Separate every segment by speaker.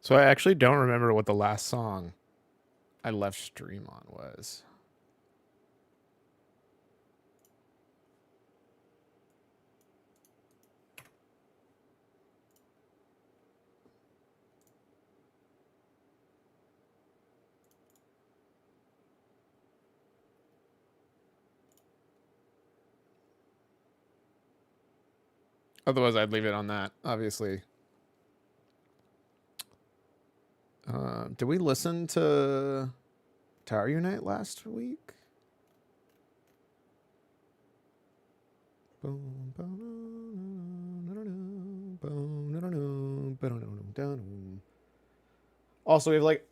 Speaker 1: So I actually don't remember what the last song I left stream on was. Otherwise, I'd leave it on that, obviously. Did we listen to Tower Unite last week? Also, we have like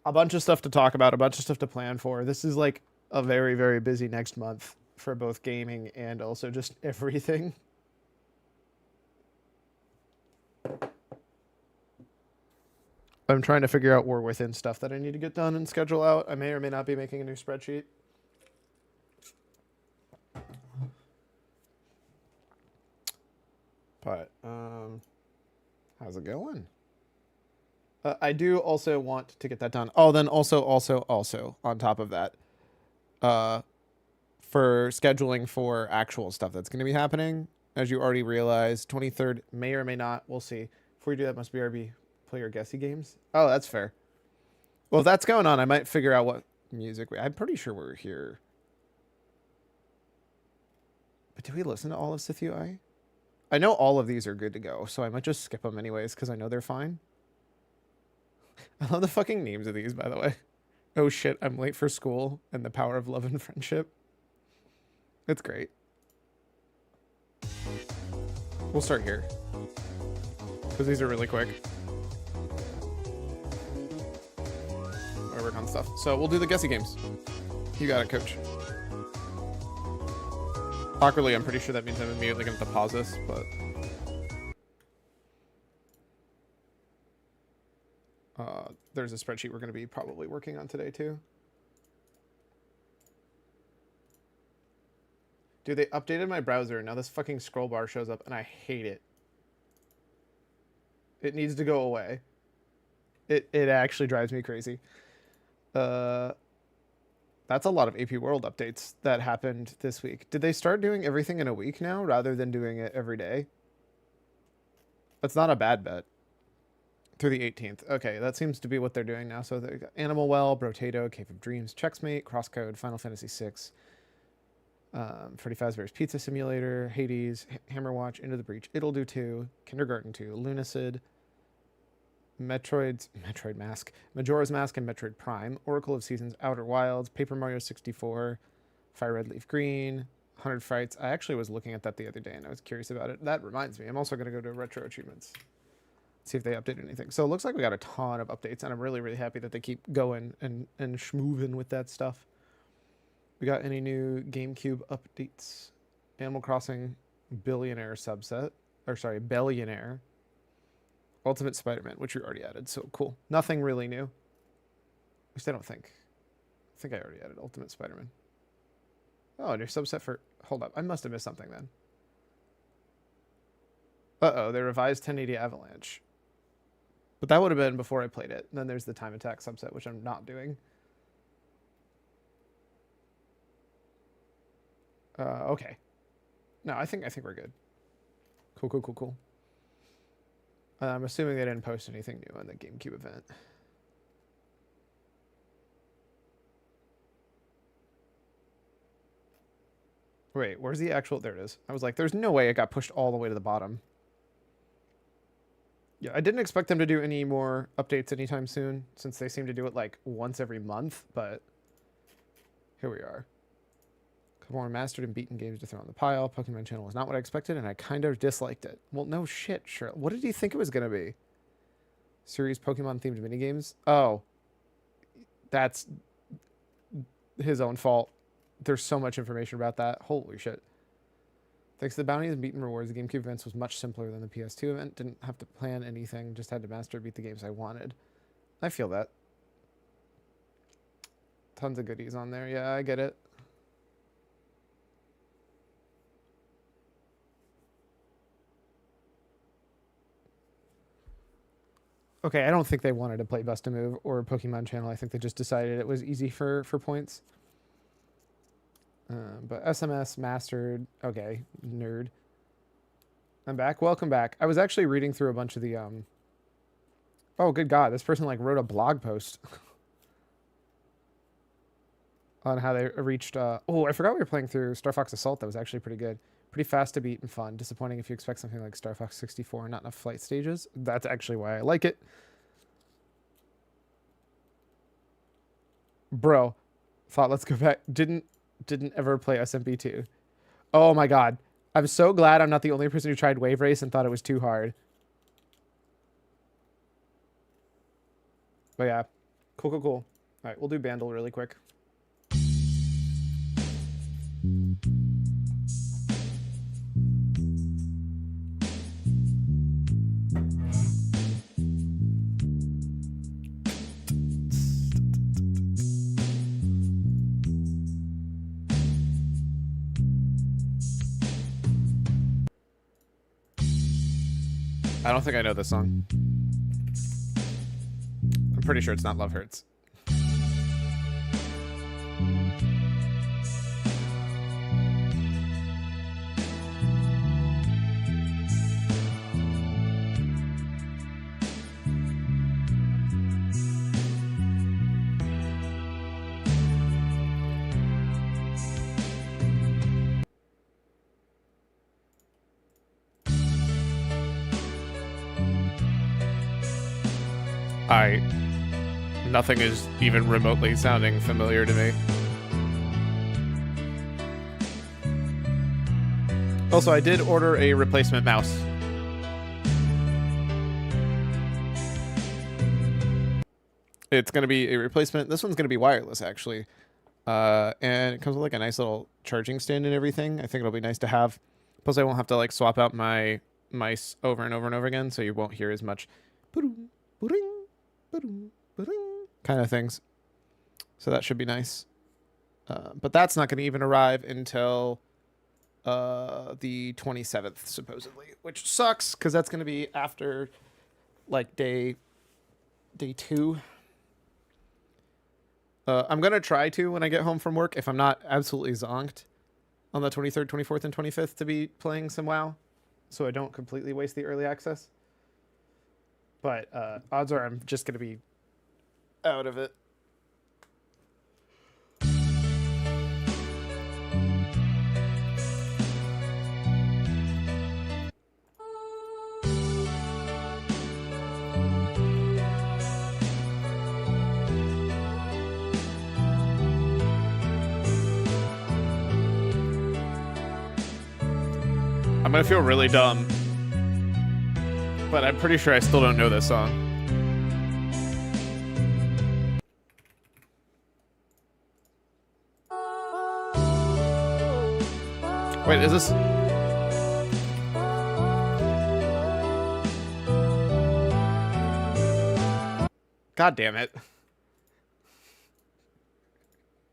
Speaker 1: a bunch of stuff to talk about, a bunch of stuff to plan for. This is like a very, very busy next month for both gaming and also just everything. I'm trying to figure out where within stuff that I need to get done and schedule out. I may or may not be making a new spreadsheet. But how's it going? I do also want to get that done. Oh, then also on top of that, uh, for scheduling for actual stuff that's going to be happening, as you already realized, 23rd may or may not. We'll see. Before you do that, must BRB play your guessy games. Oh, that's fair. Well, if that's going on, I might figure out what music. I'm pretty sure we're here. But did we listen to all of Sith UI? I know all of these are good to go, so I might just skip them anyways because I know they're fine. I love the fucking names of these, by the way. Oh shit, I'm late for school and the power of love and friendship. It's great. We'll start here because these are really quick. I work on stuff. So we'll do the guessy games. You got it, coach. Awkwardly, I'm pretty sure that means I'm immediately going to pause this, but... there's a spreadsheet we're going to be probably working on today, too. Dude, they updated my browser. Now this fucking scroll bar shows up, and I hate it. It needs to go away. It actually drives me crazy. That's a lot of AP World updates that happened this week. Did they start doing everything in a week now rather than doing it every day? That's not a bad bet. Through the 18th. Okay, that seems to be what they're doing now. So they got Animal Well, Brotato, Cave of Dreams, Checksmate, Crosscode, Final Fantasy VI, Freddy Fazbear's Pizza Simulator, Hades, Hammerwatch, Into the Breach, It'll Do 2, Kindergarten 2, Lunacid, Metroid Mask, Majora's Mask and Metroid Prime, Oracle of Seasons, Outer Wilds, Paper Mario 64, Fire Red Leaf Green, 100 Frights. I actually was looking at that the other day and I was curious about it. That reminds me, I'm also going to go to Retro Achievements. See if they updated anything. So it looks like we got a ton of updates, and I'm really, really happy that they keep going and schmooving with that stuff. We got any new GameCube updates? Animal Crossing Billionaire subset. Or sorry, Billionaire. Ultimate Spider-Man, which we already added, so cool. Nothing really new. At least I don't think. I think I already added Ultimate Spider-Man. Oh, new subset for... Hold up, I must have missed something then. Uh-oh, they revised 1080 Avalanche. But that would have been before I played it. And then there's the time attack subset, which I'm not doing. Okay. No, I think we're good. Cool. I'm assuming they didn't post anything new on the GameCube event. Wait, where's the actual... There it is. I was like, there's no way it got pushed all the way to the bottom. Yeah, I didn't expect them to do any more updates anytime soon, since they seem to do it like once every month, but here we are. A couple more mastered and beaten games to throw on the pile. Pokemon Channel was not what I expected, and I kind of disliked it. Well, no shit, sure. What did you think it was going to be? Series Pokemon-themed minigames? Oh. That's his own fault. There's so much information about that. Holy shit. Thanks to the bounties and beaten rewards, the GameCube events was much simpler than the PS2 event. Didn't have to plan anything, just had to master beat the games I wanted. I feel that. Tons of goodies on there. Yeah, I get it. Okay, I don't think they wanted to play Bust a Move or Pokemon Channel. I think they just decided it was easy for points. But SMS mastered. Okay, nerd. I'm back. Welcome back. I was actually reading through a bunch of the Oh, good God! This person like wrote a blog post on how they reached. Oh, I forgot we were playing through Star Fox Assault. That was actually pretty good. Pretty fast to beat and fun. Disappointing if you expect something like Star Fox 64 and not enough flight stages. That's actually why I like it. Bro, thought let's go back. Didn't ever play SMP2. Oh my God. I'm so glad I'm not the only person who tried Wave Race and thought it was too hard. But yeah. Cool. All right, we'll do Bandle really quick. I don't think I know this song. I'm pretty sure it's not Love Hurts. Nothing is even remotely sounding familiar to me. Also, I did order a replacement mouse. It's going to be a replacement. This one's going to be wireless, actually. And it comes with like a nice little charging stand and everything. I think it'll be nice to have. Plus, I won't have to like swap out my mice over and over and over again, so you won't hear as much kind of things. So that should be nice. But that's not going to even arrive until the 27th, supposedly, which sucks because that's going to be after like day 2. I'm going to try to, when I get home from work, if I'm not absolutely zonked on the 23rd, 24th, and 25th, to be playing some WoW, so I don't completely waste the early access. But odds are I'm just going to be out of it. I'm gonna feel really dumb, but I'm pretty sure I still don't know this song. Wait, is this? God damn it.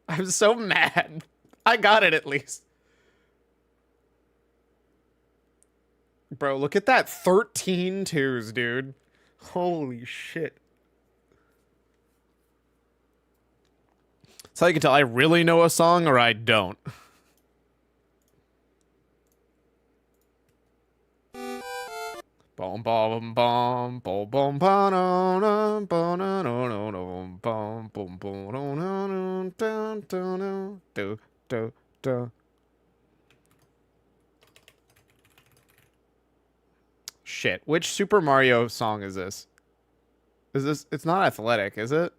Speaker 1: I'm so mad. I got it at least. Bro, look at that. 13 twos, dude. Holy shit. So you can tell I really know a song or I don't. Bom bom bom bom bom bom bom. Shit, which Super Mario song is this? Is this? It's not Athletic, is it?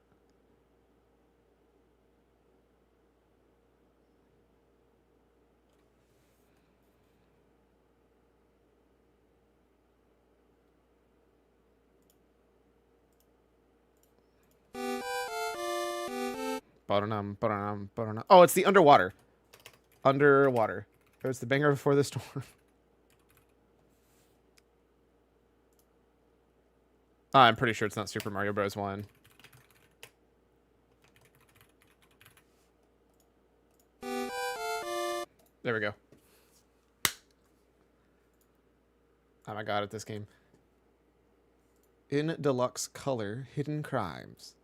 Speaker 1: Oh, it's the Underwater. Underwater. It was the banger before the storm. I'm pretty sure it's not Super Mario Bros. 1. There we go. Oh my god, at this game. In deluxe color, hidden crimes.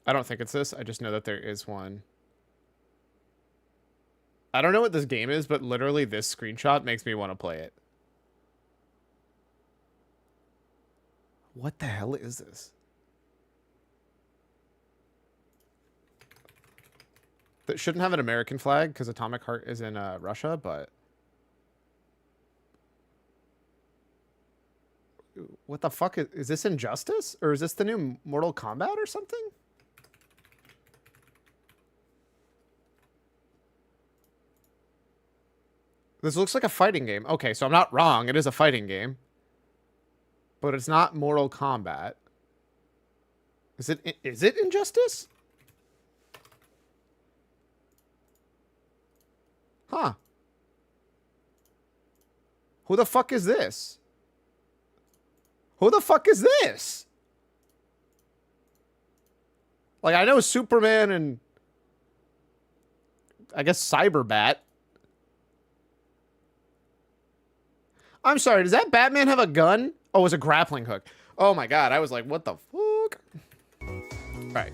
Speaker 1: I don't think it's this. I just know that there is one. I don't know what this game is, but literally this screenshot makes me want to play it. What the hell is this? That shouldn't have an American flag because Atomic Heart is in Russia, but... What the fuck is this Injustice? Or is this the new Mortal Kombat or something? This looks like a fighting game. Okay, so I'm not wrong. It is a fighting game. But it's not Mortal Kombat. Is it Injustice? Huh. Who the fuck is this? Who the fuck is this? Like, I know Superman and... I guess Cyberbat. I'm sorry, does that Batman have a gun? Oh, it was a grappling hook. Oh my god, I was like, what the fuck? Alright.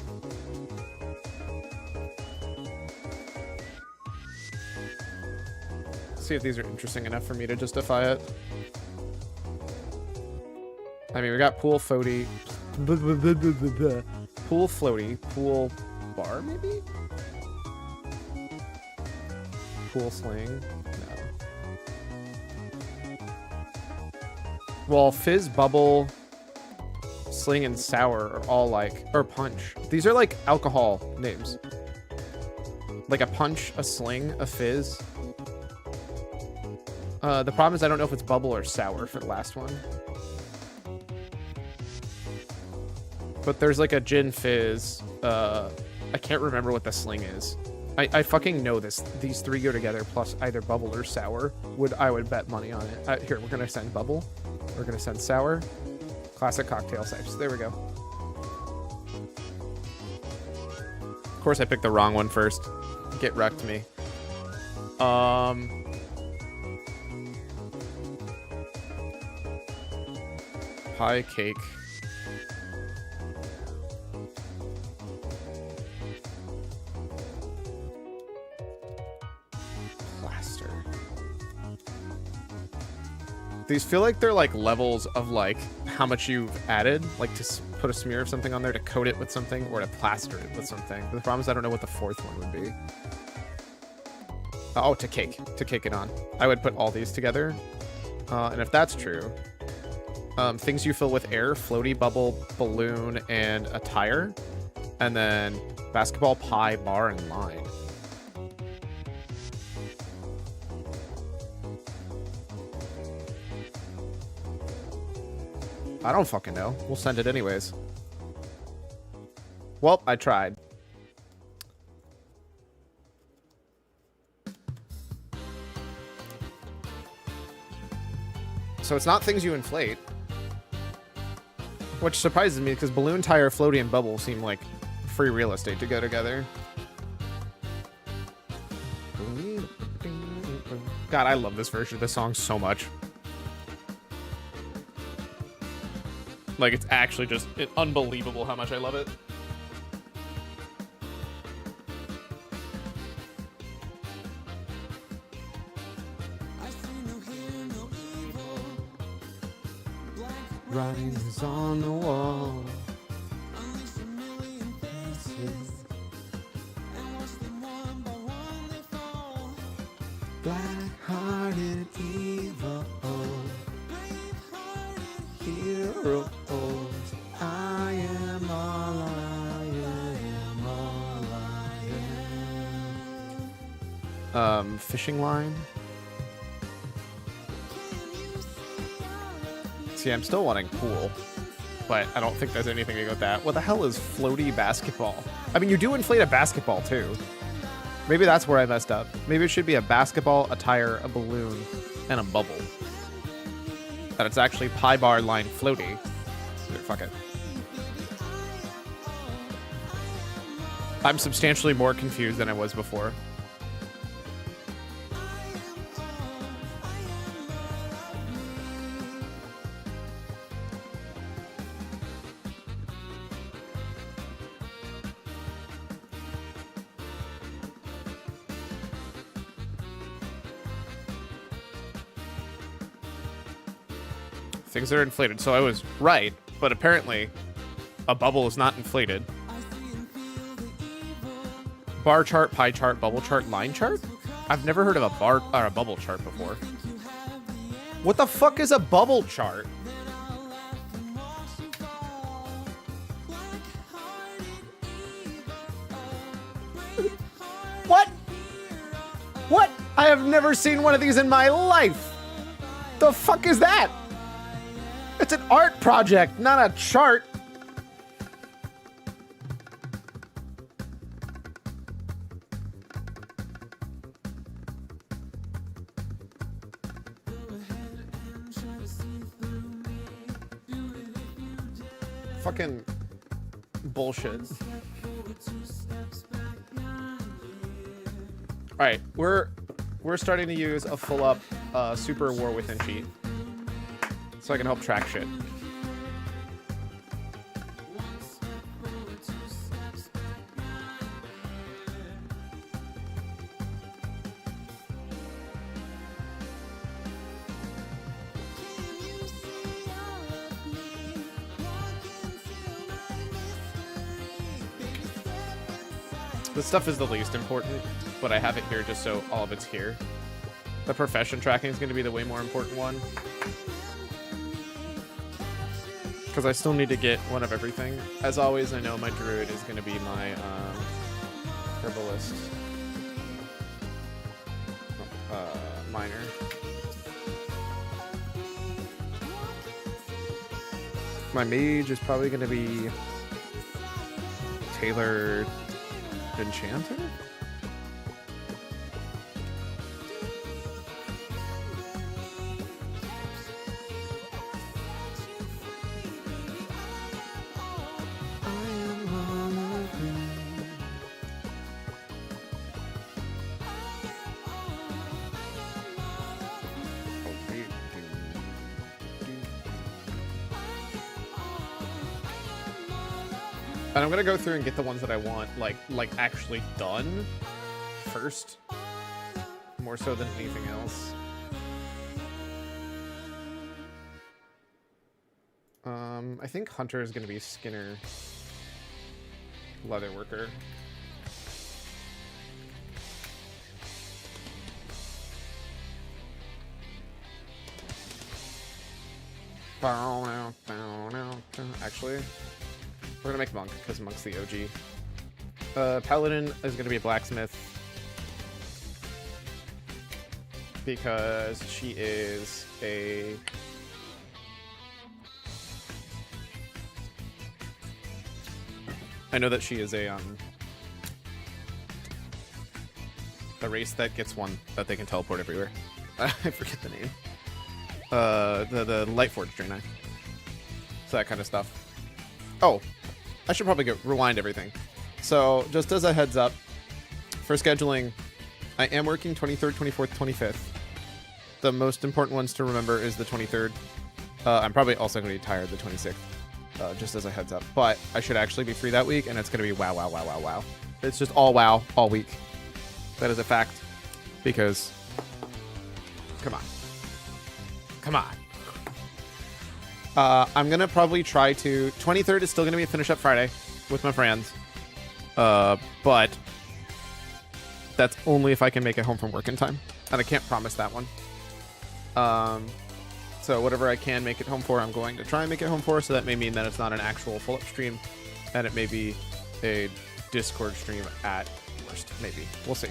Speaker 1: See if these are interesting enough for me to justify it. I mean, we got pool floaty. Pool floaty. Pool bar, maybe? Pool sling. Well, fizz, bubble, sling, and sour are all like... Or punch. These are like alcohol names. Like a punch, a sling, a fizz. The problem is I don't know if it's bubble or sour for the last one. But there's like a gin fizz. I can't remember what the sling is. I fucking know this. These three go together plus either bubble or sour. I would bet money on it. Here, we're going to send bubble. We're going to send sour. Classic cocktail types. There we go. Of course, I picked the wrong one first. Get wrecked me. Pie cake. Plaster. These feel like they're like levels of like how much you've added, like to put a smear of something on there, to coat it with something, or to plaster it with something. But the problem is I don't know what the fourth one would be. Oh, to cake it on. I would put all these together. And if that's true, things you fill with air, floaty, bubble, balloon, and a tire. And then basketball, pie, bar, and line. I don't fucking know. We'll send it anyways. Well, I tried. So it's not things you inflate. Which surprises me because balloon, tire, floaty, and bubble seem like free real estate to go together. God, I love this version of this song so much. Like, it's actually just unbelievable how much I love it. Writings on the wall. Black-hearted evil heroes. I am all I am, all I am. Fishing line. See, I'm still wanting pool, but I don't think there's anything to go with that. What the hell is floaty basketball? I mean, you do inflate a basketball too. Maybe that's where I messed up. Maybe it should be a basketball, a tire, a balloon, and a bubble. That it's actually pie, bar, line, floaty. Fuck it. I'm substantially more confused than I was before. Things are inflated. So I was right, but apparently a bubble is not inflated. Bar chart, pie chart, bubble chart, line chart? I've never heard of a bar or a bubble chart before. What the fuck is a bubble chart? What? What? I have never seen one of these in my life. The fuck is that? It's an art project, not a chart. Fucking bullshit. All right, we're starting to use a full up super war within cheat, so I can help track shit. This stuff is the least important, but I have it here just so all of it's here. The profession tracking is going to be the way more important one. Because I still need to get one of everything. As always, I know my druid is going to be my herbalist. Miner. My mage is probably going to be tailored enchanter? And I'm gonna go through and get the ones that I want, like actually done first, more so than anything else. I think Hunter is gonna be Skinner, Leatherworker. Actually, we're gonna make Monk, because Monk's the OG. Paladin is gonna be a Blacksmith, because she is a... I know that she is a race that gets one that they can teleport everywhere. I forget the name. The Lightforged Draenei. So that kind of stuff. Oh, I should probably rewind everything. So just as a heads up, for scheduling, I am working 23rd, 24th, 25th. The most important ones to remember is the 23rd. I'm probably also going to be tired the 26th, just as a heads up. But I should actually be free that week, and it's going to be wow, wow, wow, wow, wow. It's just all wow, all week. That is a fact, because, come on. Come on. I'm going to probably try to... 23rd is still going to be a finish up Friday with my friends. But that's only if I can make it home from work in time. And I can't promise that one. So whatever I can make it home for, I'm going to try and make it home for. So that may mean that it's not an actual full-up stream. And it may be a Discord stream at worst. Maybe. We'll see.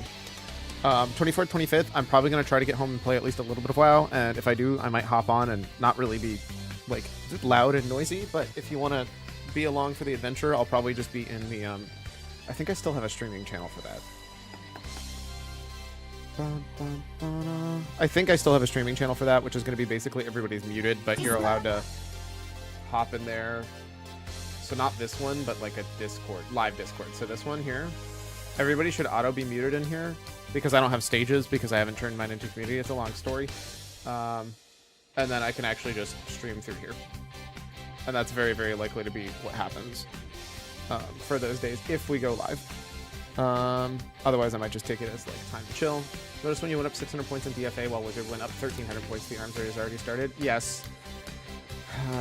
Speaker 1: 24th, 25th, I'm probably going to try to get home and play at least a little bit of WoW. And if I do, I might hop on and not really be like loud and noisy. But if you want to be along for the adventure, I'll probably just be in the... I think I still have a streaming channel for that. I think I still have a streaming channel for that, which is going to be basically everybody's muted, but you're allowed to hop in there. So not this one, but like a Discord, live Discord. So this one here, everybody should auto be muted in here because I don't have stages because I haven't turned mine into community. It's a long story. And then I can actually just stream through here. And that's very, very likely to be what happens for those days if we go live. Otherwise, I might just take it as like time to chill. Notice when you went up 600 points in DFA while Wizard went up 1,300 points, the arms race has already started. Yes.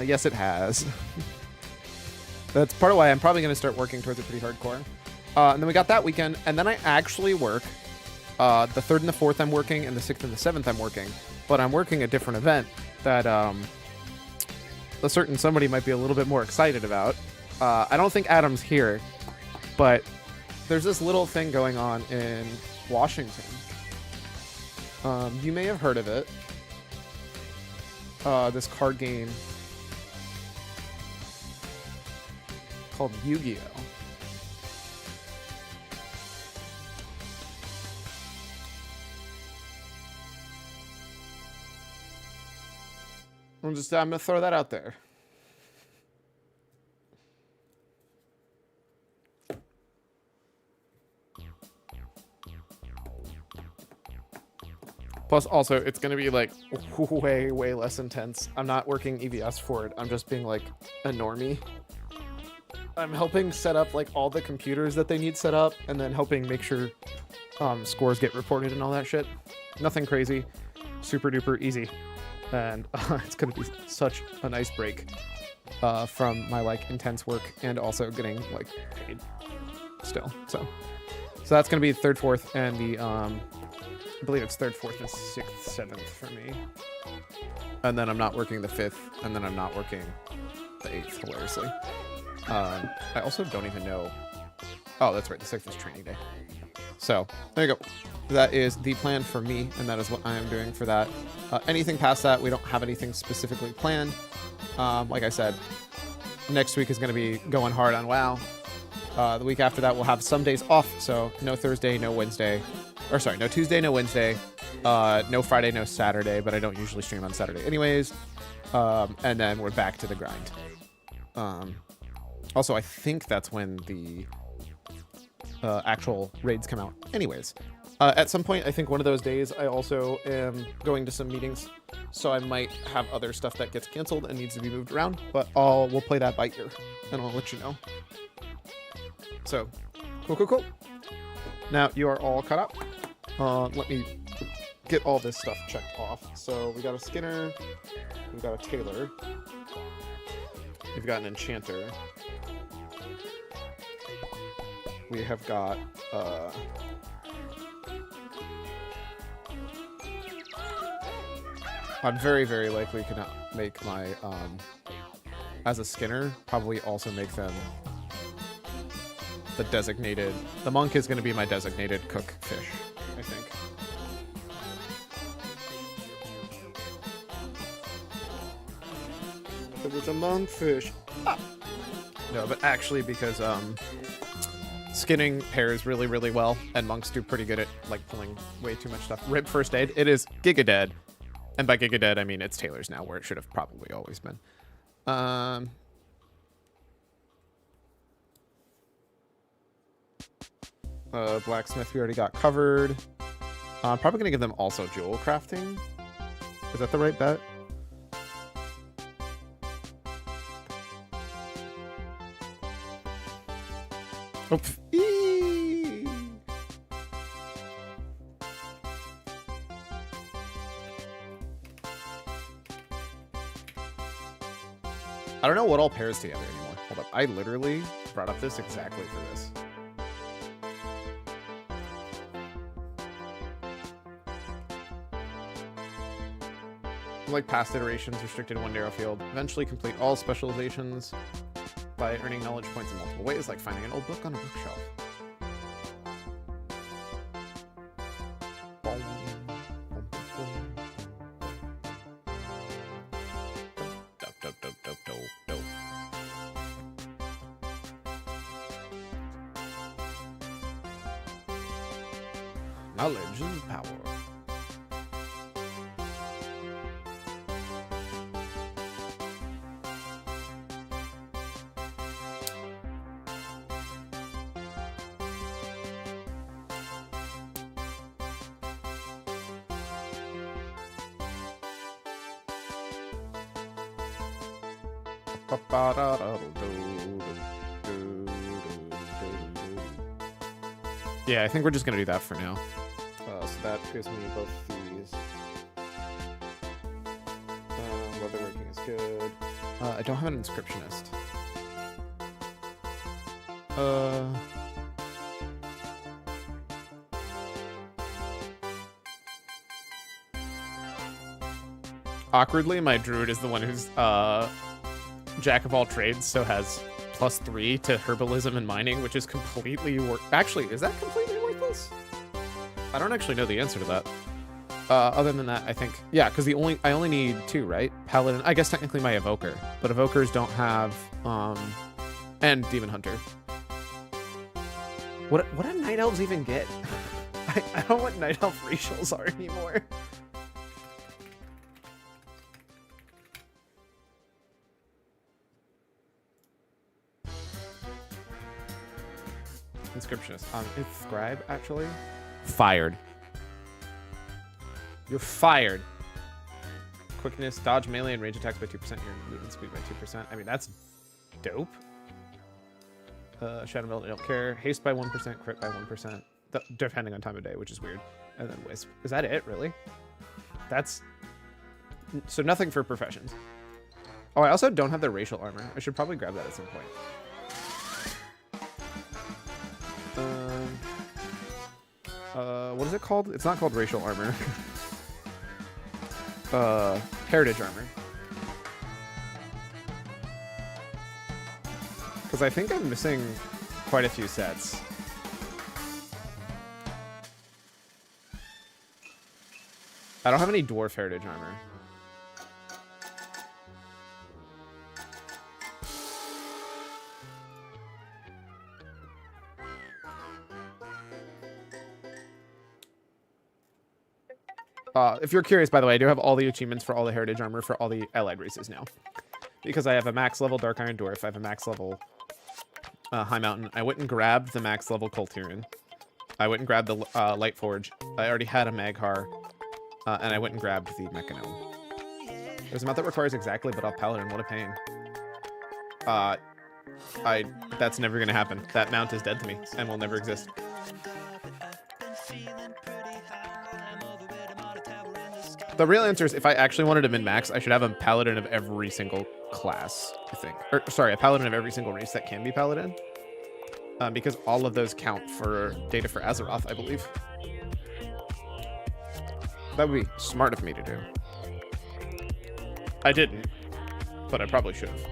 Speaker 1: Yes, it has. That's part of why I'm probably going to start working towards it pretty hardcore. And then we got that weekend, and then I actually work. The 3rd and the 4th I'm working, and the 6th and the 7th I'm working. But I'm working a different event that a certain somebody might be a little bit more excited about. I don't think Adam's here, but there's this little thing going on in Washington. You may have heard of it. This card game called Yu-Gi-Oh! I'm gonna throw that out there. Plus, also, it's gonna be like way, way less intense. I'm not working EVS for it. I'm just being like a normie. I'm helping set up like all the computers that they need set up, and then helping make sure scores get reported and all that shit. Nothing crazy, super duper easy, and it's gonna be such a nice break from my like intense work and also getting like paid still. So that's gonna be 3rd, 4th, and the I believe it's 3rd, 4th, and 6th, 7th for me. And then I'm not working the 5th, and then I'm not working the 8th, hilariously. I also don't even know... Oh, that's right, the 6th is training day. So, there you go. That is the plan for me, and that is what I am doing for that. Anything past that, we don't have anything specifically planned. Like I said, next week is going to be going hard on WoW. The week after that, we'll have some days off, so no Thursday, no Wednesday. Or sorry, no Tuesday, no Wednesday, no Friday, no Saturday, but I don't usually stream on Saturday anyways. And then we're back to the grind. Also, I think that's when the actual raids come out anyways. At some point, I think one of those days, I also am going to some meetings, so I might have other stuff that gets canceled and needs to be moved around, but we'll play that by ear, and I'll let you know. So, cool. Now, you are all caught up. Let me get all this stuff checked off. So, we got a Skinner, we've got a Tailor, we've got an Enchanter, we have got, I'm very, very likely gonna make my, as a Skinner, probably also make them the designated... The monk is going to be my designated cook fish, I think. It was a monkfish. Ah! No, but actually because skinning pairs really, really well, and monks do pretty good at like pulling way too much stuff. Rip First Aid, it is Giga Dead. And by Giga Dead, I mean it's Taylor's now, where it should have probably always been. Blacksmith we already got covered. I'm probably gonna give them also jewel crafting. Is that the right bet? Oh, I don't know what all pairs together anymore. Hold up. I literally brought up this exactly for this. Like past iterations, restricted one narrow field. Eventually complete all specializations by earning knowledge points in multiple ways, like finding an old book on a bookshelf. Knowledge is power. Yeah, I think we're just gonna do that for now. So that gives me both these. Leatherworking is good. I don't have an inscriptionist. Awkwardly, my druid is the one who's jack of all trades, so has +3 to herbalism and mining, which is completely actually, is that completely worthless? I don't actually know the answer to that. Other than that, I think, yeah, because I only need 2, right? Paladin, I guess technically my evoker, but evokers don't have, and demon hunter. What do night elves even get? I don't know what night elf racials are anymore. Inscriptionist. It's scribe, actually. Fired. You're fired. Quickness, dodge melee and range attacks by 2%. Your movement speed by 2%. I mean, that's dope. Shadow Melt, I don't care. Haste by 1%, crit by 1%. Depending on time of day, which is weird. And then Wisp. Is that it, really? That's... So nothing for professions. Oh, I also don't have the racial armor. I should probably grab that at some point. What is it called? It's not called racial armor. Heritage armor. Because I think I'm missing quite a few sets. I don't have any dwarf heritage armor. If you're curious, by the way, I do have all the achievements for all the heritage armor for all the allied races now. Because I have a max level Dark Iron Dwarf, I have a max level High Mountain. I went and grabbed the max level Colturian. I went and grabbed the Light Forge. I already had a Maghar. And I went and grabbed the Mechanome. There's a mount that requires exactly but off Paladin. What a pain. That's never going to happen. That mount is dead to me and will never exist. The real answer is if I actually wanted to min-max, I should have a Paladin of every single class, I think. Or, sorry, a Paladin of every single race that can be Paladin. Because all of those count for data for Azeroth, I believe. That would be smart of me to do. I didn't, but I probably should have.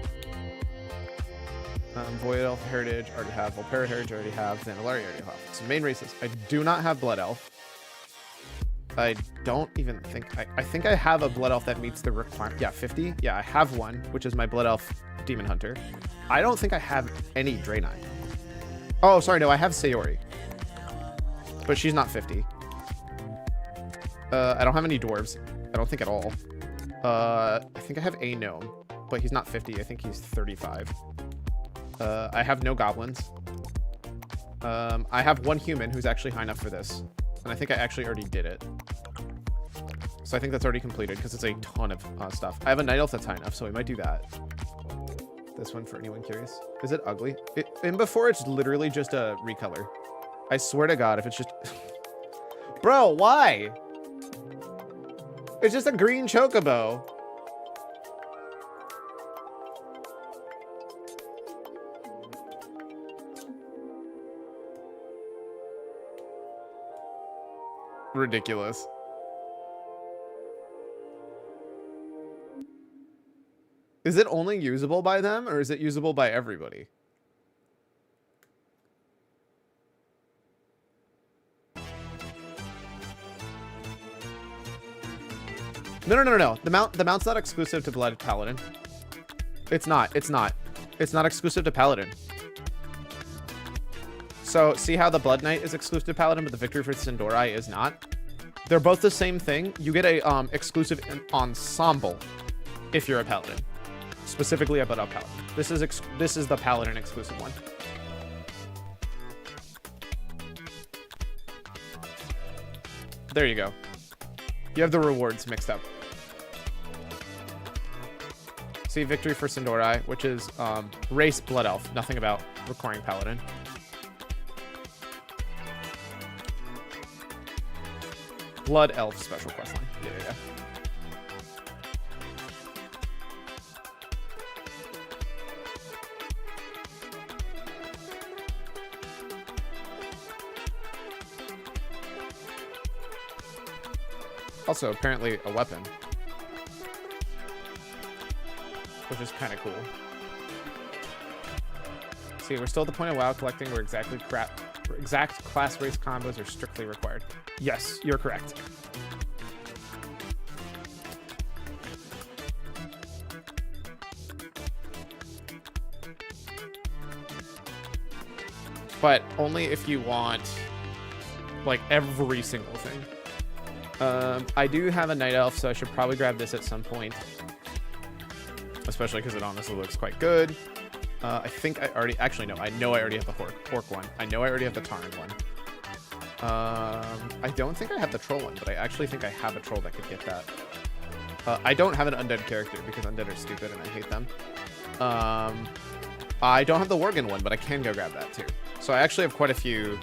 Speaker 1: Void Elf Heritage, already have. Volpera Heritage, already have. Zandalari, already have. So main races. I do not have Blood Elf. I don't even think... I think I have a Blood Elf that meets the requirement. Yeah, 50. Yeah, I have one, which is my Blood Elf Demon Hunter. I don't think I have any Draenei. Oh, sorry, no, I have Sayori. But she's not 50. I don't have any dwarves. I don't think at all. I think I have a gnome, but he's not 50. I think he's 35. I have no goblins. I have one human who's actually high enough for this. And I think I actually already did it. So I think that's already completed because it's a ton of stuff. I have a night elf that's high enough, so we might do that. This one for anyone curious. Is it ugly? In before, it's literally just a recolor. I swear to God, if it's just... Bro, why? It's just a green chocobo. Ridiculous. Is it only usable by them, or is it usable by everybody? No. The mount's not exclusive to Blood Paladin. It's not exclusive to Paladin. So, see how the Blood Knight is exclusive to Paladin, but the Victory for Sindori is not? They're both the same thing. You get a exclusive ensemble if you're a Paladin. Specifically about a Paladin. This is the Paladin exclusive one. There you go. You have the rewards mixed up. See, Victory for Sindori, which is race Blood Elf. Nothing about requiring Paladin. Blood Elf special questline. Yeah. Also, apparently a weapon. Which is kind of cool. See, we're still at the point of WoW collecting where exact class race combos are strictly required. Yes, you're correct. But only if you want, like, every single thing. I do have a Night Elf, so I should probably grab this at some point. Especially because it honestly looks quite good. I think I already... Actually, no. I know I already have the Orc one. I know I already have the Tarn one. I don't think I have the Troll one, but I actually think I have a Troll that could get that. I don't have an Undead character because Undead are stupid and I hate them. I don't have the Worgen one, but I can go grab that too. So I actually have quite a few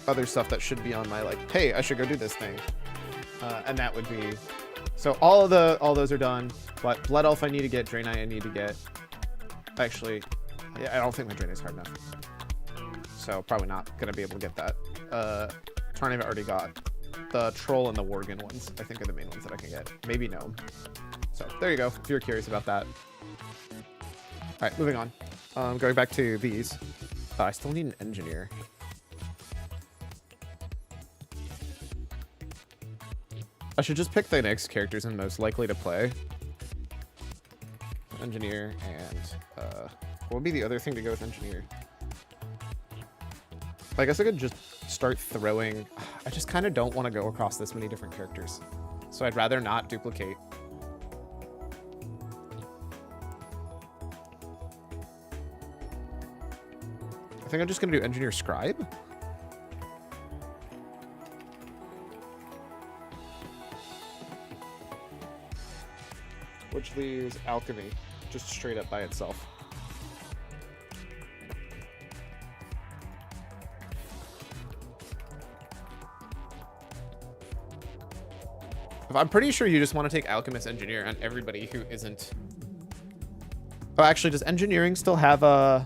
Speaker 1: other stuff that should be on my, like, hey, I should go do this thing. And that would be... So all those are done. But Blood Elf I need to get, Draenei I need to get. Actually, yeah, I don't think my Draenei is hard enough. So probably not going to be able to get that. Tarn I've already got. The Troll and the Worgen ones, I think, are the main ones that I can get. Maybe Gnome. So there you go, if you're curious about that. All right, moving on. Going back to these. I still need an Engineer. I should just pick the next characters I'm most likely to play. Engineer and what would be the other thing to go with Engineer? I guess I could just start throwing. I just kind of don't want to go across this many different characters, so I'd rather not duplicate. I think I'm just gonna do Engineer Scribe. Which leaves Alchemy just straight up by itself. I'm pretty sure you just want to take Alchemist Engineer on everybody who isn't... Oh, actually, does Engineering still have a...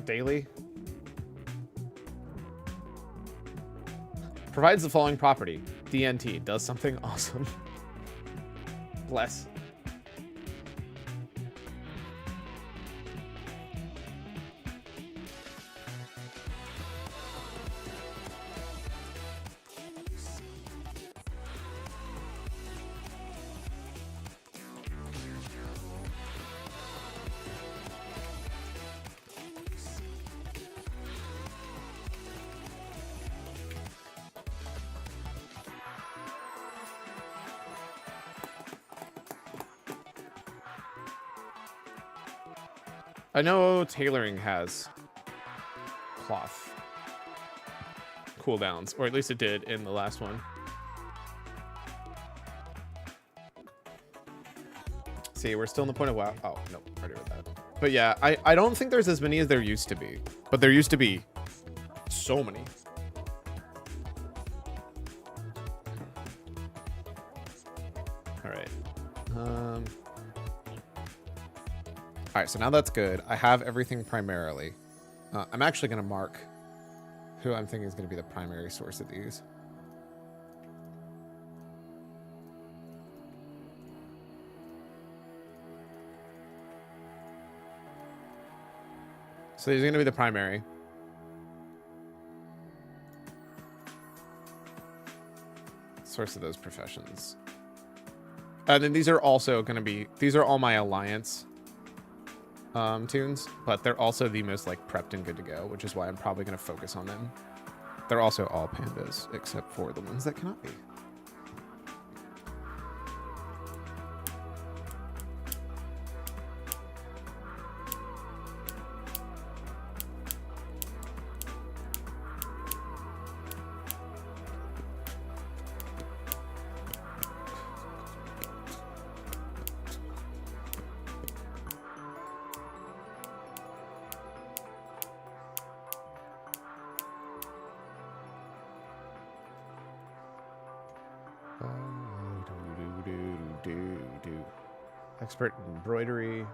Speaker 1: daily? Provides the following property. DNT. Does something awesome. Bless. I know tailoring has cloth cooldowns, or at least it did in the last one. See, we're still in the point of WoW. Oh, no, already read that. But yeah, I don't think there's as many as there used to be. But there used to be so many. All right. All right, so now that's good. I have everything primarily. I'm actually going to mark who I'm thinking is going to be the primary source of these. So these are going to be the primary. Source of those professions. And then these are also going to be, these are all my alliance tunes, but they're also the most like prepped and good to go, which is why I'm probably going to focus on them. They're also all pandas, except for the ones that cannot be. Expert in embroidery.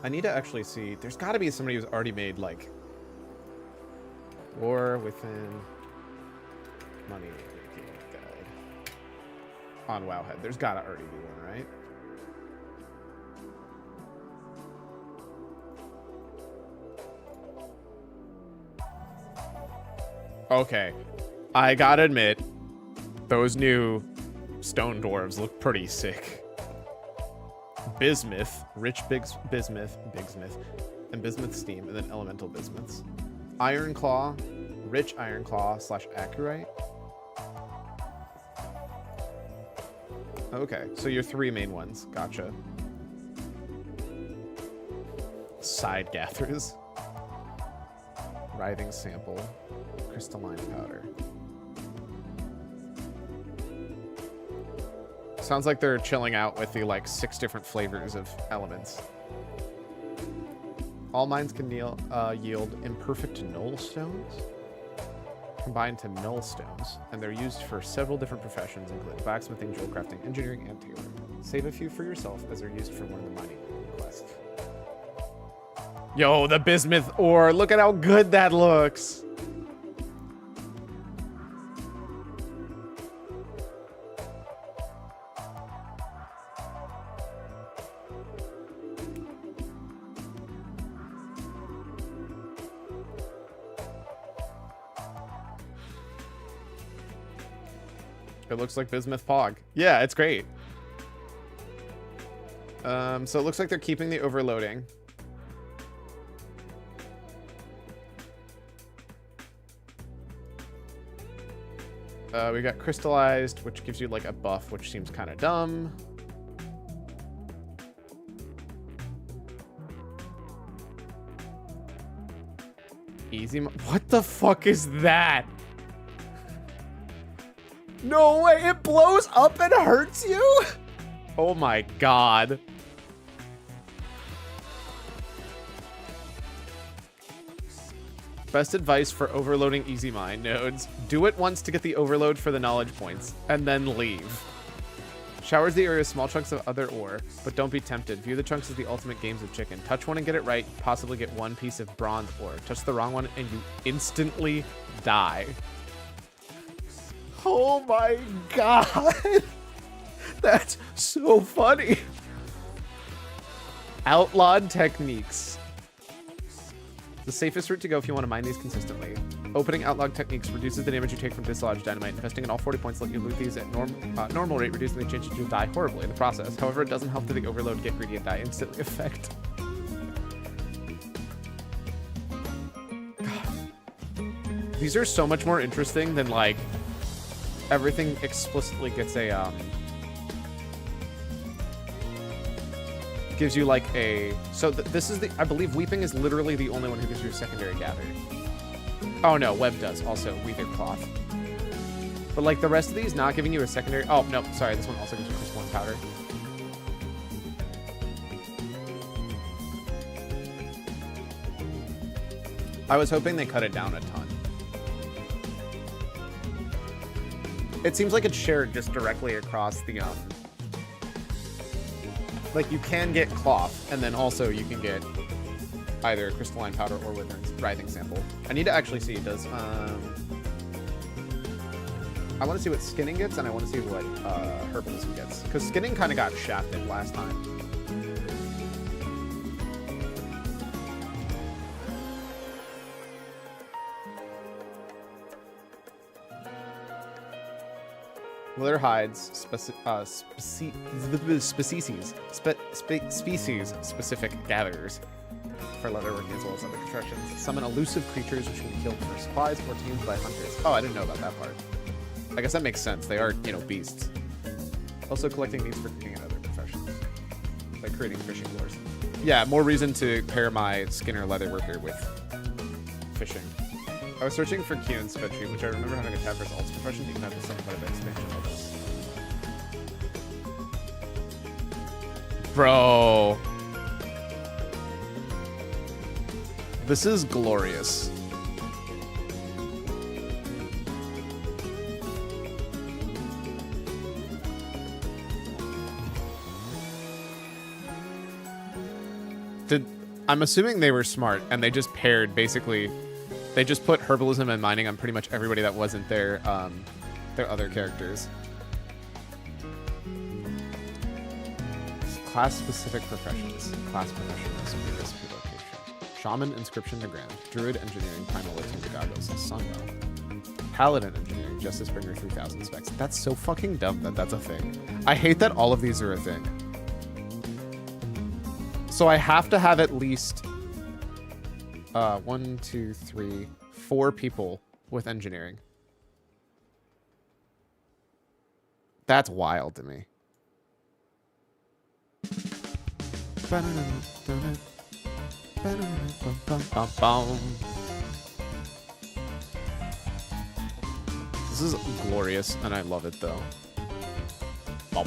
Speaker 1: I need to actually see. There's got to be somebody who's already made, like, War Within Money Making Guide on Wowhead. There's got to already be one, right? Okay. I gotta admit, those new stone dwarves look pretty sick. Bismuth, rich bismuth, and bismuth steam, and then elemental bismuths. Iron claw, rich iron claw / accurite. Okay, so your 3 main ones. Gotcha. Side gathers. Writhing sample. Crystalline powder. Sounds like they're chilling out with the, like, 6 different flavors of elements. All mines can yield imperfect null stones, combined to null stones, and they're used for several different professions, including blacksmithing, jewel crafting, engineering, and tailoring. Save a few for yourself, as they're used for one of the mining quests. Yo, the bismuth ore! Look at how good that looks! It looks like Bismuth Pog. Yeah, it's great. So it looks like they're keeping the overloading. We got crystallized, which gives you like a buff, which seems kind of dumb. Easy. What the fuck is that? No way, it blows up and hurts you? Oh my god. Best advice for overloading easy mine nodes. Do it once to get the overload for the knowledge points, and then leave. Showers the area with small chunks of other ore, but don't be tempted. View the chunks as the ultimate games of chicken. Touch one and get it right, possibly get 1 piece of bronze ore. Touch the wrong one and you instantly die. Oh my god. That's so funny. Outlawed techniques. The safest route to go if you want to mine these consistently. Opening outlawed techniques reduces the damage you take from dislodged dynamite. Investing in all 40 points let you loot these at normal rate, reducing the chance you'll die horribly in the process. However, it doesn't help to the overload get greedy and die instantly effect. God. These are so much more interesting than like everything explicitly gets a gives you like a this is the I believe weeping is literally the only one who gives you a secondary gather. Oh no, web does also weeping cloth. But like the rest of these not giving you a secondary. Oh no, sorry, this one also gives you crystalline powder. I was hoping they cut it down a ton. It seems like it's shared just directly across the like you can get cloth, and then also you can get either crystalline powder or writhing sample. I need to actually see. Does I want to see what skinning gets, and I want to see what herbalism gets, because skinning kind of got shafted last time. Leather hides, species-specific gatherers for leatherworking as well as other constructions. Summon elusive creatures which can be killed for supplies or tamed by hunters. Oh, I didn't know about that part. I guess that makes sense. They are, you know, beasts. Also collecting these for cooking and other professions. Like creating fishing lures. Yeah, more reason to pair my Skinner leatherworker with fishing. I was searching for Kion's spreadsheet, which I remember having a tab for his alts profession, even after some kind of expansion levels. Bro. This is glorious. I'm assuming they were smart and they just paired basically. They just put herbalism and mining on pretty much everybody that wasn't their other characters. Class-specific professions. Class professionals. Recipe location. Shaman, inscription to ground. Druid, engineering, primal lifting, Gagos, Sunwell. Paladin, engineering, Justice Bringer, 3000 specs. That's so fucking dumb that that's a thing. I hate that all of these are a thing. So I have to have at least 1, 2, 3, 4 people with engineering. That's wild to me. This is glorious, and I love it though. Oh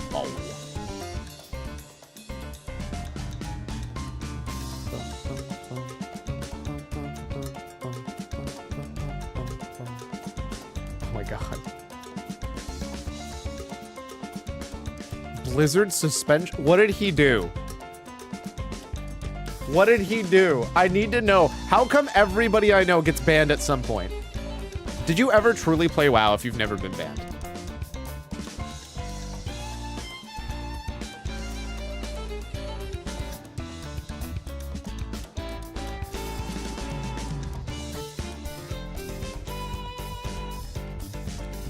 Speaker 1: my god. Blizzard suspension? What did he do? What did he do? I need to know. How come everybody I know gets banned at some point? Did you ever truly play WoW if you've never been banned?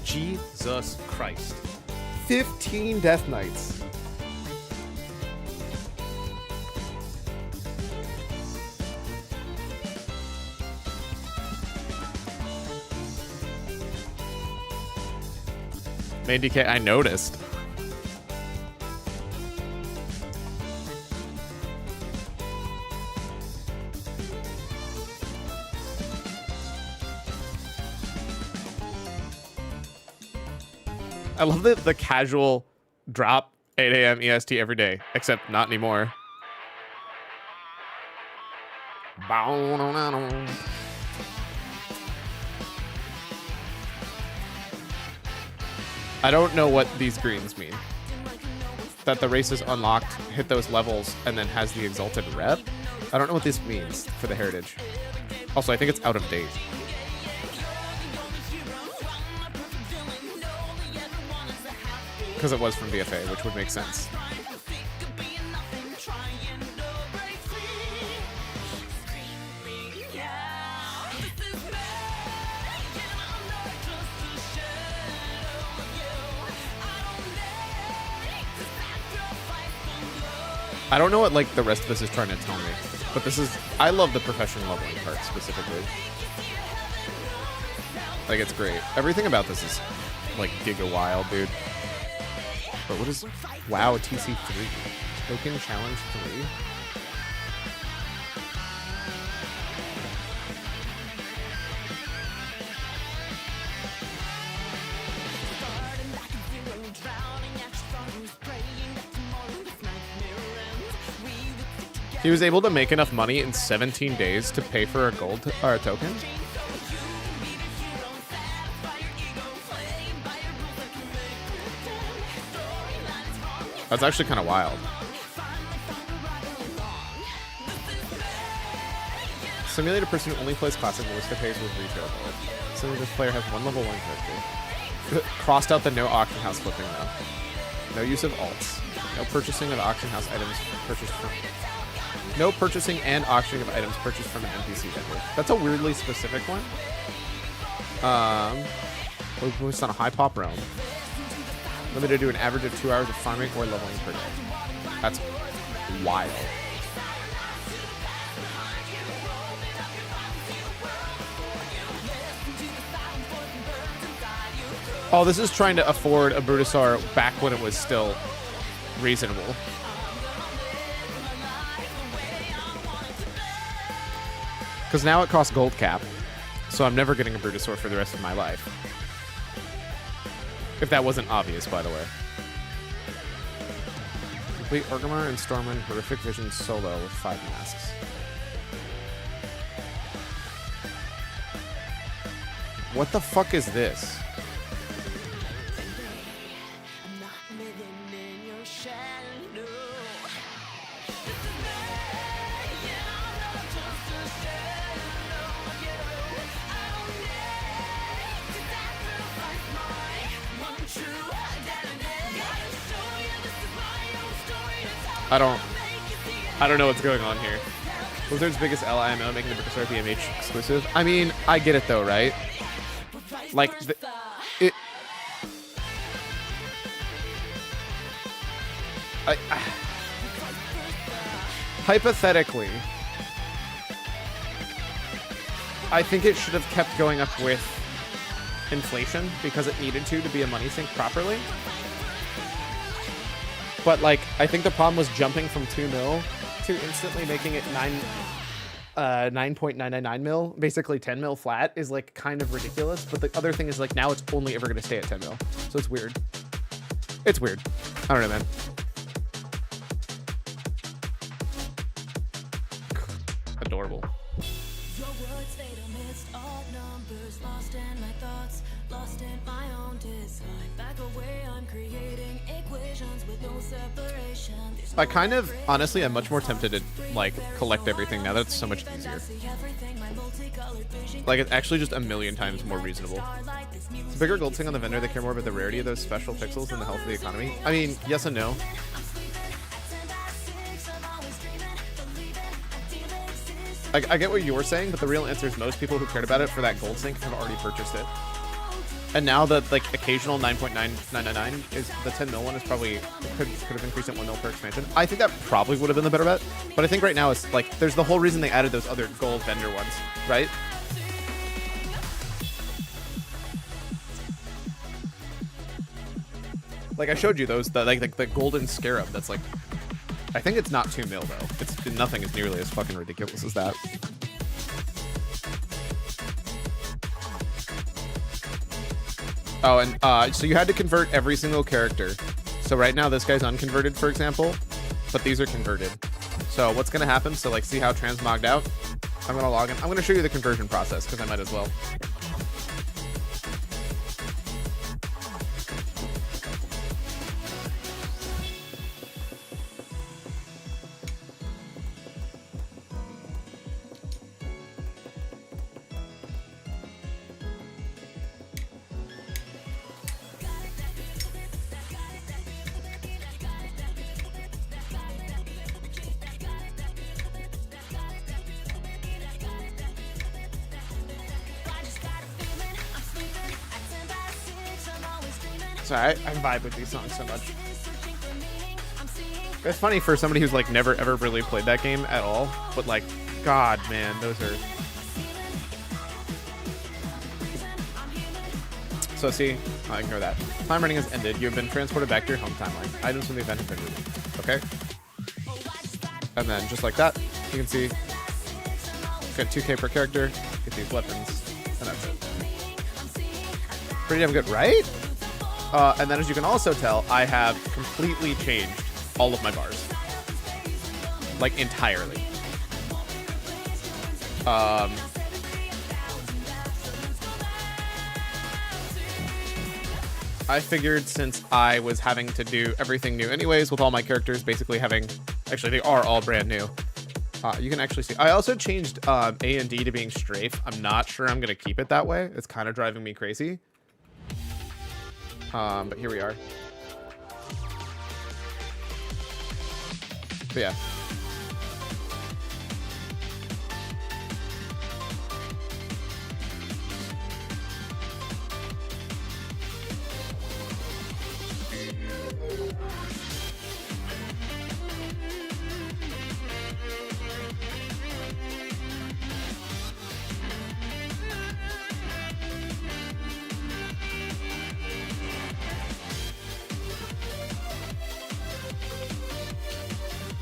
Speaker 1: Jesus Christ. 15 Death Knights. Main DK, I noticed. I love the casual drop 8 a.m. EST every day, except not anymore. I don't know what these greens mean. That the race is unlocked, hit those levels, and then has the exalted rep? I don't know what this means for the heritage. Also, I think it's out of date. Because it was from BFA, which would make sense. I don't know what like the rest of this is trying to tell me, but this is, I love the professional leveling part specifically. Like it's great. Everything about this is like giga wild, dude. But what is WoW TC3? Token Challenge 3? He was able to make enough money in 17 days to pay for a gold or a token. That's actually kind of wild. Simulated person who only plays classic Ballista pays with retail gold. Simulated player has one level 1 character. Crossed out the no auction house flipping though. No use of alts. No purchasing of auction house items purchased from. No purchasing and auctioning of items purchased from an NPC vendor. That's a weirdly specific one. Focused on a high pop realm. Limited to an average of 2 hours of farming or leveling per day. That's wild. Oh, this is trying to afford a Brutosaur back when it was still reasonable. Because now it costs gold cap, so I'm never getting a Brutosaur for the rest of my life. If that wasn't obvious, by the way. Complete Orgrimmar and Stormwind Horrific Vision solo with 5 masks. What the fuck is this? I don't know what's going on here. Blizzard's biggest LIMO making the Brickastar BMH exclusive. I mean, I get it though, right? Like, hypothetically, I think it should have kept going up with inflation because it needed to be a money sink properly. But like, I think the problem was jumping from 2 mil to instantly making it 9.999 mil, basically 10 mil flat, is like kind of ridiculous. But the other thing is like now it's only ever going to stay at 10 mil, so it's weird. It's weird. I don't know, man. Adorable.
Speaker 2: Your words fade amidst odd numbers, lost in my thoughts, lost in my own design. Back away, I'm creating equations with no separation.
Speaker 1: I kind of, honestly, I'm much more tempted to like collect everything now that it's so much easier. Like, it's actually just a million times more reasonable. It's a bigger gold thing on the vendor. They care more about the rarity of those special pixels than the health of the economy. I mean, yes and no. I get what you're saying, but the real answer is most people who cared about it for that gold sync have already purchased it. And now the like occasional 9.9999 is the 10 mil one is probably could have increased at 1 mil per expansion. I think that probably would have been the better bet. But I think right now it's like there's the whole reason they added those other gold vendor ones, right? Like I showed you those, the golden scarab. That's like, I think it's not 2 mil though. It's nothing is nearly as fucking ridiculous as that. Oh, and so you had to convert every single character. So right now this guy's unconverted, for example, but these are converted. So what's gonna happen? So like, see how transmogged out? I'm gonna log in. I'm gonna show you the conversion process because I might as well. Sorry, I vibe with these songs so much. It's funny for somebody who's like never ever really played that game at all, but like, God, man, those are. So see, I'll ignore that. Time running has ended. You have been transported back to your home timeline. Items from the event have been removed. Okay. And then just like that, you can see, got 2K per character. Get these weapons, and that's it. Pretty damn good, right? And then as you can also tell, I have completely changed all of my bars. Like, entirely. I figured since I was having to do everything new anyways with all my characters basically having... Actually, they are all brand new. You can actually see... I also changed A and D to being strafe. I'm not sure I'm going to keep it that way. It's kind of driving me crazy. But here we are. But yeah.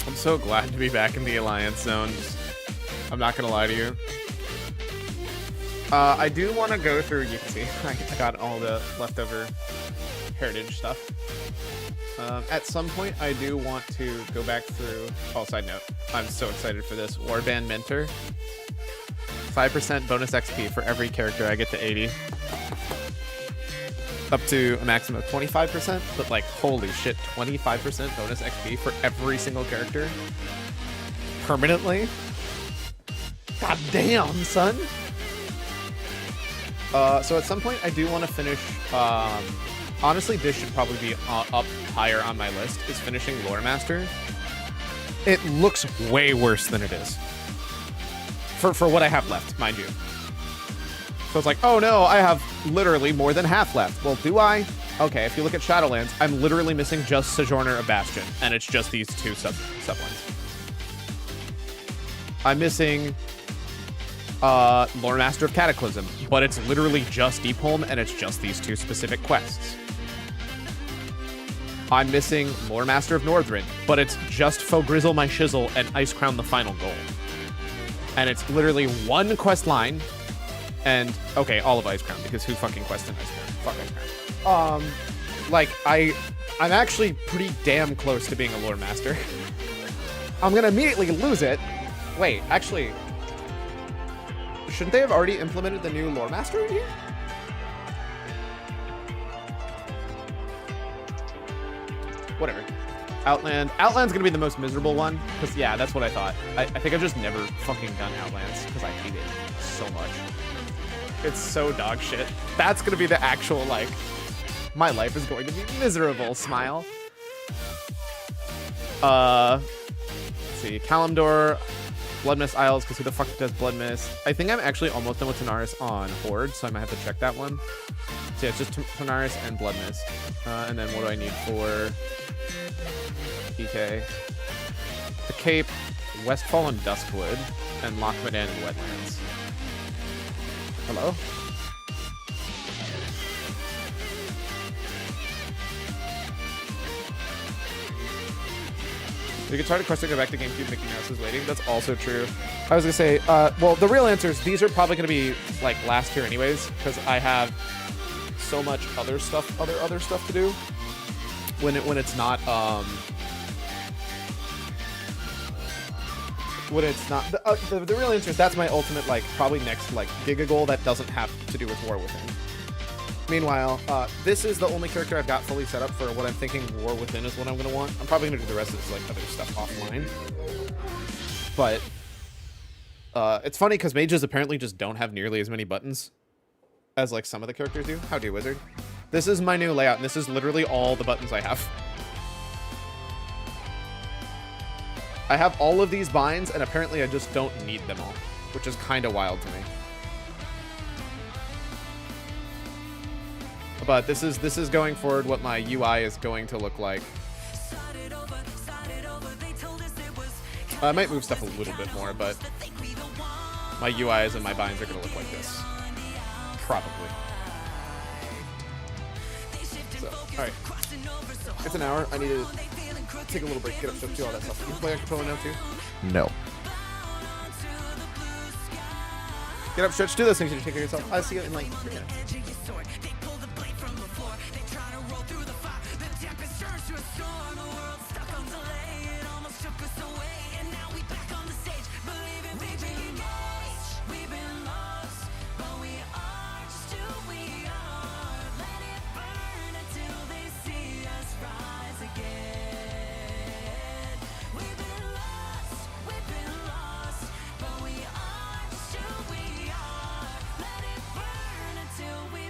Speaker 1: I'm so glad to be back in the Alliance Zone. I'm not gonna lie to you. I do want to go through, you can see, I got all the leftover heritage stuff. At some point, I do want to go back through, oh, side note, I'm so excited for this. Warband Mentor. 5% bonus XP for every character I get to 80. Up to a maximum of 25%, but like, holy shit, 25% bonus XP for every single character? Permanently? God damn, son! So at some point, I do want to finish, honestly, this should probably be up higher on my list, is finishing Lore Master. it looks way worse than it is. For what I have left, mind you. So it's like, oh no, I have literally more than half left. Well, do I? Okay, if you look at Shadowlands, I'm literally missing just Sojourner of Bastion, and it's just these two sub-ones. I'm missing Lore Master of Cataclysm, but it's literally just Deepholm, and it's just these two specific quests. I'm missing Lore Master of Northrend, but it's just Fogrizzle My Shizzle and Ice Crown the Final Goal. And it's literally one quest line, and okay, all of Ice Crown, because who fucking quested Ice Crown? Fuck Ice Crown. Like, I'm actually pretty damn close to being a Lore Master. I'm gonna immediately lose it. Wait, actually, shouldn't they have already implemented the new Lore Master in here? Whatever. Outland's gonna be the most miserable one, because yeah, that's what I thought. I think I've just never fucking done Outlands, because I hate it so much. It's so dog shit. That's gonna be the actual, like, my life is going to be miserable smile. Let's see, Kalimdor, Bloodmist Isles, because who the fuck does Bloodmist? I think I'm actually almost done with Tanaris on Horde, so I might have to check that one. So yeah, it's just Tanaris and Bloodmist. And then what do I need for PK? The Cape, Westfall and Duskwood, and Lochmadan and Wetlands. Hello? We could try to question go back to GameCube. Mickey Mouse is waiting. That's also true. I was gonna say, well, the real answer is these are probably gonna be like last tier anyways, because I have so much other stuff to do. When it's not when it's not the real answer is that's my ultimate, like, probably next, like, giga goal that doesn't have to do with War Within. Meanwhile, this is the only character I've got fully set up for what I'm thinking War Within is what I'm gonna want. I'm probably gonna do the rest of this, like, other stuff offline. But it's funny because mages apparently just don't have nearly as many buttons as, like, some of the characters do. How do, Wizard? This is my new layout, and this is literally all the buttons I have. I have all of these binds, and apparently I just don't need them all, which is kind of wild to me. But this is going forward what my UI is going to look like. I might move stuff a little bit more, but my UIs and my binds are going to look like this. Probably. So, alright. It's an hour. I need to take a little break, get up, do all that stuff. You play on controller now too? No. Get up, stretch, do those things you take care of yourself. I'll see you in like 3 minutes.
Speaker 2: Till we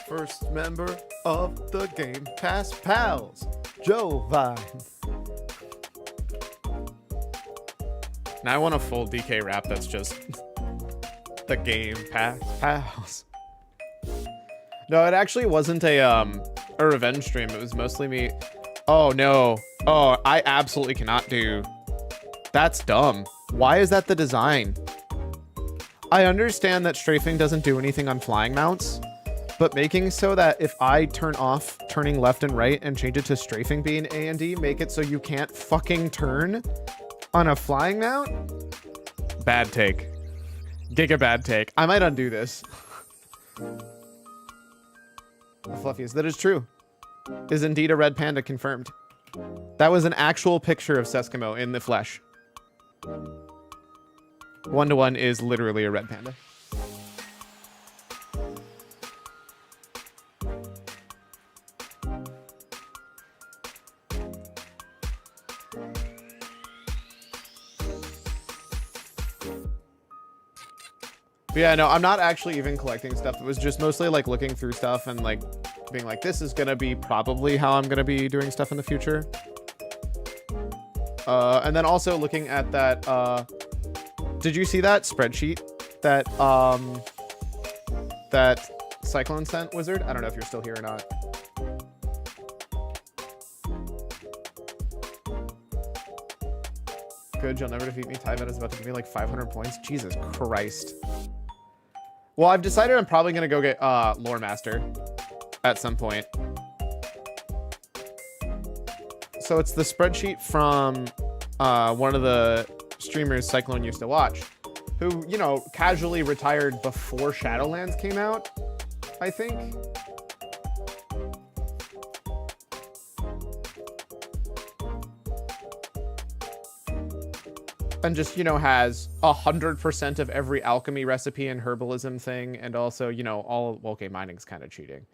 Speaker 1: First member of the Game Pass Pals, Jovine. Now I want a full DK rap that's just the Game Pass Pals. No, it actually wasn't a revenge stream. It was mostly me. Oh no. Oh, I absolutely cannot do. That's dumb. Why is that the design? I understand that strafing doesn't do anything on flying mounts, but making so that if I turn off turning left and right and change it to strafing being A and D, make it so you can't fucking turn on a flying mount? Bad take. Giga bad take. I might undo this. The fluffiest. That is true. Is indeed a red panda confirmed. That was an actual picture of Seskimo in the flesh. 1-to-1 is literally a red panda. But yeah, no, I'm not actually even collecting stuff. It was just mostly like looking through stuff and like being like, this is gonna be probably how I'm gonna be doing stuff in the future. And then also looking at that, did you see that spreadsheet that that Cyclone sent, Wizard? I don't know if you're still here or not. Good, you'll never defeat me. Tyvet is about to give me like 500 points. Jesus Christ. Well, I've decided I'm probably gonna go get Lore Master at some point. So it's the spreadsheet from one of the streamers Cyclone used to watch, who, you know, casually retired before Shadowlands came out, I think. And just, you know, has 100% of every alchemy recipe and herbalism thing, and also, you know, all, well, okay, mining's kind of cheating.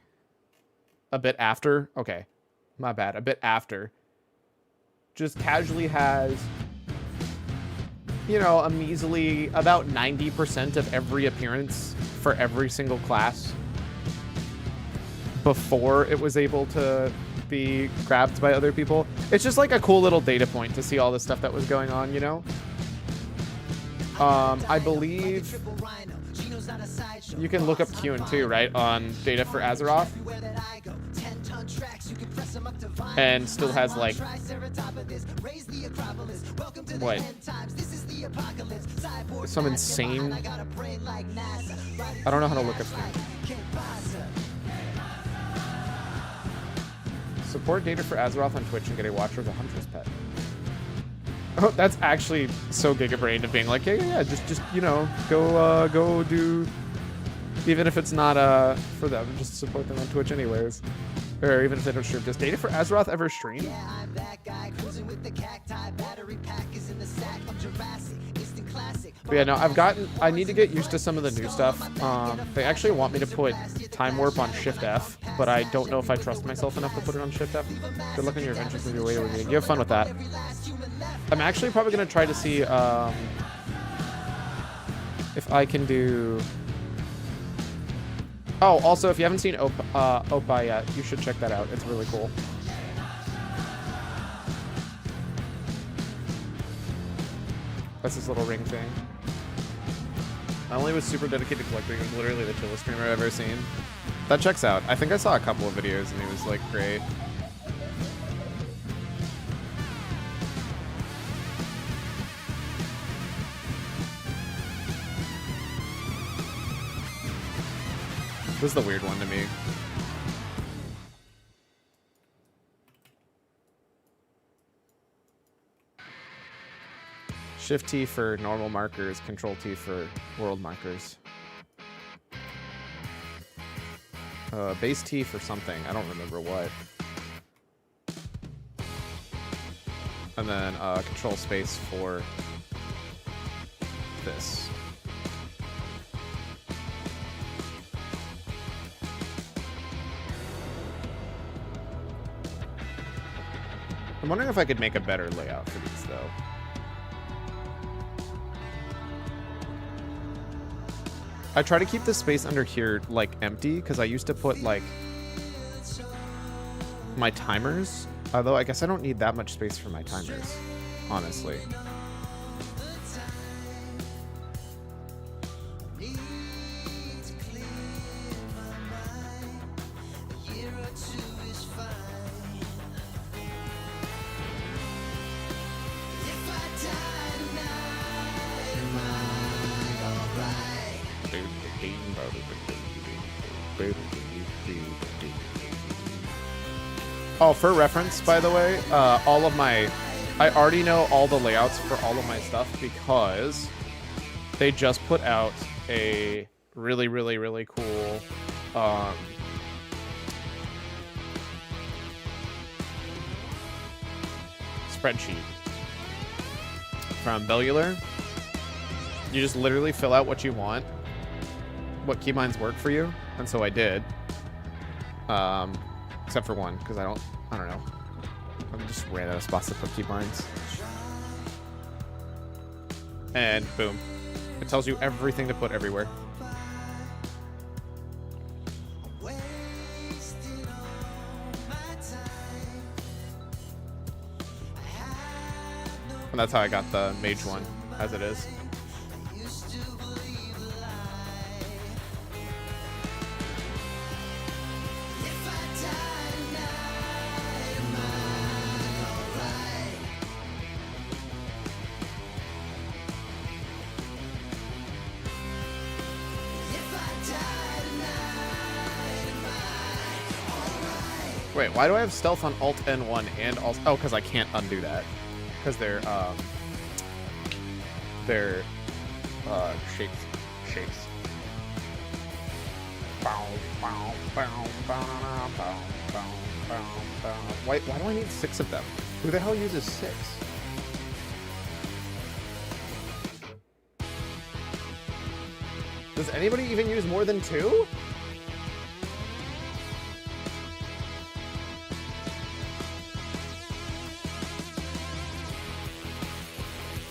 Speaker 1: A bit after, okay, my bad, a bit after. Just casually has, you know, a measly about 90% of every appearance for every single class before it was able to be grabbed by other people. It's just like a cool little data point to see all the stuff that was going on, you know? I believe you can look up Q&2, right, on data for Azeroth, and still has like, what, some insane, I don't know how to look up things. Support data for Azeroth on Twitch and get a watcher with a huntress pet. Oh, that's actually so gigabrained of being like, yeah, just you know, go do, even if it's not for them, just support them on Twitch anyways, or even if they don't stream. Does data for Azeroth ever stream? Yeah, I'm that guy cruising with the cacti, battery pack is in the sack of Jurassic, instant classic. But yeah, no, I need to get used to some of the new stuff. They actually want me to put Time Warp on Shift F, but I don't know if I trust myself enough to put it on Shift F. Good luck on your adventures with your way with me. You have fun with that. I'm actually probably going to try to see if I can do... Oh, also, if you haven't seen Opa yet, you should check that out. It's really cool. That's this little ring thing. I only was super dedicated to collecting. It was literally the chillest streamer I've ever seen. That checks out. I think I saw a couple of videos and he was like, great. This is the weird one to me. Shift T for normal markers, Control T for world markers. Base T for something. I don't remember what. And then Control Space for this. I'm wondering if I could make a better layout for these, though. I try to keep the space under here, like, empty, because I used to put, like, my timers. Although, I guess I don't need that much space for my timers, honestly. Oh, for reference, by the way, all of my... I already know all the layouts for all of my stuff because they just put out a really, really, really cool... spreadsheet from Bellular. You just literally fill out what you want, what keybinds work for you, and so I did. Except for one, because I don't know. I just ran out of spots to put keybinds. And boom. It tells you everything to put everywhere. And that's how I got the mage one, as it is. Wait, why do I have stealth on Alt N1 and Alt... Oh, because I can't undo that. Because they're shapes. Why do I need 6 of them? Who the hell uses 6? Does anybody even use more than 2?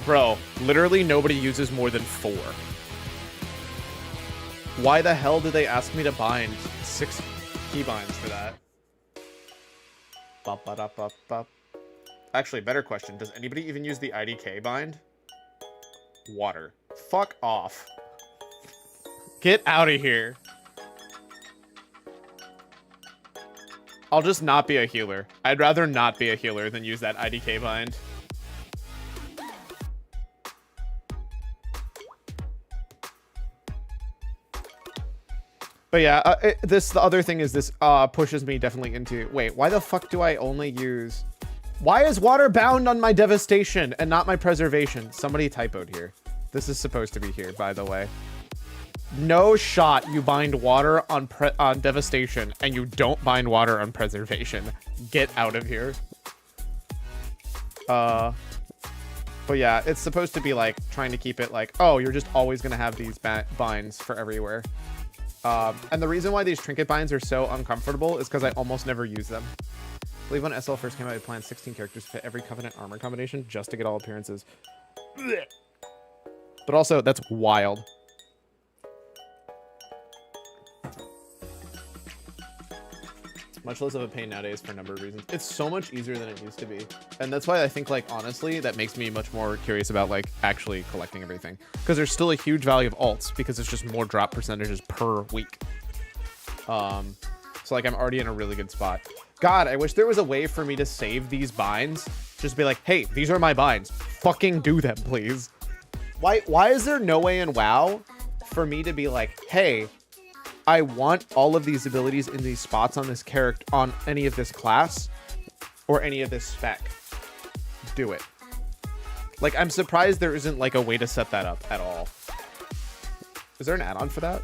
Speaker 1: Bro, literally nobody uses more than 4. Why the hell did they ask me to bind 6 keybinds for that? Actually, better question. Does anybody even use the IDK bind? Water. Fuck off. Get out of here. I'll just not be a healer. I'd rather not be a healer than use that IDK bind. But yeah, the other thing is this pushes me definitely into... Wait, why the fuck do I only use... Why is water bound on my devastation and not my preservation? Somebody typoed here. This is supposed to be here, by the way. No shot you bind water on devastation and you don't bind water on preservation. Get out of here. But yeah, it's supposed to be like trying to keep it like, oh, you're just always going to have these binds for everywhere. And the reason why these trinket binds are so uncomfortable is because I almost never use them. I believe when SL first came out, I planned 16 characters to fit every Covenant armor combination just to get all appearances. But also, that's wild. Much less of a pain nowadays for a number of reasons. It's so much easier than it used to be. And that's why I think, like, honestly, that makes me much more curious about, like, actually collecting everything. Because there's still a huge value of alts, because it's just more drop percentages per week. So like I'm already in a really good spot. God, I wish there was a way for me to save these binds. Just be like, hey, these are my binds. Fucking do them, please. Why is there no way in WoW for me to be like, hey, I want all of these abilities in these spots on this character, on any of this class or any of this spec. Do it. Like, I'm surprised there isn't like a way to set that up at all. Is there an add-on for that?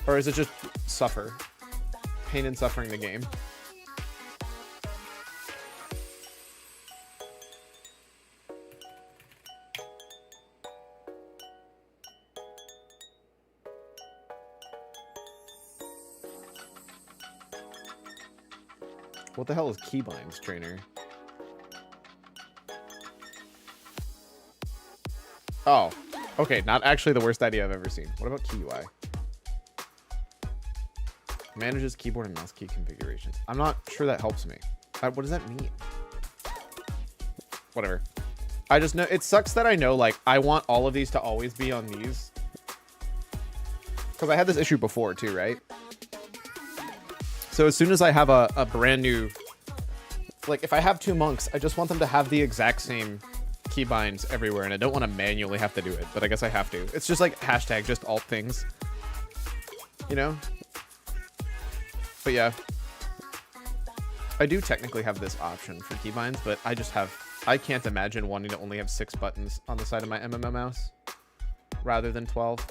Speaker 1: Or is it just suffer? Pain and suffering the game. What the hell is keybinds, trainer? Oh, okay. Not actually the worst idea I've ever seen. What about key UI? Manages keyboard and mouse key configurations. I'm not sure that helps me. What does that mean? Whatever. I just know it sucks that I know, like, I want all of these to always be on these. Because I had this issue before too, right? So as soon as I have a brand new, like if I have 2 monks, I just want them to have the exact same keybinds everywhere, and I don't want to manually have to do it, but I guess I have to. It's just like hashtag just alt things, you know? But yeah, I do technically have this option for keybinds, but I can't imagine wanting to only have 6 buttons on the side of my MMO mouse rather than 12.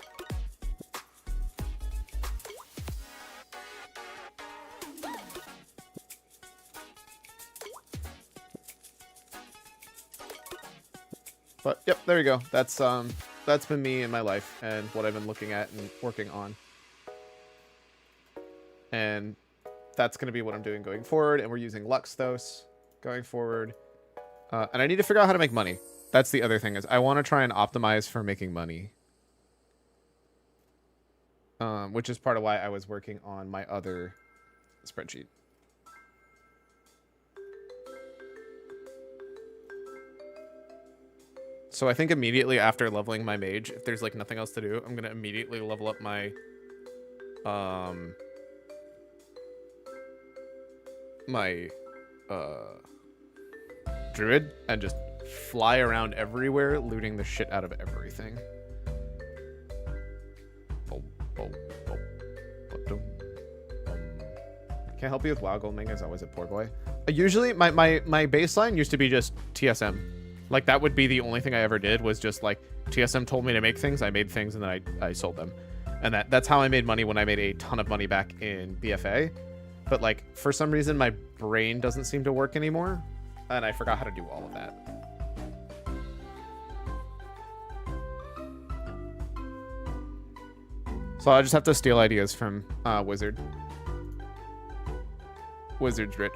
Speaker 1: But yep, there you go. That's been me in my life and what I've been looking at and working on. And that's going to be what I'm doing going forward. And we're using Luxthos going forward. And I need to figure out how to make money. That's the other thing, is I want to try and optimize for making money. Which is part of why I was working on my other spreadsheet. So I think immediately after leveling my mage, if there's like nothing else to do, I'm going to immediately level up my druid and just fly around everywhere, looting the shit out of everything. Can't help you with WoW Gold Ming, is always a poor boy. Usually my baseline used to be just TSM. Like, that would be the only thing I ever did, was just like TSM told me to make things, I made things, and then I sold them. And that's how I made money when I made a ton of money back in BFA. But like, for some reason my brain doesn't seem to work anymore, and I forgot how to do all of that. So I just have to steal ideas from Wizard's rich.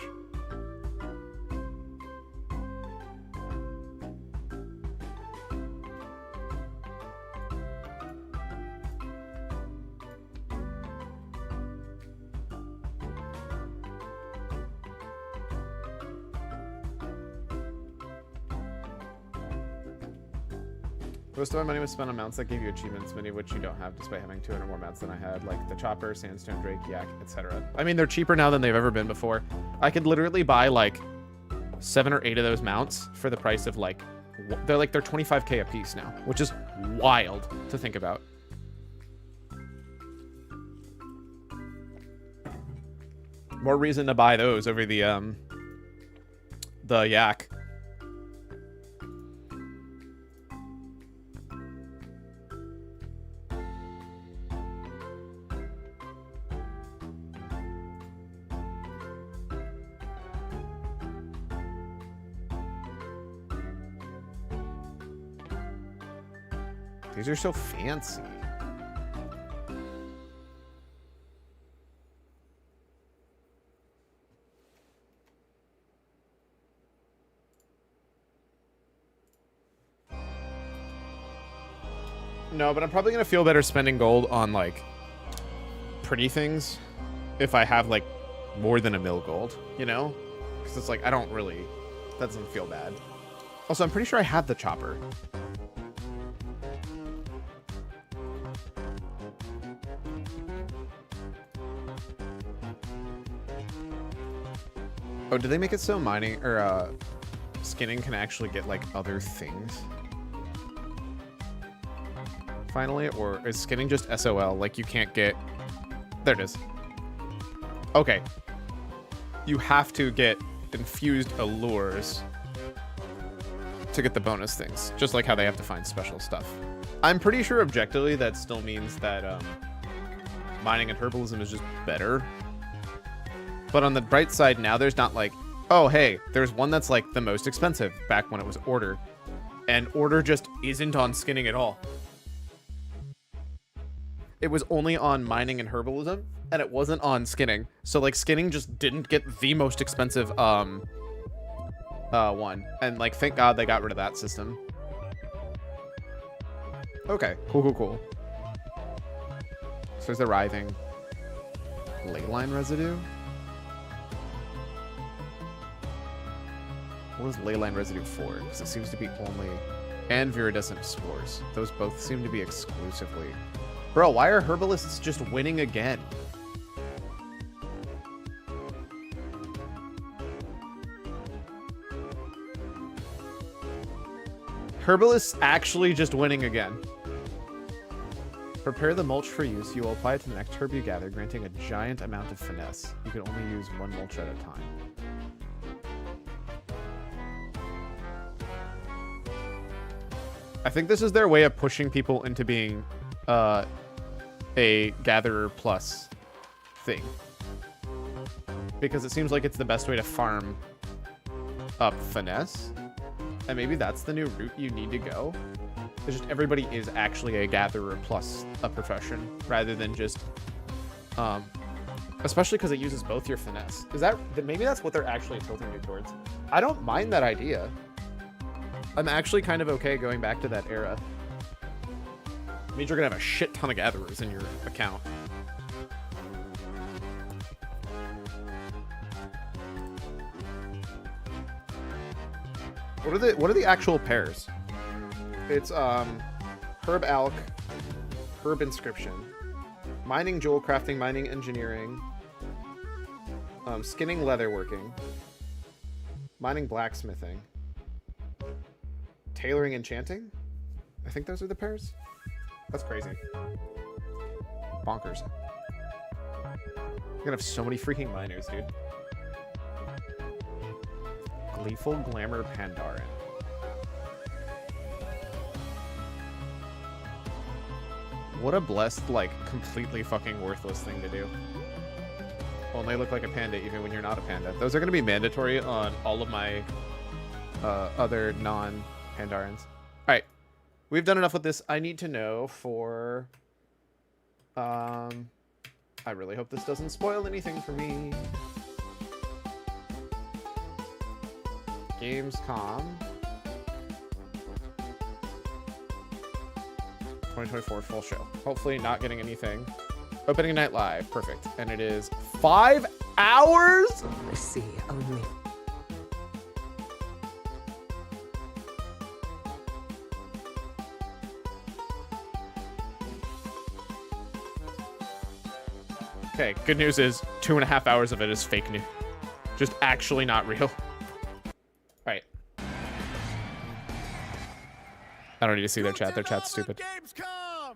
Speaker 1: Most of my money was spent on mounts that gave you achievements, many of which you don't have, despite having 200 more mounts than I had, like the Chopper, Sandstone, Drake, Yak, etc. I mean, they're cheaper now than they've ever been before. I could literally buy like 7 or 8 of those mounts for the price of like, they're 25k a piece now, which is wild to think about. More reason to buy those over the Yak. These are so fancy. No, but I'm probably going to feel better spending gold on, like, pretty things if I have, like, more than 1 mil gold, you know? Because it's like, I don't really... That doesn't feel bad. Also, I'm pretty sure I have the Chopper. Oh, did they make it so mining or skinning can actually get like other things? Finally, or is skinning just SOL? Like you can't get... There it is. Okay. You have to get infused allures to get the bonus things, just like how they have to find special stuff. I'm pretty sure objectively that still means that mining and herbalism is just better. But on the bright side, now there's not like, oh, hey, there's one that's like the most expensive back when it was order. And order just isn't on skinning at all. It was only on mining and herbalism, and it wasn't on skinning. So like skinning just didn't get the most expensive one. And like, thank God they got rid of that system. Okay, cool. So there's the writhing leyline residue. What was leyline residue for? Because it seems to be only... And viridescent spores. Those both seem to be exclusively... Bro, why are herbalists just winning again? Herbalists actually just winning again. Prepare the mulch for use. You will apply it to the next herb you gather, granting a giant amount of finesse. You can only use one mulch at a time. I think this is their way of pushing people into being a gatherer plus thing. Because it seems like it's the best way to farm up finesse. And maybe that's the new route you need to go. It's just everybody is actually a gatherer plus a profession rather than just especially because it uses both your finesse. Is that maybe that's what they're actually tilting you towards? I don't mind that idea. I'm actually kind of okay going back to that era. It means you're gonna have a shit ton of gatherers in your account. What are the actual pairs? It's herb alch, herb inscription, mining jewel crafting, mining engineering, skinning leatherworking, mining blacksmithing, tailoring enchanting. I think those are the pairs. That's crazy. Bonkers. You're gonna have so many freaking miners, dude. Gleeful Glamour Pandaren. What a blessed, like, completely fucking worthless thing to do. Only look like a panda even when you're not a panda. Those are going to be mandatory on all of my other non-Pandarans. Alright. We've done enough with this. I need to know for... I really hope this doesn't spoil anything for me. Gamescom 2024 full show. Hopefully not getting anything. Opening night live. Perfect. And it is 5 hours?
Speaker 3: I see only.
Speaker 1: Okay, good news is 2.5 hours of it is fake news. Just actually not real. Alright. I don't need to see their chat. Their chat's stupid.
Speaker 4: Gamescom!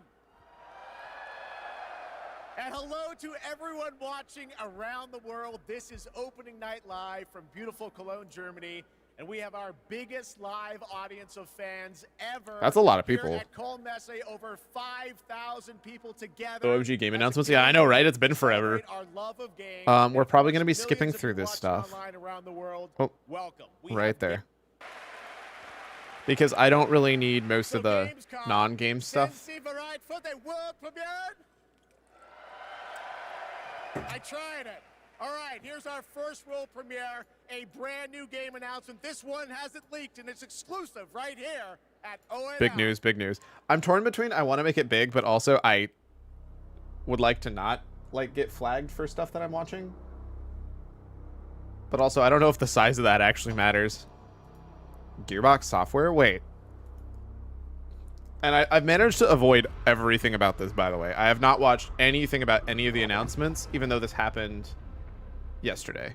Speaker 4: And hello to everyone watching around the world. This is opening night live from beautiful Cologne, Germany. And we have our biggest live audience of fans ever.
Speaker 1: That's a lot of people.
Speaker 4: Here at Cologne Messe, over 5,000 people together.
Speaker 1: OMG game announcements. Yeah, I know, right? It's been forever.
Speaker 4: Our love of games.
Speaker 1: We're probably going to be skipping through this stuff. Oh,
Speaker 4: welcome.
Speaker 1: Right there. Because I don't really need most of the non-game stuff.
Speaker 4: I tried it. All right, here's our first world premiere, a brand new game announcement. This one hasn't leaked, and it's exclusive right here at ONL.
Speaker 1: Big news, big news. I'm torn between I want to make it big, but also I would like to not like get flagged for stuff that I'm watching. But also, I don't know if the size of that actually matters. Gearbox software? Wait. And I've managed to avoid everything about this, by the way. I have not watched anything about any of the announcements, even though this happened yesterday.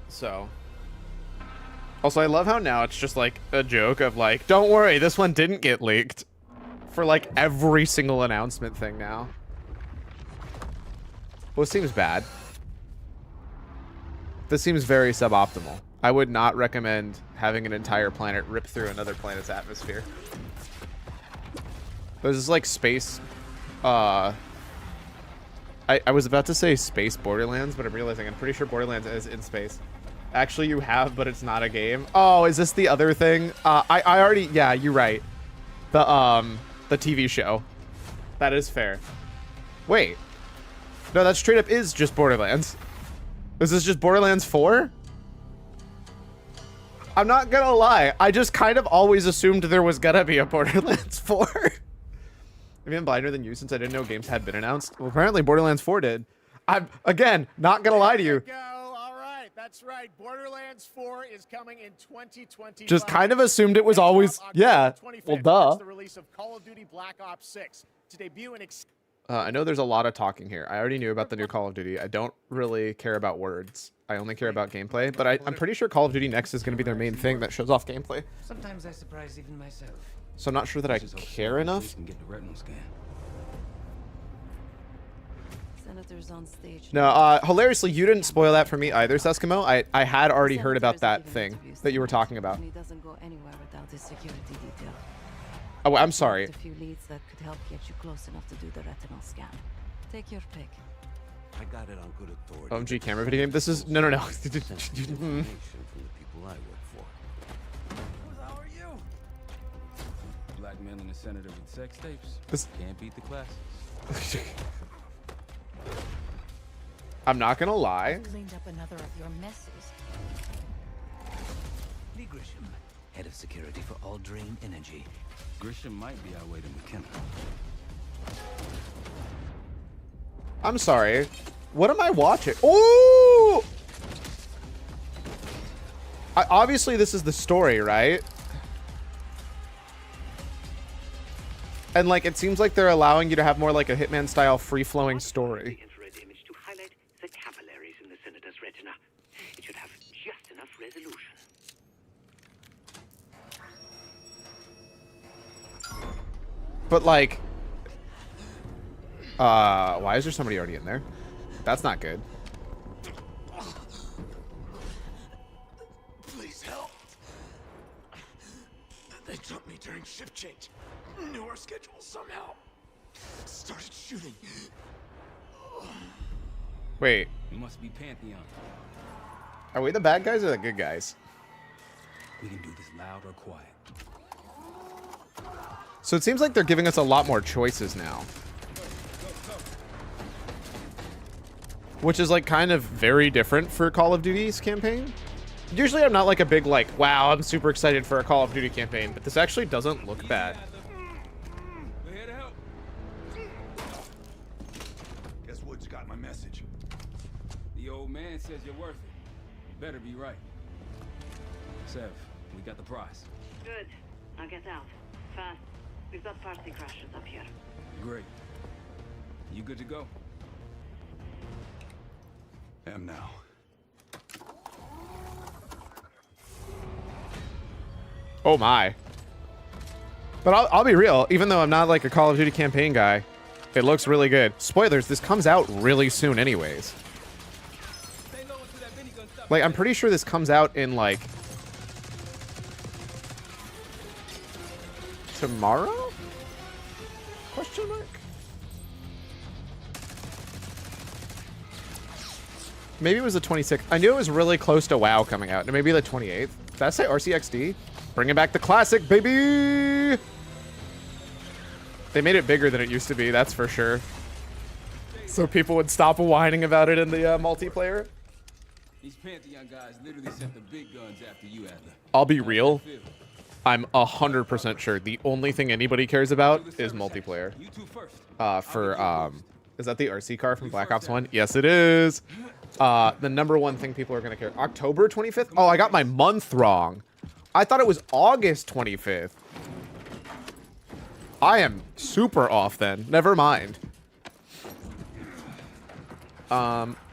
Speaker 1: So. Also, I love how now it's just like a joke of like, don't worry, this one didn't get leaked. For like every single announcement thing now. Well, it seems bad. This seems very suboptimal. I would not recommend having an entire planet rip through another planet's atmosphere. There's this like space, I was about to say space Borderlands, but I'm realizing I'm pretty sure Borderlands is in space. Actually, you have, but it's not a game. Oh, is this the other thing? I already, yeah, you're right. The TV show. That is fair. Wait. No, that straight up is just Borderlands. Is this just Borderlands 4? I'm not gonna lie. I just kind of always assumed there was gonna be a Borderlands 4. I've been blinder than you since I didn't know games had been announced. Well, apparently Borderlands 4 did. I'm, again, not gonna lie to you.
Speaker 4: There go. All right, that's right. Borderlands 4 is coming in 2025.
Speaker 1: Just kind of assumed it was always, yeah. Well, duh.
Speaker 4: The release of Call of Duty Black Ops 6 to debut in
Speaker 1: I know there's a lot of talking here. I already knew about the new Call of Duty. I don't really care about words. I only care about gameplay. But I'm pretty sure Call of Duty Next is going to be their main thing that shows off gameplay.
Speaker 3: Sometimes I surprise even myself.
Speaker 1: So I'm not sure that I care enough.
Speaker 2: Senators on stage.
Speaker 1: No, hilariously, you didn't spoil that for me either, Seskimo. I had already heard about that thing that you were talking about.
Speaker 2: He doesn't go anywhere without his security detail.
Speaker 1: Oh, I'm sorry.
Speaker 2: A few leads that could help get you close enough to do the retinal scan. Take your pick.
Speaker 5: I got it on good authority.
Speaker 1: OMG camera video game. This is no.
Speaker 5: Information from the people I work for.
Speaker 3: Who the hell are you? Blackmailing a senator with sex tapes.
Speaker 1: This-
Speaker 3: Can't beat the classes.
Speaker 1: I'm not gonna lie.
Speaker 2: Cleaned up another of your messes.
Speaker 5: Lee Grisham, head of security for Aldrin Energy.
Speaker 3: Grisham might be our way to McKenna.
Speaker 1: I'm sorry. What am I watching? Oh! Obviously, this is the story, right? And like, it seems like they're allowing you to have more like a Hitman-style free-flowing story.
Speaker 6: Infrared image to highlight the capillaries in the senator's retina. It should have just enough resolution.
Speaker 1: But like, why is there somebody already in there? That's not good.
Speaker 7: Please help. They took me during shift change. Knew our schedule somehow. Started shooting.
Speaker 1: Wait,
Speaker 3: You must be Pantheon.
Speaker 1: are we the bad guys or the good guys?
Speaker 3: We can do this loud or quiet.
Speaker 1: So it seems like they're giving us a lot more choices now. Which is like kind of very different for Call of Duty's campaign. Usually I'm not like a big like, wow, I'm super excited for a Call of Duty campaign, but this actually doesn't look bad.
Speaker 3: We're here to help.
Speaker 7: Guess Woods got my message.
Speaker 3: The old man says you're worth it. You better be right. Sev, we got the prize.
Speaker 6: Good. Now get out. Fast. We've got party crashers up here.
Speaker 3: Great. You good to go?
Speaker 7: Am now.
Speaker 1: Oh my. But I'll be real, even though I'm not like a Call of Duty campaign guy, it looks really good. Spoilers, this comes out really soon anyways. Like, I'm pretty sure this comes out in like tomorrow? Question mark? Maybe it was the 26th. I knew it was really close to WoW coming out. Maybe the 28th. Did I say RCXD? Bringing back the classic, baby! They made it bigger than it used to be, that's for sure. So people would stop whining about it in the multiplayer.
Speaker 3: These Pantheon guys literally sent the big guns after you, Adler.
Speaker 1: I'll be real. I'm 100% sure the only thing anybody cares about is multiplayer.
Speaker 3: You two first.
Speaker 1: Is that the RC car from Black Ops 1? Yes, it is. The number one thing people are going to care. October 25th? Oh, I got my month wrong. I thought it was August 25th. I am super off then. Never mind.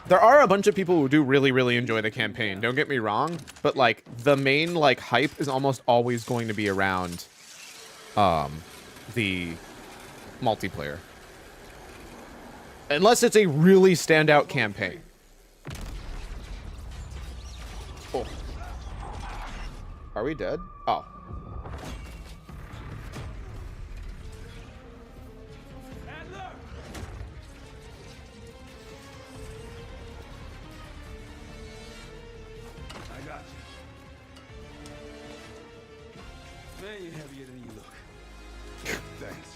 Speaker 1: There are a bunch of people who do really, really enjoy the campaign. Don't get me wrong, but like the main like hype is almost always going to be around the multiplayer. Unless it's a really standout campaign. Oh. Are we dead? Oh.
Speaker 3: I got you. Man, you're heavier than you look.
Speaker 7: Thanks.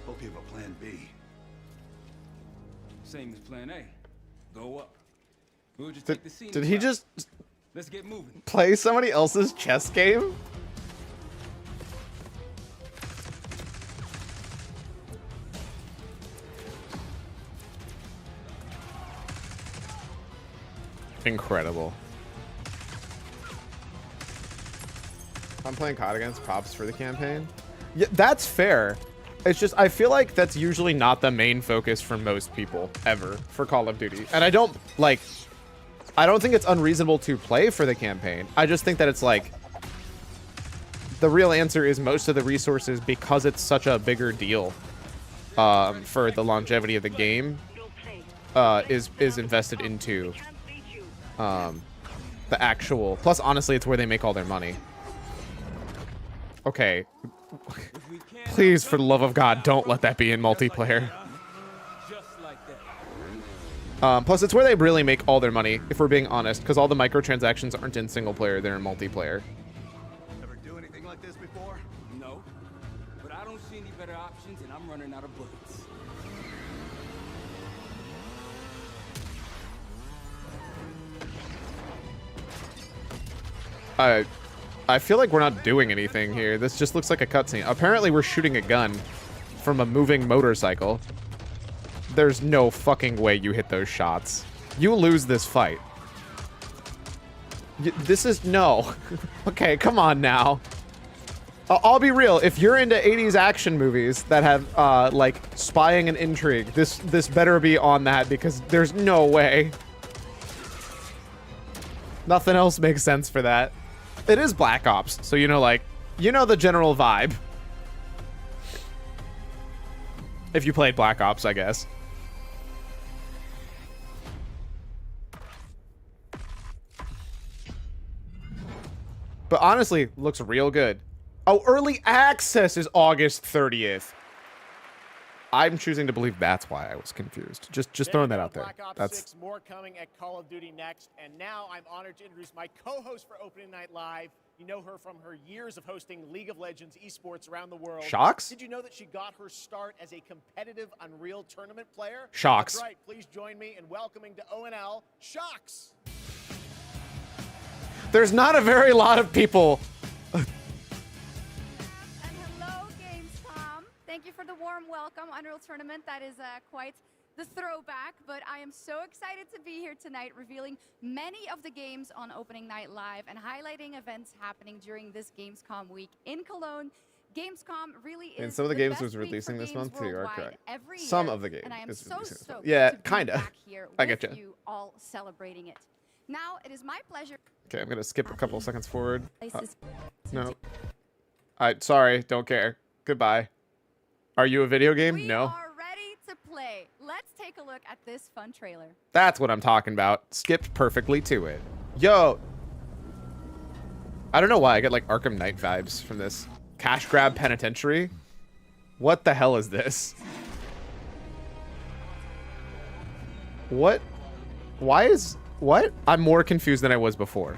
Speaker 7: Hope you have a plan B.
Speaker 3: Same as plan A. Go up. We'll just take the scene.
Speaker 1: Did he just
Speaker 3: Let's get moving.
Speaker 1: play somebody else's chess game? Incredible. I'm playing COD against props for the campaign. Yeah, that's fair. It's just, I feel like that's usually not the main focus for most people ever for Call of Duty. And I don't think it's unreasonable to play for the campaign. I just think that it's like, the real answer is most of the resources, because it's such a bigger deal for the longevity of the game, is invested into the actual, plus honestly it's where they make all their money. Okay. Please, for the love of God, don't let that be in multiplayer.
Speaker 3: Just like that.
Speaker 1: Plus, it's where they really make all their money, if we're being honest, because all the microtransactions aren't in single player, they're in multiplayer.
Speaker 7: Ever do anything like this before?
Speaker 3: No. But I don't see any better options, and I'm running out of bullets.
Speaker 1: I feel like we're not doing anything here. This just looks like a cutscene. Apparently, we're shooting a gun from a moving motorcycle. There's no fucking way you hit those shots. You lose this fight. This is... No. Okay, come on now. I'll be real. If you're into 80s action movies that have, like, spying and intrigue, this better be on that, because there's no way. Nothing else makes sense for that. It is Black Ops, so you know, like, you know the general vibe. If you played Black Ops, I guess. But honestly, looks real good. Oh, early access is August 30th. I'm choosing to believe that's why I was confused. Just throwing that out there.
Speaker 4: Black Ops
Speaker 1: That's
Speaker 4: 6, more coming at Call of Duty next. And now I'm honored to introduce my co-host for Opening Night Live. You know her from her years of hosting League of Legends esports around the world.
Speaker 1: Shocks?
Speaker 4: Did you know that she got her start as a competitive Unreal Tournament player?
Speaker 1: Shocks.
Speaker 4: That's right. Please join me in welcoming to ONL, Shocks.
Speaker 1: There's not a very lot of people.
Speaker 8: And hello, Gamescom. Thank you for the warm welcome. Unreal Tournament, that is quite the throwback, but I am so excited to be here tonight, revealing many of the games on Opening Night Live and highlighting events happening during this Gamescom week in Cologne. Gamescom really is
Speaker 1: And some of the games
Speaker 8: best
Speaker 1: was
Speaker 8: week
Speaker 1: releasing
Speaker 8: for
Speaker 1: this
Speaker 8: games
Speaker 1: month too, you are
Speaker 8: worldwide
Speaker 1: correct.
Speaker 8: every
Speaker 1: Some
Speaker 8: year,
Speaker 1: of the games
Speaker 8: and I am
Speaker 1: is
Speaker 8: so
Speaker 1: releasing this month.
Speaker 8: stoked
Speaker 1: Yeah,
Speaker 8: to be
Speaker 1: kinda.
Speaker 8: back here
Speaker 1: I
Speaker 8: with
Speaker 1: getcha.
Speaker 8: you all celebrating it. Now, it is my pleasure.
Speaker 1: Okay, I'm gonna skip a couple seconds forward.
Speaker 8: Places
Speaker 1: No. Sorry, don't care. Goodbye. Are you a video game?
Speaker 8: We
Speaker 1: No.
Speaker 8: are ready to play. Let's take a look at this fun trailer.
Speaker 1: That's what I'm talking about. Skipped perfectly to it. Yo. I don't know why I get like Arkham Knight vibes from this. Cash grab penitentiary? What the hell is this? What? Why is... What? I'm more confused than I was before.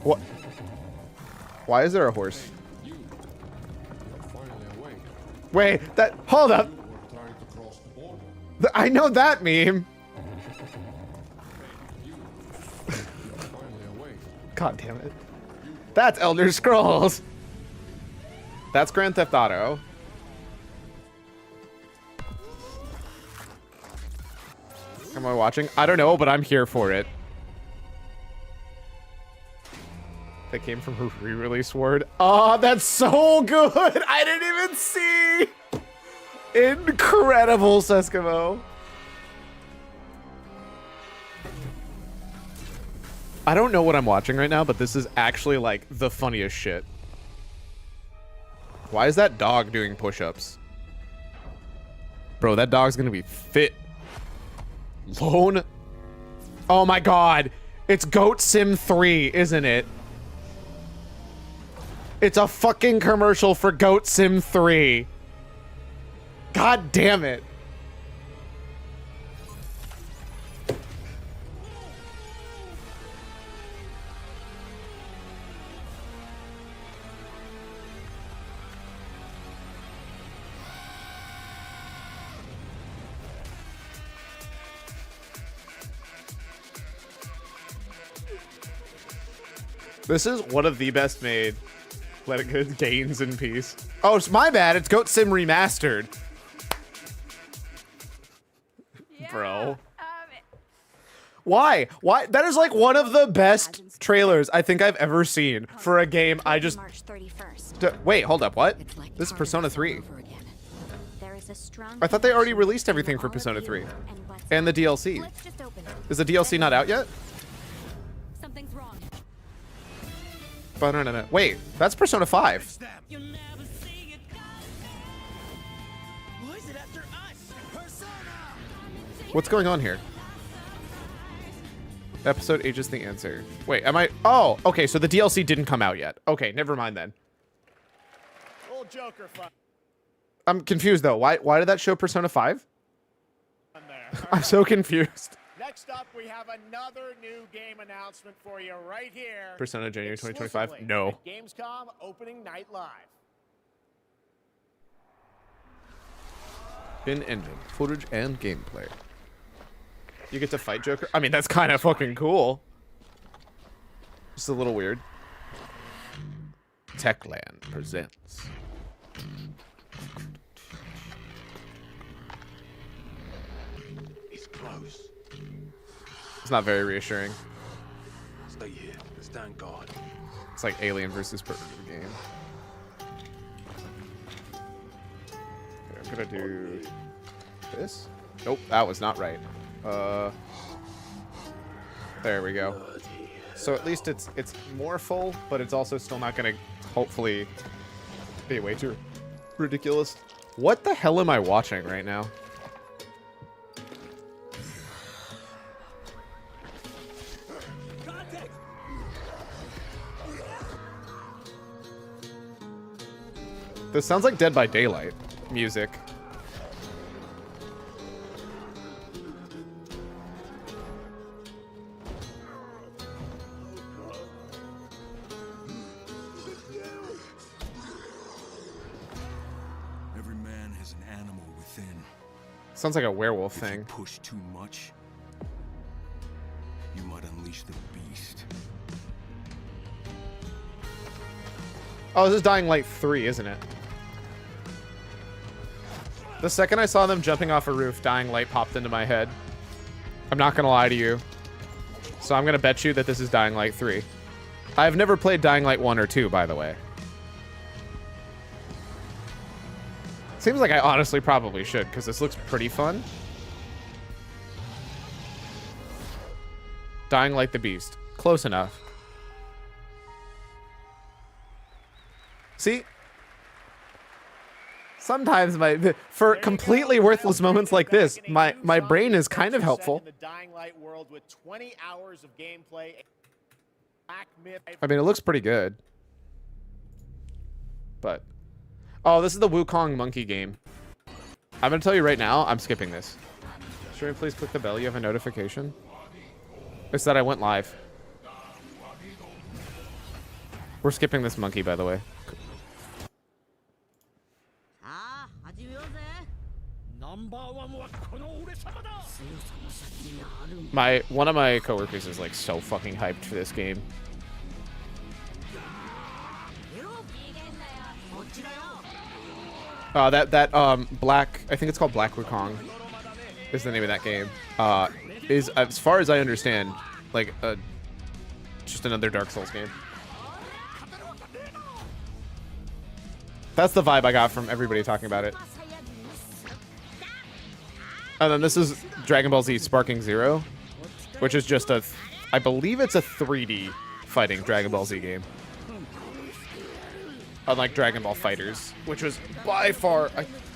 Speaker 1: What? Why is there a horse? Wait, hold up. I know that meme. God damn it. That's Elder Scrolls. That's Grand Theft Auto. Am I watching? I don't know, but I'm here for it. That came from her re-release ward. Oh, that's so good. I didn't even see. Incredible, Seskimo. I don't know what I'm watching right now, but this is actually like the funniest shit. Why is that dog doing push-ups? Bro, that dog's gonna be fit. Lone. Oh my god. It's Goat Sim 3, isn't it? It's a fucking commercial for Goat Sim 3. God damn it. This is one of the best made. Let it go gains in peace. Oh, it's my bad. It's Goat Sim Remastered.
Speaker 8: Yeah,
Speaker 1: Bro. Why? Why? That is like one of the best trailers I think I've ever seen for a game. I just...
Speaker 9: March 31st.
Speaker 1: Wait, hold up. What?
Speaker 9: It's like
Speaker 1: This is
Speaker 9: part of
Speaker 1: Persona
Speaker 9: us all
Speaker 1: 3.
Speaker 9: over again. There is a strong
Speaker 1: I thought they already
Speaker 9: connection
Speaker 1: released everything
Speaker 9: between
Speaker 1: for
Speaker 9: all of
Speaker 1: Persona
Speaker 9: you
Speaker 1: 3.
Speaker 9: and what's
Speaker 1: And the
Speaker 9: happening.
Speaker 1: DLC.
Speaker 9: Let's just open it.
Speaker 1: Is the DLC not out yet?
Speaker 9: Something's wrong.
Speaker 1: No. Wait, that's Persona 5.
Speaker 7: Why is it after us? Persona!
Speaker 1: What's going on here? The episode ages the answer. Wait, am I... Oh, okay, so the DLC didn't come out yet. Okay, never mind then.
Speaker 4: Old Joker fun
Speaker 1: I'm confused, though. Why did that show Persona 5?
Speaker 4: there.
Speaker 1: I'm so confused.
Speaker 4: Next up, we have another new game announcement for you right here.
Speaker 1: Persona January 2025?
Speaker 4: exclusively
Speaker 1: No.
Speaker 4: at Gamescom opening night live.
Speaker 1: In-engine, footage, and gameplay. You get to fight Joker? I mean, that's kind of fucking cool. Just a little weird. Techland presents.
Speaker 7: He's close.
Speaker 1: It's not very reassuring.
Speaker 7: Stay here. Stand guard.
Speaker 1: It's like Alien versus Predator game. Okay, I'm gonna do this. Nope, that was not right. There we go. So at least it's more full, but it's also still not gonna hopefully be way too ridiculous. What the hell am I watching right now? This sounds like Dead by Daylight music.
Speaker 10: Every man has an animal within.
Speaker 1: Sounds like a werewolf
Speaker 10: If you
Speaker 1: thing.
Speaker 10: push too much, you might unleash the beast.
Speaker 1: Oh, this is Dying Light 3, isn't it? The second I saw them jumping off a roof, Dying Light popped into my head. I'm not gonna lie to you. So I'm gonna bet you that this is Dying Light 3. I've never played Dying Light 1 or 2, by the way. Seems like I honestly probably should, because this looks pretty fun. Dying Light the Beast. Close enough. See? Sometimes for completely worthless moments like this, my brain is kind of helpful.
Speaker 4: In the Dying Light world with 20 hours of gameplay. Black Myth.
Speaker 1: I mean, it looks pretty good. But... Oh, this is the Wukong monkey game. I'm going to tell you right now, I'm skipping this. Sure, please click the bell. You have a notification. It's that I went live. We're skipping this monkey, by the way. One of my coworkers is like so fucking hyped for this game. Black, I think it's called Black Wukong is the name of that game. Is, as far as I understand, like just another Dark Souls game. That's the vibe I got from everybody talking about it. And then this is Dragon Ball Z Sparking Zero, which is just a, I believe it's a 3D fighting Dragon Ball Z game. Unlike Dragon Ball Fighters, which was by far,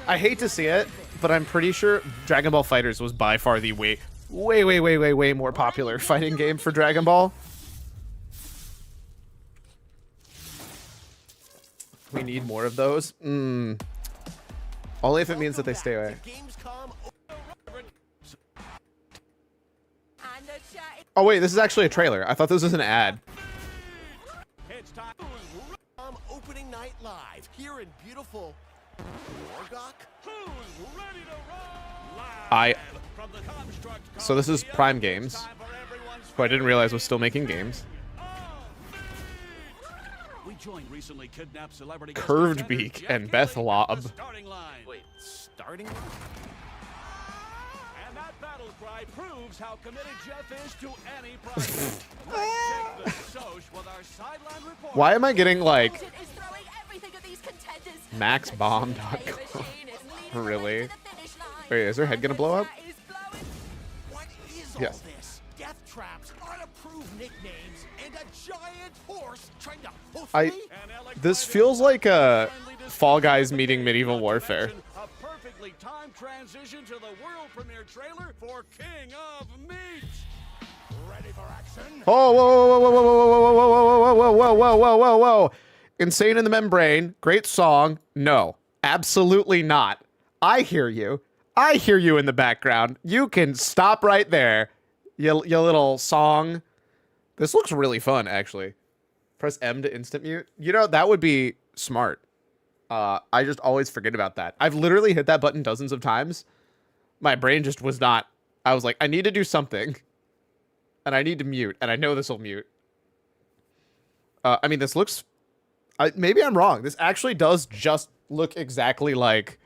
Speaker 1: I hate to see it, but I'm pretty sure Dragon Ball Fighters was by far the way more popular fighting game for Dragon Ball. We need more of those. Only if it means that they stay away. Oh wait, this is actually a trailer. I thought this was an ad.
Speaker 4: It's time. Opening night live here in beautiful Wargok. Who's ready to roll?
Speaker 1: So this is Prime Games, who I didn't realize was still making games. Curved Beak and Beth Lob.
Speaker 4: Wait, starting line?
Speaker 11: And that battle cry proves how committed Jeff is to any project. Let's check the soch with our sideline report.
Speaker 1: Why am I getting like maxbomb.com? Really? Wait, is her head gonna blow up?
Speaker 4: What is
Speaker 1: Yes.
Speaker 4: all this? Death traps, unapproved nicknames, and a giant horse trying to hoof me?
Speaker 1: This feels like a Fall Guys meeting Medieval Warfare.
Speaker 11: A perfectly timed transition to the world premiere trailer for King of Meat.
Speaker 4: Ready for action?
Speaker 1: Oh, whoa, whoa, whoa, whoa, whoa, whoa, whoa, whoa, whoa, whoa, whoa, whoa, whoa, whoa. Insane in the Membrane. Great song. No, absolutely not. I hear you. I hear you in the background. You can stop right there. You little song. This looks really fun, actually. Press M to instant mute. You know, that would be smart. I just always forget about that. I've literally hit that button dozens of times. My brain just was not. I was like, I need to do something. And I need to mute. And I know this will mute. I mean, this looks... maybe I'm wrong. This actually does just look exactly like...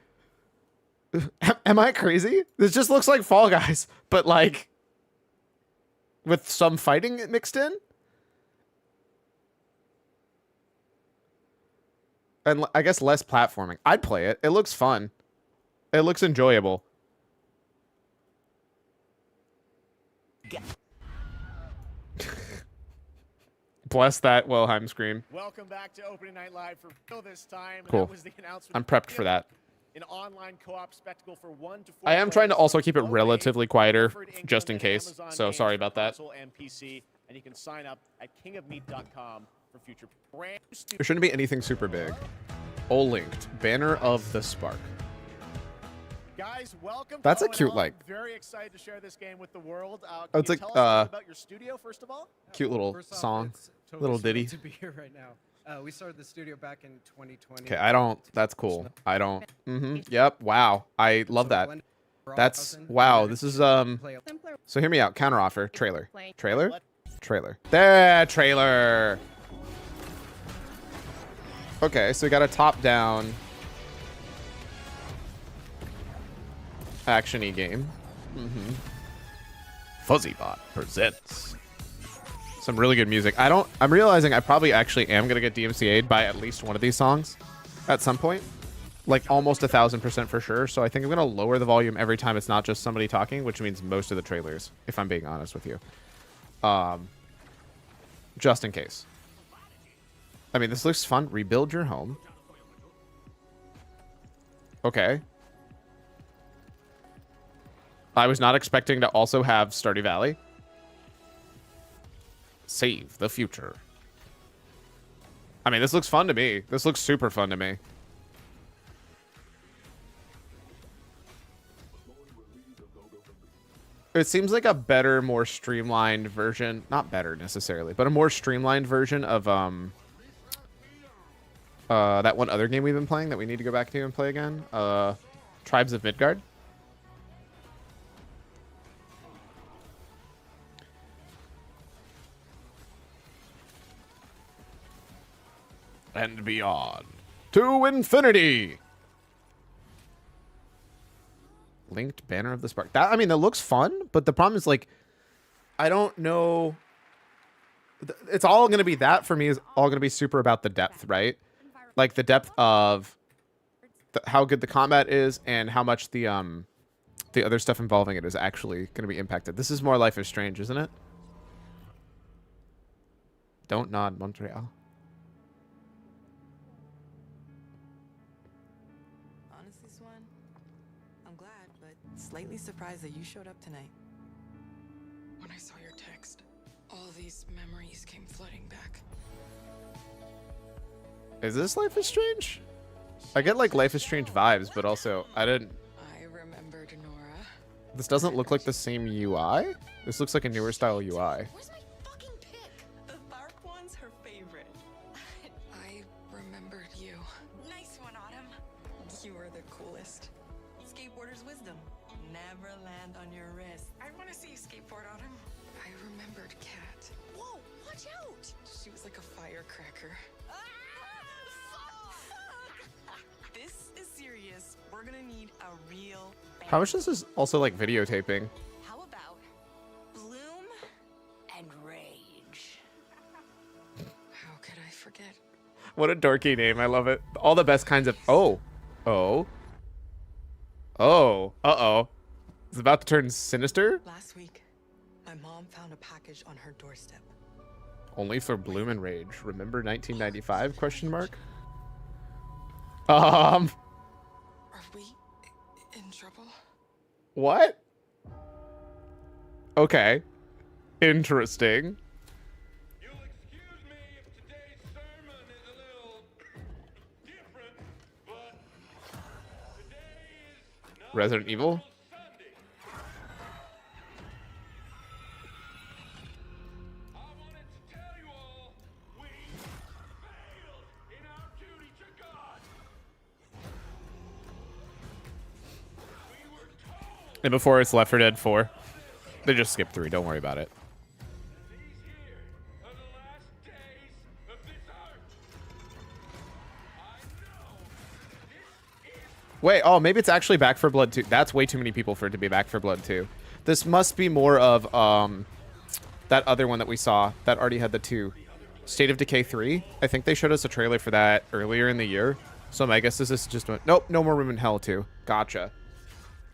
Speaker 1: Am I crazy? This just looks like Fall Guys. But like... with some fighting mixed in? And I guess less platforming. I'd play it. It looks fun. It looks enjoyable. Bless that Wilhelm scream.
Speaker 4: Welcome back to Opening Night Live for real this time.
Speaker 1: Cool.
Speaker 4: That was the announcement
Speaker 1: I'm prepped for that.
Speaker 4: An online co-op spectacle for 1 to 4
Speaker 1: I am trying to
Speaker 4: players
Speaker 1: also keep it
Speaker 4: only,
Speaker 1: relatively quieter,
Speaker 4: offered in
Speaker 1: just in case.
Speaker 4: Amazon
Speaker 1: So
Speaker 4: games
Speaker 1: sorry
Speaker 4: for
Speaker 1: about that.
Speaker 4: console and PC, and you can sign up at kingofmeat.com for future brand
Speaker 1: There shouldn't be anything super big. All linked. Banner of the Spark.
Speaker 4: Guys, welcome.
Speaker 1: That's a
Speaker 4: to
Speaker 1: cute,
Speaker 4: ONL.
Speaker 1: like...
Speaker 4: Very excited to share this game with the world.
Speaker 1: Oh,
Speaker 4: Can
Speaker 1: it's
Speaker 4: you
Speaker 1: like,
Speaker 4: tell us a little about your studio first of all?
Speaker 1: Cute little
Speaker 12: First off,
Speaker 1: song.
Speaker 12: it's totally
Speaker 1: Little
Speaker 12: thrilled
Speaker 1: ditty.
Speaker 12: to be here right now. We started the studio back in 2020.
Speaker 1: Okay, I don't... That's cool. I don't... Yep. Wow. I love that. That's... Wow. This is, So hear me out. Counteroffer. Trailer. Trailer? Trailer. There! Trailer! Okay, so we got a top-down... action-y game. Fuzzybot presents some really good music. I'm realizing I probably actually am gonna get DMCA'd by at least one of these songs at some point, like almost 1000% for sure. So I think I'm gonna lower the volume every time it's not just somebody talking, which means most of the trailers, if I'm being honest with you, just in case. I mean, this looks fun. Rebuild your home. Okay. I was not expecting to also have Stardew Valley. Save the future. I mean, this looks fun to me. This looks super fun to me. It seems like a better, more streamlined version. Not better necessarily, but a more streamlined version of that one other game we've been playing that we need to go back to and play again. Tribes of Midgard. And beyond. To infinity! Linked Banner of the Spark. That, I mean, that looks fun, but the problem is, like, I don't know. It's all going to be that for me is all going to be super about the depth, right? Like, the depth of how good the combat is and how much the other stuff involving it is actually going to be impacted. This is more Life is Strange, isn't it? Don't nod, Montreal.
Speaker 13: Honestly, Swan, I'm glad, but slightly surprised that you showed up tonight.
Speaker 14: When I saw your text, all these memories came flooding back.
Speaker 1: Is this Life is Strange? I get like Life is Strange vibes, but also I remembered Nora. This doesn't look like the same UI. This looks like a newer style UI.
Speaker 13: Where's my fucking pick? The dark one's her favorite.
Speaker 14: I remembered you.
Speaker 13: Nice one, Autumn. You were the coolest. Skateboarder's wisdom. Never land on your wrist.
Speaker 14: I want to see you skateboard, Autumn. I remembered Kat.
Speaker 13: Whoa, watch out!
Speaker 14: She was like a firecracker.
Speaker 13: This is serious. We're gonna need a real band.
Speaker 1: How much is this also like videotaping?
Speaker 13: How about Bloom and Rage?
Speaker 14: How could I forget?
Speaker 1: What a dorky name. I love it. All the best kinds of... Oh. Uh-oh. It's about to turn sinister?
Speaker 13: Last week, my mom found a package on her doorstep.
Speaker 1: Only for Bloom and Rage. Remember 1995? Question mark.
Speaker 14: Are we in trouble?
Speaker 1: What? Okay. Interesting.
Speaker 11: You'll excuse me if today's sermon is a little different, but today is not
Speaker 1: Resident Evil?
Speaker 11: Sunday. I wanted to tell you all we failed in our duty to God. We were told
Speaker 1: And before it's Left 4 Dead 4. They just skipped 3. Don't worry about it.
Speaker 11: these here are the last days of this earth. I know this is
Speaker 1: Wait, oh, maybe it's actually Back 4 Blood 2. That's way too many people for it to be Back 4 Blood 2. This must be more of that other one that we saw that already had the 2. State of Decay 3. I think they showed us a trailer for that earlier in the year. So my guess is this just nope, No More Room in Hell 2. Gotcha.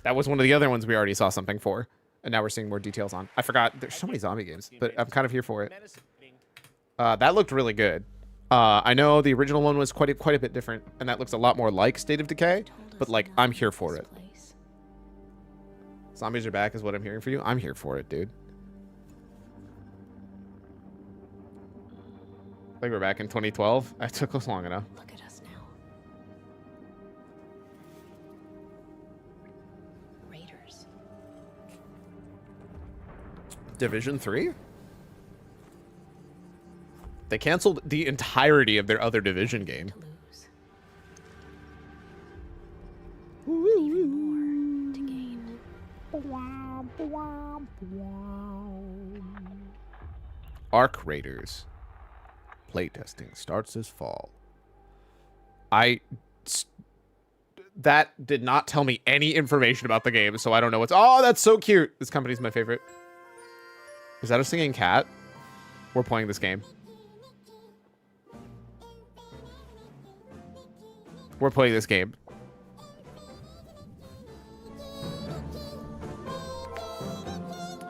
Speaker 1: That was one of the other ones we already saw something for. And now we're seeing more details on. I forgot. There's so many zombie games, but I'm kind of here for it. That looked really good. I know the original one was quite a bit different, and that looks a lot more like State of Decay, but like I'm here for it. Zombies are back is what I'm hearing for you. I'm here for it, dude. I think we're back in 2012. That took us long enough.
Speaker 9: Look at us now. Raiders.
Speaker 1: Division 3? They canceled the entirety of their other Division game.
Speaker 9: Even more to gain.
Speaker 1: Arc Raiders. Playtesting starts this fall. That did not tell me any information about the game, so I don't know what's... Oh, that's so cute. This company's my favorite. Is that a singing cat? We're playing this game. We're playing this game.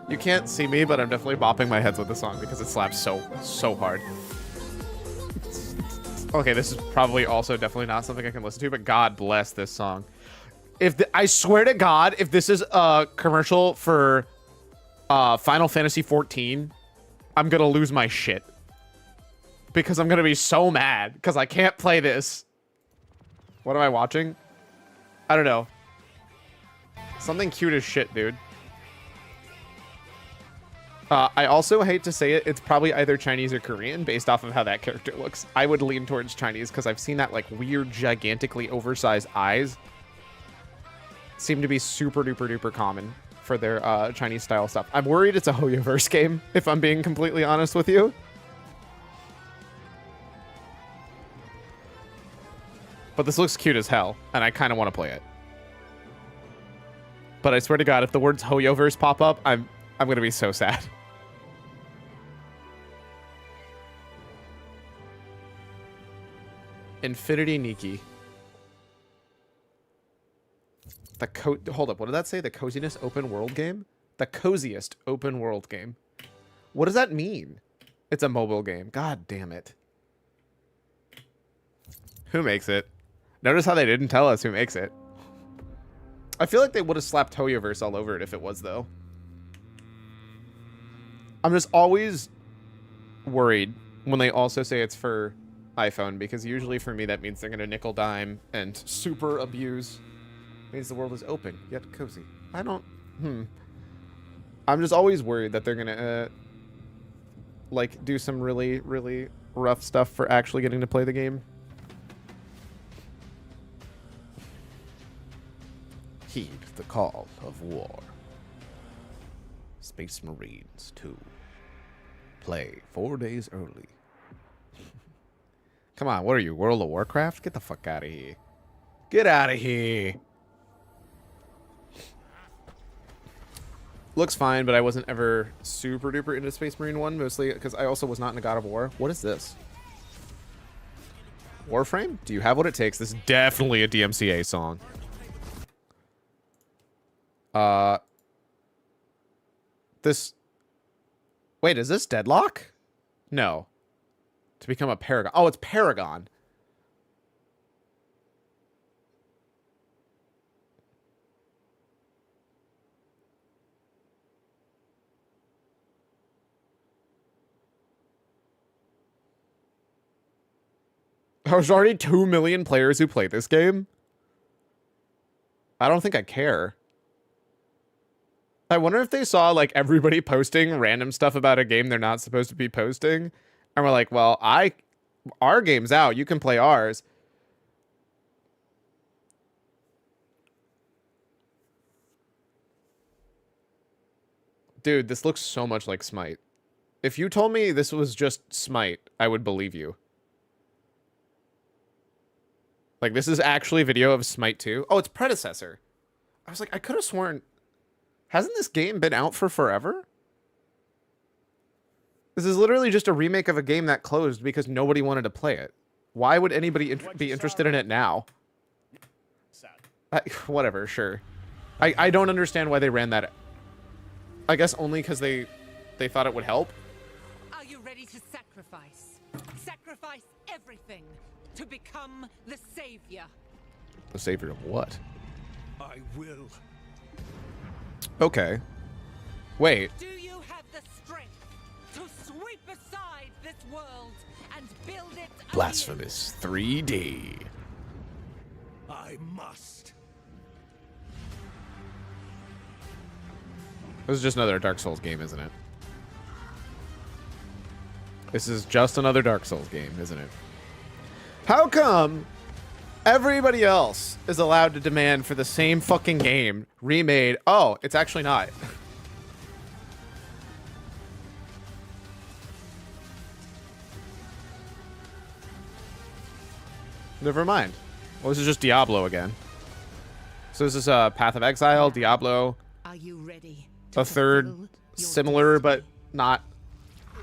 Speaker 1: You can't see me, but I'm definitely bopping my heads with the song because it slaps so hard. Okay, this is probably also definitely not something I can listen to, but God bless this song. I swear to God, if this is a commercial for Final Fantasy XIV, I'm gonna lose my shit. Because I'm gonna be so mad because I can't play this. What am I watching? I don't know. Something cute as shit, dude. I also hate to say it, it's probably either Chinese or Korean based off of how that character looks. I would lean towards Chinese because I've seen that like weird, gigantically oversized eyes seem to be super duper duper common for their Chinese style stuff. I'm worried it's a Hoyoverse game, if I'm being completely honest with you. But this looks cute as hell, and I kind of want to play it. But I swear to God, if the words Hoyoverse pop up, I'm going to be so sad. Infinity Nikki. Hold up, what did that say? The coziness open world game? The coziest open world game. What does that mean? It's a mobile game. God damn it. Who makes it? Notice how they didn't tell us who makes it. I feel like they would have slapped Toyoverse all over it if it was, though. I'm just always worried when they also say it's for iPhone, because usually for me that means they're going to nickel dime and super abuse. Means the world is open, yet cozy. I don't... I'm just always worried that they're going to, like, do some really, really rough stuff for actually getting to play the game.
Speaker 5: Heed the call of war. Space Marines 2. Play 4 days early.
Speaker 1: Come on, what are you, World of Warcraft? Get the fuck out of here. Get out of here. Looks fine, but I wasn't ever super duper into Space Marine 1, mostly because I also was not into God of War. What is this? Warframe? Do you have what it takes? This is definitely a DMCA song. This... Wait, is this Deadlock? No. To become a Paragon. Oh, it's Paragon. There's already 2 million players who play this game. I don't think I care. I wonder if they saw, like, everybody posting random stuff about a game they're not supposed to be posting. And we're like, well, our game's out. You can play ours. Dude, this looks so much like Smite. If you told me this was just Smite, I would believe you. Like, this is actually video of Smite 2. Oh, it's predecessor. I was like, I could have sworn... Hasn't this game been out for forever? This is literally just a remake of a game that closed because nobody wanted to play it. Why would anybody be interested in it now? Whatever, sure. I don't understand why they ran that. I guess only because they thought it would help.
Speaker 15: Are you ready to sacrifice? Sacrifice everything to become the savior.
Speaker 1: The savior of what?
Speaker 10: I will.
Speaker 1: Okay. Wait.
Speaker 15: Do you have the strength to sweep aside this world and build it anew?
Speaker 5: Blasphemous 3D.
Speaker 10: I must.
Speaker 1: This is just another Dark Souls game, isn't it? This is just another Dark Souls game, isn't it? How come everybody else is allowed to demand for the same fucking game remade? Oh, it's actually not. Never mind. Well, this is just Diablo again. So this is Path of Exile, Diablo.
Speaker 15: Are you ready?
Speaker 1: A third similar but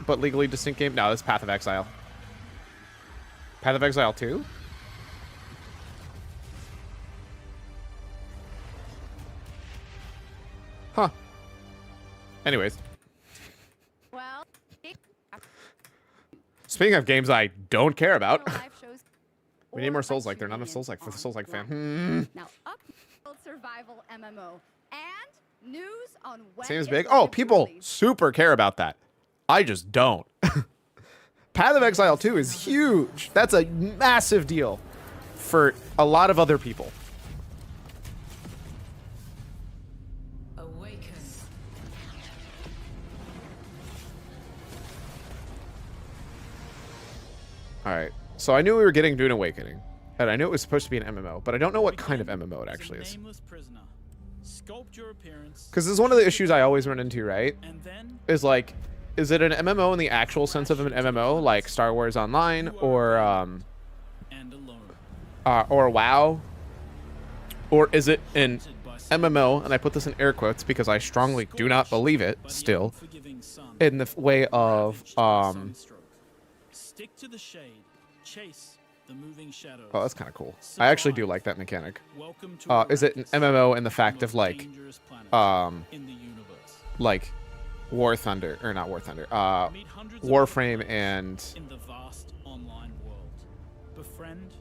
Speaker 1: legally distinct game. No, this is Path of Exile. Path of Exile 2? Huh. Anyways.
Speaker 8: Well,
Speaker 1: speaking of games I don't care about. We need more Souls-like. They're not enough Souls-like for the Souls-like fan.
Speaker 8: Now, up survival MMO and news on when
Speaker 1: Seems
Speaker 8: it's
Speaker 1: big.
Speaker 8: going
Speaker 1: Oh,
Speaker 8: to be
Speaker 1: people
Speaker 8: released.
Speaker 1: super care about that. I just don't. Path of Exile 2 is huge. That's a massive deal for a lot of other people.
Speaker 14: Awaken.
Speaker 1: All right. So I knew we were getting Dune Awakening, and I knew it was supposed to be an MMO, but I don't know what kind of MMO it actually is. Because this is one of the issues I always run into, right? Is like, is it an MMO in the actual sense of an MMO, like Star Wars Online or WoW? Or is it an MMO, and I put this in air quotes because I strongly do not believe it still, in the way of
Speaker 16: Stick to the shade. Chase the moving shadows.
Speaker 1: Oh, that's kind of cool. I actually do like that mechanic.
Speaker 16: Welcome to
Speaker 1: Is it an MMO in the fact of like,
Speaker 16: in the universe.
Speaker 1: like War Thunder, or not War Thunder, Warframe and
Speaker 16: in the vast online world. Befriend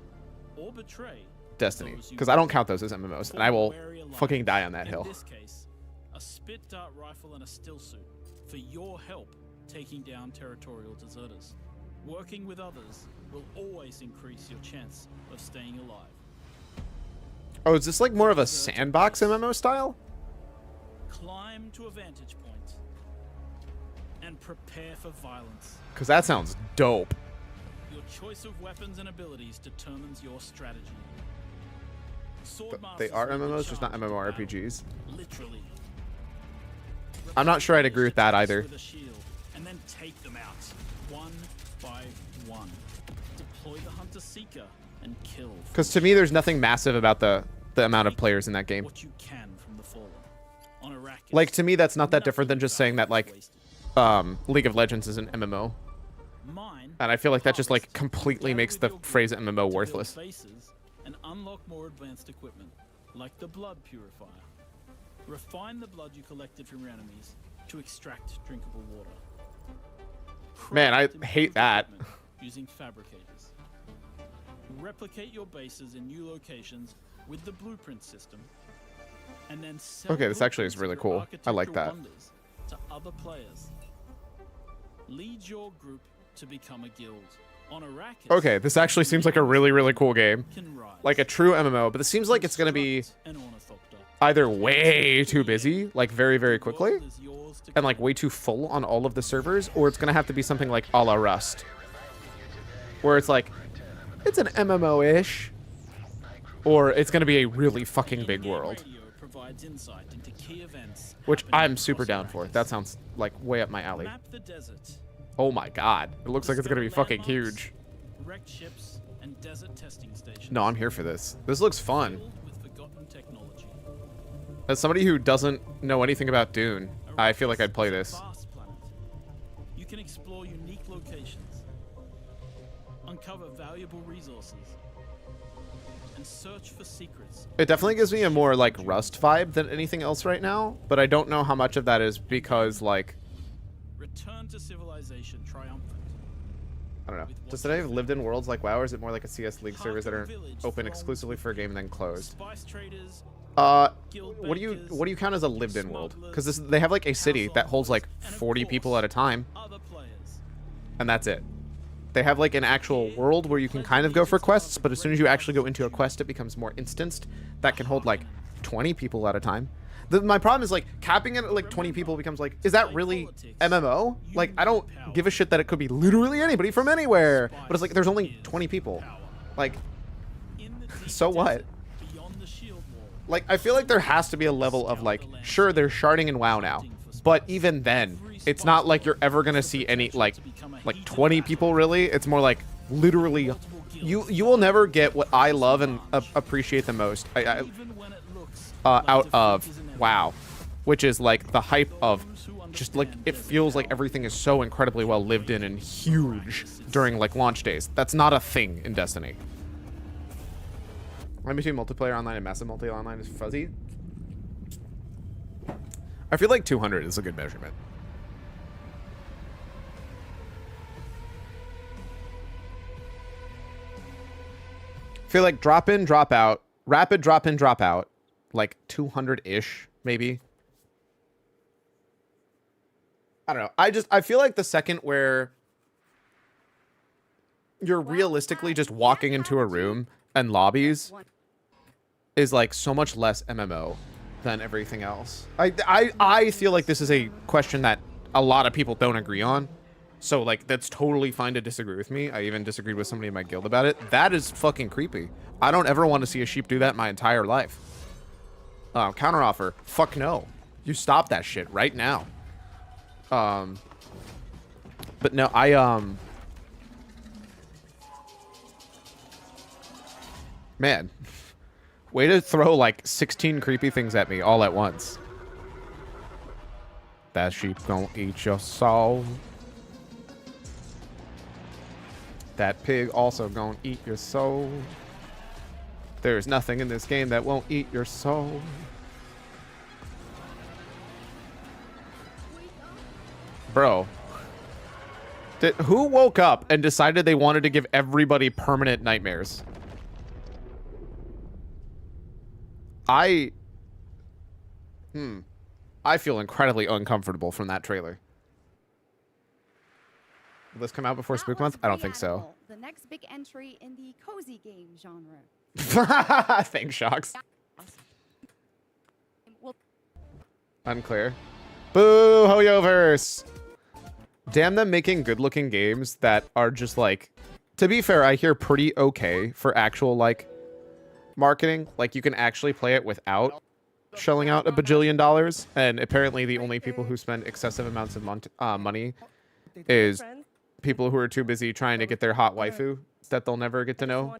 Speaker 16: or betray
Speaker 1: Destiny,
Speaker 16: those you
Speaker 1: because I don't count those as MMOs, and I will fucking die on that hill.
Speaker 16: In this case, a spit dart rifle and a still suit for your help taking down territorial deserters. Working with others will always increase your chance of staying alive.
Speaker 1: Oh, is this like more of a sandbox MMO style?
Speaker 16: Climb to a vantage point and prepare for violence.
Speaker 1: Because that sounds dope.
Speaker 16: Your choice of weapons and abilities determines your strategy.
Speaker 1: They are MMOs, just not MMORPGs.
Speaker 16: Literally.
Speaker 1: I'm not sure I'd agree with that either.
Speaker 16: With a shield, and then take them out one by one. Deploy the hunter seeker and kill.
Speaker 1: Because to me, there's nothing massive about the amount of players in that game.
Speaker 16: What you can from the fallen. On a racket,
Speaker 1: Like, to me, that's not that different than just saying that, like, League of Legends is an MMO. And I feel like that just, like, completely makes the phrase MMO worthless.
Speaker 16: And unlock more advanced equipment, like the blood purifier. Refine the blood you collected from your enemies to extract drinkable water.
Speaker 1: Man, I hate that.
Speaker 16: Using fabricators. Replicate your bases in new locations with the blueprint system. And then sell
Speaker 1: Okay, this actually is really cool. I like that.
Speaker 16: wonders to other players. Lead your group to become a guild. On Arrakis,
Speaker 1: Okay, this actually seems like a really, really cool game. Like a true MMO, but it seems like it's going to be either way too busy, like very, very quickly, and like way too full on all of the servers, or it's going to have to be something like a la Rust, where it's like, it's an MMO-ish, or it's going to be a really fucking big world.
Speaker 16: provides insight into key events,
Speaker 1: Which I'm super down for. That sounds like way up my alley.
Speaker 16: map the desert,
Speaker 1: Oh my god. It looks like it's going to be fucking huge.
Speaker 16: wrecked ships, and desert testing stations.
Speaker 1: No, I'm here for this. This looks fun.
Speaker 16: With forgotten technology.
Speaker 1: As somebody who doesn't know anything about Dune, I feel like I'd play this.
Speaker 16: Vast planet. You can explore unique locations, uncover valuable resources, and search for secrets.
Speaker 1: It definitely gives me a more like Rust vibe than anything else right now, but I don't know how much of that is because like
Speaker 16: Return to civilization triumphant.
Speaker 1: I don't know. Does today have lived in worlds like WoW, or is it more like a CS League servers that are open exclusively for a game and then closed?
Speaker 16: Spice traders,
Speaker 1: What do you count as a lived in world? Because they have like a city that holds like 40 people at a time,
Speaker 16: other players.
Speaker 1: and that's it. They have like an actual world where you can kind of go for quests, but as soon as you actually go into a quest, it becomes more instanced. That can hold like 20 people at a time. My problem is like capping it at like 20 people becomes like, is that really MMO? Like, I don't give a shit that it could be literally anybody from anywhere, but it's like there's only 20 people. Like, so what? Like, I feel like there has to be a level of like, sure, there's sharding in WoW now, but even then, it's not like you're ever gonna see any like 20 people really. It's more like literally, you will never get what I love and appreciate the most out of WoW, which is like the hype of just like it feels like everything is so incredibly well lived in and huge during like launch days. That's not a thing in Destiny. Line between multiplayer online and massive multiplayer online is fuzzy. I feel like 200 is a good measurement. I feel like drop in, drop out, rapid drop in, drop out, like 200-ish, maybe. I don't know. I feel like the second where you're realistically just walking into a room and lobbies is like so much less MMO than everything else. I feel like this is a question that a lot of people don't agree on. So like that's totally fine to disagree with me. I even disagreed with somebody in my guild about it. That is fucking creepy. I don't ever want to see a sheep do that my entire life. Counteroffer. Fuck no. You stop that shit right now. But no, man. Way to throw like 16 creepy things at me all at once. That sheep gonna eat your soul. That pig also gonna eat your soul. There's nothing in this game that won't eat your soul. Bro. Who woke up and decided they wanted to give everybody permanent nightmares? I feel incredibly uncomfortable from that trailer. Will this come out before Spook Month? I don't think so.
Speaker 8: The next big entry in the cozy game genre.
Speaker 1: Thanks, Shocks. Unclear. Boo, Hoyoverse! Damn them making good-looking games that are just like... To be fair, I hear pretty okay for actual, like, marketing. Like, you can actually play it without shelling out $1 bajillion. And apparently the only people who spend excessive amounts of money is people who are too busy trying to get their hot waifu that they'll never get to know.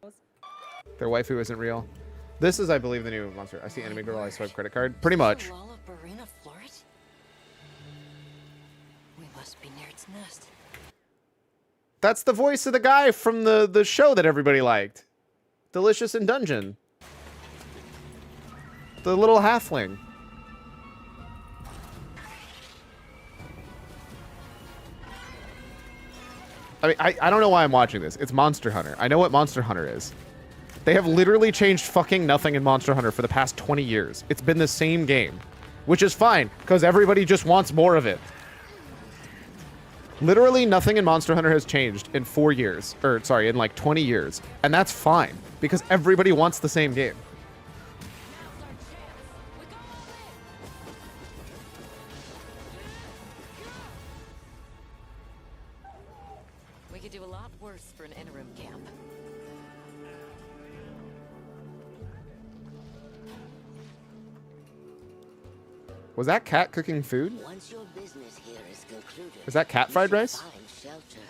Speaker 1: Their waifu isn't real. This is, I believe, the new monster. I see enemy girl, I swipe credit card. Pretty much.
Speaker 9: We must be near its nest.
Speaker 1: That's the voice of the guy from the show that everybody liked. Delicious in Dungeon. The little halfling. I mean, I don't know why I'm watching this. It's Monster Hunter. I know what Monster Hunter is. They have literally changed fucking nothing in Monster Hunter for the past 20 years. It's been the same game. Which is fine, because everybody just wants more of it. Literally nothing in Monster Hunter has changed in 4 years. Or, sorry, in like 20 years. And that's fine, because everybody wants the same game.
Speaker 9: We could do a lot worse for an interim camp.
Speaker 1: Was that cat cooking food?
Speaker 17: Once your business here is concluded,
Speaker 1: Is that cat fried rice?
Speaker 17: find shelter.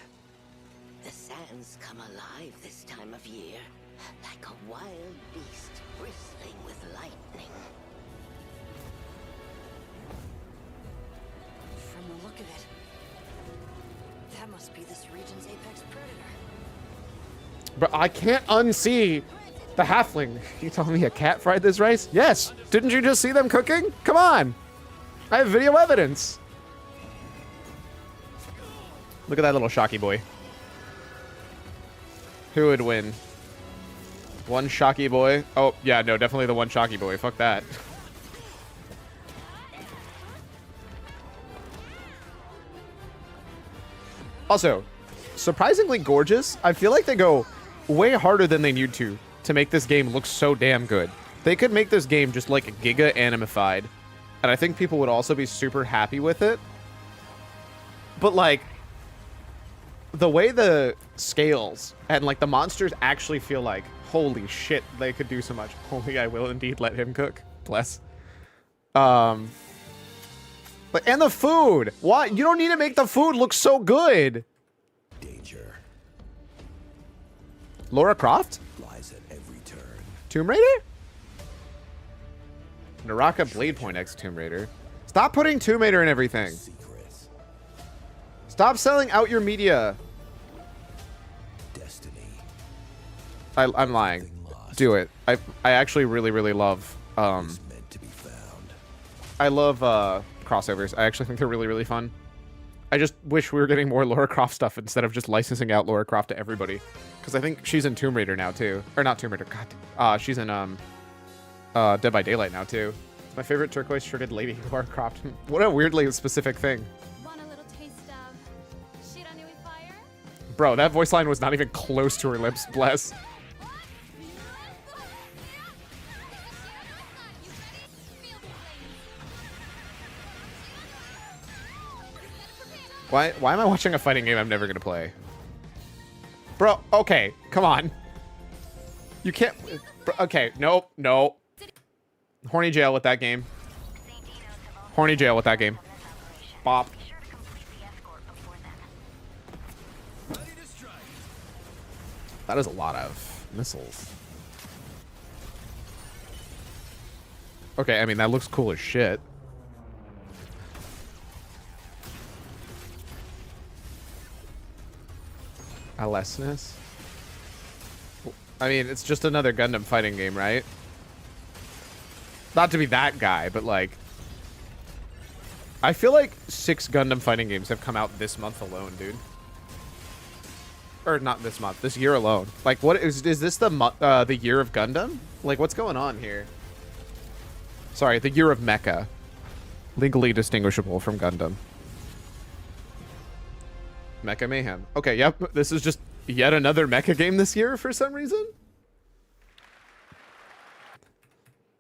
Speaker 17: The sands come alive this time of year, like a wild beast bristling with lightning.
Speaker 9: From the look of it, that must be this region's apex predator.
Speaker 1: But I can't unsee the halfling. You telling me a cat fried this rice? Yes. Didn't you just see them cooking? Come on. I have video evidence. Look at that little Shocky boy. Who would win? One Shocky boy? Oh, yeah, no, definitely the one Shocky boy. Fuck that. Also, surprisingly gorgeous. I feel like they go way harder than they need to make this game look so damn good. They could make this game just like giga animified, and I think people would also be super happy with it. But like, the way the scales and like the monsters actually feel like, holy shit, they could do so much. Holy, I will indeed let him cook. Bless. But and the food. Why? You don't need to make the food look so good.
Speaker 10: Danger
Speaker 1: Lara Croft?
Speaker 10: lies at every turn.
Speaker 1: Tomb Raider? Naraka Blade Point X Tomb Raider. Stop putting Tomb Raider in everything.
Speaker 10: Secrets.
Speaker 1: Stop selling out your media.
Speaker 10: Destiny.
Speaker 1: I'm lying. Do it. I actually really love
Speaker 10: Is meant to be found.
Speaker 1: I love crossovers. I actually think they're really fun. I just wish we were getting more Lara Croft stuff instead of just licensing out Lara Croft to everybody. Because I think she's in Tomb Raider now too. Or not Tomb Raider, god. She's in Dead by Daylight now too. It's my favorite turquoise shirted lady, Lara Croft. What a weirdly specific thing.
Speaker 8: Want a little taste of shit on you with fire?
Speaker 1: Bro, that voice line was not even close to her lips, bless. Why am I watching a fighting game I'm never gonna play? Bro, okay, come on. You can't... Bro, okay, nope, no. Horny jail with that game. Horny jail with that game. Bop. That is a lot of missiles. Okay, I mean, that looks cool as shit. Alessness. I mean, it's just another Gundam fighting game, right? Not to be that guy, but like, I feel like 6 Gundam fighting games have come out this month alone, dude. Or not this month, this year alone. Like, what is this the year of Gundam? Like, what's going on here? Sorry, the year of Mecha. Legally distinguishable from Gundam. Mecha Mayhem. Okay, yep. This is just yet another mecha game this year for some reason.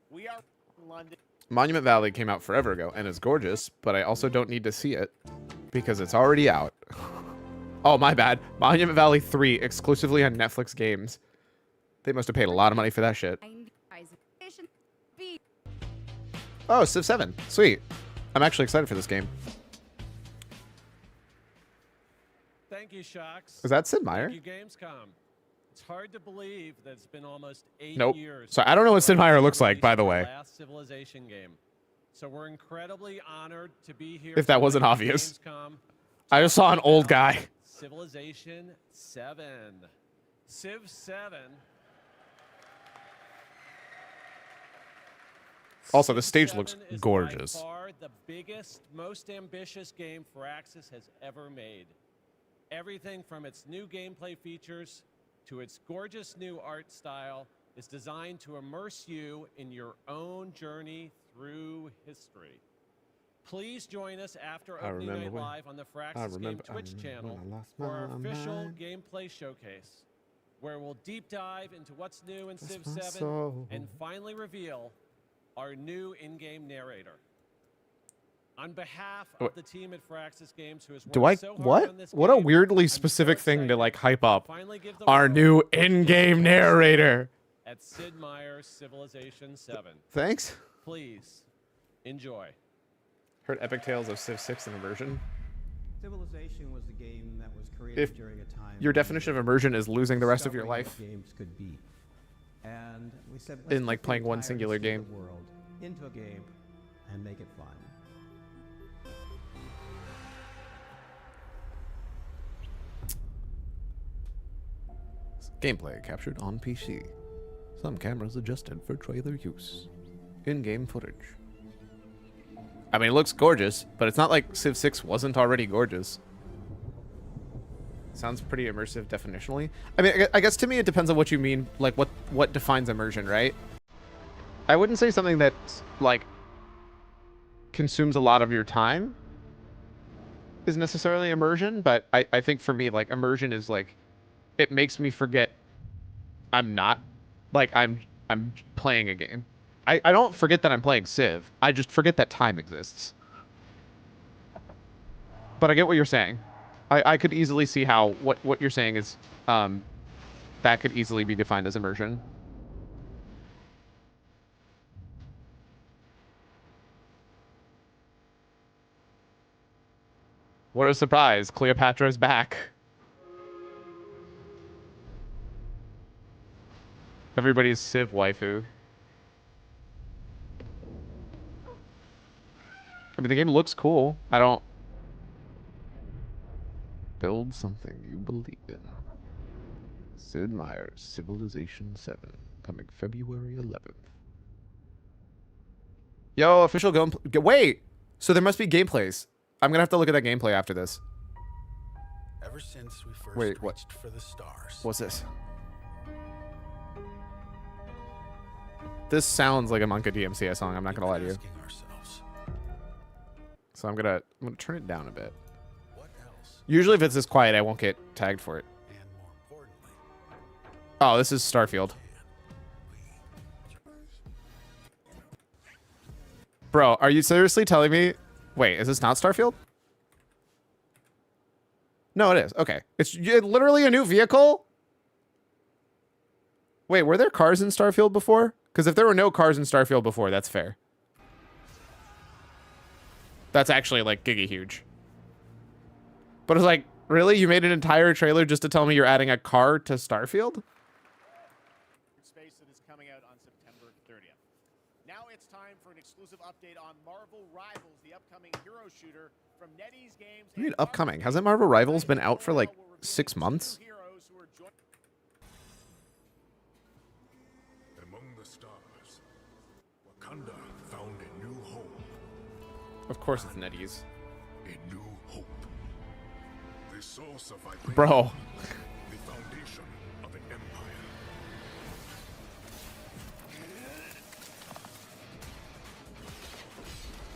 Speaker 4: We are in London.
Speaker 1: Monument Valley came out forever ago and is gorgeous, but I also don't need to see it because it's already out. Oh, my bad. Monument Valley 3 exclusively on Netflix Games. They must have paid a lot of money for that shit. Oh, Civ 7. Sweet. I'm actually excited for this game.
Speaker 18: Thank you, Shocks.
Speaker 1: Is that Sid Meier?
Speaker 18: Thank you, Gamescom. It's hard to believe that it's been almost 8
Speaker 1: Nope.
Speaker 18: years.
Speaker 1: So I don't know what Sid Meier looks like, by the way.
Speaker 18: Last Civilization game. So we're incredibly honored to be here.
Speaker 1: If that wasn't obvious.
Speaker 18: Gamescom.
Speaker 1: I just saw an old guy.
Speaker 18: Civilization 7. Civ 7.
Speaker 1: Also, the stage
Speaker 18: Civ
Speaker 1: looks
Speaker 18: 7 is
Speaker 1: gorgeous.
Speaker 18: by far the biggest, most ambitious game Firaxis has ever made. Everything from its new gameplay features to its gorgeous new art style is designed to immerse you in your own journey through history. Please join us after opening night live on the Firaxis Game Twitch channel for our official gameplay showcase, where we'll deep dive into what's new in Civ 7 and finally reveal our new in-game narrator. On behalf of the team at Firaxis Games, who has worked so hard on this
Speaker 1: What a
Speaker 18: game,
Speaker 1: weirdly
Speaker 18: I'm
Speaker 1: specific
Speaker 18: so
Speaker 1: thing to like hype up.
Speaker 18: finally give the
Speaker 1: Our
Speaker 18: world
Speaker 1: new in-game narrator.
Speaker 18: at Sid Meier's Civilization 7.
Speaker 1: Thanks.
Speaker 18: Please enjoy.
Speaker 1: Heard epic tales of Civ 6 in immersion.
Speaker 19: Civilization was a game that was created
Speaker 1: If
Speaker 19: during a time
Speaker 1: your definition of immersion is losing the rest of your
Speaker 19: discovering
Speaker 1: life
Speaker 19: what games could be. And we said,
Speaker 1: in
Speaker 19: let's
Speaker 1: like
Speaker 19: put the
Speaker 1: playing one
Speaker 19: entirety
Speaker 1: singular
Speaker 19: of
Speaker 1: game.
Speaker 19: the world into a game and make it fun.
Speaker 1: Gameplay captured on PC. Some cameras adjusted for trailer use. In-game footage. I mean, it looks gorgeous, but it's not like Civ 6 wasn't already gorgeous. Sounds pretty immersive definitionally. I mean, I guess to me it depends on what you mean, like what defines immersion, right? I wouldn't say something that like consumes a lot of your time is necessarily immersion, but I think for me, like, immersion is like, it makes me forget I'm not, like, I'm playing a game. I don't forget that I'm playing Civ. I just forget that time exists. But I get what you're saying. I could easily see how what you're saying is that could easily be defined as immersion. What a surprise. Cleopatra's back. Everybody's Civ waifu. I mean, the game looks cool. I don't... Build something you believe in. Sid Meier's Civilization 7, coming February 11th. Yo, official gameplay. Wait! So there must be gameplays. I'm gonna have to look at that gameplay after this.
Speaker 10: Ever since we first
Speaker 1: Wait, what?
Speaker 10: reached for the stars.
Speaker 1: What's this? This sounds like a Monka DMCA song, I'm not gonna lie to you. So I'm gonna turn it down a bit. Usually if it's this quiet, I won't get tagged for it. Oh, this is Starfield. Bro, are you seriously telling me? Wait, is this not Starfield? No, it is. Okay. It's literally a new vehicle? Wait, were there cars in Starfield before? Because if there were no cars in Starfield before, that's fair. That's actually, like, giga huge. But it's like, really? You made an entire trailer just to tell me you're adding a car to Starfield?
Speaker 4: Space that is coming out on September 30th. Now it's time for an exclusive update on Marvel Rivals, the upcoming hero shooter from NetEase Games.
Speaker 1: What do you mean upcoming? Hasn't Marvel Rivals been out for like 6 months? Of course it's NetEase.
Speaker 7: A new hope. The source of vibration.
Speaker 1: Bro.
Speaker 7: The foundation of an empire.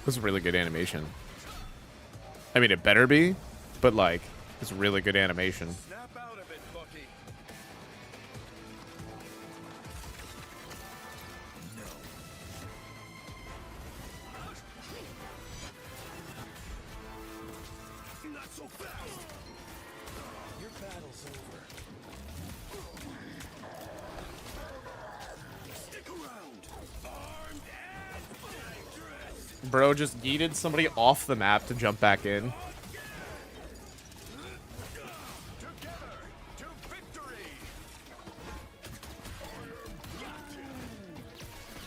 Speaker 1: This is really good animation. I mean, it better be, but like, it's really good animation.
Speaker 7: Snap out of it, Bucky. No. Not so fast. Your battle's over. Stick around. Armed and dangerous.
Speaker 1: Bro just yeeted somebody off the map to jump back in.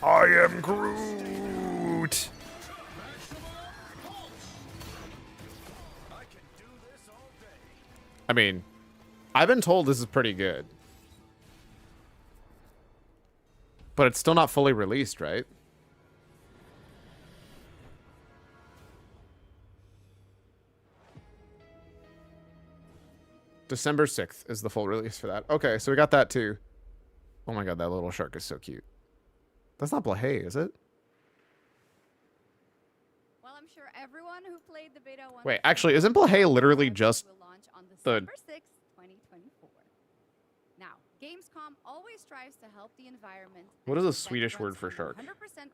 Speaker 1: I am Groot. I mean, I've been told this is pretty good. But it's still not fully released, right? December 6th is the full release for that. Okay, so we got that too. Oh my god, that little shark is so cute. That's not Blahay, is it?
Speaker 8: Well, I'm sure everyone who played the beta wants
Speaker 1: Wait, actually, isn't Blahay literally just
Speaker 8: will launch on
Speaker 1: the...
Speaker 8: December 6th, 2024. Now, Gamescom always strives to help the environment.
Speaker 1: What is a
Speaker 8: and
Speaker 1: Swedish
Speaker 8: runs
Speaker 1: word for
Speaker 8: on
Speaker 1: shark?
Speaker 8: 100%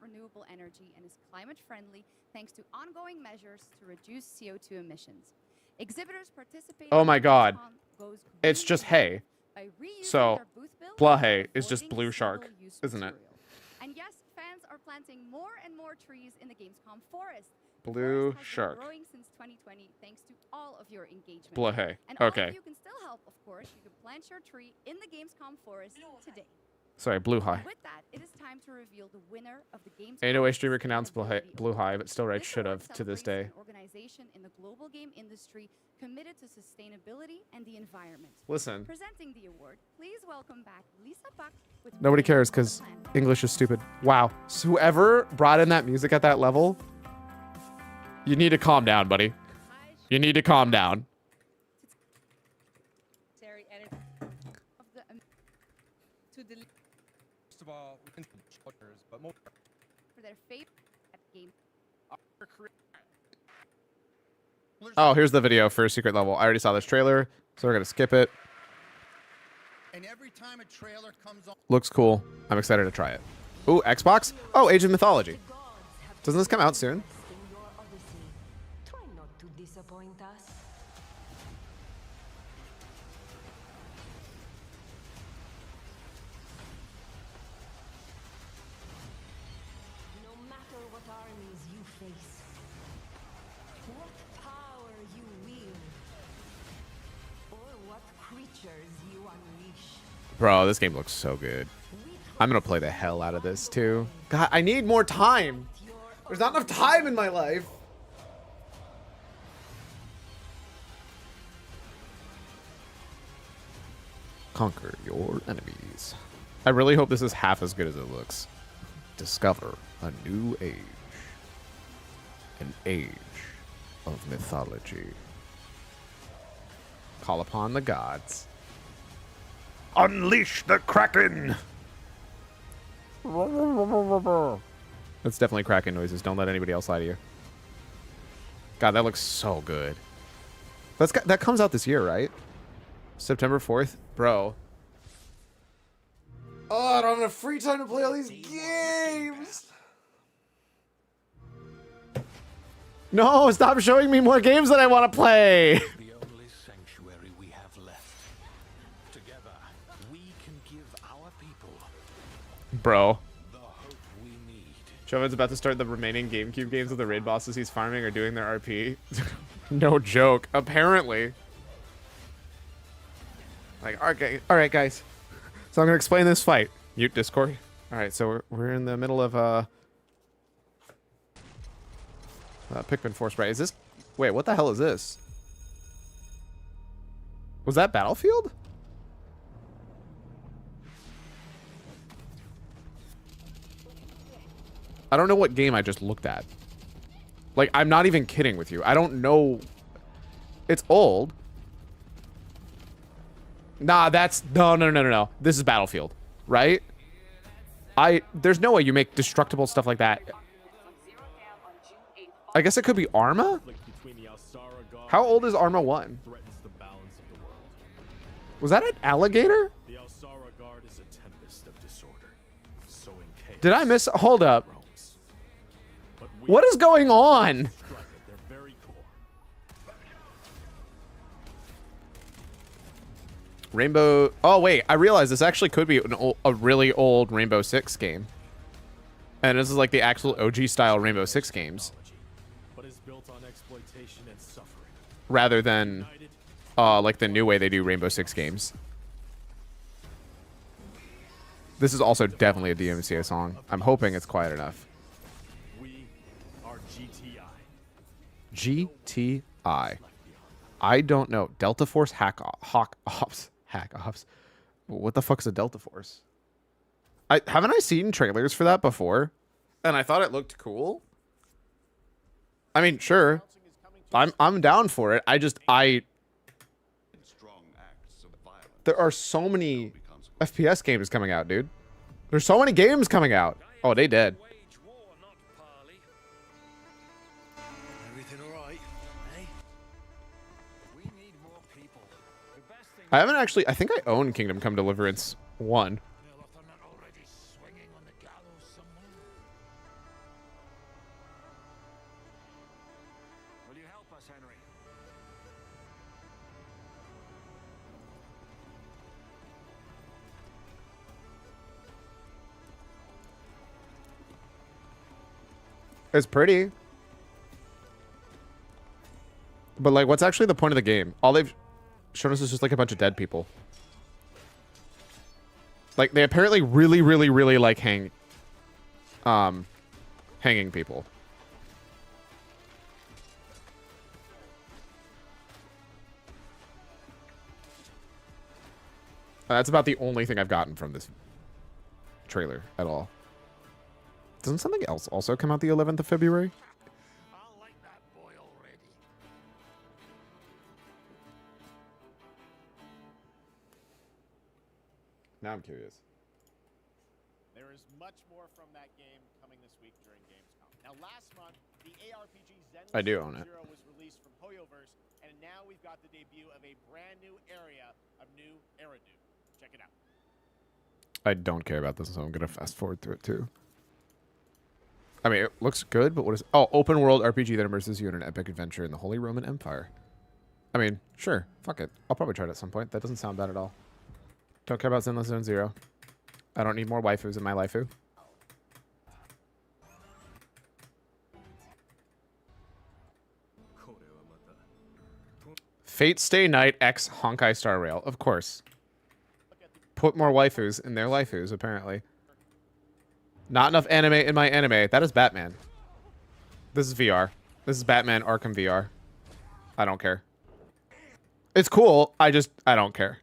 Speaker 8: renewable energy and is climate friendly thanks to ongoing measures to reduce CO2 emissions. Exhibitors participate.
Speaker 1: Oh my god.
Speaker 8: Goes
Speaker 1: It's just hay.
Speaker 8: by reusing
Speaker 1: So,
Speaker 8: their booth build
Speaker 1: Blahay
Speaker 8: and
Speaker 1: is just
Speaker 8: avoiding
Speaker 1: blue shark,
Speaker 8: single-use
Speaker 1: isn't it?
Speaker 8: material. And yes, fans are planting more and more trees in the Gamescom forest. The
Speaker 1: Blue
Speaker 8: forest has been
Speaker 1: shark.
Speaker 8: growing since 2020 thanks to all of your engagement.
Speaker 1: Blahay.
Speaker 8: And all
Speaker 1: Okay.
Speaker 8: of you can still help, of course. You can plant your tree in the Gamescom forest today.
Speaker 1: Sorry, Blue High.
Speaker 8: With that, it is time to reveal the winner of the Gamescom.
Speaker 1: Ain't no way streamer can announce Blue High, but still writes should have to this day.
Speaker 8: An organization in the global game industry committed to sustainability and the environment.
Speaker 1: Listen.
Speaker 8: Presenting the award, please welcome back Lisa Buck with
Speaker 1: Nobody cares because English is stupid. Wow. So whoever brought in that music at that level, you need to calm down, buddy. You need to calm down.
Speaker 8: Of the, to the
Speaker 12: First of all, we can shooters, but more
Speaker 8: for their favorite game.
Speaker 1: Oh, here's the video for Secret Level. I already saw this trailer, so we're going to skip it.
Speaker 10: And every time a trailer comes on,
Speaker 1: Looks cool. I'm excited to try it. Ooh, Xbox? Oh, Age of Mythology. Doesn't this come out soon?
Speaker 13: Try not to disappoint us. No matter what armies you face, what power you wield, or what creatures you unleash,
Speaker 1: Bro, this game looks so good. I'm going to play the hell out of this, too. God, I need more time. There's not enough time in my life. Conquer your enemies. I really hope this is half as good as it looks. Discover a new age. An age of mythology. Call upon the gods. Unleash the Kraken! That's definitely Kraken noises. Don't let anybody else lie to you. God, that looks so good. That comes out this year, right? September 4th? Bro. Oh, I don't have enough free time to play all these games. No, stop showing me more games that I want to play.
Speaker 10: the only sanctuary we have left. Together, we can give our people
Speaker 1: Bro.
Speaker 10: the hope we need.
Speaker 1: Jovin's about to start the remaining GameCube games with the raid bosses he's farming or doing their RP. No joke. Apparently. Like, okay, all right, guys. So I'm gonna explain this fight. Mute Discord. All right, so we're in the middle of Pikmin Force Sprite. Is this? Wait, what the hell is this? Was that Battlefield? I don't know what game I just looked at. Like, I'm not even kidding with you. I don't know. It's old. Nah, that's... No. This is Battlefield, right? There's no way you make destructible stuff like that. I guess it could be Arma? How old is Arma 1? Was that an alligator? Did I miss... Hold up. What is going on? Rainbow... Oh, wait. I realize this actually could be a really old Rainbow Six game. And this is like the actual OG style Rainbow Six games. Rather than like the new way they do Rainbow Six games. This is also definitely a DMCA song. I'm hoping it's quiet enough.
Speaker 7: We are
Speaker 1: GTI. I don't know. Delta Force Hawk Ops. Hack Ops. What the fuck is a Delta Force? Haven't I seen trailers for that before? And I thought it looked cool. I mean, sure. I'm down for it. There are so many FPS games coming out, dude. There's so many games coming out. Oh, they did.
Speaker 7: Everything alright? Hey? We need more people.
Speaker 1: I haven't actually... I think I own Kingdom Come Deliverance 1.
Speaker 7: Will you help us, Henry?
Speaker 1: It's pretty. But, like, what's actually the point of the game? All they've shown us is just, like, a bunch of dead people. Like, they apparently really, really, really like hanging people. That's about the only thing I've gotten from this trailer at all. Doesn't something else also come out the 11th of February? Now I'm curious.
Speaker 4: There is much more from that game coming this week during Gamescom. Now, last month, the ARPG Zen
Speaker 1: I do own it.
Speaker 4: Zero was released from Hoyoverse, and now we've got the debut of a brand new area of New Eridu. Check it out.
Speaker 1: I don't care about this, so I'm gonna fast forward through it too. I mean, it looks good, but what is... Oh, open world RPG that immerses you in an epic adventure in the Holy Roman Empire. I mean, sure. Fuck it. I'll probably try it at some point. That doesn't sound bad at all. Don't care about Zenless Zone Zero. I don't need more waifus in my lifu. Fate Stay Night X Honkai Star Rail. Of course. Put more waifus in their waifus, apparently. Not enough anime in my anime. That is Batman. This is VR. This is Batman Arkham VR. I don't care. It's cool. I don't care.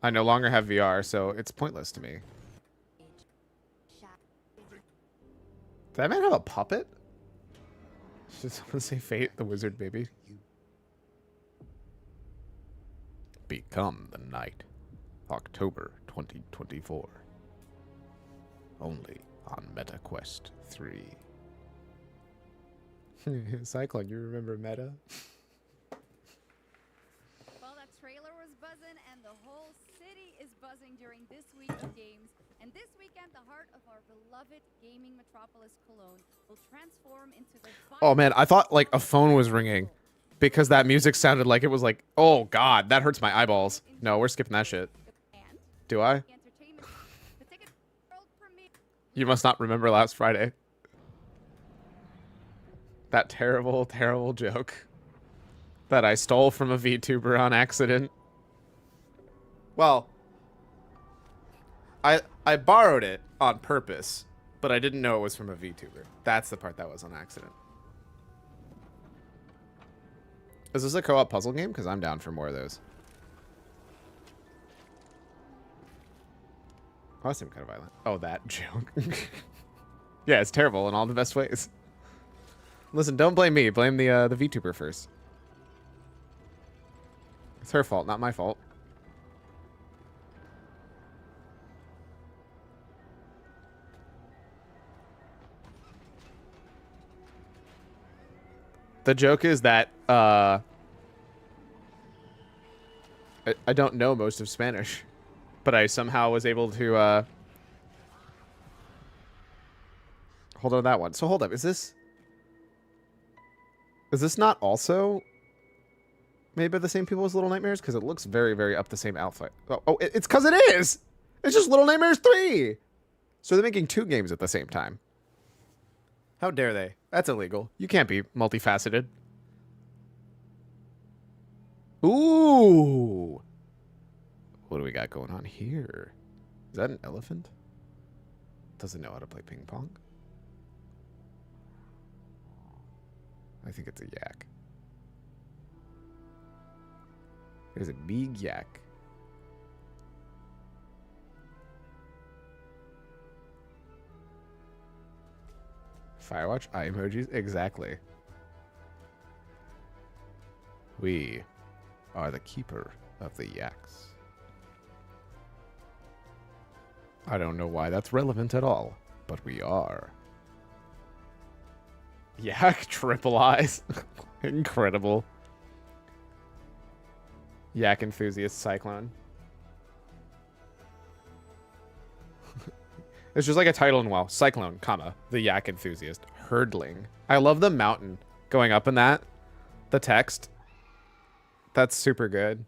Speaker 1: I no longer have VR, so it's pointless to me. Did that man have a puppet? Should someone say Fate the Wizard Baby? Become the Knight. October 2024. Only on MetaQuest 3. Cyclone, you remember Meta?
Speaker 8: Well, that trailer was buzzing, and the whole city is buzzing during this week of games. And this weekend, the heart of our beloved gaming metropolis, Cologne, will transform into the...
Speaker 1: Oh man, I thought like a phone was ringing because that music sounded like it was like, oh god, that hurts my eyeballs. No, we're skipping that shit. Do I? You must not remember last Friday. That terrible, terrible joke that I stole from a VTuber on accident. Well, I borrowed it on purpose, but I didn't know it was from a VTuber. That's the part that was on accident. Is this a co-op puzzle game? Because I'm down for more of those. Oh, that seemed kind of violent. Oh, that joke. Yeah, it's terrible in all the best ways. Listen, don't blame me. Blame the VTuber first. It's her fault, not my fault. The joke is that I don't know most of Spanish, but I somehow was able to hold on to that one. So hold up, is this not also made by the same people as Little Nightmares? Because it looks very, very up the same outfit. Oh, it's because it is! It's just Little Nightmares 3! So they're making 2 games at the same time. How dare they? That's illegal. You can't be multifaceted. Ooh! What do we got going on here? Is that an elephant? Doesn't know how to play ping pong? I think it's a yak. There's a big yak. Firewatch eye emojis? Exactly. We are the keeper of the yaks. I don't know why that's relevant at all, but we are. Yak triple eyes. Incredible. Yak enthusiast cyclone. It's just like a title in WoW. Cyclone, comma, the yak enthusiast. Herdling. I love the mountain going up in that. The text. That's super good.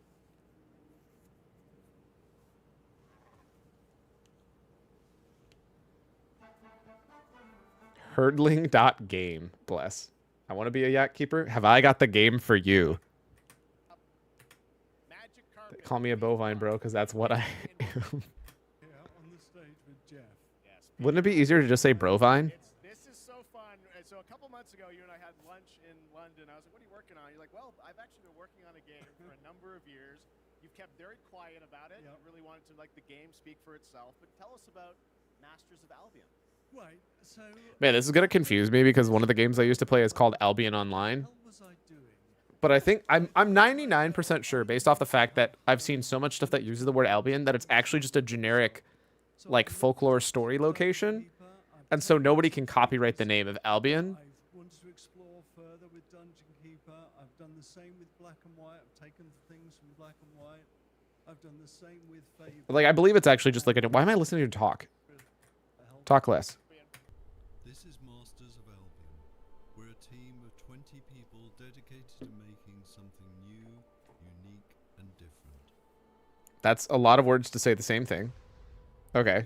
Speaker 1: Herdling.game. Bless. I want to be a yak keeper. Have I got the game for you? They call me a bovine, bro, because that's what I am. Wouldn't it be easier to just say brovine?
Speaker 4: This is so fun. So a couple months ago, you and I had lunch in London. I was like, what are you working on? You're like, well, I've actually been working on a game for a number of years. You've kept very quiet about it. You really wanted to like the game speak for itself. But tell us about Masters of Albion.
Speaker 20: Right, so...
Speaker 1: Man, this is going to confuse me because one of the games I used to play is called Albion Online. But I think I'm 99% sure, based off the fact that I've seen so much stuff that uses the word Albion, that it's actually just a generic, like, folklore story location. And so nobody can copyright the name of Albion.
Speaker 20: I wanted to explore further with Dungeon Keeper. I've done the same with Black and White. I've taken things from Black and White. I've done the same with Fable.
Speaker 1: Like, I believe it's actually just like a... Why am I listening to you talk? Talk less.
Speaker 21: This is Masters of Albion. We're a team of 20 people dedicated to making something new, unique, and different.
Speaker 1: That's a lot of words to say the same thing. Okay.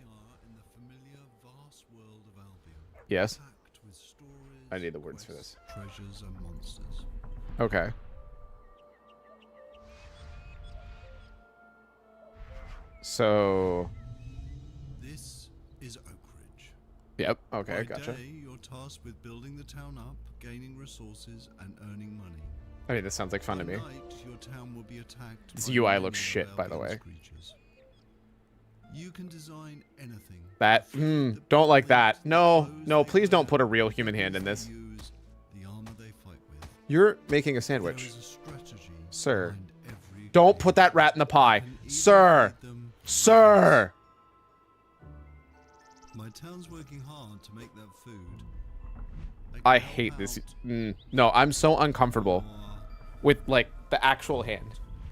Speaker 1: Yes. I need the words for this.
Speaker 21: Treasures and monsters.
Speaker 1: Okay. So...
Speaker 21: This is Oak Ridge.
Speaker 1: Yep, okay,
Speaker 21: By
Speaker 1: gotcha.
Speaker 21: day, you're tasked with building the town up, gaining resources, and earning money.
Speaker 1: I mean, this sounds like fun to me.
Speaker 21: By night, your town will be attacked
Speaker 1: This
Speaker 21: by
Speaker 1: UI
Speaker 21: many
Speaker 1: looks
Speaker 21: of
Speaker 1: shit, by the way.
Speaker 21: Albion's creatures. You can design anything.
Speaker 1: That, don't like that. No, no, please don't put a real human hand in this.
Speaker 21: The armor they fight with.
Speaker 1: You're making a sandwich.
Speaker 21: There is a strategy
Speaker 1: Sir.
Speaker 21: behind every
Speaker 1: Don't put that rat in the pie. Sir. Sir.
Speaker 21: My town's working hard to make that food.
Speaker 1: I hate this. No, I'm so uncomfortable with, like, the actual hand.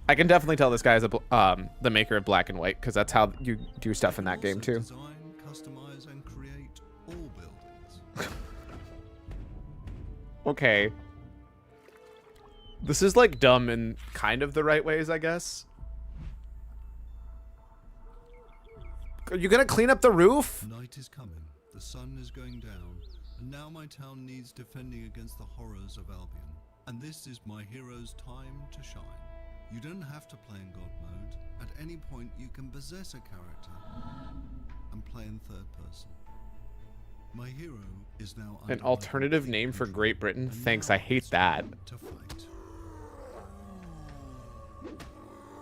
Speaker 1: I can definitely tell this guy is the maker of Black and White, because that's how you do stuff in that game, too.
Speaker 21: Design, customize, and create all buildings.
Speaker 1: Okay. This is, like, dumb in kind of the right ways, I guess. Are you gonna clean up the roof?
Speaker 21: Night is coming. The sun is going down. And now my town needs defending against the horrors of Albion. And this is my hero's time to shine. You don't have to play in God mode. At any point, you can possess a character and play in third person. My hero is now
Speaker 1: An alternative name for Great Britain? Thanks, I hate that.
Speaker 21: to fight.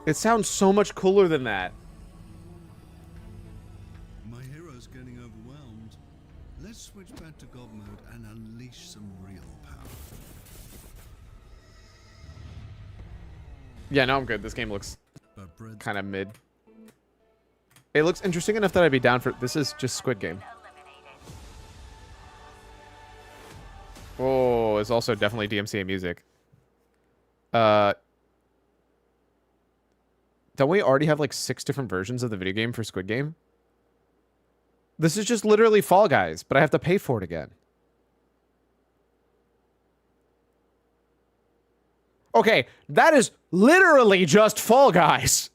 Speaker 1: It sounds so much cooler than that.
Speaker 21: My hero's getting overwhelmed. Let's switch back to God mode and unleash some real power.
Speaker 1: Yeah, no, I'm good. This game looks
Speaker 21: But bread's
Speaker 1: kind of mid. It looks interesting enough that I'd be down for... This is just Squid Game. Oh, it's also definitely DMCA music. Don't we already have like 6 different versions of the video game for Squid Game? This is just literally Fall Guys, but I have to pay for it again. Okay, that is literally just Fall Guys.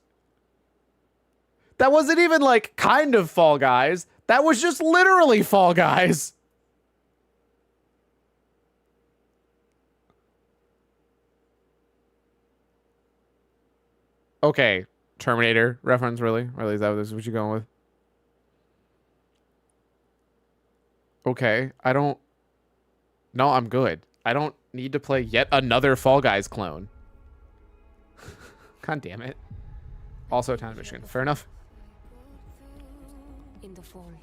Speaker 1: That wasn't even like kind of Fall Guys. That was just literally Fall Guys. Okay, Terminator reference, really? Really, is that what you're going with? Okay, I don't... No, I'm good. I don't need to play yet another Fall Guys clone. God damn it. Also, Town of Michigan. Fair enough.
Speaker 9: In the fold.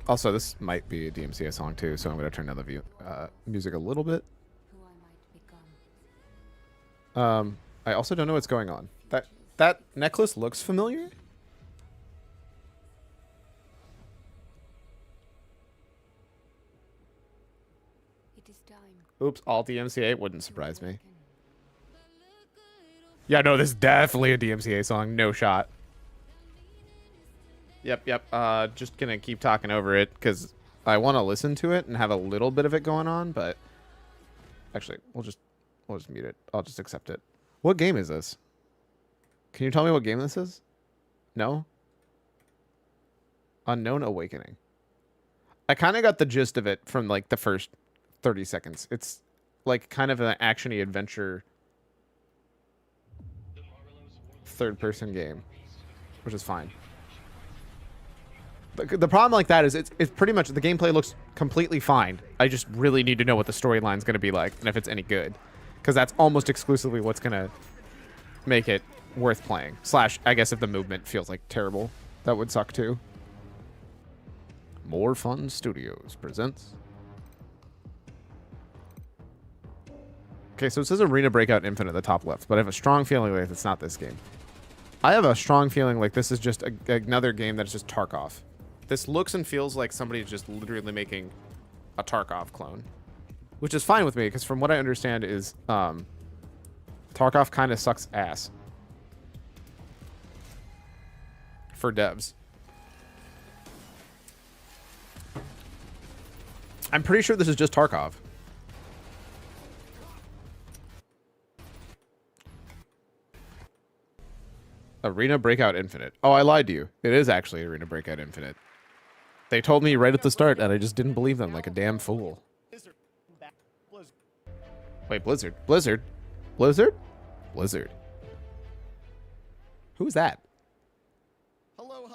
Speaker 1: Also, this might be a DMCA song too, so I'm going to turn down the music a little bit. I also don't know what's going on. That necklace looks familiar.
Speaker 9: It is time.
Speaker 1: Oops, all DMCA wouldn't surprise me. Yeah, no, this is definitely a DMCA song. No shot. Yep. Just gonna keep talking over it because I want to listen to it and have a little bit of it going on, but actually, we'll just mute it. I'll just accept it. What game is this? Can you tell me what game this is? No? Unknown Awakening. I kind of got the gist of it from like the first 30 seconds. It's like kind of an action-y adventure third-person game, which is fine. The problem like that is it's pretty much the gameplay looks completely fine. I just really need to know what the storyline's going to be like and if it's any good. Because that's almost exclusively what's going to make it worth playing. Slash, I guess if the movement feels like terrible, that would suck too. More Fun Studios presents. Okay, so it says Arena Breakout Infinite at the top left, but I have a strong feeling like it's not this game. I have a strong feeling like this is just another game that's just Tarkov. This looks and feels like somebody's just literally making a Tarkov clone. Which is fine with me, because from what I understand is Tarkov kind of sucks ass. For devs. I'm pretty sure this is just Tarkov. Arena Breakout Infinite. Oh, I lied to you. It is actually Arena Breakout Infinite. They told me right at the start, and I just didn't believe them like a damn fool. Wait, Blizzard? Blizzard? Blizzard? Blizzard. Who's that?
Speaker 4: Hello.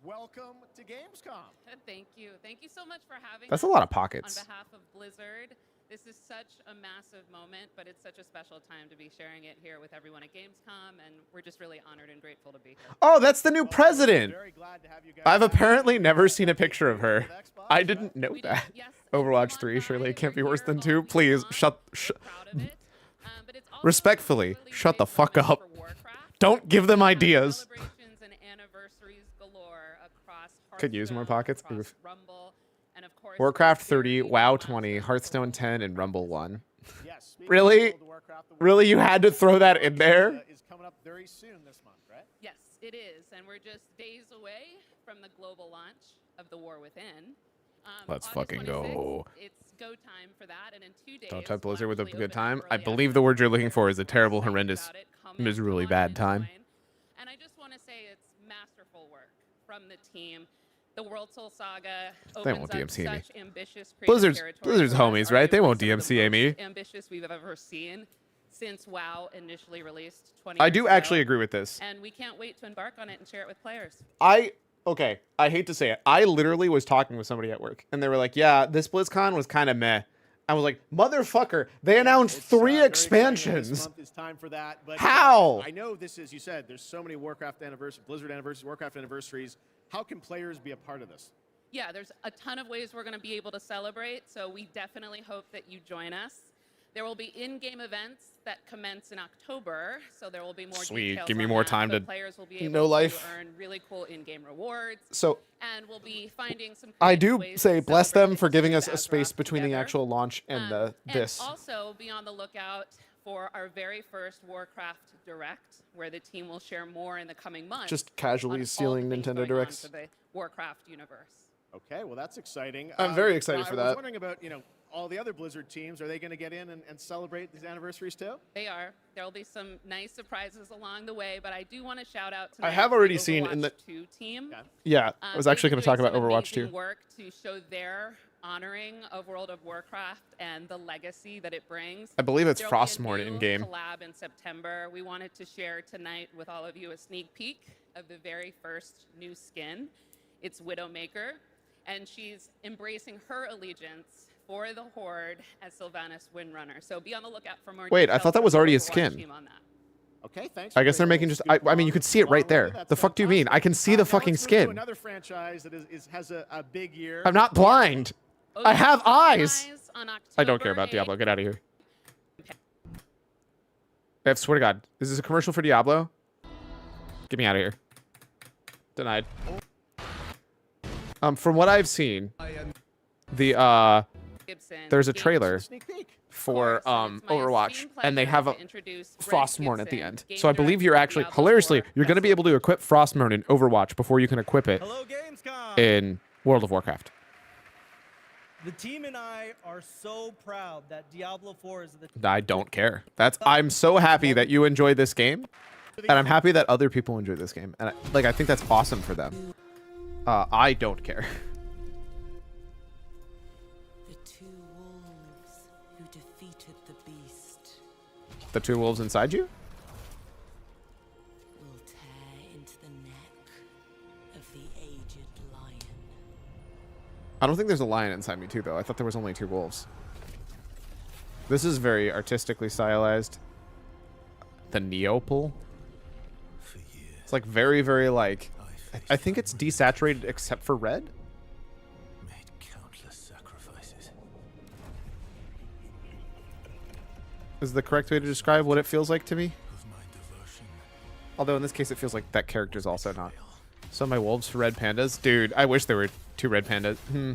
Speaker 2: Welcome to Gamescom.
Speaker 22: Thank you. Thank you so much for having
Speaker 1: That's
Speaker 22: us.
Speaker 1: a lot of pockets.
Speaker 22: On behalf of Blizzard, this is such a massive moment, but it's such a special time to be sharing it here with everyone at Gamescom, and we're just really honored and grateful to be here.
Speaker 1: Oh, that's the new president. I've apparently never seen a picture of her. I didn't know that. Overwatch 3, surely it can't be worse than 2. Please, respectfully, shut the fuck up. Don't give them ideas. Could use more pockets. Oof. Warcraft 30, WoW 20, Hearthstone 10, and Rumble 1. Really? Really? You had to throw that in there?
Speaker 4: Is coming up very soon this month, right?
Speaker 22: Yes, it is, and we're just days away from the global launch of The War Within.
Speaker 1: Let's fucking go.
Speaker 22: It's go time for that, and in 2 days.
Speaker 1: Don't type Blizzard with a good time. I believe the word you're looking for is a terrible, horrendous, miserably bad time.
Speaker 22: And I just want to say it's masterful work from the team. The World Soul Saga
Speaker 1: They won't
Speaker 22: opens up
Speaker 1: DMCA me.
Speaker 22: such ambitious creative territory
Speaker 1: Blizzard's
Speaker 22: for us.
Speaker 1: homies, right? They won't
Speaker 22: Arguably some of the
Speaker 1: DMCA me.
Speaker 22: most ambitious we've ever seen since WoW initially released 20
Speaker 1: I
Speaker 22: years
Speaker 1: do
Speaker 22: ago.
Speaker 1: actually agree with this.
Speaker 22: And we can't wait to embark on it and share it with players.
Speaker 1: Okay, I hate to say it. I literally was talking with somebody at work, and they were like, yeah, this BlizzCon was kind of meh. I was like, motherfucker, they announced 3
Speaker 4: very
Speaker 1: expansions.
Speaker 4: This month is time for that. But
Speaker 1: How?
Speaker 4: I know this is, you said, there's so many Warcraft anniversaries, Blizzard anniversaries, Warcraft anniversaries. How can players be a part of this?
Speaker 22: Yeah, there's a ton of ways we're going to be able to celebrate, so we definitely hope that you join us. There will be in-game events that commence in October, so there will be more
Speaker 1: Sweet,
Speaker 22: details
Speaker 1: give me
Speaker 22: on
Speaker 1: more
Speaker 22: that,
Speaker 1: time
Speaker 22: but
Speaker 1: to
Speaker 22: players will be able
Speaker 1: know life.
Speaker 22: to earn really cool in-game rewards.
Speaker 1: So
Speaker 22: and we'll be finding some
Speaker 1: I
Speaker 22: creative
Speaker 1: do
Speaker 22: ways
Speaker 1: say
Speaker 22: to
Speaker 1: bless
Speaker 22: celebrate
Speaker 1: them for giving us
Speaker 22: the
Speaker 1: a space
Speaker 22: Azeroth
Speaker 1: between the
Speaker 22: together.
Speaker 1: actual launch and this.
Speaker 22: And also be on the lookout for our very first Warcraft Direct, where the team will share more in the coming months.
Speaker 1: Just casually
Speaker 22: on all
Speaker 1: stealing
Speaker 22: the things
Speaker 1: Nintendo
Speaker 22: going on
Speaker 1: Directs.
Speaker 22: for the Warcraft universe.
Speaker 4: Okay, well, that's exciting.
Speaker 1: I'm very excited for
Speaker 4: I was
Speaker 1: that.
Speaker 4: wondering about, all the other Blizzard teams. Are they going to get in and celebrate these anniversaries too?
Speaker 22: They are. There will be some nice surprises along the way, but I do want to shout out
Speaker 1: I
Speaker 22: tonight
Speaker 1: have
Speaker 22: to
Speaker 1: already
Speaker 22: the
Speaker 1: seen in the
Speaker 22: Overwatch 2 team.
Speaker 1: Yeah, I was
Speaker 22: They've
Speaker 1: actually
Speaker 22: been
Speaker 1: going to talk
Speaker 22: doing
Speaker 1: about
Speaker 22: some
Speaker 1: Overwatch
Speaker 22: amazing
Speaker 1: 2.
Speaker 22: work to show their honoring of World of Warcraft and the legacy that it brings.
Speaker 1: I believe it's
Speaker 22: There'll be a
Speaker 1: Frostmourne
Speaker 22: new
Speaker 1: in-game.
Speaker 22: collab in September. We wanted to share tonight with all of you a sneak peek of the very first new skin. It's Widowmaker, and she's embracing her allegiance for the Horde as Sylvanas Windrunner. So be on the lookout for more.
Speaker 1: Wait, I
Speaker 22: details
Speaker 1: thought that
Speaker 22: from
Speaker 1: was
Speaker 22: the
Speaker 1: already a
Speaker 22: Overwatch
Speaker 1: skin.
Speaker 22: team on that.
Speaker 4: Okay, thanks.
Speaker 1: I guess they're making just. I mean, you could see it right there. The fuck do you mean? I can see the fucking
Speaker 4: Let's move to
Speaker 1: skin.
Speaker 4: another franchise that has a big year.
Speaker 1: I'm not blind. I have eyes.
Speaker 22: On
Speaker 1: I don't care about Diablo. Get out of here. I swear to God, is this a commercial for Diablo? Get me out of here. Denied. From what I've seen, there's a trailer for Overwatch, and they have a Frostmourne at the end. So I believe you're actually, hilariously, you're going to be able to equip Frostmourne in Overwatch before you can equip it in World of Warcraft.
Speaker 3: The team and I are so proud that Diablo 4 is the...
Speaker 1: I don't care. I'm so happy that you enjoy this game, and I'm happy that other people enjoy this game. And I think that's awesome for them. I don't care.
Speaker 15: The 2 wolves who defeated the beast
Speaker 1: The 2 wolves inside you?
Speaker 15: will tear into the neck of the aged lion.
Speaker 1: I don't think there's a lion inside me too, though. I thought there was only 2 wolves. This is very artistically stylized. The Neopal. It's like very, very like... I think it's desaturated except for red.
Speaker 10: Made countless sacrifices.
Speaker 1: Is the correct way to describe what it feels like to me? Although in this case it feels like that character's also not. So my wolves for red pandas? Dude, I wish there were 2 red pandas. I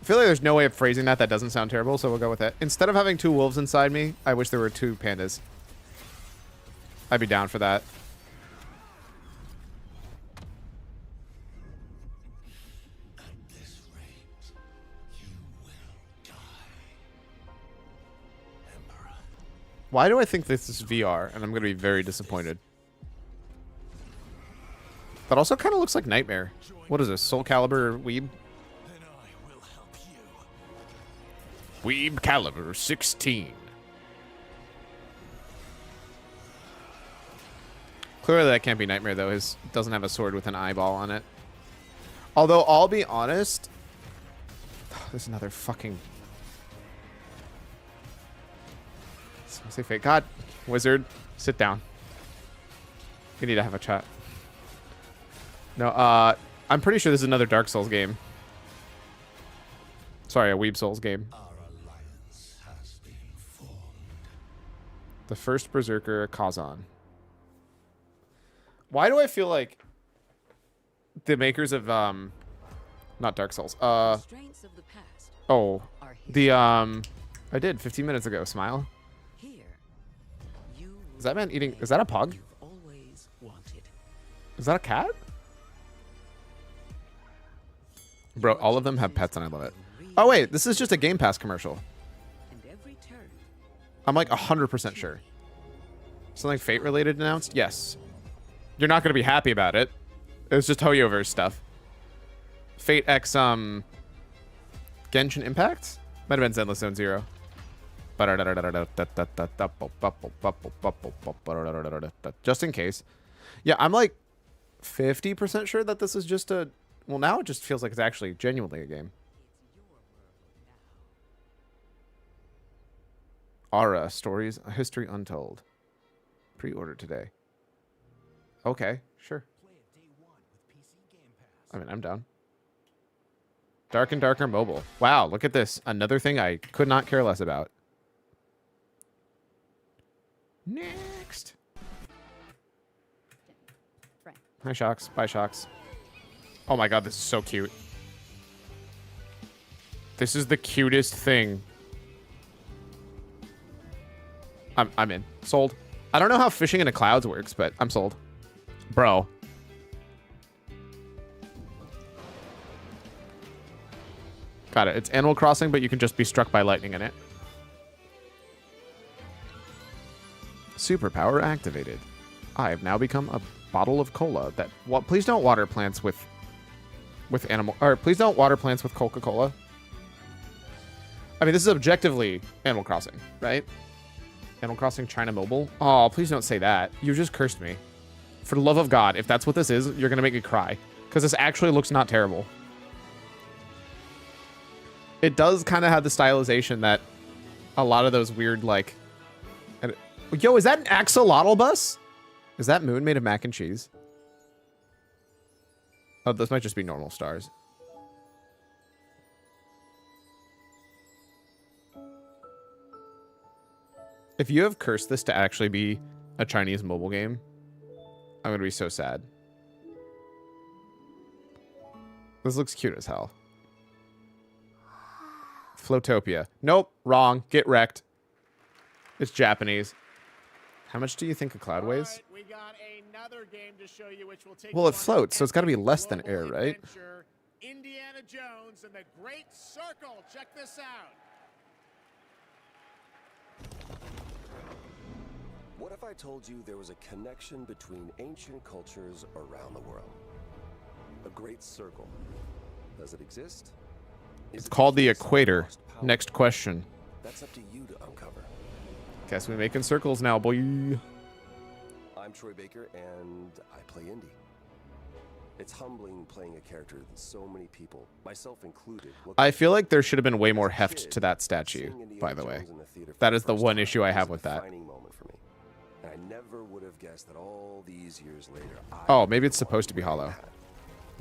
Speaker 1: feel like there's no way of phrasing that doesn't sound terrible, so we'll go with that. Instead of having 2 wolves inside me, I wish there were 2 pandas. I'd be down for that. Why do I think this is VR? And I'm going to be very disappointed. That also kind of looks like Nightmare. What is this? Soul Calibur Weeb? Weeb Calibur 16. Clearly that can't be Nightmare, though. His doesn't have a sword with an eyeball on it. Although, I'll be honest... There's another fucking... Say fake. God, wizard, sit down. We need to have a chat. No, I'm pretty sure this is another Dark Souls game. Sorry, a Weeb Souls game. The first Berserker, Kazan. Why do I feel like the makers of not Dark Souls? I did 15 minutes ago. Smile. Is that man eating? Is that a pug? Is that a cat? Bro, all of them have pets and I love it. Oh wait, this is just a Game Pass commercial. I'm like 100% sure. Something Fate related announced? Yes. You're not going to be happy about it. It was just Hoyoverse stuff. Fate X Genshin Impact? Might have been Zenless Zone Zero. Just in case. Yeah, I'm like 50% sure that this is just a... Well, now it just feels like it's actually genuinely a game. Aura Stories, a History Untold. Pre-order today. Okay, sure. I mean, I'm down. Dark and Darker Mobile. Wow, look at this. Another thing I could not care less about. Next. Hi, Shocks. Bye, Shocks. Oh my god, this is so cute. This is the cutest thing. I'm in. Sold. I don't know how fishing in the clouds works, but I'm sold. Bro. Got it. It's Animal Crossing, but you can just be struck by lightning in it. Superpower activated. I have now become a bottle of cola that... Well, please don't water plants with animal... Or please don't water plants with Coca-Cola. I mean, this is objectively Animal Crossing, right? Animal Crossing China Mobile. Oh, please don't say that. You just cursed me. For the love of God, if that's what this is, you're going to make me cry. Because this actually looks not terrible. It does kind of have the stylization that a lot of those weird, like... Yo, is that an axolotl bus? Is that moon made of mac and cheese? Oh, those might just be normal stars. If you have cursed this to actually be a Chinese mobile game, I'm going to be so sad. This looks cute as hell. Flotopia. Nope, wrong. Get wrecked. It's Japanese. How much do you think a cloud weighs?
Speaker 4: We got another game to show you, which will take
Speaker 1: Well, it floats, so it's got to be less than air, right?
Speaker 4: adventure. Indiana Jones and the Great Circle. Check this out.
Speaker 6: What if I told you there was a connection between ancient cultures around the world? A great circle. Does it exist?
Speaker 1: It's called the equator. Next question.
Speaker 6: That's up to you to uncover.
Speaker 1: Guess we're making circles now, boy.
Speaker 6: I'm Troy Baker, and I play Indy. It's humbling playing a character that so many people, myself included...
Speaker 1: I feel like there should have been way more heft to that statue, by the way. That is the one issue I have with that.
Speaker 6: I never would have guessed that all these years later...
Speaker 1: Oh, maybe it's supposed to be hollow.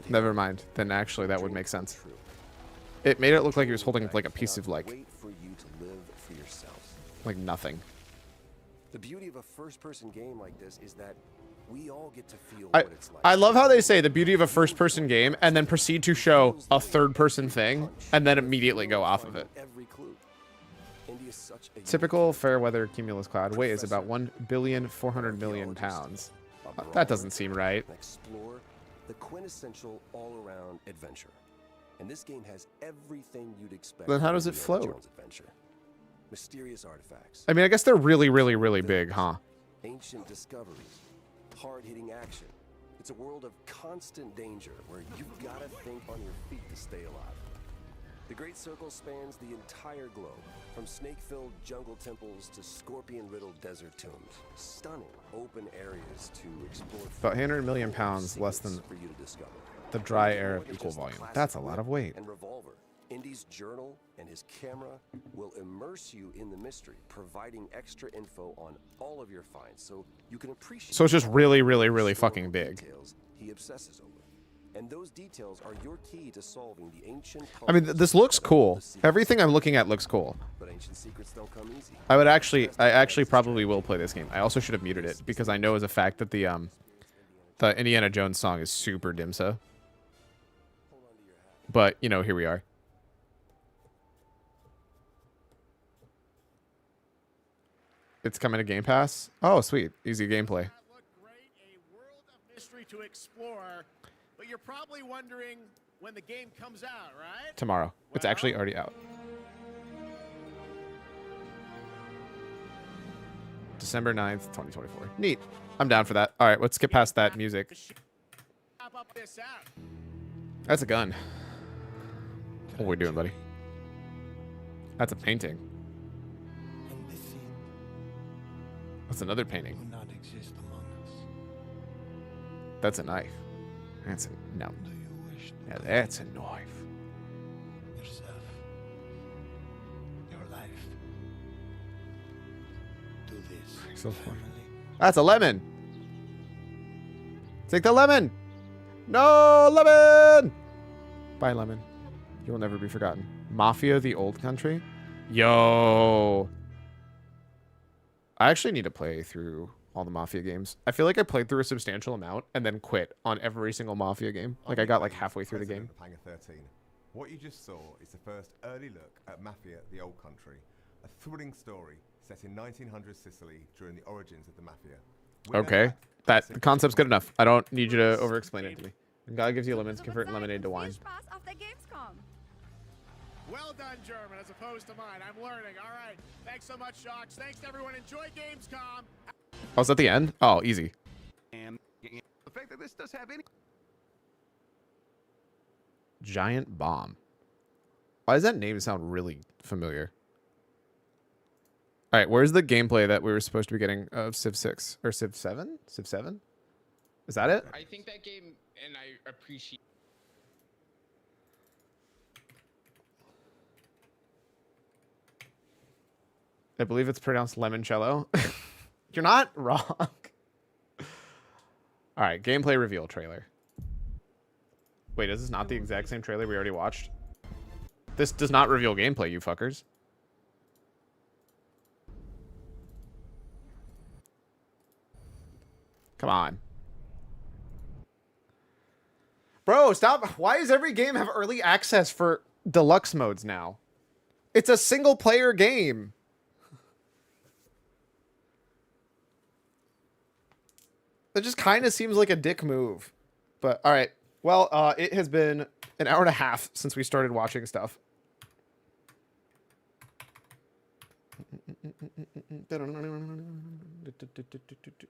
Speaker 1: Never mind. Then actually that would make sense. It made it look like he was holding like a piece of like nothing.
Speaker 6: The beauty of a first-person game like this is that we all get to feel
Speaker 1: what
Speaker 6: it's like.
Speaker 1: I love how they say the beauty of a first-person game and then proceed to show a third-person thing and then immediately go off of it. Typical fair weather cumulus cloud weighs about 1,400,000,000 pounds. That doesn't seem right.
Speaker 6: Explore the quintessential all-around adventure. And this game has everything you'd expect.
Speaker 1: Then how does it float?
Speaker 6: Mysterious artifacts.
Speaker 1: I mean, I guess they're really, really, really big, huh?
Speaker 6: Ancient discoveries, hard-hitting action. It's a world of constant danger where you've got to think on your feet to stay alive. The Great Circle spans the entire globe, from snake-filled jungle temples to scorpion-riddled desert tombs. Stunning open areas to explore.
Speaker 1: About 100 million pounds less than the dry air of equal volume. That's a lot of weight.
Speaker 6: And Revolver, Indy's journal and his camera will immerse you in the mystery, providing extra info on all of your finds so you can appreciate.
Speaker 1: So it's just really, really, really fucking big.
Speaker 6: He obsesses over. And those details are your key to solving the ancient.
Speaker 1: I mean, this looks cool. Everything I'm looking at looks cool.
Speaker 6: But ancient secrets don't come easy.
Speaker 1: I actually probably will play this game. I also should have muted it because I know as a fact that the Indiana Jones song is super dimsa. But, you know, here we are. It's coming to Game Pass. Oh, sweet. Easy gameplay.
Speaker 4: Mystery to explore, but you're probably wondering when the game comes out, right?
Speaker 1: Tomorrow. It's actually already out. December 9th, 2024. Neat. I'm down for that. All right, let's skip past that music. That's a gun. What are we doing, buddy? That's a painting. That's another painting. That's a knife. That's a no. Yeah, that's a knife.
Speaker 10: Yourself. Your life. this.
Speaker 1: That's a lemon. Take the lemon. No, lemon. Bye, lemon. You will never be forgotten. Mafia: The Old Country. Yo. I actually need to play through all the Mafia games. I feel like I played through a substantial amount and then quit on every single Mafia game. Like I got like halfway through the game.
Speaker 5: Hangar 13. What you just saw is the first early look at Mafia: The Old Country, a thrilling story set in 1900 Sicily during the origins of the Mafia.
Speaker 1: Okay, the concept's good enough. I don't need you to over-explain it to me. And God gives you lemons, convert lemonade to wine.
Speaker 4: Well done, German, as opposed to mine. I'm learning. All right. Thanks so much, Shocks. Thanks to everyone. Enjoy Gamescom.
Speaker 1: Oh, is that the end? Oh, easy.
Speaker 5: And the fact that this does have any
Speaker 1: Giant bomb. Why does that name sound really familiar? All right, where's the gameplay that we were supposed to be getting of Civ 6 or Civ 7? Civ 7? Is that it?
Speaker 11: I think that game, and I appreciate.
Speaker 1: I believe it's pronounced limoncello. You're not wrong. All right, gameplay reveal trailer. Wait, is this not the exact same trailer we already watched? This does not reveal gameplay, you fuckers. Come on. Bro, stop. Why does every game have early access for deluxe modes now? It's a single player game. That just kind of seems like a dick move. But all right. Well, it has been an hour and a half since we started watching stuff.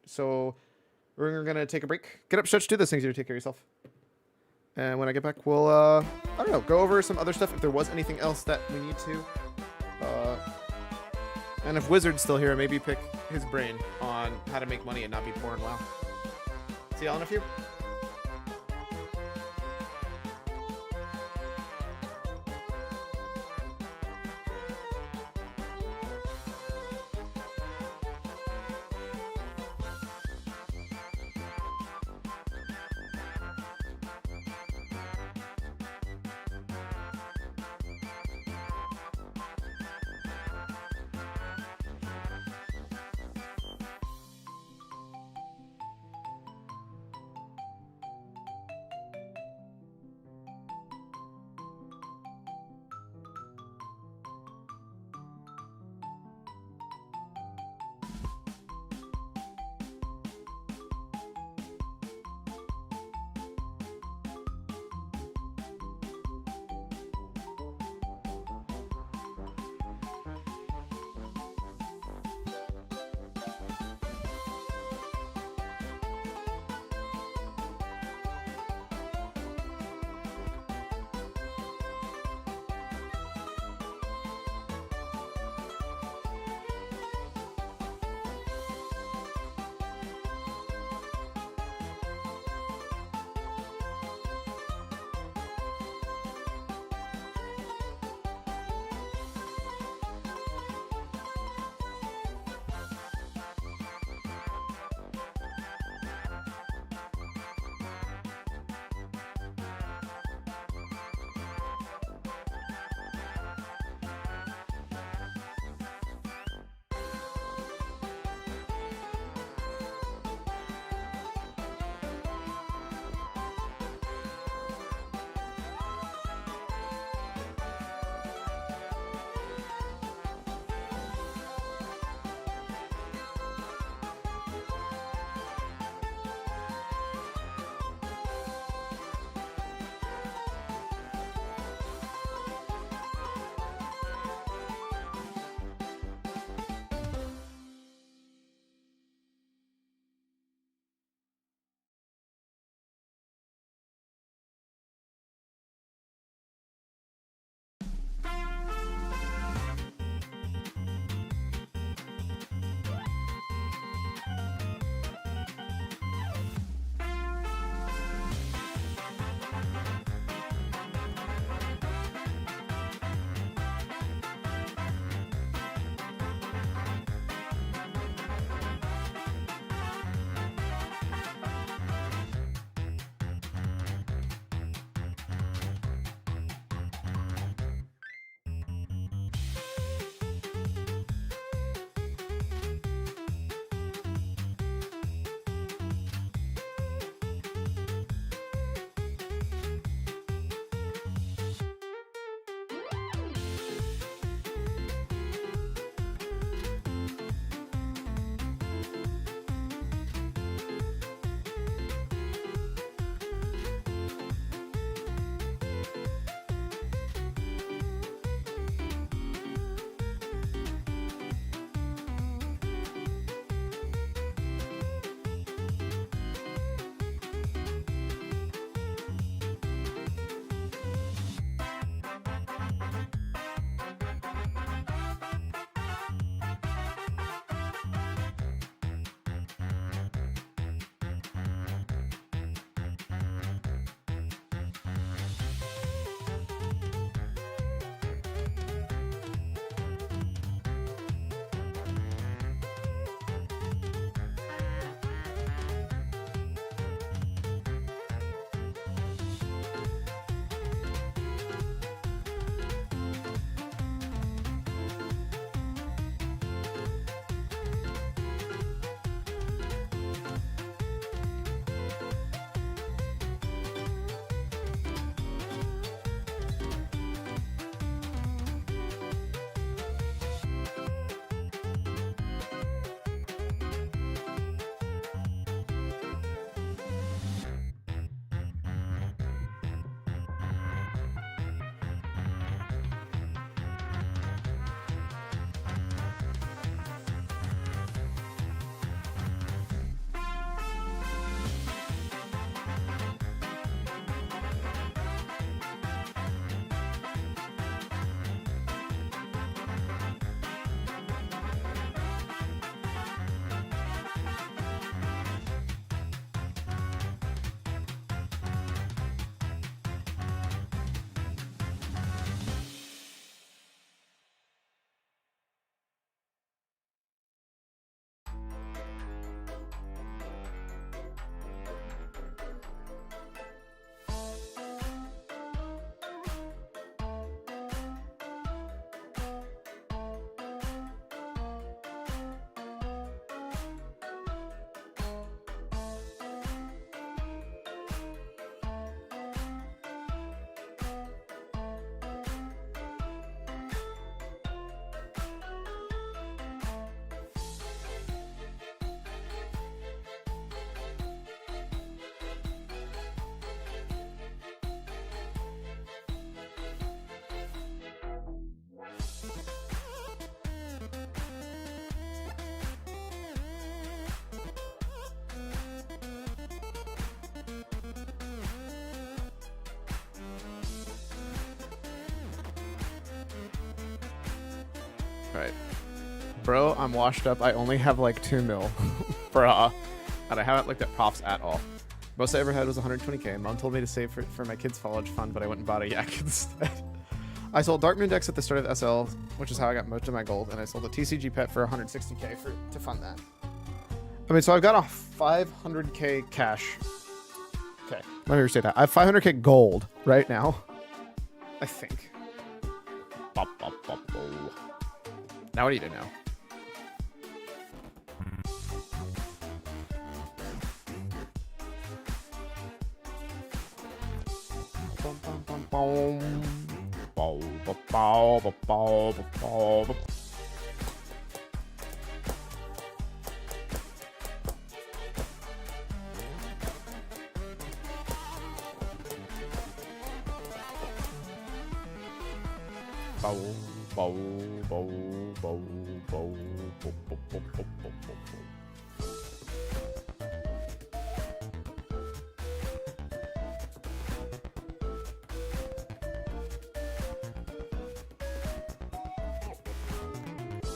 Speaker 1: So we're gonna take a break. Get up, stretch, do those things. You take care of yourself. And when I get back, we'll I don't know, go over some other stuff if there was anything else that we need to. And if Wizard's still here, maybe pick his brain on how to make money and not be poor and WoW. See y'all in a few. Right. Bro, I'm washed up. I only have like 2 mil. Bruh. And I haven't looked at profs at all. Most I ever had was 120k. Mom told me to save for my kids' college fund, but I went and bought a yak instead. I sold Dark Moon decks at the start of SL, which is how I got most of my gold, and I sold a TCG pet for 160k to fund that. I mean, so I've got a 500k cash. Okay, let me restate that. I have 500k gold right now. I think. Now what do you do now?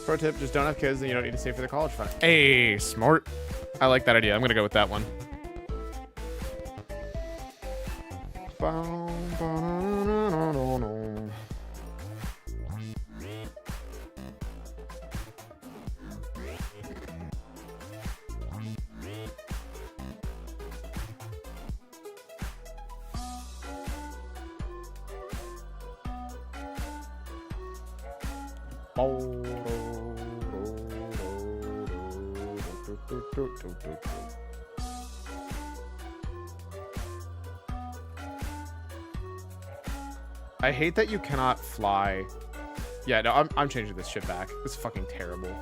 Speaker 1: Pro tip, just don't have kids and you don't need to save for the college fund. Hey, smart. I like that idea. I'm going to go with that one. I hate that you cannot fly. Yeah, no, I'm changing this shit back. It's fucking terrible.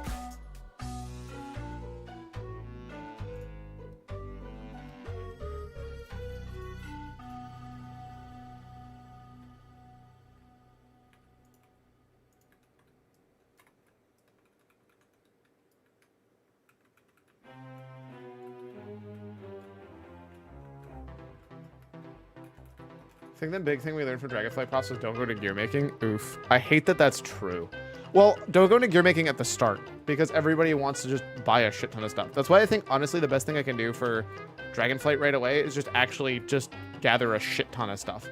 Speaker 1: I think the big thing we learned from Dragonflight Props was don't go to gear making. Oof. I hate that that's true. Well, don't go into gear making at the start because everybody wants to just buy a shit ton of stuff. That's why I think, honestly, the best thing I can do for Dragonflight right away is just actually just gather a shit ton of stuff.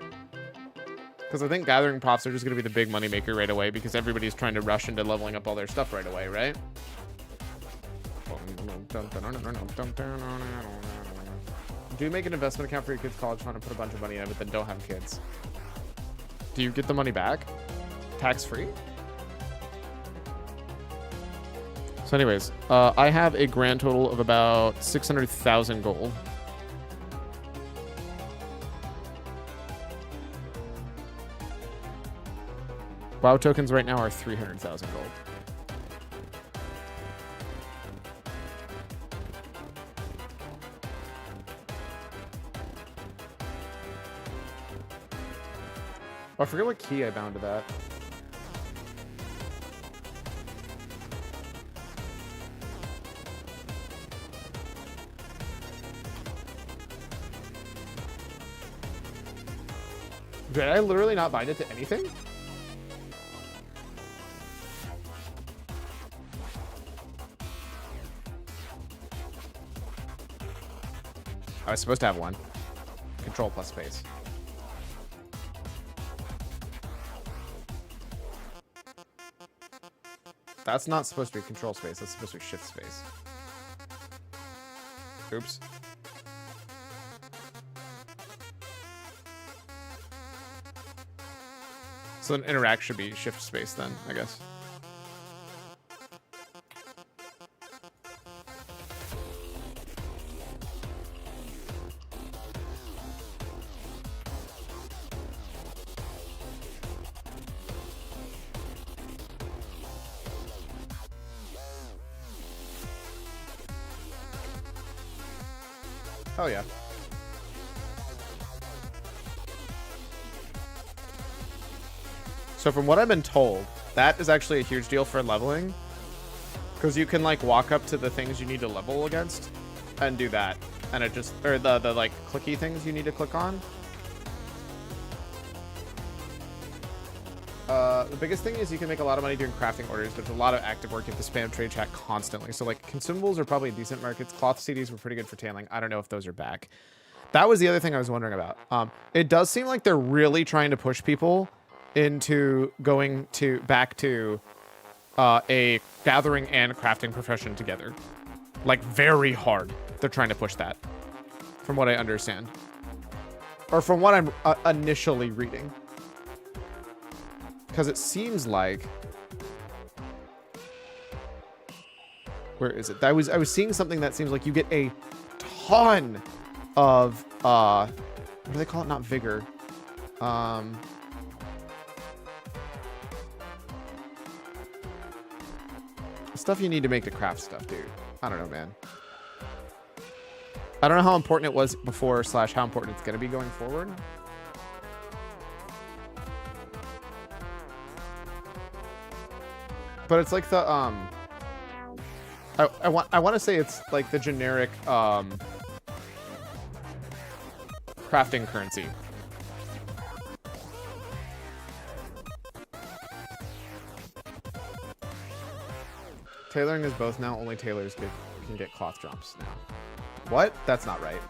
Speaker 1: Because I think gathering props are just going to be the big money maker right away because everybody's trying to rush into leveling up all their stuff right away, right? Do make an investment account for your kids' college fund and put a bunch of money in it, but then don't have kids. Do you get the money back? Tax-free? So anyways, I have a grand total of about 600,000 gold. WoW tokens right now are 300,000 gold. Oh, I forget what key I bound to that. Did I literally not bind it to anything? I was supposed to have one. Control plus space. That's not supposed to be control space. That's supposed to be shift space. Oops. So an interact should be shift space then, I guess. Oh yeah. So from what I've been told, that is actually a huge deal for leveling. Because you can like walk up to the things you need to level against and do that. And it just, or the like clicky things you need to click on. The biggest thing is you can make a lot of money doing crafting orders. There's a lot of active work. You have to spam trade chat constantly. So like consumables are probably decent markets. Cloth CDs were pretty good for tailing. I don't know if those are back. That was the other thing I was wondering about. It does seem like they're really trying to push people into going to back to a gathering and crafting profession together. Like very hard. They're trying to push that, from what I understand, or from what I'm initially reading. Because it seems like, where is it? I was seeing something that seems like you get a ton of what do they call it? Not vigor. Stuff you need to make the craft stuff, dude. I don't know, man. I don't know how important it was before / how important it's gonna be going forward. But it's like the I want to say it's like the generic crafting currency. Tailoring is both now. Only tailors can get cloth jumps now. What? That's not right.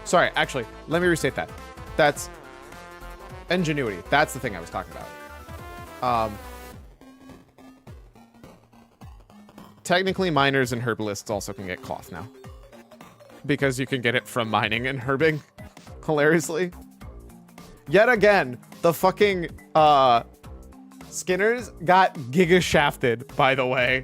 Speaker 1: Sorry, actually, let me restate that. That's ingenuity. That's the thing I was talking about. Technically, miners and herbalists also can get cloth now. Because you can get it from mining and herbing. Hilariously. Yet again, the fucking Skinners got giga shafted, by the way.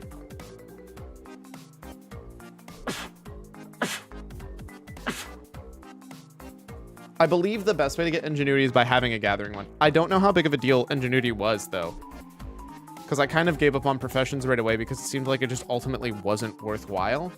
Speaker 1: I believe the best way to get ingenuity is by having a gathering one. I don't know how big of a deal ingenuity was, though. Because I kind of gave up on professions right away because it seemed like it just ultimately wasn't worthwhile.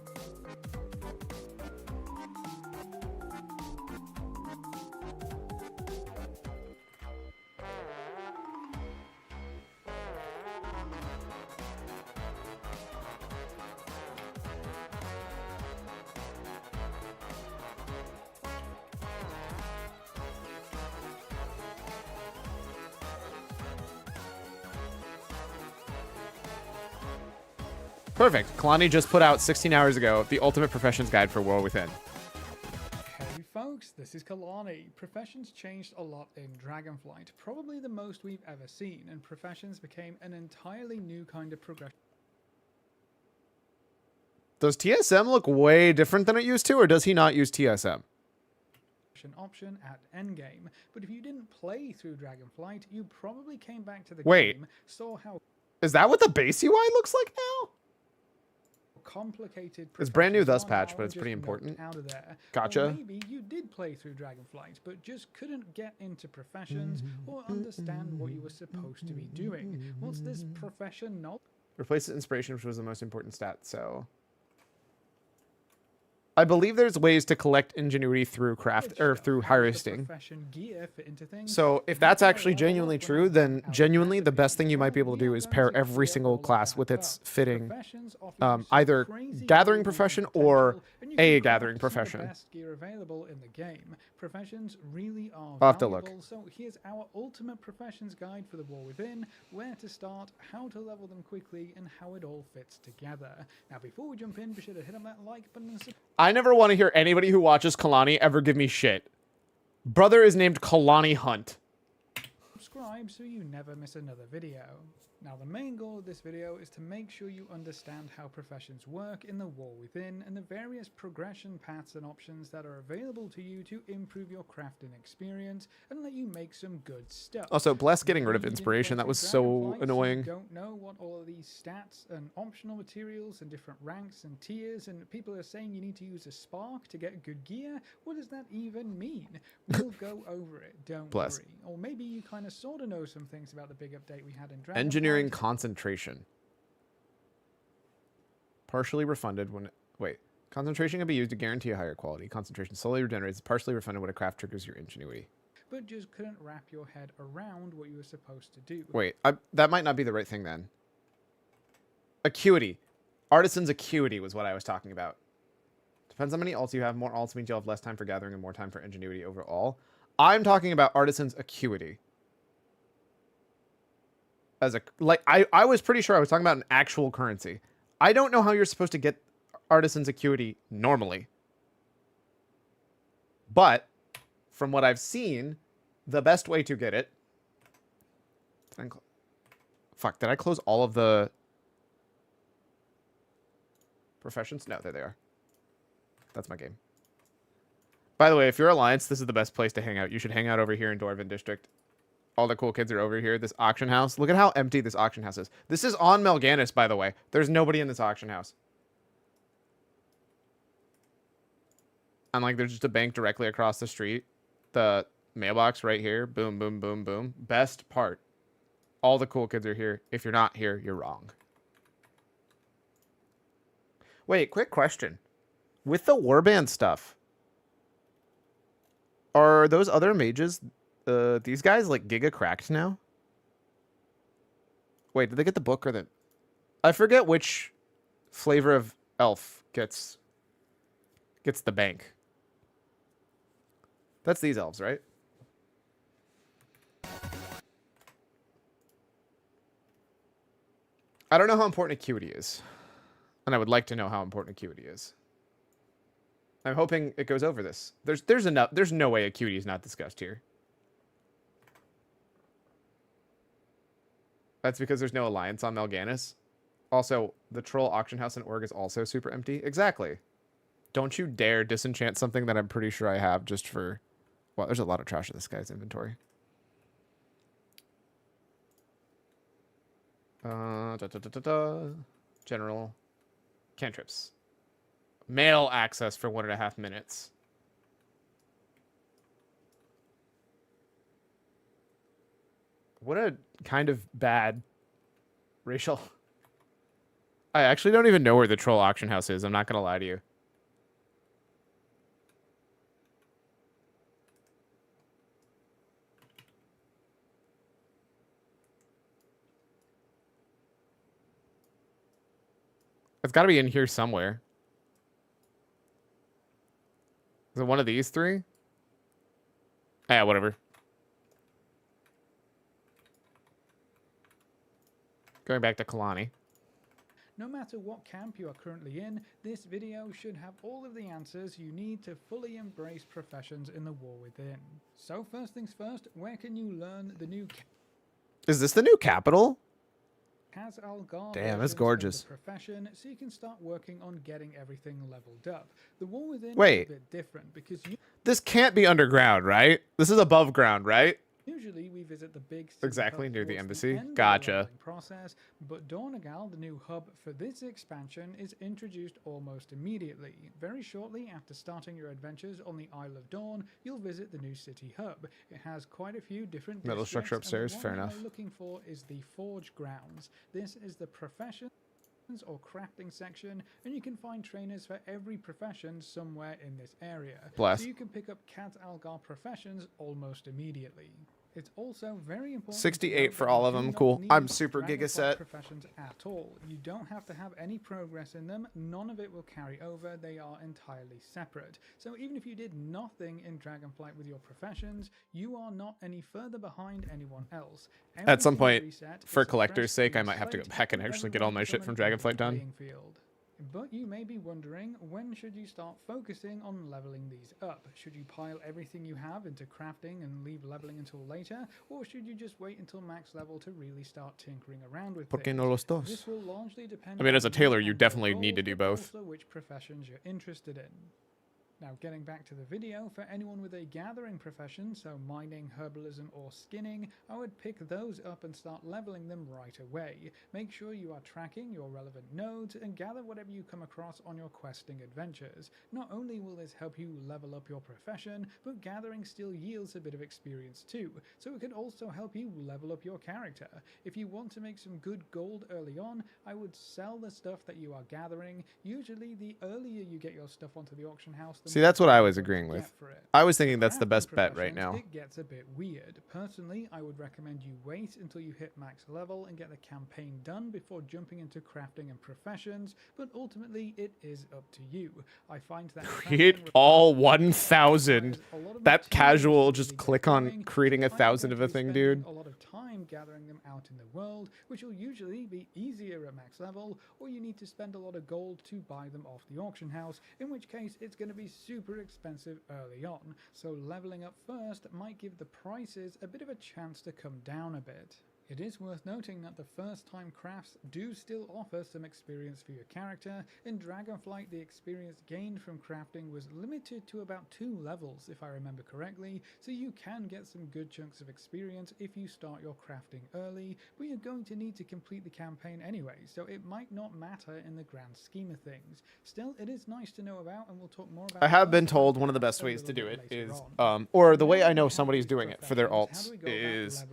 Speaker 1: Perfect. Kalani just put out 16 hours ago the Ultimate Professions Guide for World Within.
Speaker 14: Hey folks, this is Kalani. Professions changed a lot in Dragonflight, probably the most we've ever seen, and professions became an entirely new kind of progression.
Speaker 1: Does TSM look way different than it used to, or does he not use TSM?
Speaker 14: Option at endgame, but if you didn't play through Dragonflight, you probably came back to the
Speaker 1: Wait.
Speaker 14: game, saw how
Speaker 1: Is that what the base UI looks like now?
Speaker 14: complicated
Speaker 1: It's brand new thus
Speaker 14: professions are
Speaker 1: patch,
Speaker 14: now
Speaker 1: but it's
Speaker 14: and
Speaker 1: pretty
Speaker 14: just
Speaker 1: important.
Speaker 14: knocked out of there.
Speaker 1: Gotcha.
Speaker 14: Or maybe you did play through Dragonflight, but just couldn't get into professions or understand what you were supposed to be doing. What's this profession not?
Speaker 1: Replace inspiration, which was the most important stat, so... I believe there's ways to collect ingenuity through craft or through harvesting.
Speaker 14: Profession gear fit into things.
Speaker 1: So if that's actually genuinely true, then genuinely the best thing you might be able to do is pair every single class with its fitting either gathering profession or a gathering profession.
Speaker 14: Best gear available in the game. Professions really are
Speaker 1: I'll have to look.
Speaker 14: valuable. So here's our ultimate professions guide for the War Within, where to start, how to level them quickly, and how it all fits together. Now before we jump in, be sure to hit on that like button and
Speaker 1: I never want to hear anybody who watches Kalani ever give me shit. Brother is named Kalani Hunt.
Speaker 14: subscribe so you never miss another video. Now the main goal of this video is to make sure you understand how professions work in the War Within and the various progression paths and options that are available to you to improve your crafting experience and let you make some good stuff.
Speaker 1: Also, bless getting rid of inspiration. That was so annoying.
Speaker 14: You don't know what all of these stats and optional materials and different ranks and tiers, and people are saying you need to use a spark to get good gear. What does that even mean? We'll go over it, don't
Speaker 1: Bless.
Speaker 14: worry. Or maybe you kind of sort of know some things about the big update we had in Dragonflight.
Speaker 1: Engineering concentration. Partially refunded when... Wait. Concentration can be used to guarantee a higher quality. Concentration slowly regenerates, partially refunded when a craft triggers your ingenuity.
Speaker 14: But just couldn't wrap your head around what you were supposed to do.
Speaker 1: Wait, that might not be the right thing then. Acuity. Artisan's acuity was what I was talking about. Depends how many alts you have. More alts means you'll have less time for gathering and more time for ingenuity overall. I'm talking about Artisan's acuity. as a like I was pretty sure I was talking about an actual currency. I don't know how you're supposed to get artisan's acuity normally. But from what I've seen, the best way to get it. Fuck, did I close all of the professions? No, there they are. That's my game. By the way, if you're Alliance, this is the best place to hang out. You should hang out over here in Dwarven District. All the cool kids are over here. This auction house. Look at how empty this auction house is. This is on Melganis, by the way. There's nobody in this auction house. And like, there's just a bank directly across the street. The mailbox right here. Boom, boom, boom, boom. Best part. All the cool kids are here. If you're not here, you're wrong. Wait, quick question. With the warband stuff, are those other mages, these guys like giga cracked now? Wait, did they get the book or the... I forget which flavor of elf gets the bank. That's these elves, right? I don't know how important acuity is. And I would like to know how important acuity is. I'm hoping it goes over this. There's no way acuity is not discussed here. That's because there's no alliance on Melganis. Also, the troll auction house in Org is also super empty. Exactly. Don't you dare disenchant something that I'm pretty sure I have just for... Well, there's a lot of trash in this guy's inventory. General cantrips. Mail access for 1.5 minutes. What a kind of bad racial... I actually don't even know where the troll auction house is. I'm not gonna lie to you. It's got to be in here somewhere. Is it one of these three? Yeah, whatever. Going back to Kalani.
Speaker 14: No matter what camp you are currently in, this video should have all of the answers you need to fully embrace professions in the War Within. So first things first, where can you learn the new...
Speaker 1: Is this the new capital?
Speaker 14: Has Algar
Speaker 1: Damn, it's gorgeous.
Speaker 14: Profession, so you can start working on getting everything leveled up. The War Within
Speaker 1: Wait.
Speaker 14: is a bit different because
Speaker 1: This can't be underground, right? This is above ground, right?
Speaker 14: usually we visit the big
Speaker 1: Exactly, near the embassy.
Speaker 14: end of the
Speaker 1: Gotcha.
Speaker 14: leveling process, but Dornegal, the new hub for this expansion, is introduced almost immediately. Very shortly after starting your adventures on the Isle of Dawn, you'll visit the new city hub. It has quite a few different
Speaker 1: Metal
Speaker 14: districts,
Speaker 1: structure
Speaker 14: and the
Speaker 1: upstairs,
Speaker 14: one
Speaker 1: fair
Speaker 14: I'm
Speaker 1: enough.
Speaker 14: looking for is the Forge Grounds. This is the profession or crafting section, and you can find trainers for every profession somewhere in this area.
Speaker 1: Bless.
Speaker 14: So you can pick up Cat Algar professions almost immediately. It's also very important.
Speaker 1: 68 for all of them. Cool. I'm super giga set.
Speaker 14: Professions at all. You don't have to have any progress in them. None of it will carry over. They are entirely separate. So even if you did nothing in Dragonflight with your professions, you are not any further behind anyone else.
Speaker 1: At some point,
Speaker 14: Everything reset
Speaker 1: for
Speaker 14: is a
Speaker 1: collector's
Speaker 14: fresh
Speaker 1: sake, I
Speaker 14: clean
Speaker 1: might have to go
Speaker 14: slate,
Speaker 1: back and
Speaker 14: with
Speaker 1: actually get all my shit from
Speaker 14: everyone
Speaker 1: Dragonflight done.
Speaker 14: playing field. But you may be wondering, when should you start focusing on leveling these up? Should you pile everything you have into crafting and leave leveling until later? Or should you just wait until max level to really start tinkering around with
Speaker 1: ¿Por qué
Speaker 14: things?
Speaker 1: no los dos?
Speaker 14: This will largely depend
Speaker 1: I mean, as a
Speaker 14: on you
Speaker 1: tailor, you
Speaker 14: and your
Speaker 1: definitely need to
Speaker 14: goals,
Speaker 1: do
Speaker 14: but
Speaker 1: both.
Speaker 14: also which professions you're interested in. Now, getting back to the video, for anyone with a gathering profession, so mining, herbalism, or skinning, I would pick those up and start leveling them right away. Make sure you are tracking your relevant nodes and gather whatever you come across on your questing adventures. Not only will this help you level up your profession, but gathering still yields a bit of experience too, so it can also help you level up your character. If you want to make some good gold early on, I would sell the stuff that you are gathering. Usually, the earlier you get your stuff onto the auction house,
Speaker 1: See, that's what I was
Speaker 14: going to
Speaker 1: agreeing
Speaker 14: get
Speaker 1: with.
Speaker 14: for it.
Speaker 1: I was thinking that's the
Speaker 14: Crafting
Speaker 1: best bet right
Speaker 14: professions,
Speaker 1: now.
Speaker 14: It gets a bit weird. Personally, I would recommend you wait until you hit max level and get the campaign done before jumping into crafting and professions, but ultimately it is up to you. I find that
Speaker 1: Create all 1,000. That casual just click on creating 1,000 of a thing, dude.
Speaker 14: a lot of time gathering them out in the world, which will usually be easier at max level, or you need to spend a lot of gold to buy them off the auction house, in which case it's going to be super expensive early on. So leveling up first might give the prices a bit of a chance to come down a bit. It is worth noting that the first time crafts do still offer some experience for your character. In Dragonflight, the experience gained from crafting was limited to about 2 levels if I remember correctly, so you can get some good chunks of experience if you start your crafting early, but you're going to need to complete the campaign anyway, so it might not matter in the grand scheme of things. Still, it is nice to know about, and we'll talk more about
Speaker 1: I have been told one of the best ways to do it is, or the way I know somebody's doing it for their alts is...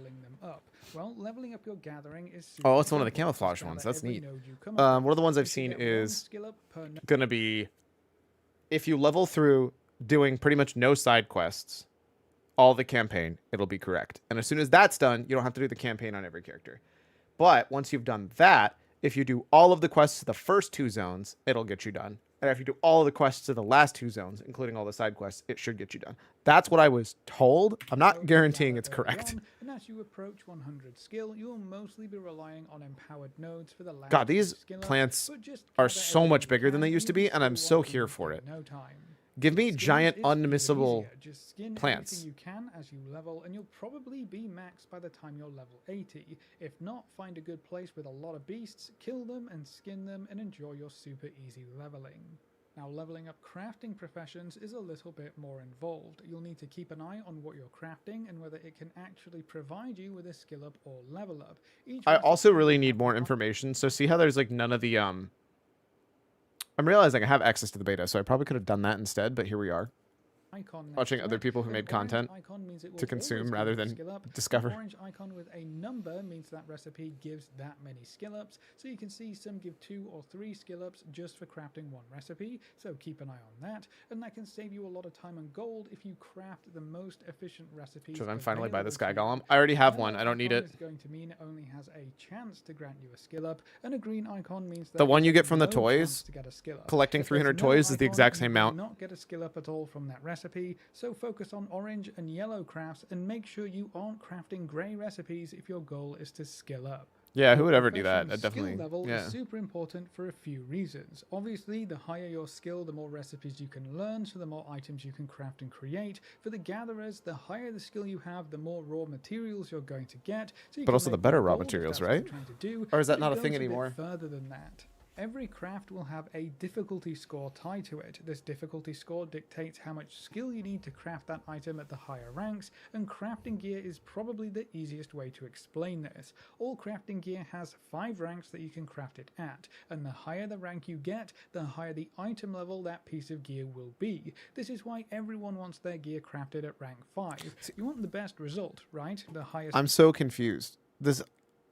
Speaker 14: Well, leveling up your gathering is
Speaker 1: Oh, it's one of the camouflage ones. That's neat. One of the ones I've seen is going to be if you level through doing pretty much no side quests, all the campaign, it'll be correct. And as soon as that's done, you don't have to do the campaign on every character. But once you've done that, if you do all of the quests to the first 2 zones, it'll get you done. And if you do all of the quests to the last 2 zones, including all the side quests, it should get you done. That's what I was told. I'm not guaranteeing it's correct.
Speaker 14: And as you approach 100 skill, you'll mostly be relying on empowered nodes for the last
Speaker 1: God, these plants are so much bigger than they used to be, and I'm so here for it. Give me giant, unmissable plants.
Speaker 14: You can as you level, and you'll probably be maxed by the time you're level 80. If not, find a good place with a lot of beasts, kill them and skin them, and enjoy your super easy leveling. Now, leveling up crafting professions is a little bit more involved. You'll need to keep an eye on what you're crafting and whether it can actually provide you with a skill up or level up.
Speaker 1: I also really need more information. So see how there's like none of the I'm realizing I have access to the beta, so I probably could have done that instead, but here we are. Watching other people who made content to consume rather than discover.
Speaker 14: An orange icon with a number means that recipe gives that many skill ups, so you can see some give 2 or 3 skill ups just for crafting one recipe, so keep an eye on that, and that can save you a lot of time and gold if you craft the most efficient recipes.
Speaker 1: Should I finally buy the Sky Golem? I already have one, I don't need it.
Speaker 14: Is going to mean it only has a chance to grant you a skill up, and a green icon means that
Speaker 1: the one you get from the
Speaker 14: no
Speaker 1: toys,
Speaker 14: to get a skill up.
Speaker 1: collecting 300 toys is the exact same amount.
Speaker 14: Not get a skill up at all from that recipe, so focus on orange and yellow crafts and make sure you aren't crafting grey recipes if your goal is to skill up.
Speaker 1: Yeah, who would ever do that? Definitely.
Speaker 14: Skill level
Speaker 1: Yeah.
Speaker 14: is super important for a few reasons. Obviously, the higher your skill, the more recipes you can learn, so the more items you can craft and create. For the gatherers, the higher the skill you have, the more raw materials you're going to get. So you
Speaker 1: But
Speaker 14: can
Speaker 1: also the
Speaker 14: make
Speaker 1: better
Speaker 14: more
Speaker 1: raw
Speaker 14: gold if
Speaker 1: materials,
Speaker 14: that's what you're
Speaker 1: right?
Speaker 14: trying to do,
Speaker 1: Or is that
Speaker 14: but
Speaker 1: not
Speaker 14: it
Speaker 1: a thing
Speaker 14: goes bit
Speaker 1: anymore?
Speaker 14: further than that. Every craft will have a difficulty score tied to it. This difficulty score dictates how much skill you need to craft that item at the higher ranks, and crafting gear is probably the easiest way to explain this. All crafting gear has 5 ranks that you can craft it at, and the higher the rank you get, the higher the item level that piece of gear will be. This is why everyone wants their gear crafted at rank 5. You want the best result, right? The highest.
Speaker 1: I'm so confused. This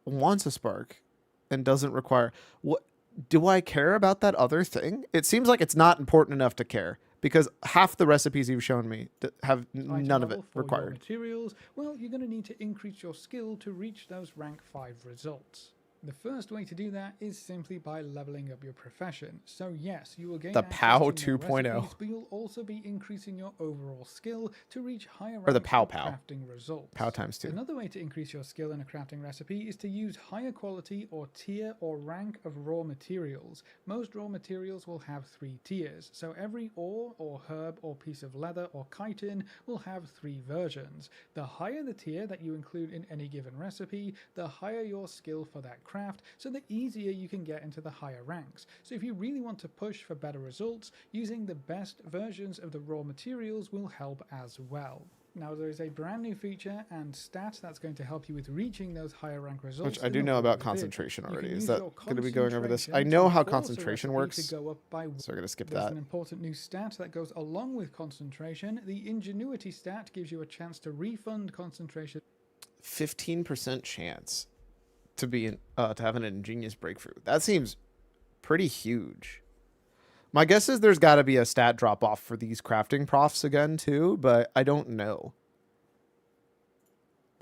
Speaker 1: wants a spark and doesn't require... What? Do I care about that other thing? It seems like it's not important enough to care because half the recipes you've shown me have none of it required.
Speaker 14: Materials, well, you're going to need to increase your skill to reach those rank 5 results. The first way to do that is simply by leveling up your profession. So yes, you will gain
Speaker 1: the
Speaker 14: access
Speaker 1: POW
Speaker 14: to more
Speaker 1: 2.0,
Speaker 14: recipes, but you'll also be increasing your overall skill to reach higher
Speaker 1: or the
Speaker 14: ranks
Speaker 1: POW
Speaker 14: in
Speaker 1: POW
Speaker 14: crafting results.
Speaker 1: POW times 2.
Speaker 14: Another way to increase your skill in a crafting recipe is to use higher quality or tier or rank of raw materials. Most raw materials will have 3 tiers, so every ore or herb or piece of leather or chitin will have 3 versions. The higher the tier that you include in any given recipe, the higher your skill for that craft, so the easier you can get into the higher ranks. So if you really want to push for better results, using the best versions of the raw materials will help as well. Now there is a brand new feature and stat that's going to help you with reaching those higher rank results.
Speaker 1: Which I do know about concentration already. Is that going to be going over this? I know how concentration works, so I'm going to skip
Speaker 14: There's
Speaker 1: that.
Speaker 14: an important new stat that goes along with concentration. The ingenuity stat gives you a chance to refund concentration.
Speaker 1: 15% chance to be to have an ingenious breakthrough. That seems pretty huge. My guess is there's got to be a stat drop off for these crafting profs again too, but I don't know.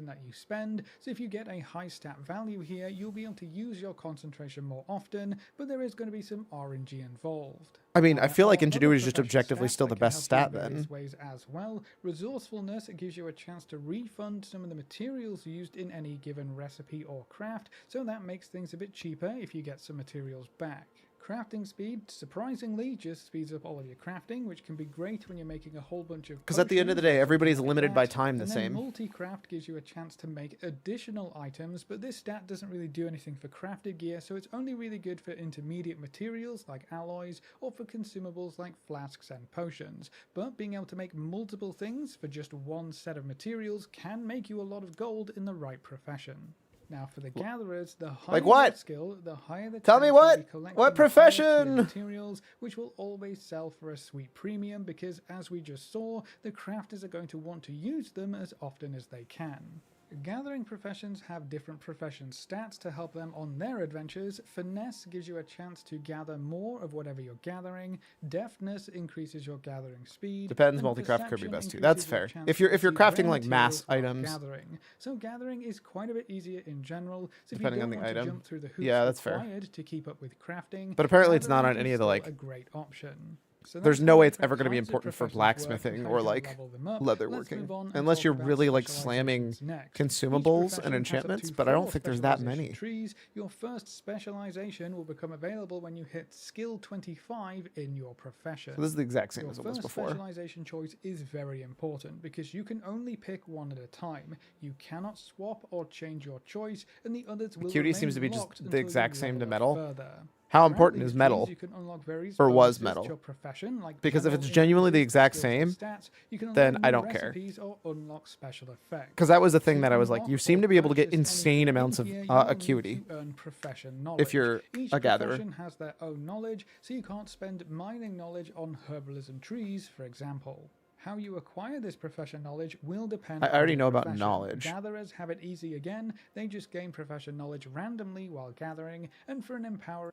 Speaker 14: that you spend, so if you get a high stat value here, you'll be able to use your concentration more often, but there is going to be some RNG involved.
Speaker 1: I mean, I feel like
Speaker 14: Other
Speaker 1: ingenuity is just
Speaker 14: profession
Speaker 1: objectively
Speaker 14: stats
Speaker 1: still
Speaker 14: that
Speaker 1: the
Speaker 14: can
Speaker 1: best
Speaker 14: help you
Speaker 1: stat
Speaker 14: in various
Speaker 1: then.
Speaker 14: ways as well. Resourcefulness, it gives you a chance to refund some of the materials used in any given recipe or craft, so that makes things a bit cheaper if you get some materials back. Crafting speed, surprisingly, just speeds up all of your crafting, which can be great when you're making a whole bunch of
Speaker 1: Because at the end of the day, everybody's limited by time the same.
Speaker 14: Multi-craft gives you a chance to make additional items, but this stat doesn't really do anything for crafted gear, so it's only really good for intermediate materials like alloys, or for consumables like flasks and potions. But being able to make multiple things for just one set of materials can make you a lot of gold in the right profession. Now, for the gatherers, the higher
Speaker 1: what?
Speaker 14: the skill, the higher the
Speaker 1: Tell me
Speaker 14: chance
Speaker 1: what?
Speaker 14: you'll be collecting
Speaker 1: What
Speaker 14: higher tier
Speaker 1: profession?
Speaker 14: materials, which will always sell for a sweet premium because, as we just saw, the crafters are going to want to use them as often as they can. Gathering professions have different profession stats to help them on their adventures. Finesse gives you a chance to gather more of whatever you're gathering. Deftness increases your gathering speed.
Speaker 1: Depends,
Speaker 14: and
Speaker 1: multi-craft could be
Speaker 14: perception
Speaker 1: best too. That's
Speaker 14: increases your
Speaker 1: fair.
Speaker 14: chance
Speaker 1: If
Speaker 14: to
Speaker 1: you're
Speaker 14: receive
Speaker 1: crafting
Speaker 14: rare
Speaker 1: like mass
Speaker 14: materials while
Speaker 1: items,
Speaker 14: gathering. So gathering is quite a bit easier in general. So
Speaker 1: depending
Speaker 14: if
Speaker 1: on
Speaker 14: you
Speaker 1: the
Speaker 14: don't want
Speaker 1: item.
Speaker 14: to jump through the hoops
Speaker 1: Yeah, that's fair.
Speaker 14: required to keep up with crafting,
Speaker 1: But apparently it's not
Speaker 14: gathering
Speaker 1: on any
Speaker 14: is
Speaker 1: of the
Speaker 14: still
Speaker 1: like.
Speaker 14: a great option. So
Speaker 1: There's
Speaker 14: that's
Speaker 1: no
Speaker 14: how
Speaker 1: way it's
Speaker 14: different
Speaker 1: ever going to be
Speaker 14: types of
Speaker 1: important for
Speaker 14: professions work and
Speaker 1: blacksmithing
Speaker 14: how
Speaker 1: or
Speaker 14: you can
Speaker 1: like
Speaker 14: level them up.
Speaker 1: leatherworking,
Speaker 14: Let's move on and
Speaker 1: unless
Speaker 14: talk
Speaker 1: you're
Speaker 14: about
Speaker 1: really like slamming
Speaker 14: specializations next.
Speaker 1: consumables
Speaker 14: Each
Speaker 1: and
Speaker 14: profession has up
Speaker 1: enchantments,
Speaker 14: to
Speaker 1: but I don't
Speaker 14: 4
Speaker 1: think there's that
Speaker 14: specialization
Speaker 1: many.
Speaker 14: trees. Your first specialization will become available when you hit skill 25 in your profession.
Speaker 1: So this is the exact same
Speaker 14: Your
Speaker 1: as it was
Speaker 14: first
Speaker 1: before.
Speaker 14: specialization choice is very important because you can only pick one at a time. You cannot swap or change your choice, and the others will
Speaker 1: Acuity
Speaker 14: remain
Speaker 1: seems to be just
Speaker 14: locked
Speaker 1: the
Speaker 14: until you
Speaker 1: exact same to
Speaker 14: level up
Speaker 1: metal.
Speaker 14: further.
Speaker 1: How
Speaker 14: Throughout
Speaker 1: important
Speaker 14: these
Speaker 1: is metal?
Speaker 14: trees, you can unlock various
Speaker 1: Or was
Speaker 14: bonuses
Speaker 1: metal?
Speaker 14: to your profession, like
Speaker 1: Because if
Speaker 14: general
Speaker 1: it's genuinely the
Speaker 14: increases
Speaker 1: exact
Speaker 14: skills and
Speaker 1: same,
Speaker 14: stats. You can
Speaker 1: then
Speaker 14: unlock
Speaker 1: I
Speaker 14: new
Speaker 1: don't care.
Speaker 14: recipes or unlock special effects.
Speaker 1: Because that was the thing
Speaker 14: To
Speaker 1: that I was like,
Speaker 14: unlock
Speaker 1: you
Speaker 14: or
Speaker 1: seem to be able to get
Speaker 14: purchase
Speaker 1: insane
Speaker 14: anything
Speaker 1: amounts
Speaker 14: in
Speaker 1: of
Speaker 14: here, you will need
Speaker 1: acuity
Speaker 14: to earn profession knowledge.
Speaker 1: if you're
Speaker 14: Each
Speaker 1: a gatherer.
Speaker 14: profession has their own knowledge, so you can't spend mining knowledge on herbalism trees, for example. How you acquire this profession knowledge will depend
Speaker 1: I
Speaker 14: on
Speaker 1: already
Speaker 14: the
Speaker 1: know about
Speaker 14: profession.
Speaker 1: knowledge.
Speaker 14: Gatherers have it easy again. They just gain profession knowledge randomly while gathering, and for an empowering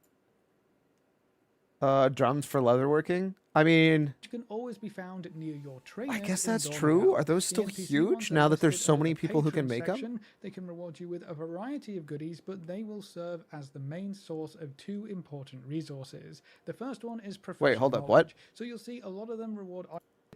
Speaker 1: Drums for leatherworking. I mean,
Speaker 14: which can always be found near your trainers.
Speaker 1: I guess
Speaker 14: in
Speaker 1: that's
Speaker 14: Dormammu.
Speaker 1: true. Are those
Speaker 14: The
Speaker 1: still
Speaker 14: NPC
Speaker 1: huge
Speaker 14: ones are
Speaker 1: now that there's
Speaker 14: listed
Speaker 1: so
Speaker 14: under
Speaker 1: many
Speaker 14: the
Speaker 1: people who can
Speaker 14: patron
Speaker 1: make them?
Speaker 14: section. They can reward you with a variety of goodies, but they will serve as the main source of 2 important resources. The first one is profession
Speaker 1: Wait, hold up,
Speaker 14: knowledge.
Speaker 1: what?
Speaker 14: So you'll see a lot of them reward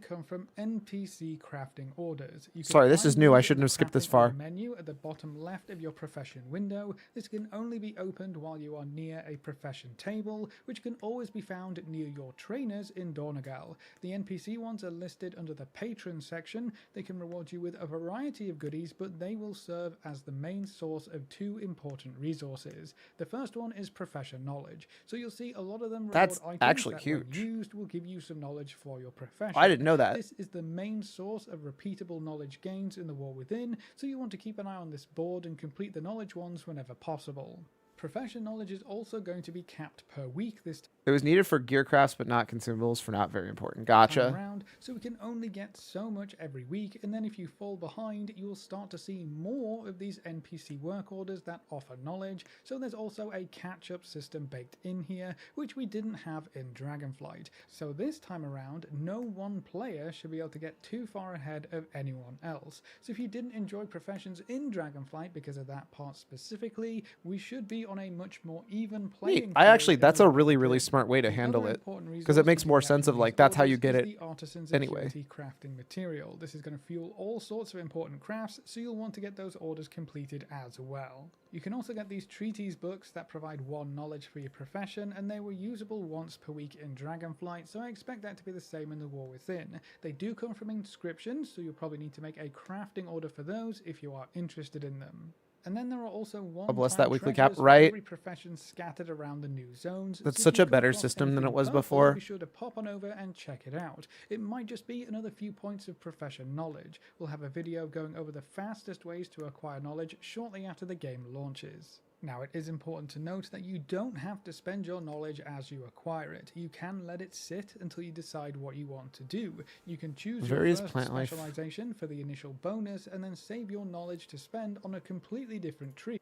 Speaker 14: come from NPC crafting orders. You can
Speaker 1: Sorry, this is
Speaker 14: find
Speaker 1: new. I
Speaker 14: these in
Speaker 1: shouldn't
Speaker 14: the
Speaker 1: have skipped this
Speaker 14: crafting order
Speaker 1: far.
Speaker 14: menu at the bottom left of your profession window. This can only be opened while you are near a profession table, which can always be found near your trainers in Dornagal. The NPC ones are listed under the patron section. They can reward you with a variety of goodies, but they will serve as the main source of 2 important resources. The first one is profession knowledge. So you'll see a lot of them reward
Speaker 1: That's
Speaker 14: items
Speaker 1: actually
Speaker 14: that, when
Speaker 1: huge.
Speaker 14: used, will give you some knowledge for your profession.
Speaker 1: I didn't know that.
Speaker 14: This is the main source of repeatable knowledge gains in the War Within, so you want to keep an eye on this board and complete the knowledge ones whenever possible. Profession knowledge is also going to be capped per week this
Speaker 1: It was needed for gear crafts, but not consumables for not very important. Gotcha.
Speaker 14: around, so we can only get so much every week, and then if you fall behind, you will start to see more of these NPC work orders that offer knowledge, so there's also a catch-up system baked in here, which we didn't have in Dragonflight. So this time around, no one player should be able to get too far ahead of anyone else. So if you didn't enjoy professions in Dragonflight because of that part specifically, we should be on a much more even playing
Speaker 1: Neat. I
Speaker 14: field
Speaker 1: actually,
Speaker 14: in
Speaker 1: that's
Speaker 14: the
Speaker 1: a
Speaker 14: War
Speaker 1: really,
Speaker 14: Within.
Speaker 1: really smart way to
Speaker 14: The
Speaker 1: handle
Speaker 14: other
Speaker 1: it.
Speaker 14: important
Speaker 1: Because it
Speaker 14: resource
Speaker 1: makes
Speaker 14: you
Speaker 1: more
Speaker 14: get
Speaker 1: sense
Speaker 14: from
Speaker 1: of like,
Speaker 14: these
Speaker 1: that's how you
Speaker 14: orders
Speaker 1: get
Speaker 14: is
Speaker 1: it
Speaker 14: the Artisan's
Speaker 1: anyway.
Speaker 14: Acuity crafting material. This is going to fuel all sorts of important crafts, so you'll want to get those orders completed as well. You can also get these treatise books that provide 1 knowledge for your profession, and they were usable once per week in Dragonflight, so I expect that to be the same in the War Within. They do come from inscriptions, so you'll probably need to make a crafting order for those if you are interested in them. And then there are also
Speaker 1: Oh, bless that weekly cap,
Speaker 14: treasures for
Speaker 1: right?
Speaker 14: every profession scattered around the new zones.
Speaker 1: That's
Speaker 14: so if
Speaker 1: such
Speaker 14: you
Speaker 1: a
Speaker 14: come
Speaker 1: better
Speaker 14: across
Speaker 1: system than it
Speaker 14: anything
Speaker 1: was
Speaker 14: purple,
Speaker 1: before.
Speaker 14: Be sure to pop on over and check it out. It might just be another few points of profession knowledge. We'll have a video going over the fastest ways to acquire knowledge shortly after the game launches. Now, it is important to note that you don't have to spend your knowledge as you acquire it. You can let it sit until you decide what you want to do. You can choose
Speaker 1: Various
Speaker 14: your first
Speaker 1: plant life.
Speaker 14: specialization for the initial bonus and then save your knowledge to spend on a completely different tree.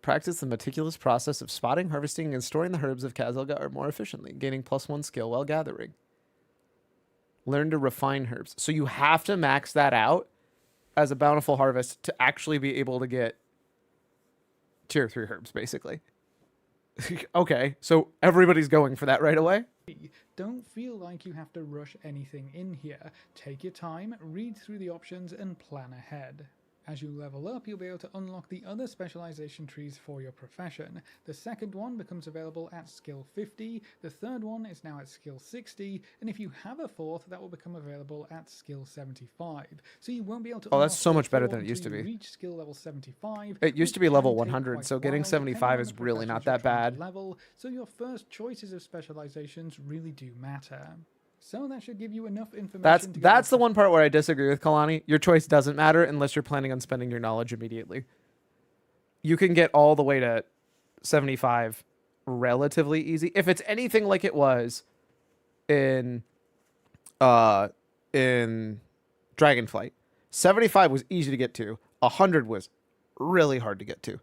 Speaker 1: Practice the meticulous process of spotting, harvesting, and storing the herbs of Kazilgar more efficiently, gaining +1 skill while gathering. Learn to refine herbs. So you have to max that out as a bountiful harvest to actually be able to get tier 3 herbs, basically. Okay, so everybody's going for that right away?
Speaker 14: Don't feel like you have to rush anything in here. Take your time, read through the options, and plan ahead. As you level up, you'll be able to unlock the other specialization trees for your profession. The second one becomes available at skill 50, the third one is now at skill 60, and if you have a fourth, that will become available at skill 75. So you won't be able to
Speaker 1: Oh, that's
Speaker 14: unlock
Speaker 1: so
Speaker 14: skill
Speaker 1: much better
Speaker 14: 4
Speaker 1: than it used to
Speaker 14: until you
Speaker 1: be.
Speaker 14: reach skill level 75.
Speaker 1: It used to be
Speaker 14: which
Speaker 1: level
Speaker 14: can take
Speaker 1: 100,
Speaker 14: quite
Speaker 1: so
Speaker 14: a
Speaker 1: getting
Speaker 14: while,
Speaker 1: 75
Speaker 14: depending on
Speaker 1: is
Speaker 14: the
Speaker 1: really not
Speaker 14: professions you're
Speaker 1: that
Speaker 14: trying to
Speaker 1: bad.
Speaker 14: level, so your first choices of specializations really do matter. So that should give you enough information to
Speaker 1: That's the one part where I disagree with Kalani. Your choice doesn't matter unless you're planning on spending your knowledge immediately. You can get all the way to 75 relatively easy. If it's anything like it was in Dragonflight, 75 was easy to get to. 100 was really hard to get to.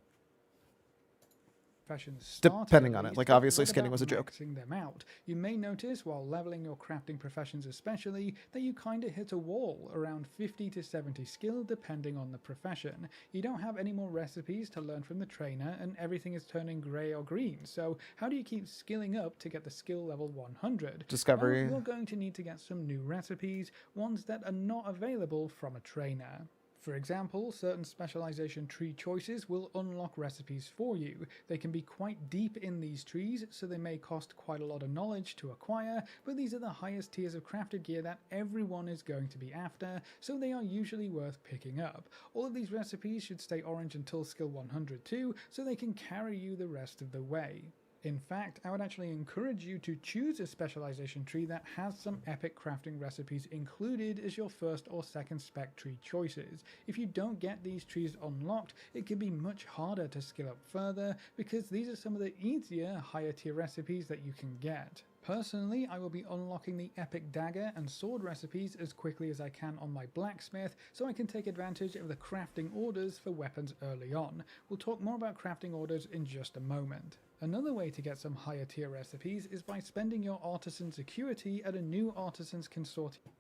Speaker 1: Depending on it. Like, obviously, skinning was a joke.
Speaker 14: Them out. You may notice while leveling your crafting professions especially that you kind of hit a wall around 50 to 70 skill depending on the profession. You don't have any more recipes to learn from the trainer and everything is turning grey or green. So how do you keep skilling up to get the skill level 100?
Speaker 1: Discovery.
Speaker 14: Well, you're going to need to get some new recipes, ones that are not available from a trainer. For example, certain specialization tree choices will unlock recipes for you. They can be quite deep in these trees, so they may cost quite a lot of knowledge to acquire, but these are the highest tiers of crafted gear that everyone is going to be after, so they are usually worth picking up. All of these recipes should stay orange until skill 100 too, so they can carry you the rest of the way. In fact, I would actually encourage you to choose a specialization tree that has some epic crafting recipes included as your first or second spec tree choices. If you don't get these trees unlocked, it can be much harder to skill up further because these are some of the easier higher tier recipes that you can get. Personally, I will be unlocking the epic dagger and sword recipes as quickly as I can on my blacksmith so I can take advantage of the crafting orders for weapons early on. We'll talk more about crafting orders in just a moment. Another way to get some higher tier recipes is by spending your artisan's acuity at a new artisan's consortium.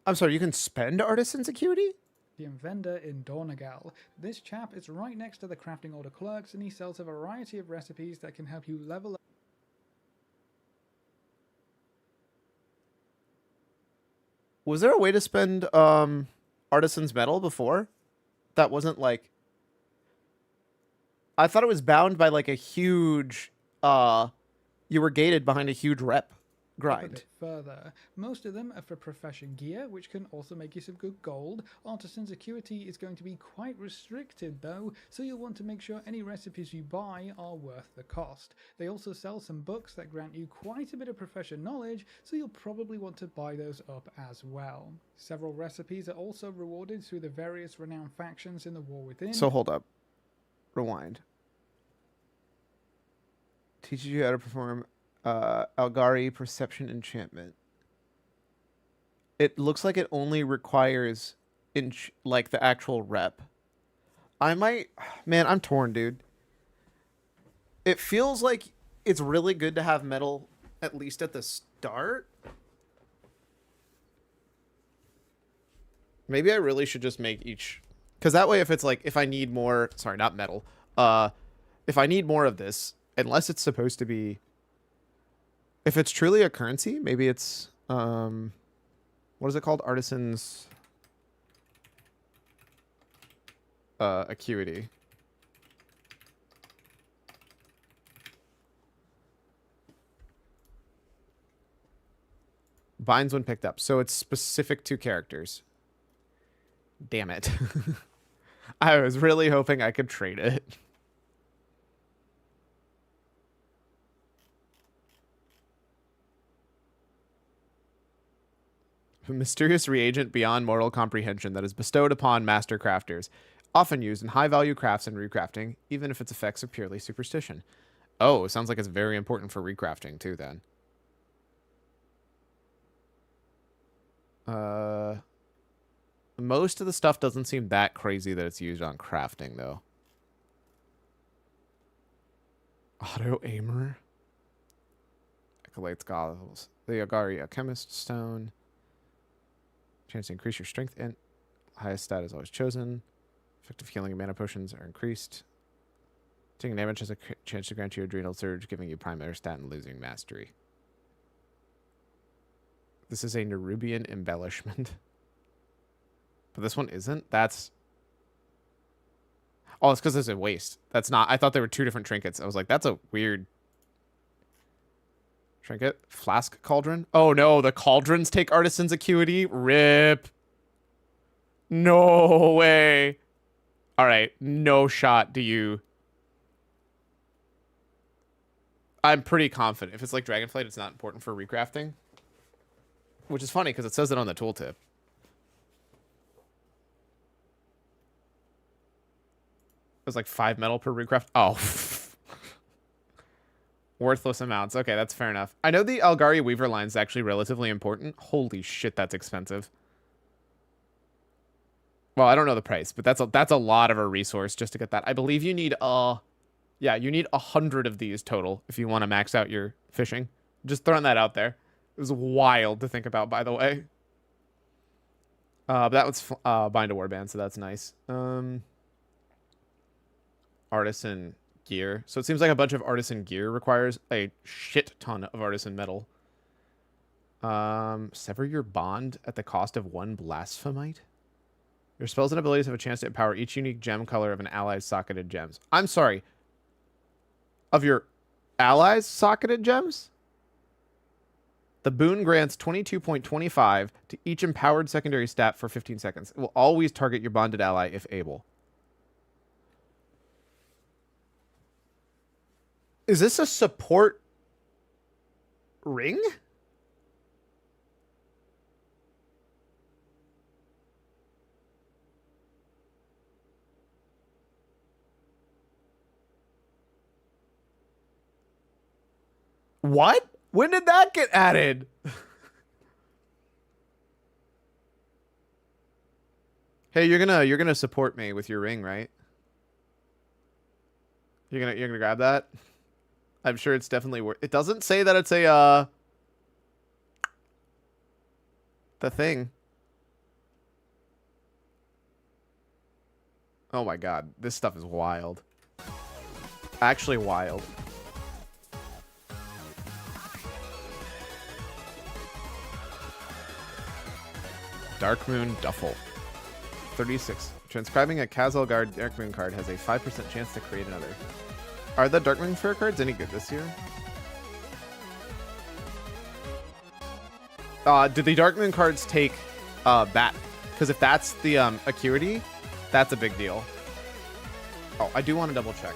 Speaker 1: I'm sorry, you can spend artisan's acuity?
Speaker 14: Vendor in Dornagal. This chap is right next to the crafting order clerks and he sells a variety of recipes that can help you level up.
Speaker 1: Was there a way to spend artisan's metal before? That wasn't like... I thought it was bound by like a huge... you were gated behind a huge rep grind.
Speaker 14: A bit further. Most of them are for profession gear, which can also make you some good gold. Artisan's acuity is going to be quite restricted though, so you'll want to make sure any recipes you buy are worth the cost. They also sell some books that grant you quite a bit of profession knowledge, so you'll probably want to buy those up as well. Several recipes are also rewarded through the various renowned factions in the War Within.
Speaker 1: So hold up. Rewind. Teaches you how to perform Algari Perception Enchantment. It looks like it only requires like the actual rep. I might... Man, I'm torn, dude. It feels like it's really good to have metal at least at the start. Maybe I really should just make each... Because that way if it's like... If I need more... Sorry, not metal. If I need more of this, unless it's supposed to be... If it's truly a currency, maybe it's, what is it called? Artisan's acuity. Binds when picked up. So it's specific to characters. Damn it. I was really hoping I could trade it. A mysterious reagent beyond mortal comprehension that is bestowed upon master crafters, often used in high-value crafts and recrafting, even if its effects are purely superstition. Oh, sounds like it's very important for recrafting, too, then. Most of the stuff doesn't seem that crazy that it's used on crafting, though. Auto aimer. Acolyte's goggles. The Agaria Chemist Stone. Chance to increase your strength and highest stat is always chosen. Effective healing and mana potions are increased. Taking damage has a chance to grant you Adrenal Surge, giving you primary stat and losing mastery. This is a Nerubian embellishment. But this one isn't? That's... Oh, it's because there's a waste. That's not... I thought there were two different trinkets. I was like, that's a weird... Trinket? Flask Cauldron? Oh no, the cauldrons take Artisan's Acuity? RIP. No way. Alright, no shot do you... I'm pretty confident. If it's like Dragonflight, it's not important for recrafting. Which is funny, because it says it on the tooltip. It was like 5 metal per recraft. Oh. Worthless amounts. Okay, that's fair enough. I know the Algaria Weaver line is actually relatively important. Holy shit, that's expensive. Well, I don't know the price, but that's a lot of a resource just to get that. I believe you need yeah, you need 100 of these total if you want to max out your fishing. Just throwing that out there. It was wild to think about, by the way. But that was Bind a Warband, so that's nice. Artisan gear. So it seems like a bunch of artisan gear requires a shit ton of artisan metal. Sever your bond at the cost of 1 blasphemite. Your spells and abilities have a chance to empower each unique gem color of an ally's socketed gems. I'm sorry. Of your allies' socketed gems? The boon grants 22.25 to each empowered secondary stat for 15 seconds. It will always target your bonded ally if able. Is this a support ring? What? When did that get added? Hey, you're gonna support me with your ring, right? You're gonna grab that? I'm sure it's definitely worth. It doesn't say that it's a the thing. Oh my god, this stuff is wild. Actually wild. Dark Moon Duffel. 36. Transcribing a Kazalgard Dark Moon card has a 5% chance to create another. Are the Dark Moon Fair cards any good this year? Do the Dark Moon cards take that? Because if that's the Acuity, that's a big deal. Oh, I do want to double check.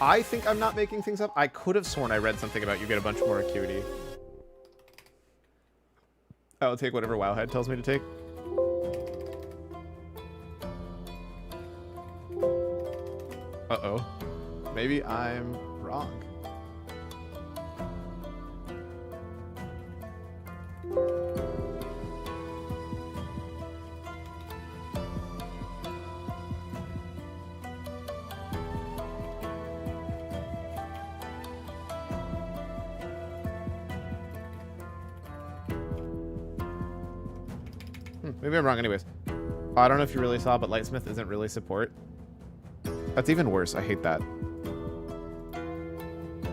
Speaker 1: I think I'm not making things up. I could have sworn I read something about you get a bunch more Acuity. I'll take whatever Wowhead tells me to take. Uh-oh. Maybe I'm wrong. Maybe I'm wrong anyways. Oh, I don't know if you really saw, but Lightsmith isn't really support. That's even worse. I hate that.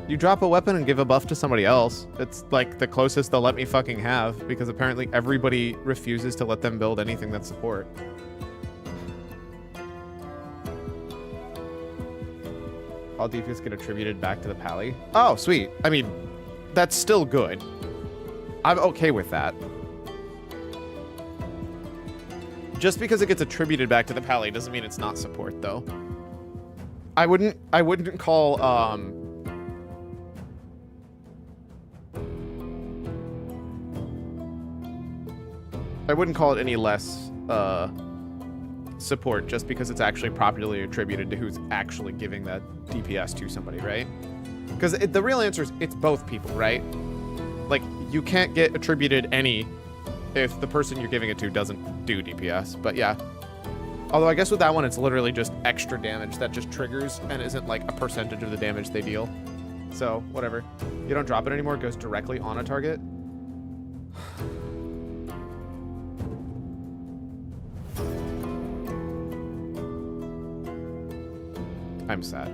Speaker 1: You drop a weapon and give a buff to somebody else. It's like the closest they'll let me fucking have, because apparently everybody refuses to let them build anything that's support. All DPS get attributed back to the pally. Oh, sweet. I mean, that's still good. I'm okay with that. Just because it gets attributed back to the pally doesn't mean it's not support, though. I wouldn't call I wouldn't call it any less support just because it's actually properly attributed to who's actually giving that DPS to somebody, right? Because the real answer is it's both people, right? Like, you can't get attributed any if the person you're giving it to doesn't do DPS. But yeah. Although I guess with that one, it's literally just extra damage that just triggers and isn't like a percentage of the damage they deal. So, whatever. You don't drop it anymore, it goes directly on a target. I'm sad.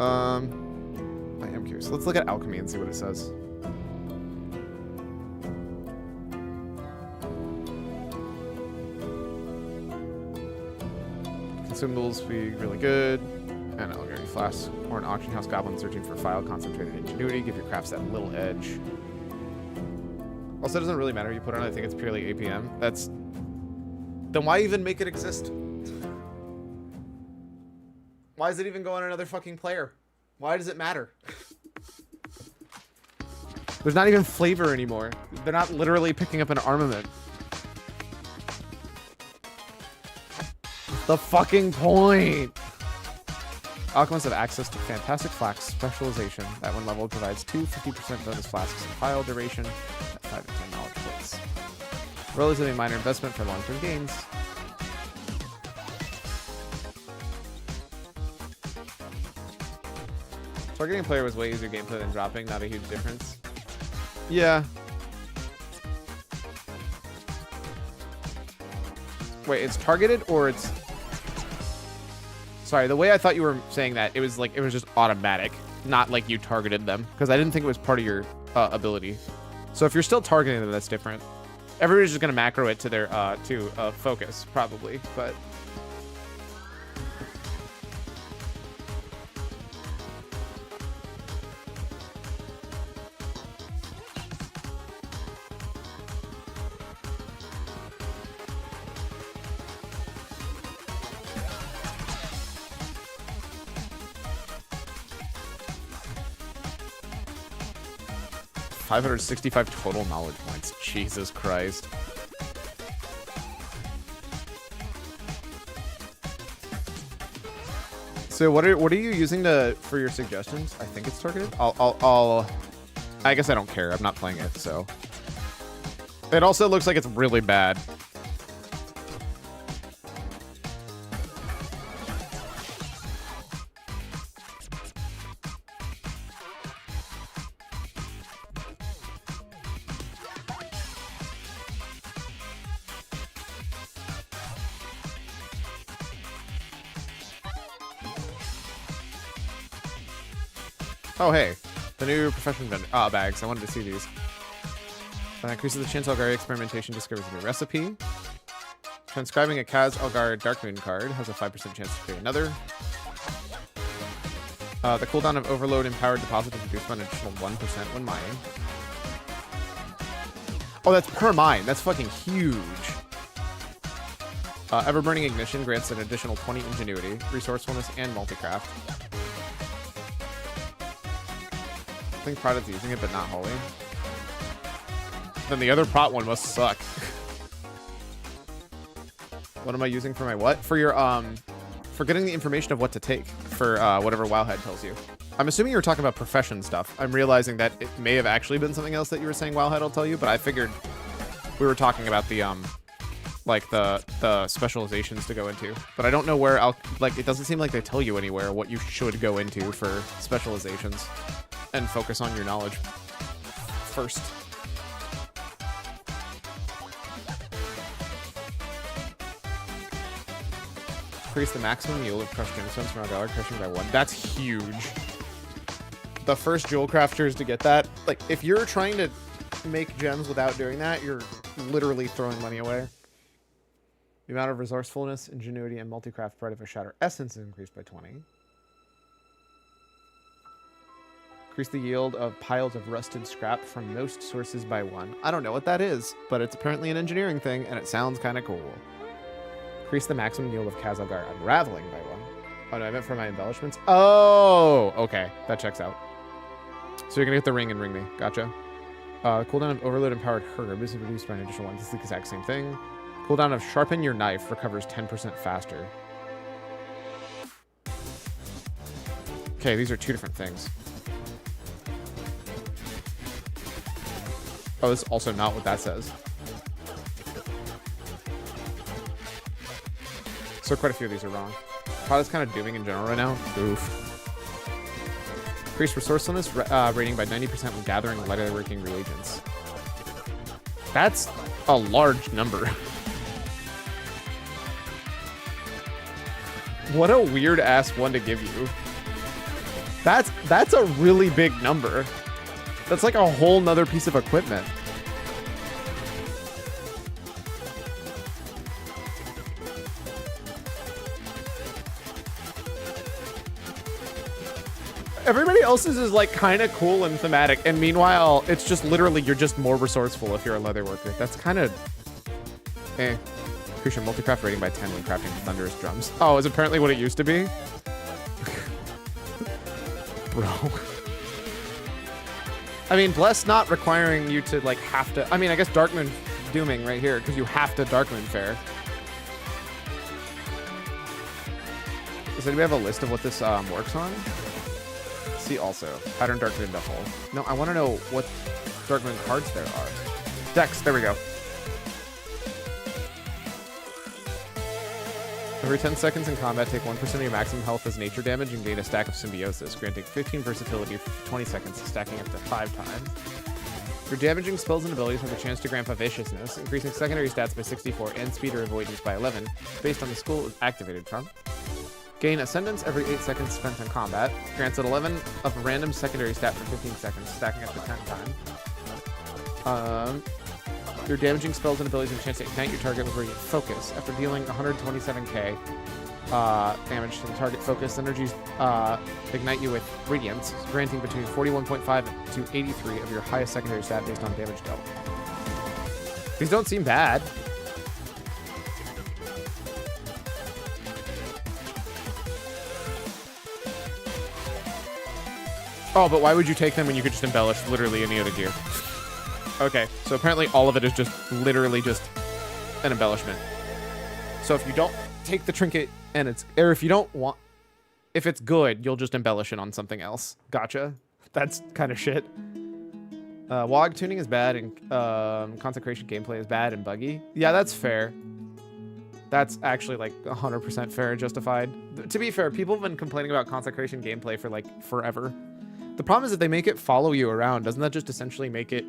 Speaker 1: I am curious. Let's look at alchemy and see what it says. Consumables be really good. And Elgary Flask or an auction house goblin searching for file concentrated ingenuity. Give your crafts that little edge. Also, it doesn't really matter who you put on it. I think it's purely APM. That's... Then why even make it exist? Why does it even go on another fucking player? Why does it matter? There's not even flavor anymore. They're not literally picking up an armament. The fucking point! Alchemists have access to fantastic flask specialization. That one level provides 50% bonus flasks in file duration at 5 to 10 knowledge points. Relatively minor investment for long-term gains. Targeting a player was way easier gameplay than dropping, not a huge difference. Yeah. Wait, it's targeted or it's... Sorry, the way I thought you were saying that, it was just automatic, not like you targeted them, because I didn't think it was part of your ability. So if you're still targeting them, that's different. Everybody's just gonna macro it to their focus, probably, but. 565 total knowledge points. Jesus Christ. So what are you using for your suggestions? I think it's targeted. I guess I don't care. I'm not playing it, so. It also looks like it's really bad. Oh, hey. The new profession bags. I wanted to see these. Increases the chance Elgari experimentation discovers a new recipe. Transcribing a Kaz Elgar Dark Moon card has a 5% chance to create another. The cooldown of Overload Empowered Deposit is reduced by an additional 1% when mining. Oh, that's per mine. That's fucking huge. Ever-burning Ignition grants an additional 20 Ingenuity, Resourcefulness, and Multicraft. I think Prod is using it, but not wholly. Then the other Prot one must suck. What am I using for my what? For your, for getting the information of what to take for whatever Wowhead tells you. I'm assuming you were talking about profession stuff. I'm realizing that it may have actually been something else that you were saying Wowhead will tell you, but I figured we were talking about the, like the specializations to go into. But I don't know where, it doesn't seem like they tell you anywhere what you should go into for specializations. And focus on your knowledge first. Increase the maximum yield of crushed gemstones from our dollar crushing by 1. That's huge. The first jewel crafters to get that, like, if you're trying to make gems without doing that, you're literally throwing money away. The amount of resourcefulness, ingenuity, and multi-craft Bread of a Shatter Essence is increased by 20. Increase the yield of piles of rusted scrap from most sources by 1. I don't know what that is, but it's apparently an engineering thing, and it sounds kind of cool. Increase the maximum yield of Kazalgar Unraveling by 1. Oh, no, I meant for my embellishments. Oh, okay. That checks out. So you're going to get the ring and ring me. Gotcha. Cooldown of Overload Empowered Herb is reduced by an additional 1. This is the exact same thing. Cooldown of Sharpen Your Knife recovers 10% faster. Okay, these are two different things. Oh, this is also not what that says. So quite a few of these are wrong. Product is kind of dooming in general right now. Oof. Increase resourcefulness rating by 90% when gathering leatherworking reagents. That's a large number. What a weird ass one to give you. That's a really big number. That's like a whole nother piece of equipment. Everybody else's is like kind of cool and thematic, and meanwhile, it's just literally you're just more resourceful if you're a leather worker. That's kind of Increase your multi-craft rating by 10 when crafting thunderous drums. Oh, is apparently what it used to be? Bro. I mean, bless not requiring you to like have to. I mean, I guess Darkmoon dooming right here because you have to Darkmoon fair. Does anybody have a list of what this works on? See also pattern Darkmoon to hull. No, I want to know what Darkmoon cards there are. Decks. There we go. Every 10 seconds in combat, take 1% of your maximum health as nature damage and gain a stack of symbiosis, granting 15 versatility for 20 seconds, stacking up to 5 times. Your damaging spells and abilities have a chance to grant Vivaciousness, increasing secondary stats by 64 and speed or avoidance by 11, based on the school it was activated from. Gain Ascendance every 8 seconds spent on combat, grants it 11 of a random secondary stat for 15 seconds, stacking up to 10 times. Your damaging spells and abilities have a chance to ignite your target with Radiant Focus. After dealing 127k damage to the target, focus energies ignite you with Radiance, granting between 41.5 to 83 of your highest secondary stat based on damage dealt. These don't seem bad. Oh, but why would you take them when you could just embellish literally any other gear? Okay, so apparently all of it is just literally just an embellishment. So if you don't take the trinket and it's, or if you don't want, if it's good, you'll just embellish it on something else. Gotcha. That's kind of shit. WOG tuning is bad and consecration gameplay is bad and buggy. Yeah, that's fair. That's actually like 100% fair and justified. To be fair, people have been complaining about consecration gameplay for like forever. The problem is that they make it follow you around. Doesn't that just essentially make it...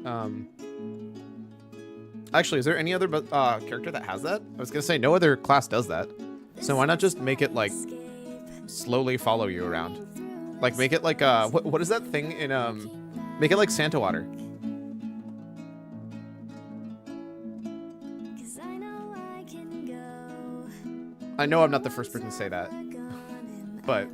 Speaker 1: Actually, is there any other character that has that? I was going to say, no other class does that. So why not just make it, like, slowly follow you around? Like, make it like... what is that thing in... Make it like Santa Water. I know I'm not the first person to say that. But...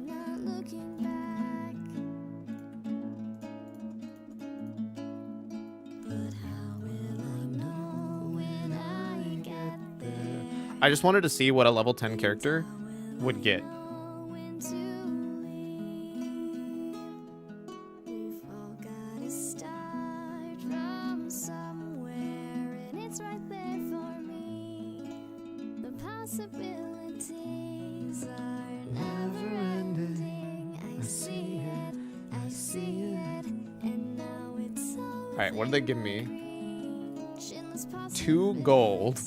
Speaker 1: I just wanted to see what a level 10 character would get. Alright, what did they give me? 2 gold.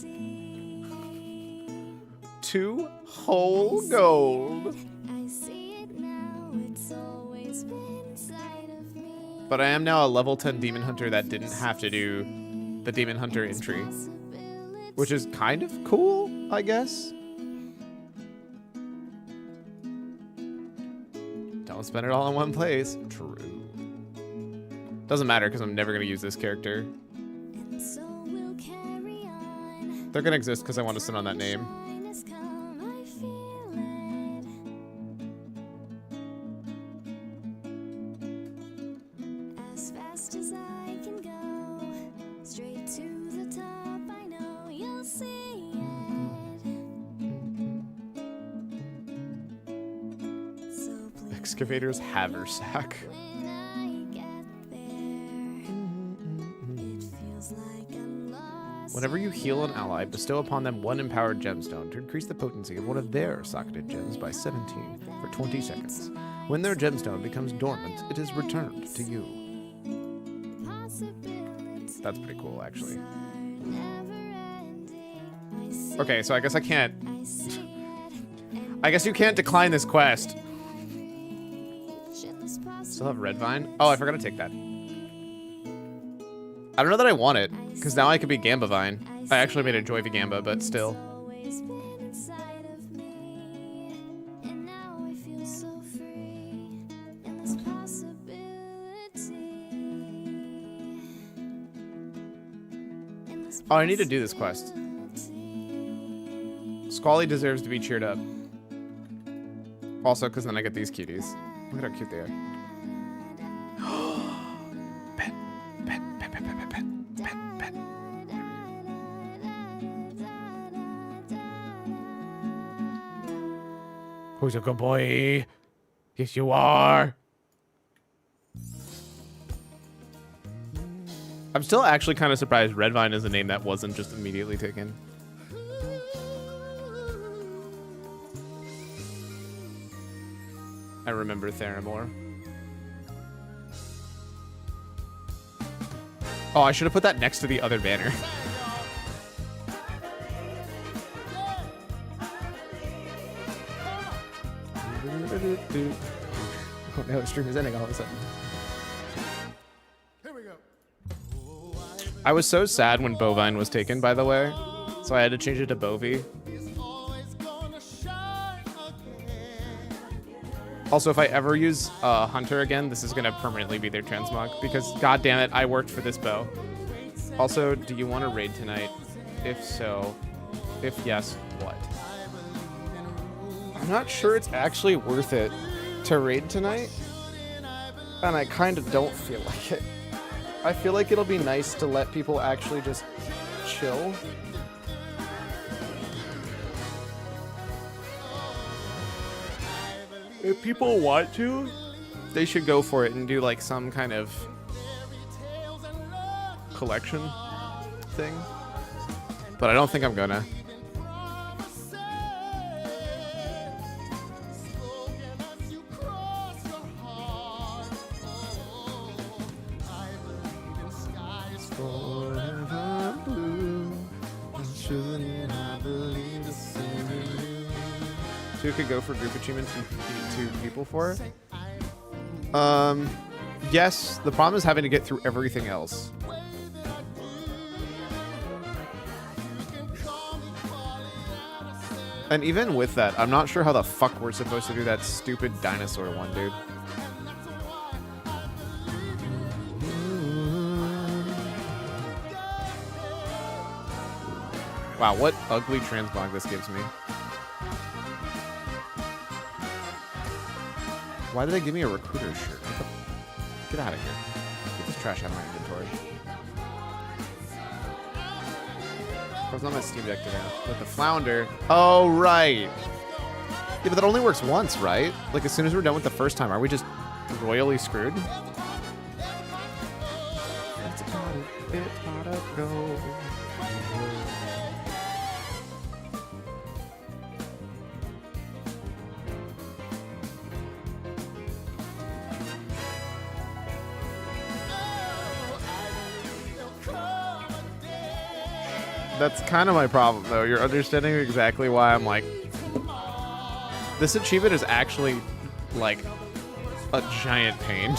Speaker 1: 2 whole gold. But I am now a level 10 Demon Hunter that didn't have to do the Demon Hunter entry, which is kind of cool, I guess. Don't spend it all in one place. True. Doesn't matter because I'm never going to use this character. They're going to exist because I want to sit on that name. Excavator's haversack. Whenever you heal an ally, bestow upon them 1 empowered gemstone to increase the potency of one of their socketed gems by 17 for 20 seconds. When their gemstone becomes dormant, it is returned to you. That's pretty cool, actually. Okay, so I guess I can't... I guess you can't decline this quest. Still have Red Vine? Oh, I forgot to take that. I don't know that I want it, because now I could be Gamba Vine. I actually made a Joy Gamba, but still. Oh, I need to do this quest. Squally deserves to be cheered up. Also, because then I get these cuties. Look at how cute they are. Pet, pet, pet, pet, pet, pet, pet, pet. Who's a good boy? Yes, you are. I'm still actually kind of surprised Redvine is a name that wasn't just immediately taken. I remember Theramore. Oh, I should have put that next to the other banner. Oh no, the stream is ending all of a sudden.
Speaker 2: Here we go.
Speaker 1: I was so sad when Bovine was taken, by the way, so I had to change it to Bovie. Also, if I ever use Hunter again, this is going to permanently be their transmog, because god damn it, I worked for this bow. Also, do you want to raid tonight? If so, if yes, what? I'm not sure it's actually worth it to raid tonight, and I kind of don't feel like it. I feel like it'll be nice to let people actually just chill. If people want to, they should go for it and do like some kind of collection thing. But I don't think I'm gonna. So you could go for group achievements and beat 2 people for it? Yes, the problem is having to get through everything else. And even with that, I'm not sure how the fuck we're supposed to do that stupid dinosaur one, dude. Wow, what ugly transmog this gives me. Why did they give me a recruiter shirt? Get out of here. Get this trash out of my inventory. I was on my Steam Deck today with the Flounder. Oh, right. Yeah, but that only works once, right? Like, as soon as we're done with the first time, are we just royally screwed? It's gotta go. That's kind of my problem, though. You're understanding exactly why I'm like... This achievement is actually, like, a giant pain.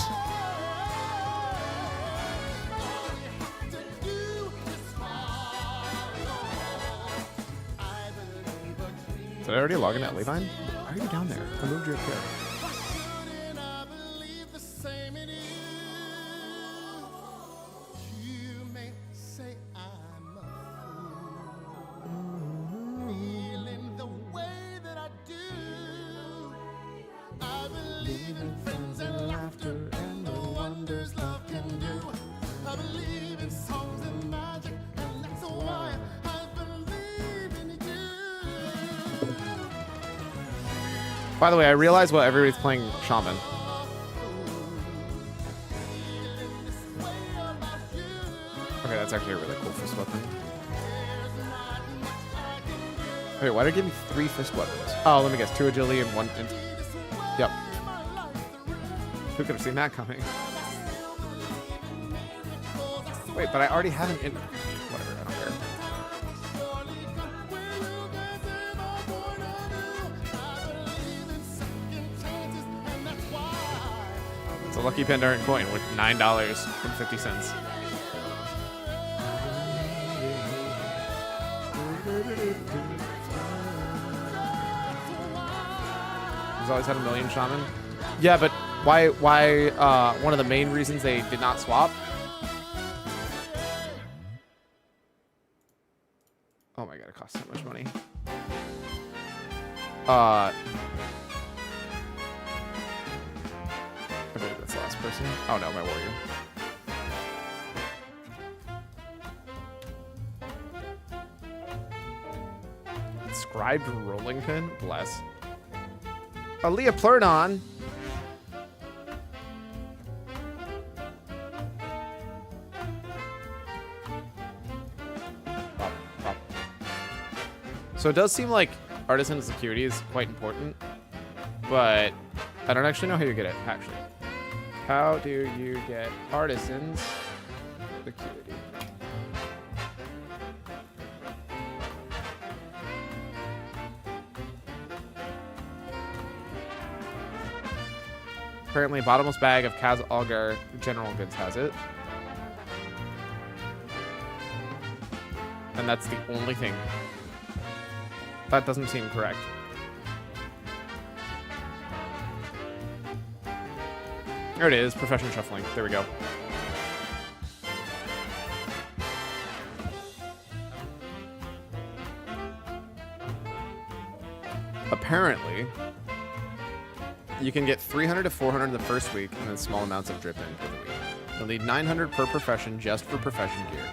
Speaker 1: Did I already log in at Levine? Why are you down there? I moved your chair. By the way, I realize while everybody's playing Shaman. Okay, that's actually a really cool fist weapon. Wait, why did it give me 3 fist weapons? Oh, let me guess. 2 agility and 1... Yep. Who could have seen that coming? Wait, but I already have an... Whatever, I don't care. a lucky Pandaren coin with $9.50. He's always had a million shaman. Yeah, but why one of the main reasons they did not swap? Oh my god, it costs so much money. I believe that's the last person. Oh no, my warrior. Inscribed rolling pin? Bless. A Leopleurodon. So it does seem like artisan security is quite important, but I don't actually know how you get it, actually. How do you get artisans security? Apparently, bottomless bag of Kaz Algar General Goods has it. And that's the only thing. That doesn't seem correct. There it is, profession shuffling. There we go. Apparently, you can get 300 to 400 the first week and then small amounts of drip in for the week. You'll need 900 per profession just for profession gear.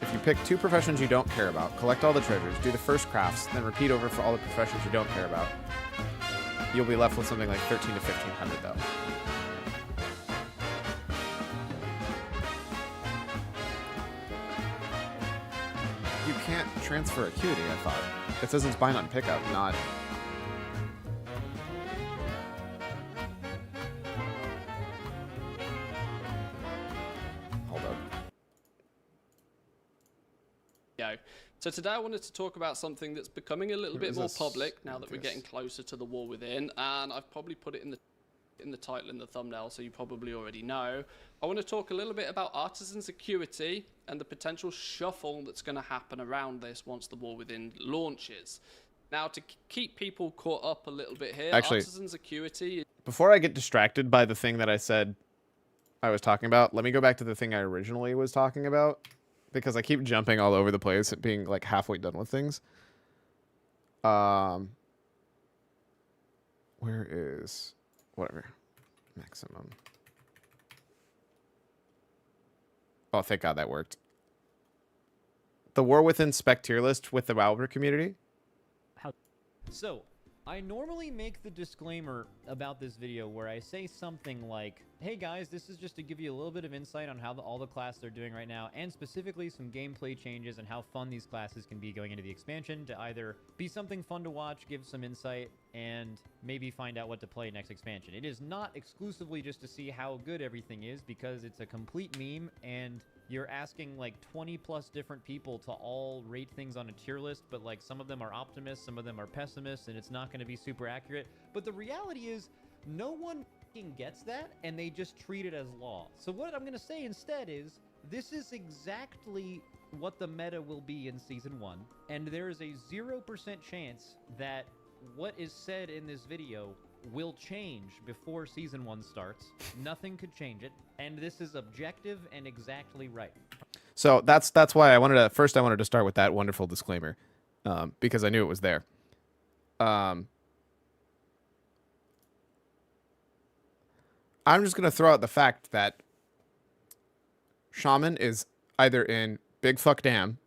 Speaker 1: If you pick 2 professions you don't care about, collect all the treasures, do the first crafts, then repeat over for all the professions you don't care about, you'll be left with something like 13 to 1500 though. You can't transfer acuity, I thought. It says it's bind on pickup, not... Hold up.
Speaker 16: So today I wanted to talk about something that's becoming a little bit more public now that we're getting closer to the war within, and I've probably put it in the title and the thumbnail, so you probably already know. I want to talk a little bit about artisan security and the potential shuffle that's going to happen around this once the war within launches. Now, to keep people caught up a little bit here,
Speaker 1: actually,
Speaker 16: artisan security...
Speaker 1: Before I get distracted by the thing that I said I was talking about, let me go back to the thing I originally was talking about, because I keep jumping all over the place and being like halfway done with things. Where is... Whatever. Maximum. Oh, thank God that worked. The War Within spec tier list with the Valver community.
Speaker 17: So, I normally make the disclaimer about this video where I say something like, hey guys, this is just to give you a little bit of insight on how all the classes are doing right now, and specifically some gameplay changes and how fun these classes can be going into the expansion to either be something fun to watch, give some insight, and maybe find out what to play next expansion. It is not exclusively just to see how good everything is, because it's a complete meme, and you're asking like 20 plus different people to all rate things on a tier list, but like some of them are optimists, some of them are pessimists, and it's not going to be super accurate. But the reality is no one gets that, and they just treat it as law. So what I'm going to say instead is this is exactly what the meta will be in Season 1, and there is a 0% chance that what is said in this video will change before Season 1 starts. Nothing could change it, and this is objective and exactly right.
Speaker 1: So that's why I wanted to start with that wonderful disclaimer, because I knew it was there. I'm just going to throw out the fact that Shaman is either in Big Fuck Damn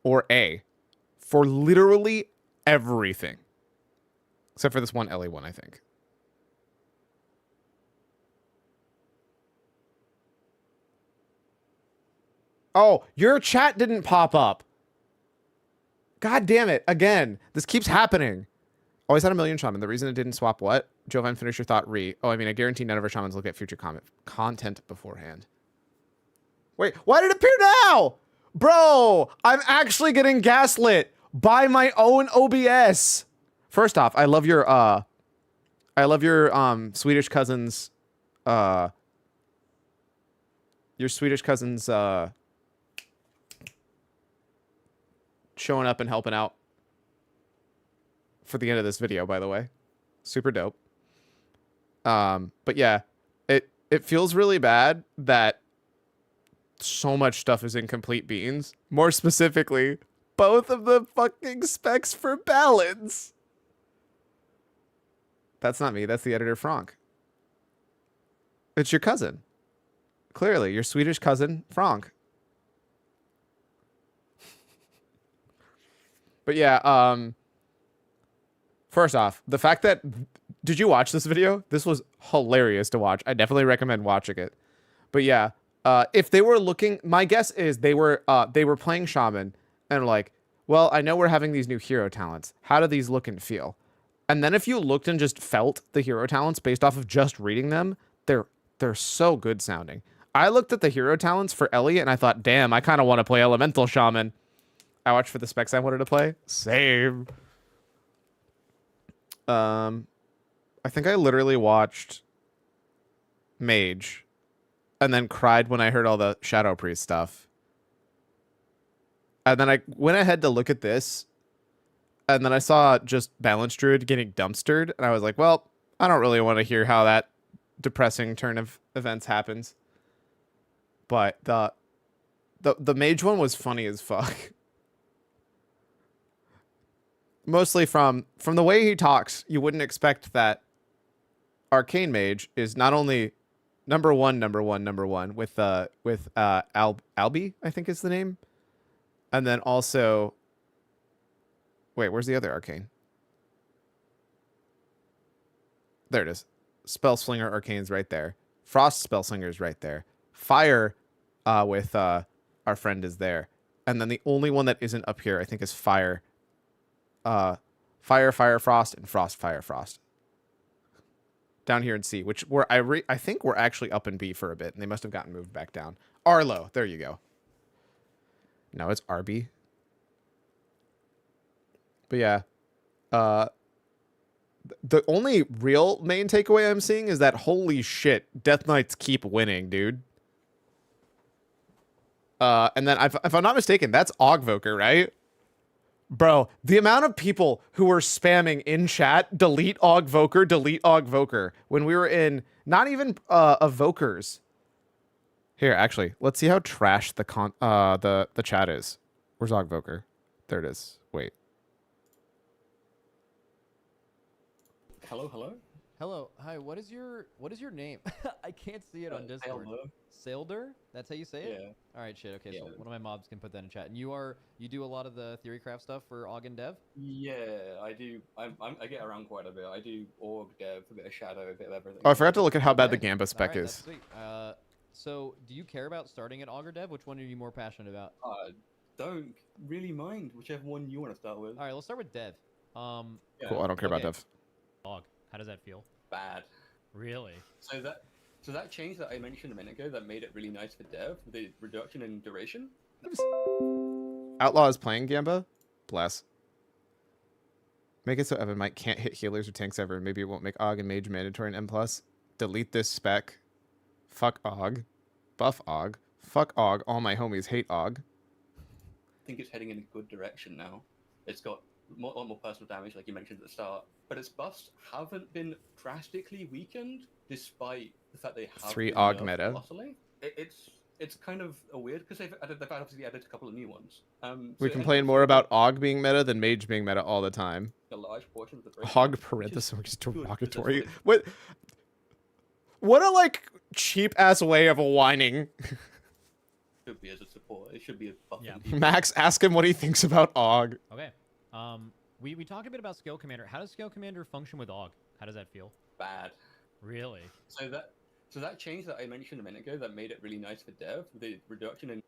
Speaker 1: or A for literally everything. Except for this one LA one, I think. Oh, your chat didn't pop up. God damn it. Again, this keeps happening. Always had a million shaman. The reason it didn't swap what? Jovine, finish your thought. Oh, I mean, I guarantee none of our shamans look at future content beforehand. Wait, why did it appear now? Bro, I'm actually getting gaslit by my own OBS. First off, I love your I love your Swedish cousin's showing up and helping out for the end of this video, by the way. Super dope. But yeah, it feels really bad that so much stuff is incomplete beans. More specifically, both of the fucking specs for ballads. That's not me. That's the editor, Frank. It's your cousin. Clearly, your Swedish cousin, Frank. But yeah, first off, the fact that... Did you watch this video? This was hilarious to watch. I definitely recommend watching it. But yeah, if they were looking... My guess is they were playing Shaman and like, well, I know we're having these new hero talents. How do these look and feel? And then if you looked and just felt the hero talents based off of just reading them, they're so good sounding. I looked at the hero talents for Ellie and I thought, damn, I kind of want to play Elemental Shaman. I watched for the specs I wanted to play. Same. I think I literally watched Mage and then cried when I heard all the Shadow Priest stuff. And then I went ahead to look at this, and then I saw just Balance Druid getting dumpstered, and I was like, well, I don't really want to hear how that depressing turn of events happens. But the Mage one was funny as fuck. Mostly from the way he talks, you wouldn't expect that Arcane Mage is not only number one with Albi, I think is the name. And then also, wait, where's the other Arcane? There it is. Spellslinger Arcane's right there. Frost Spellslinger's right there. Fire with our friend is there. And then the only one that isn't up here, I think, is Fire. Fire, Frost, and Frost, Fire, Frost. Down here in C, which I think we're actually up in B for a bit, and they must have gotten moved back down. Arlo, there you go. No, it's RB. But yeah, the only real main takeaway I'm seeing is that holy shit, Death Knights keep winning, dude. And then if I'm not mistaken, that's Ogvoker, right? Bro, the amount of people who were spamming in chat, delete Ogvoker, when we were in not even Evokers. Here, actually, let's see how trash the chat is. Where's Ogvoker? There it is. Wait.
Speaker 18: Hello.
Speaker 17: Hello. Hi. What is your name? I can't see it on Discord. Sailder? That's how you say it?
Speaker 18: Yeah.
Speaker 17: All right. Shit. Okay.
Speaker 18: Yeah.
Speaker 17: So one of my mobs can put that in chat. And you do a lot of the Theorycraft stuff for Aug and Dev?
Speaker 18: Yeah, I do. I get around quite a bit. I do Org, Dev, a bit of Shadow, a bit of everything.
Speaker 1: Oh, I forgot to look at how bad the Gamba spec
Speaker 17: All right,
Speaker 1: is.
Speaker 17: That's sweet. So do you care about starting at Aug or Dev? Which one are you more passionate about?
Speaker 18: Don't really mind whichever one you want to start with.
Speaker 17: All right. Let's start with Dev.
Speaker 1: Cool. I don't care about Dev.
Speaker 17: Aug. How does that feel?
Speaker 18: Bad.
Speaker 17: Really?
Speaker 18: So that change that I mentioned a minute ago that made it really nice for Dev, the reduction in duration.
Speaker 1: Outlaw is playing Gamba. Bless. Make it so Evan Mike can't hit healers or tanks ever. Maybe it won't make Aug and Mage mandatory in M+. Delete this spec. Fuck Aug. Buff Aug. Fuck Aug. All my homies hate Aug.
Speaker 18: I think it's heading in a good direction now. It's got a lot more personal damage, like you mentioned at the start, but its buffs haven't been drastically weakened, despite the fact they have
Speaker 1: 3
Speaker 18: been
Speaker 1: Aug
Speaker 18: nerfed
Speaker 1: meta.
Speaker 18: colossally. It's kind of a weird because they've obviously added a couple of new ones.
Speaker 1: We complain more about Aug being meta than Mage being meta all the time.
Speaker 18: A large portion of the break.
Speaker 1: Hog parenthesis derogatory. What a like cheap ass way of whining.
Speaker 18: Should be as a support. It should be a buff.
Speaker 17: Yeah.
Speaker 1: Max, ask him what he thinks about Aug.
Speaker 17: Okay. We talked a bit about Scale Commander. How does Scale Commander function with Aug? How does that feel?
Speaker 18: Bad.
Speaker 17: Really?
Speaker 18: So that change that I mentioned a minute ago that made it really nice for Dev, the reduction in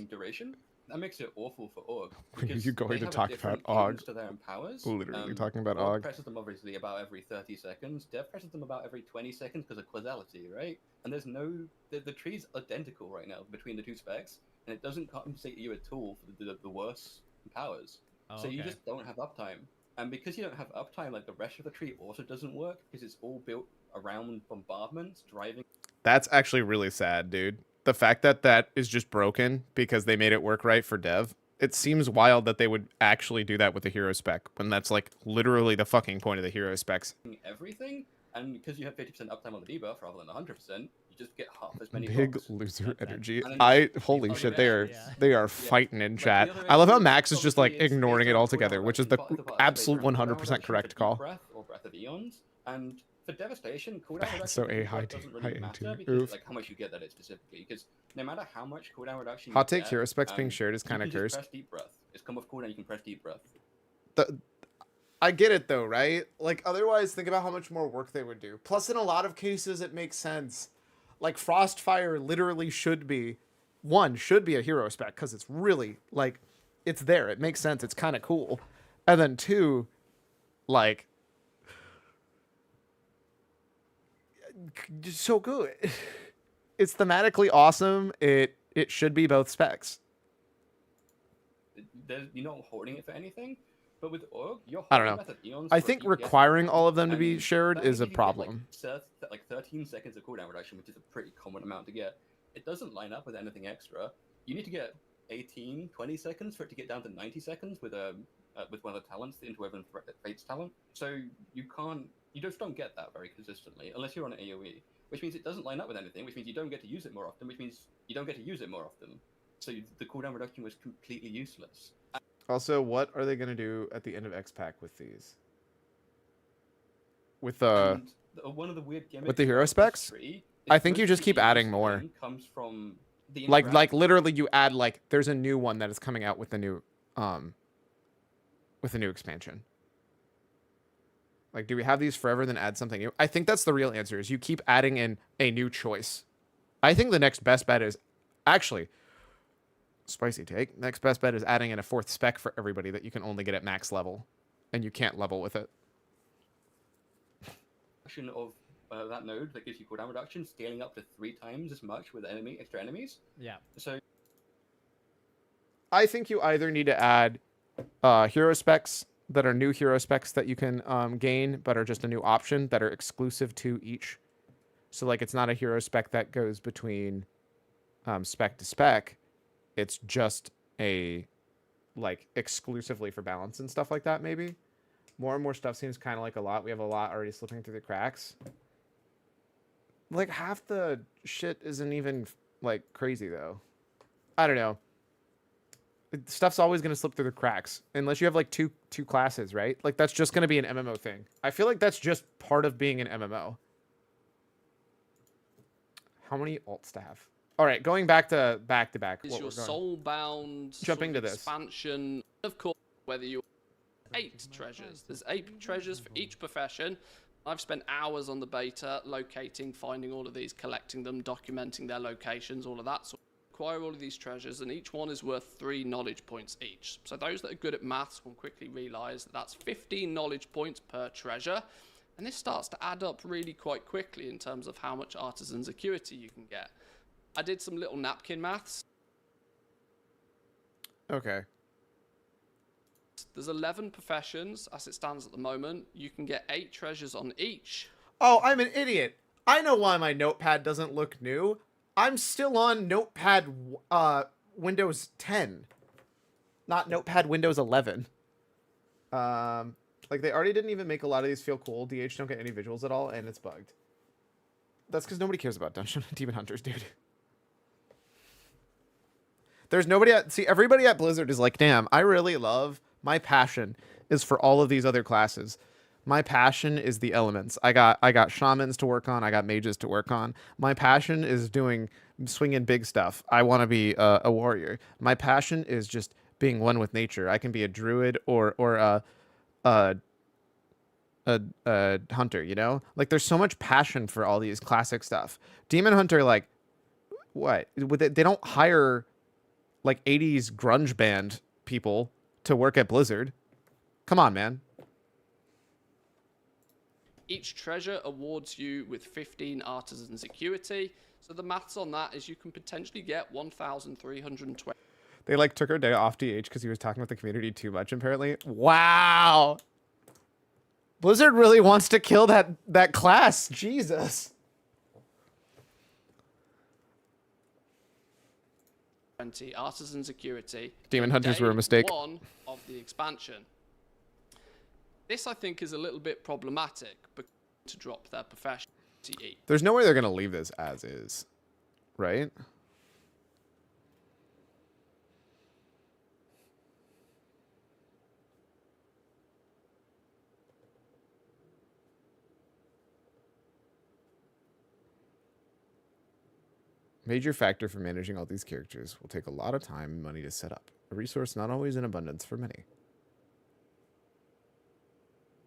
Speaker 18: duration, that makes it awful for Org.
Speaker 1: When are you going to talk about Aug?
Speaker 18: To their empowers.
Speaker 1: Literally talking about
Speaker 18: Org
Speaker 1: Aug.
Speaker 18: presses them obviously about every 30 seconds. Dev presses them about every 20 seconds because of causality, right? And there's no... The tree's identical right now between the two specs, and it doesn't compensate you at all for the worse powers.
Speaker 17: Oh,
Speaker 18: so you
Speaker 17: okay.
Speaker 18: just don't have uptime. And because you don't have uptime, like the rest of the tree also doesn't work because it's all built around bombardments, driving.
Speaker 1: That's actually really sad, dude. The fact that that is just broken because they made it work right for dev. It seems wild that they would actually do that with the hero spec when that's like literally the fucking point of the hero specs.
Speaker 18: Everything, and because you have 50% uptime on the debuff rather than 100%, you just get half as many
Speaker 1: Big
Speaker 18: blocks.
Speaker 1: loser energy.
Speaker 18: And then
Speaker 1: Holy shit, they are fighting in
Speaker 18: Like,
Speaker 1: chat.
Speaker 18: the other
Speaker 1: I love how
Speaker 18: issue
Speaker 1: Max is just like
Speaker 18: obviously
Speaker 1: ignoring
Speaker 18: it's
Speaker 1: it
Speaker 18: a
Speaker 1: altogether,
Speaker 18: cooldown
Speaker 1: which is
Speaker 18: reduction.
Speaker 1: the
Speaker 18: Part of
Speaker 1: absolute
Speaker 18: around cooldown
Speaker 1: 100%
Speaker 18: reduction
Speaker 1: correct
Speaker 18: for
Speaker 1: call.
Speaker 18: Deep Breath or Breath of Eons, and for Devastation, cooldown
Speaker 1: Bad,
Speaker 18: reduction
Speaker 1: so
Speaker 18: for
Speaker 1: A,
Speaker 18: Deep
Speaker 1: high
Speaker 18: Breath
Speaker 1: two,
Speaker 18: doesn't
Speaker 1: high
Speaker 18: really
Speaker 1: A2.
Speaker 18: matter because
Speaker 1: Oof.
Speaker 18: like how much you get that it specifically. Because no matter how much cooldown reduction
Speaker 1: Hot
Speaker 18: you
Speaker 1: take
Speaker 18: get,
Speaker 1: hero specs being shared is
Speaker 18: you
Speaker 1: kind of
Speaker 18: can just
Speaker 1: cursed.
Speaker 18: press Deep Breath. It's come off cooldown. You can press Deep Breath.
Speaker 1: I get it though, right? Like otherwise, think about how much more work they would do. Plus, in a lot of cases, it makes sense. Like Frostfire literally should be a hero spec because it's really like it's there. It makes sense. It's kind of cool. And then 2, like just so good. It's thematically awesome. It should be both specs.
Speaker 18: You're not hoarding it for anything, but with Org, you're
Speaker 1: I don't
Speaker 18: hoarding
Speaker 1: know.
Speaker 18: Breath of Eons
Speaker 1: I
Speaker 18: for
Speaker 1: think
Speaker 18: DPS
Speaker 1: requiring
Speaker 18: cooldown,
Speaker 1: all of them to be
Speaker 18: and
Speaker 1: shared
Speaker 18: that
Speaker 1: is
Speaker 18: means
Speaker 1: a
Speaker 18: if you get,
Speaker 1: problem.
Speaker 18: like 13 seconds of cooldown reduction, which is a pretty common amount to get. It doesn't line up with anything extra. You need to get 18, 20 seconds for it to get down to 90 seconds with one of the talents, the Interwoven Fates talent. So you just don't get that very consistently unless you're on AoE, which means it doesn't line up with anything, which means you don't get to use it more often, which means you don't get to use it more often. So the cooldown reduction was completely useless.
Speaker 1: Also, what are they going to do at the end of X-Pack with these? With
Speaker 18: One of the weird gimmicks
Speaker 1: with the hero
Speaker 18: about this
Speaker 1: specs?
Speaker 18: tree is
Speaker 1: I think you
Speaker 18: most
Speaker 1: just
Speaker 18: of
Speaker 1: keep
Speaker 18: the
Speaker 1: adding
Speaker 18: easiest
Speaker 1: more.
Speaker 18: thing comes from the
Speaker 1: Like literally you add like there's a new one that is coming out with the new expansion. Like, do we have these forever, then add something new? I think that's the real answer, is you keep adding in a new choice. I think the next best bet is actually spicy take. Next best bet is adding in a 4th spec for everybody that you can only get at max level, and you can't level with it.
Speaker 18: Of that node that gives you cooldown reduction, scaling up to 3 times as much with extra enemies.
Speaker 17: Yeah.
Speaker 18: So
Speaker 1: I think you either need to add hero specs that are new hero specs that you can gain, but are just a new option that are exclusive to each. So like it's not a hero spec that goes between spec to spec. It's just a like exclusively for balance and stuff like that. Maybe more and more stuff seems kind of like a lot. We have a lot already slipping through the cracks. Like half the shit isn't even like crazy though. I don't know. Stuff's always going to slip through the cracks unless you have like two classes, right? Like that's just going to be an MMO thing. I feel like that's just part of being an MMO. How many alts to have? All right, going back to back.
Speaker 16: Is your soulbound
Speaker 1: jumping to this
Speaker 16: expansion? Of course, whether you 8 treasures. There's 8 treasures for each profession. I've spent hours on the beta locating, finding all of these, collecting them, documenting their locations, all of that. So acquire all of these treasures, and each one is worth 3 knowledge points each. So those that are good at maths will quickly realize that that's 15 knowledge points per treasure. And this starts to add up really quite quickly in terms of how much artisan acuity you can get. I did some little napkin maths.
Speaker 1: Okay.
Speaker 16: There's 11 professions as it stands at the moment. You can get 8 treasures on each.
Speaker 1: Oh, I'm an idiot. I know why my notepad doesn't look new. I'm still on Notepad Windows 10, not Notepad Windows 11. Like they already didn't even make a lot of these feel cool. DH don't get any visuals at all, and it's bugged. That's because nobody cares about Dungeon Demon Hunters, dude. There's nobody everybody at Blizzard is like, damn, I really love, my passion is for all of these other classes. My passion is the elements. I got shamans to work on. I got mages to work on. My passion is swinging big stuff. I want to be a warrior. My passion is just being one with nature. I can be a druid or a hunter, you know? Like there's so much passion for all these classic stuff. Demon Hunter, like, what? They don't hire like 80s grunge band people to work at Blizzard. Come on, man.
Speaker 16: Each treasure awards you with 15 artisan acuity. So the maths on that is you can potentially get 1,320.
Speaker 1: They like took her day off DH because he was talking with the community too much, apparently. Wow. Blizzard really wants to kill that class. Jesus.
Speaker 16: Artisan Security.
Speaker 1: Demon Hunters were a
Speaker 16: Day
Speaker 1: mistake.
Speaker 16: 1 of the expansion. This, I think, is a little bit problematic to drop their profession.
Speaker 1: There's no way they're going to leave this as is, right? Major factor for managing all these characters will take a lot of time and money to set up. A resource not always in abundance for many.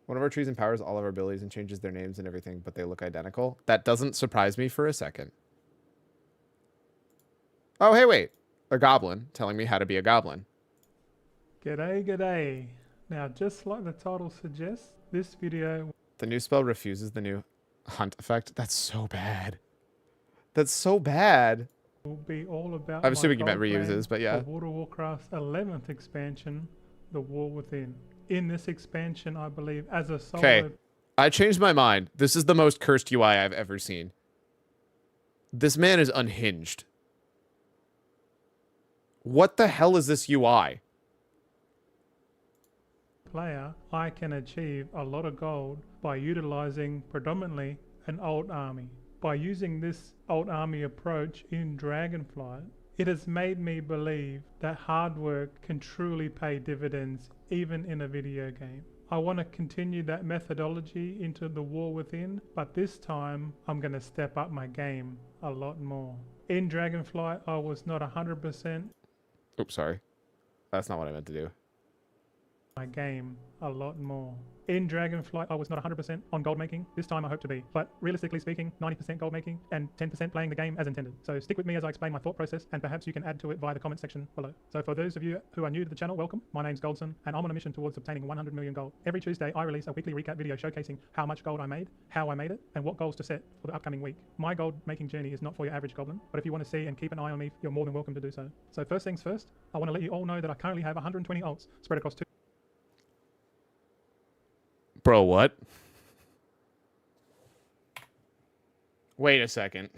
Speaker 1: One of our trees empowers all of our abilities and changes their names and everything, but they look identical. That doesn't surprise me for a second. Oh, hey, wait. A goblin telling me how to be a goblin.
Speaker 12: G'day, g'day. Now, just like the title suggests, this video...
Speaker 1: The new spell refuses the new hunt effect. That's so bad. That's so bad.
Speaker 12: Will be all about
Speaker 1: I'm assuming you meant
Speaker 12: gold plan
Speaker 1: reuses, but yeah.
Speaker 12: for World of Warcraft's 11th expansion, The War Within. In this expansion, I believe, as a solo...
Speaker 1: Okay, I changed my mind. This is the most cursed UI I've ever seen. This man is unhinged. What the hell is this UI?
Speaker 12: player, I can achieve a lot of gold by utilizing predominantly an alt army. By using this alt army approach in Dragonflight, it has made me believe that hard work can truly pay dividends even in a video game. I want to continue that methodology into the War Within, but this time I'm going to step up my game a lot more. In Dragonflight, I was not 100%.
Speaker 1: Oops, sorry. That's not what I meant to do.
Speaker 12: My game a lot more. In Dragonflight, I was not 100% on gold making. This time I hope to be. But realistically speaking, 90% gold making and 10% playing the game as intended. So stick with me as I explain my thought process, and perhaps you can add to it via the comment section below. So for those of you who are new to the channel, welcome. My name's Goldson, and I'm on a mission towards obtaining 100 million gold. Every Tuesday, I release a weekly recap video showcasing how much gold I made, how I made it, and what goals to set for the upcoming week. My gold making journey is not for your average goblin, but if you want to see and keep an eye on me, you're more than welcome to do so. So first things first, I want to let you all know that I currently have 120 alts spread across 2.
Speaker 1: Bro, what? Wait a second.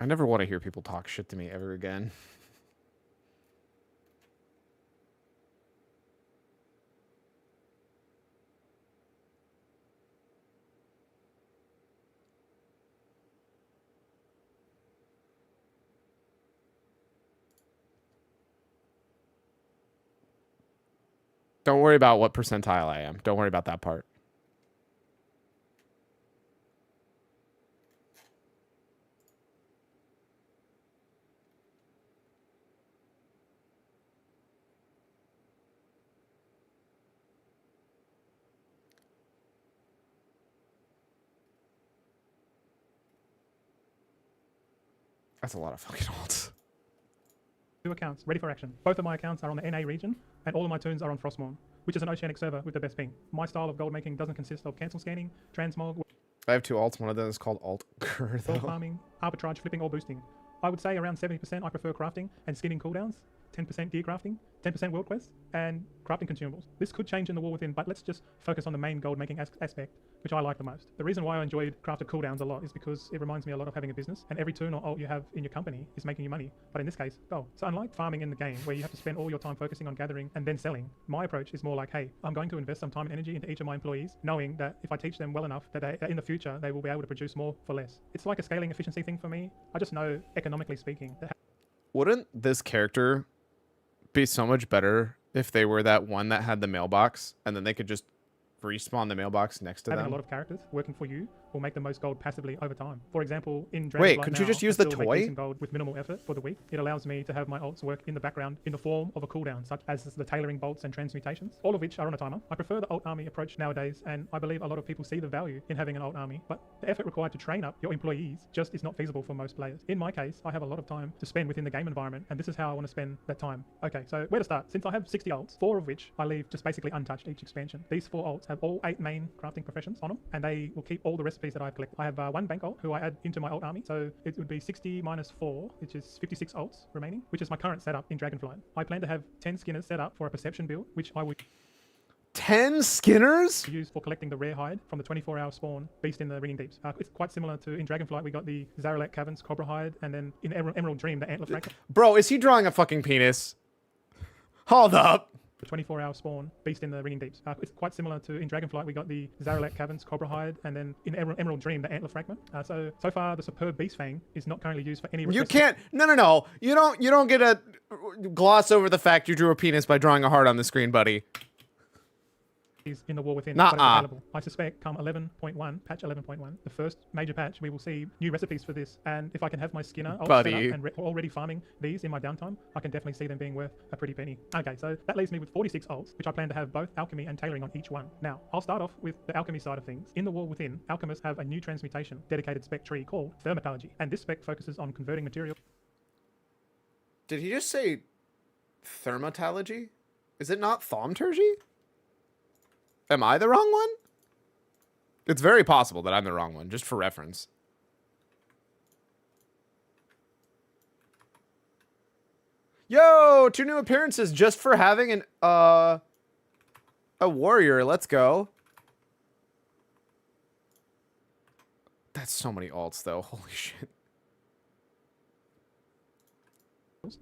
Speaker 1: I never want to hear people talk shit to me ever again. Don't worry about what percentile I am. Don't worry about that part. That's a lot of fucking alts.
Speaker 12: 2 accounts ready for action. Both of my accounts are on the NA region, and all of my tunes are on Frostmourne, which is an oceanic server with the best ping. My style of gold making doesn't consist of cancel scanning, transmog,
Speaker 1: I have 2 alts. One of them is called Alt-Gur, though.
Speaker 12: farming, arbitrage, flipping, or boosting. I would say around 70% I prefer crafting and skinning cooldowns, 10% gear crafting, 10% world quests, and crafting consumables. This could change in the War Within, but let's just focus on the main gold making aspect, which I like the most. The reason why I enjoyed crafted cooldowns a lot is because it reminds me a lot of having a business, and every tune or alt you have in your company is making you money, but in this case, gold. So unlike farming in the game, where you have to spend all your time focusing on gathering and then selling, my approach is more like, hey, I'm going to invest some time and energy into each of my employees, knowing that if I teach them well enough, that in the future, they will be able to produce more for less. It's like a scaling efficiency thing for me. I just know, economically speaking, that
Speaker 1: wouldn't this character be so much better if they were that one that had the mailbox and then they could just respawn the mailbox next to
Speaker 12: having
Speaker 1: them?
Speaker 12: a lot of characters working for you will make the most gold passively over time. For example, in Dragonflight
Speaker 1: Wait, could you
Speaker 12: now,
Speaker 1: just use
Speaker 12: I
Speaker 1: the
Speaker 12: still make
Speaker 1: toy?
Speaker 12: decent gold with minimal effort for the week. It allows me to have my ults work in the background in the form of a cooldown, such as the tailoring bolts and transmutations, all of which are on a timer. I prefer the ult army approach nowadays, and I believe a lot of people see the value in having an ult army, but the effort required to train up your employees just is not feasible for most players. In my case, I have a lot of time to spend within the game environment, and this is how I want to spend that time. Okay, so where to start? Since I have 60 ults, 4 of which I leave just basically untouched each expansion. These 4 ults have all 8 main crafting professions on them, and they will keep all the recipes that I've collected. I have 1 bank ult who I add into my ult army, so it would be 60 minus 4, which is 56 ults remaining, which is my current setup in Dragonflight. I plan to have 10 skinners set up for a perception build, which I would
Speaker 1: 10 skinners?
Speaker 12: Used for collecting the rare hide from the 24-hour spawn beast in the Ringing Deeps. It's quite similar to in Dragonflight, we got the Zaralek Caverns Cobra hide, and then in Emerald Dream, the Antler Fragment.
Speaker 1: Bro, is he drawing a fucking penis? Hold up.
Speaker 12: The 24-hour spawn beast in the Ringing Deeps. It's quite similar to in Dragonflight, we got the Zaralek Caverns Cobra hide, and then in Emerald Dream, the Antler Fragment. So far, the superb Beast Fang is not currently used for any.
Speaker 1: You can't. No. You don't get to gloss over the fact you drew a penis by drawing a heart on the screen, buddy.
Speaker 12: In the war within,
Speaker 1: Nuh-uh.
Speaker 12: but it's available. I suspect come 11.1, patch 11.1, the first major patch, we will see new recipes for this. And if I can have my Skinner ult set up and already farming these in my downtime, I can definitely see them being worth a pretty penny. Okay, so that leaves me with 46 ults, which I plan to have both alchemy and tailoring on each one. Now, I'll start off with the alchemy side of things. In the war within, alchemists have a new transmutation dedicated spec tree called thermatology, and this spec focuses on converting material.
Speaker 1: Did he just say thermatology? Is it not thaumaturgy? Am I the wrong one? It's very possible that I'm the wrong one, just for reference. Yo, 2 new appearances just for having an a warrior. Let's go. That's so many alts though. Holy shit.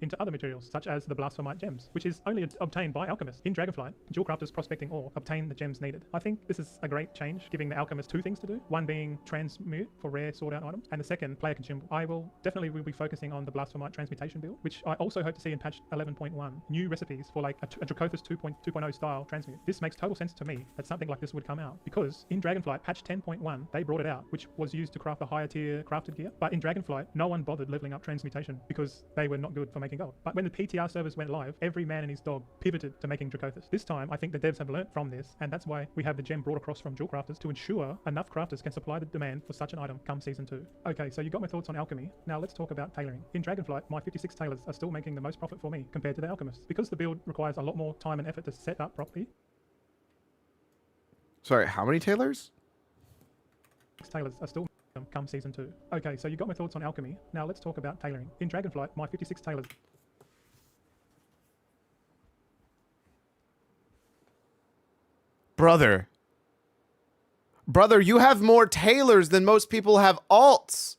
Speaker 12: Into other materials, such as the Blasphemite gems, which is only obtained by alchemists. In Dragonflight, jewel crafters prospecting ore obtain the gems needed. I think this is a great change, giving the alchemist 2 things to do. One being transmute for rare sword-out items, and the second, player consumable. I will definitely be focusing on the Blasphemite transmutation build, which I also hope to see in patch 11.1. New recipes for like a Dracothus 2.0 style transmute. This makes total sense to me that something like this would come out, because in Dragonflight, patch 10.1, they brought it out, which was used to craft the higher tier crafted gear. But in Dragonflight, no one bothered leveling up transmutation because they were not good for making gold. But when the PTR servers went live, every man and his dog pivoted to making Dracothus. This time, I think the devs have learnt from this, and that's why we have the gem brought across from jewel crafters to ensure enough crafters can supply the demand for such an item come season 2. Okay, so you got my thoughts on alchemy. Now let's talk about tailoring. In Dragonflight, my 56 tailors are still making the most profit for me compared to the alchemists. Because the build requires a lot more time and effort to set up properly.
Speaker 1: Sorry, how many tailors?
Speaker 12: Tailors are still come season 2. Okay, so you got my thoughts on alchemy. Now let's talk about tailoring. In Dragonflight, my 56 tailors.
Speaker 1: Brother, you have more tailors than most people have alts.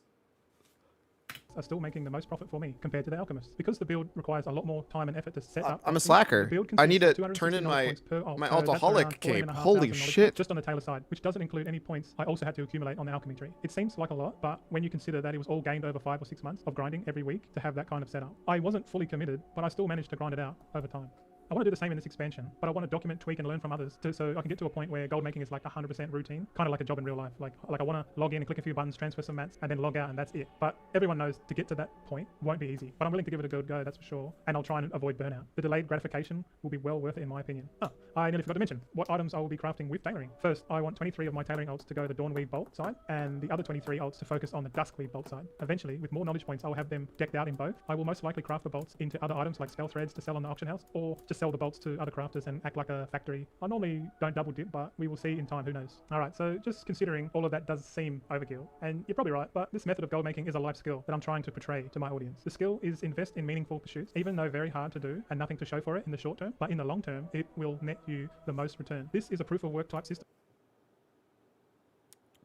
Speaker 12: Are still making the most profit for me compared to the alchemists. Because the build requires a lot more time and effort to set up.
Speaker 1: I'm a slacker. I need to turn in my altaholic cape. Holy shit.
Speaker 12: Just on the tailor side, which doesn't include any points I also had to accumulate on the alchemy tree. It seems like a lot, but when you consider that it was all gained over 5 or 6 months of grinding every week to have that kind of setup. I wasn't fully committed, but I still managed to grind it out over time. I want to do the same in this expansion, but I want to document, tweak, and learn from others so I can get to a point where gold making is like 100% routine, kind of like a job in real life. Like I want to log in and click a few buttons, transfer some mats, and then log out, and that's it. But everyone knows to get to that point won't be easy. But I'm willing to give it a good go, that's for sure, and I'll try and avoid burnout. The delayed gratification will be well worth it in my opinion. I nearly forgot to mention what items I will be crafting with tailoring. First, I want 23 of my tailoring ults to go the Dawnweave Bolt side, and the other 23 ults to focus on the Duskweave Bolt side. Eventually, with more knowledge points, I will have them decked out in both. I will most likely craft the bolts into other items like spell threads to sell on the auction house, or just sell the bolts to other crafters and act like a factory. I normally don't double dip, but we will see in time, who knows. Alright, so just considering all of that does seem overkill, and you're probably right, but this method of gold making is a life skill that I'm trying to portray to my audience. The skill is invest in meaningful pursuits, even though very hard to do and nothing to show for it in the short term, but in the long term, it will net you the most return. This is a proof of work type system.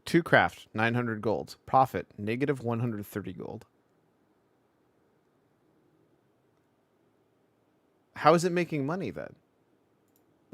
Speaker 1: 2 craft, 900 gold. Profit, negative 130 gold. How is it making money then?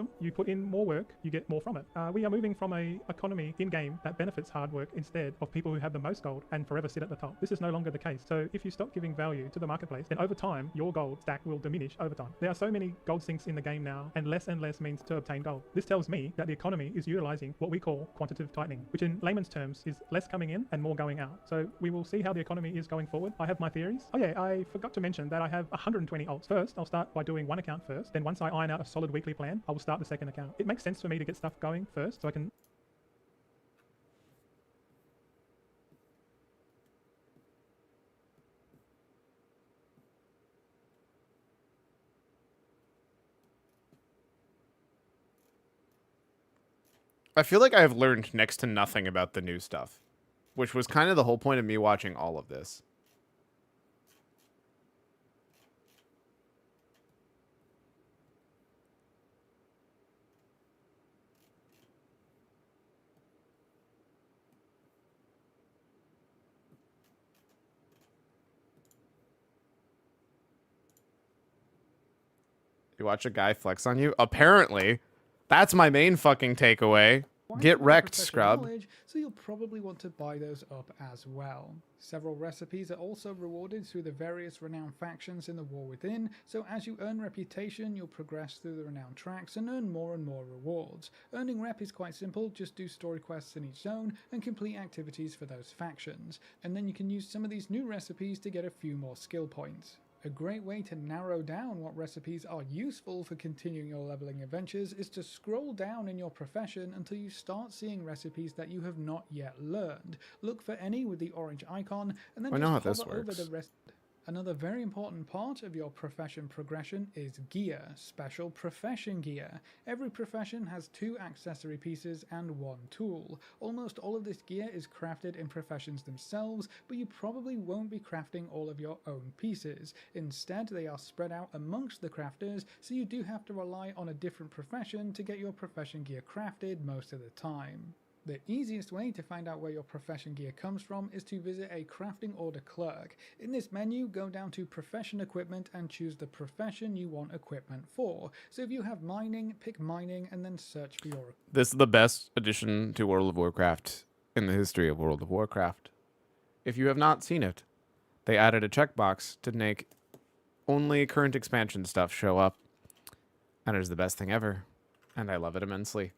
Speaker 12: system. You put in more work, you get more from it. We are moving from a economy in-game that benefits hard work instead of people who have the most gold and forever sit at the top. This is no longer the case. So if you stop giving value to the marketplace, then over time, your gold stack will diminish over time. There are so many gold sinks in the game now, and less means to obtain gold. This tells me that the economy is utilizing what we call quantitative tightening, which in layman's terms is less coming in and more going out. So we will see how the economy is going forward. I have my theories. Oh yeah, I forgot to mention that I have 120 alts. First, I'll start by doing one account first. Then once I iron out a solid weekly plan, I will start the second account. It makes sense for me to get stuff going first so I can...
Speaker 1: I feel like I have learned next to nothing about the new stuff, which was kind of the whole point of me watching all of this. You watch a guy flex on you? Apparently. That's my main fucking takeaway. Get wrecked, scrub.
Speaker 14: So you'll probably want to buy those up as well. Several recipes are also rewarded through the various renowned factions in the War Within, so as you earn reputation, you'll progress through the renowned tracks and earn more and more rewards. Earning rep is quite simple, just do story quests in each zone and complete activities for those factions, and then you can use some of these new recipes to get a few more skill points. A great way to narrow down what recipes are useful for continuing your leveling adventures is to scroll down in your profession until you start seeing recipes that you have not yet learned. Look for any with the orange icon and then just hover over the rest. Another very important part of your profession progression is gear, special profession gear. Every profession has 2 accessory pieces and 1 tool. Almost all of this gear is crafted in professions themselves, but you probably won't be crafting all of your own pieces. Instead, they are spread out amongst the crafters, so you do have to rely on a different profession to get your profession gear crafted most of the time. The easiest way to find out where your profession gear comes from is to visit a crafting order clerk. In this menu, go down to profession equipment and choose the profession you want equipment for. So if you have mining, pick mining and then search for your...
Speaker 1: This is the best addition to World of Warcraft in the history of World of Warcraft. If you have not seen it, they added a checkbox to make only current expansion stuff show up. And it is the best thing ever. And I love it immensely.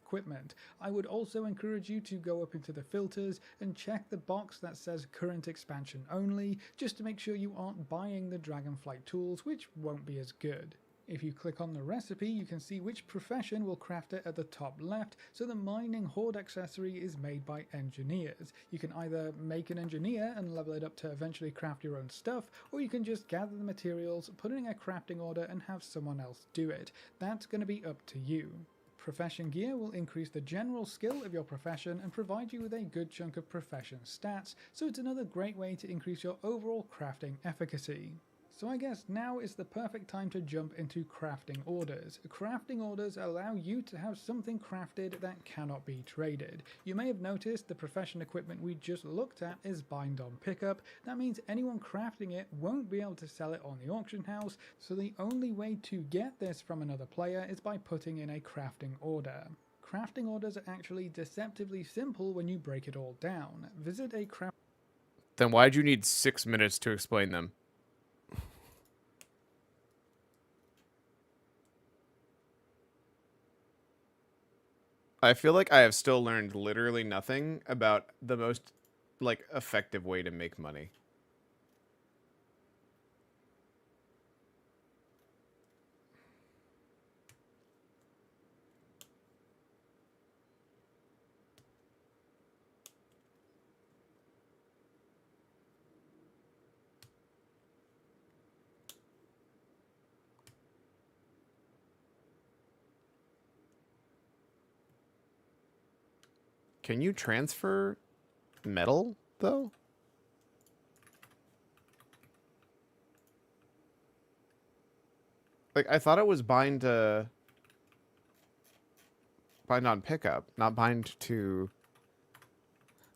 Speaker 14: Equipment. I would also encourage you to go up into the filters and check the box that says current expansion only, just to make sure you aren't buying the Dragonflight tools, which won't be as good. If you click on the recipe, you can see which profession will craft it at the top left, so the mining horde accessory is made by engineers. You can either make an engineer and level it up to eventually craft your own stuff, or you can just gather the materials, put it in a crafting order and have someone else do it. That's going to be up to you. Profession gear will increase the general skill of your profession and provide you with a good chunk of profession stats, so it's another great way to increase your overall crafting efficacy. So I guess now is the perfect time to jump into crafting orders. Crafting orders allow you to have something crafted that cannot be traded. You may have noticed the profession equipment we just looked at is bind on pickup. That means anyone crafting it won't be able to sell it on the auction house, so the only way to get this from another player is by putting in a crafting order. Crafting orders are actually deceptively simple when you break it all down. Visit a craft...
Speaker 1: Then why'd you need 6 minutes to explain them? I feel like I have still learned literally nothing about the most, like, effective way to make money. Can you transfer metal, though? Like, I thought it was bind on pickup, not bind to...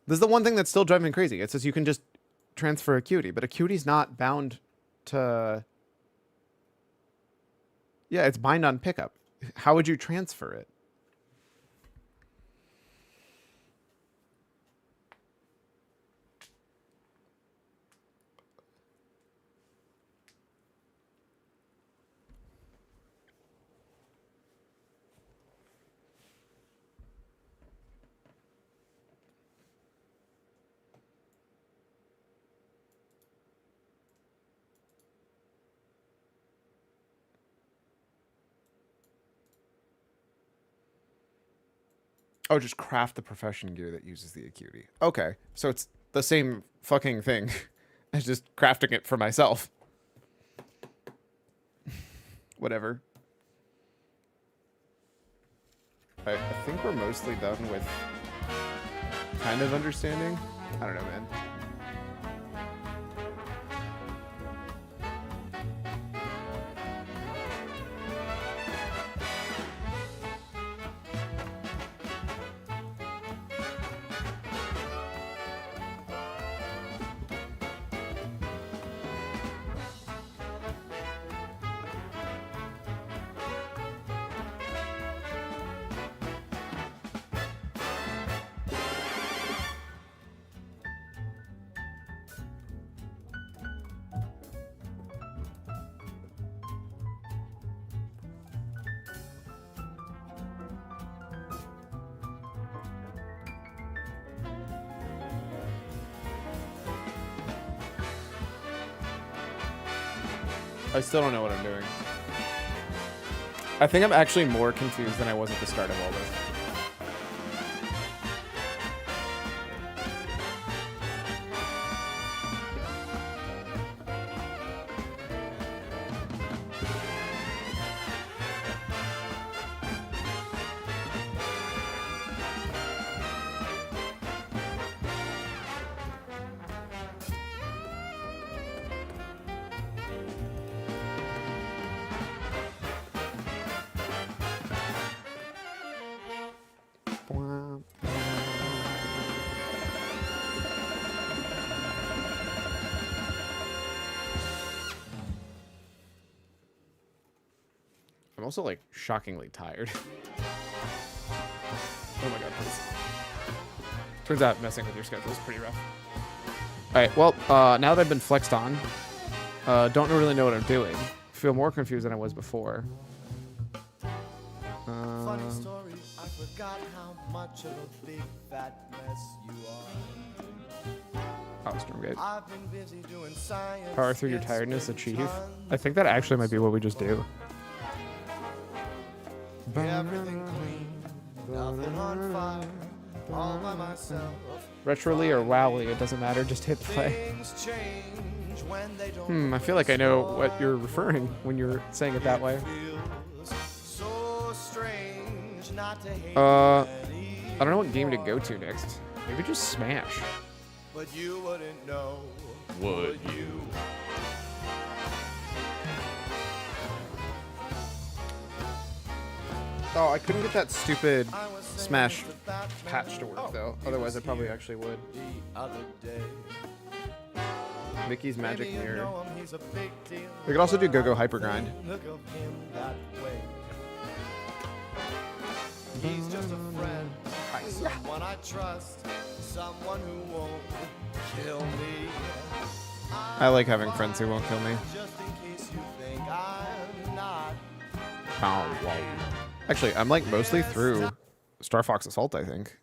Speaker 1: This is the one thing that's still driving me crazy. It says you can just transfer a cutie, but a cutie's not bound to... Yeah, it's bind on pickup. How would you transfer it? Oh, just craft the profession gear that uses the acuity. Okay, so it's the same fucking thing as just crafting it for myself. Whatever. I think we're mostly done with kind of understanding. I don't know, man. I still don't know what I'm doing. I think I'm actually more confused than I was at the start of all this. I'm also like shockingly tired. Oh my god, please. Turns out messing with your schedule is pretty rough. Alright, well, now that I've been flexed on, don't really know what I'm doing. Feel more confused than I was before.
Speaker 2: Funny story, I forgot how much of a big fat mess you are.
Speaker 1: Oh, Stormgate.
Speaker 2: I've been busy doing science.
Speaker 1: Power through your tiredness, achieve. I think that actually might be what we just do.
Speaker 2: Everything clean, nothing on fire, all by myself.
Speaker 1: Retroly or wowly, it doesn't matter, just hit play.
Speaker 2: Things change when they don't
Speaker 1: I feel like I know what you're referring when you're saying it that way.
Speaker 2: so strange not to hate
Speaker 1: I don't know what game to go to next. Maybe just Smash.
Speaker 2: but you wouldn't know.
Speaker 1: Would you? Oh, I couldn't get that stupid Smash patch to work though. Otherwise, I probably actually would. Mickey's Magic Mirror. We could also do Go-Go Hyper Grind.
Speaker 2: He's just a friend, someone I trust, someone who won't kill me.
Speaker 1: I like having friends who won't kill me.
Speaker 2: Just in case you think I'm not.
Speaker 1: Oh, wow. Actually, I'm like mostly through Star Fox Assault, I think.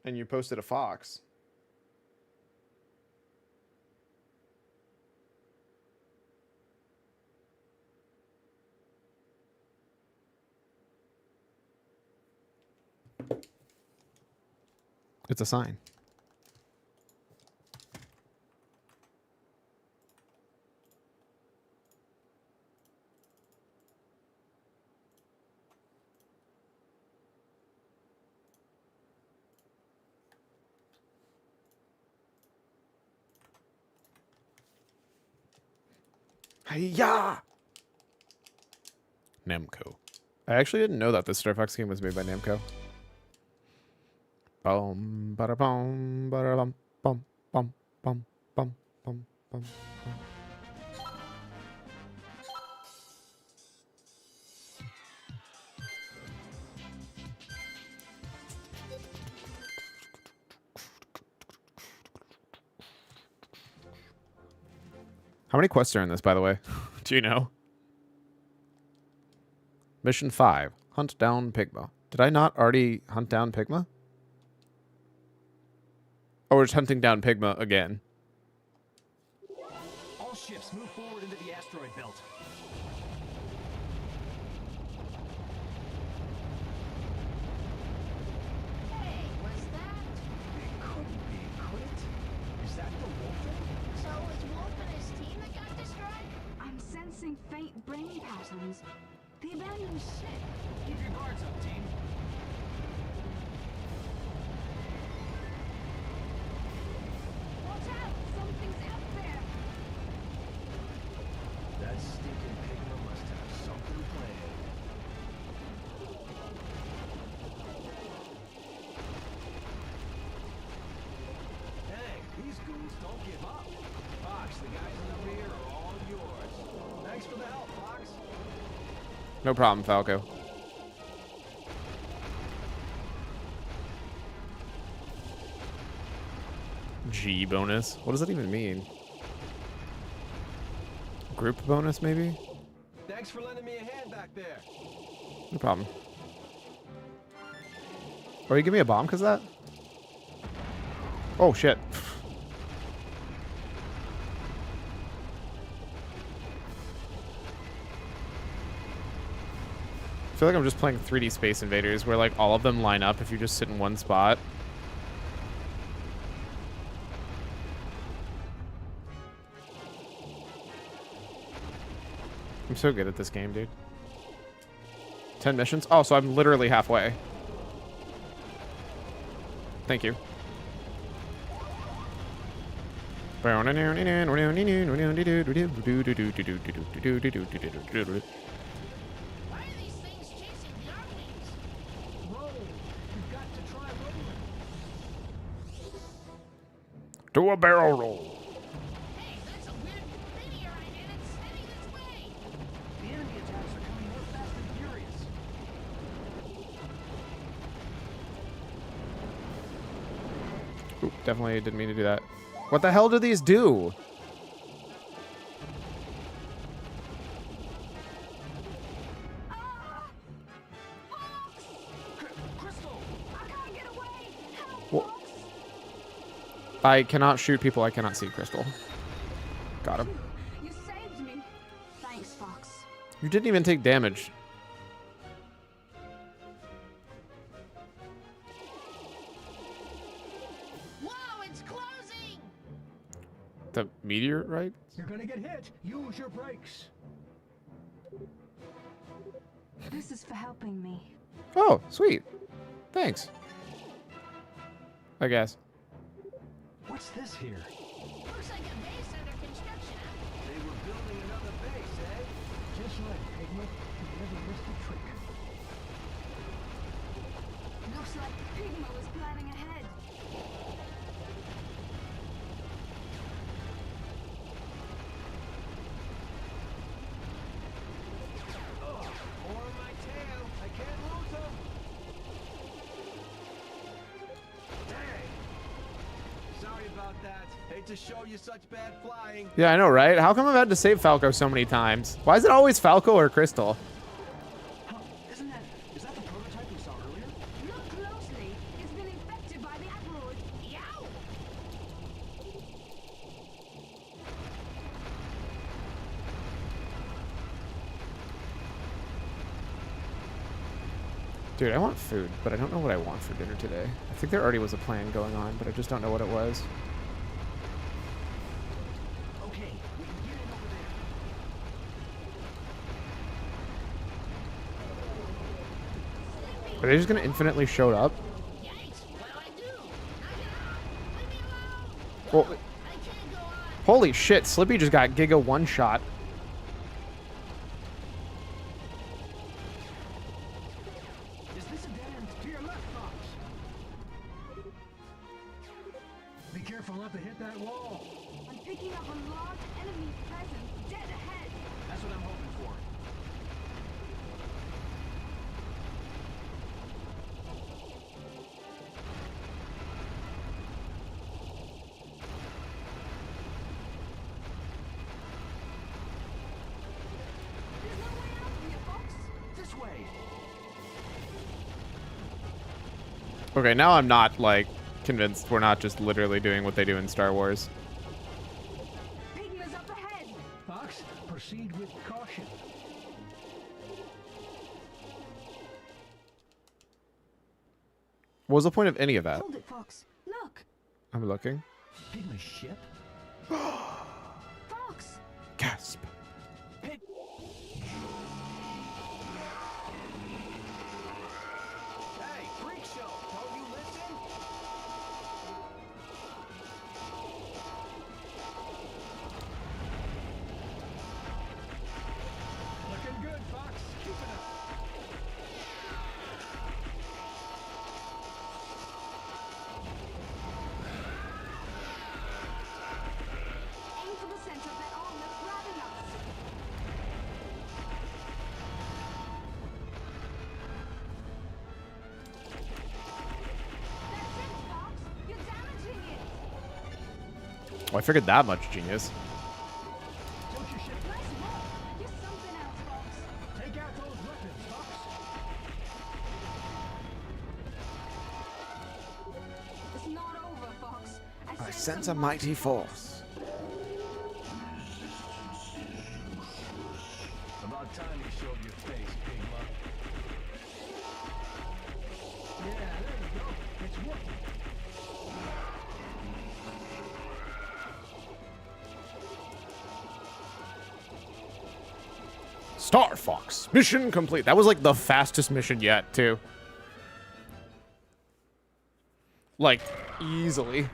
Speaker 1: And you posted a fox. It's a sign. Hiya! Namco. I actually didn't know that this Star Fox game was made by Namco. Boom, bada boom, bada bum, bum, bum, bum, bum, bum, bum. How many quests are in this, by the way? Do you know? Mission 5. Hunt down Pigma. Did I not already hunt down Pigma? Oh, we're just hunting down Pigma again.
Speaker 13: All ships move forward into the asteroid belt.
Speaker 19: Hey, what's that?
Speaker 13: It couldn't be, could it? Is that the Wolfen?
Speaker 19: So it's Wolf and his team that got destroyed?
Speaker 23: I'm sensing faint brain patterns. The abandoned ship.
Speaker 13: Keep your guards up, team.
Speaker 23: Watch out! Something's out there!
Speaker 13: That stinking Pigma must have something planned. Dang, these goons don't give up. Fox, the guys in the rear are all yours. Thanks for the help, Fox.
Speaker 1: No problem, Falco. G bonus? What does that even mean? Group bonus, maybe?
Speaker 13: Thanks for lending me a hand back there.
Speaker 1: No problem. Or you give me a bomb because of that? Oh, shit. I feel like I'm just playing 3D Space Invaders where like all of them line up if you just sit in one spot. I'm so good at this game, dude. 10 missions? Oh, so I'm literally halfway. Thank you.
Speaker 19: Why are these things chasing Guardians?
Speaker 13: Roll. You've got to try rolling.
Speaker 1: Do a barrel roll.
Speaker 19: Hey, that's a weird meteorite and it's heading this way.
Speaker 13: The enemy attacks are coming more fast and furious.
Speaker 1: Ooh, definitely didn't mean to do that. What the hell do these do?
Speaker 13: Crystal!
Speaker 23: I can't get away! Help,
Speaker 1: Well,
Speaker 23: Fox!
Speaker 1: I cannot shoot people I cannot see, Crystal. Got him.
Speaker 23: You saved me. Thanks, Fox.
Speaker 1: You didn't even take damage.
Speaker 19: Whoa, it's closing!
Speaker 1: The meteor, right?
Speaker 13: You're gonna get hit. Use your brakes.
Speaker 23: This is for helping me.
Speaker 1: Oh, sweet. Thanks. I guess.
Speaker 13: What's this here?
Speaker 19: Looks like a base under construction.
Speaker 13: They were building another base, eh? Just like Pigma. You never missed a trick.
Speaker 23: Looks like Pigma was planning ahead.
Speaker 13: More on my tail. I can't lose them. Dang. Sorry about that. Hate to show you such bad flying.
Speaker 1: Yeah, I know, right? How come I've had to save Falco so many times? Why is it always Falco or Crystal?
Speaker 13: Is that the prototype we saw earlier?
Speaker 23: Look closely. It's been infected by the asteroid.
Speaker 19: Yow!
Speaker 1: Dude, I want food, but I don't know what I want for dinner today. I think there already was a plan going on, but I just don't know what it was.
Speaker 13: Okay, we can get in over there.
Speaker 1: Are they just gonna infinitely show up?
Speaker 19: Yikes! What do I do? Knock it off! Leave me alone!
Speaker 1: Well,
Speaker 19: I can't go on!
Speaker 1: holy shit, Slippy just got Giga one-shot.
Speaker 13: Is this a dead end? To your left, Fox. Be careful not to hit that wall.
Speaker 23: I'm picking up a large enemy presence dead ahead.
Speaker 13: That's what I'm hoping for.
Speaker 1: Okay, now I'm not, like, convinced we're not just literally doing what they do in Star Wars.
Speaker 23: Pigma's up ahead.
Speaker 13: Fox, proceed with caution.
Speaker 1: What was the point of any of that?
Speaker 23: Hold it, Fox. Look.
Speaker 1: I'm looking.
Speaker 13: Pigma's ship?
Speaker 23: Fox.
Speaker 1: Gasp.
Speaker 13: Hey, freak show, don't you listen? Looking good, Fox. Keep it up.
Speaker 23: Aim for the center of that arm that's grabbing us. That's it, Fox. You're damaging it.
Speaker 1: Oh, I figured that much, genius.
Speaker 13: Don't your ship.
Speaker 23: Nice work. You're something else, Fox.
Speaker 13: Take out those weapons, Fox.
Speaker 23: It's not over, Fox.
Speaker 1: I sense a mighty force.
Speaker 13: About time you showed your face, Pigma. Yeah, there we go. It's working.
Speaker 1: Star Fox. Mission complete. That was like the fastest mission yet, too. Like, easily.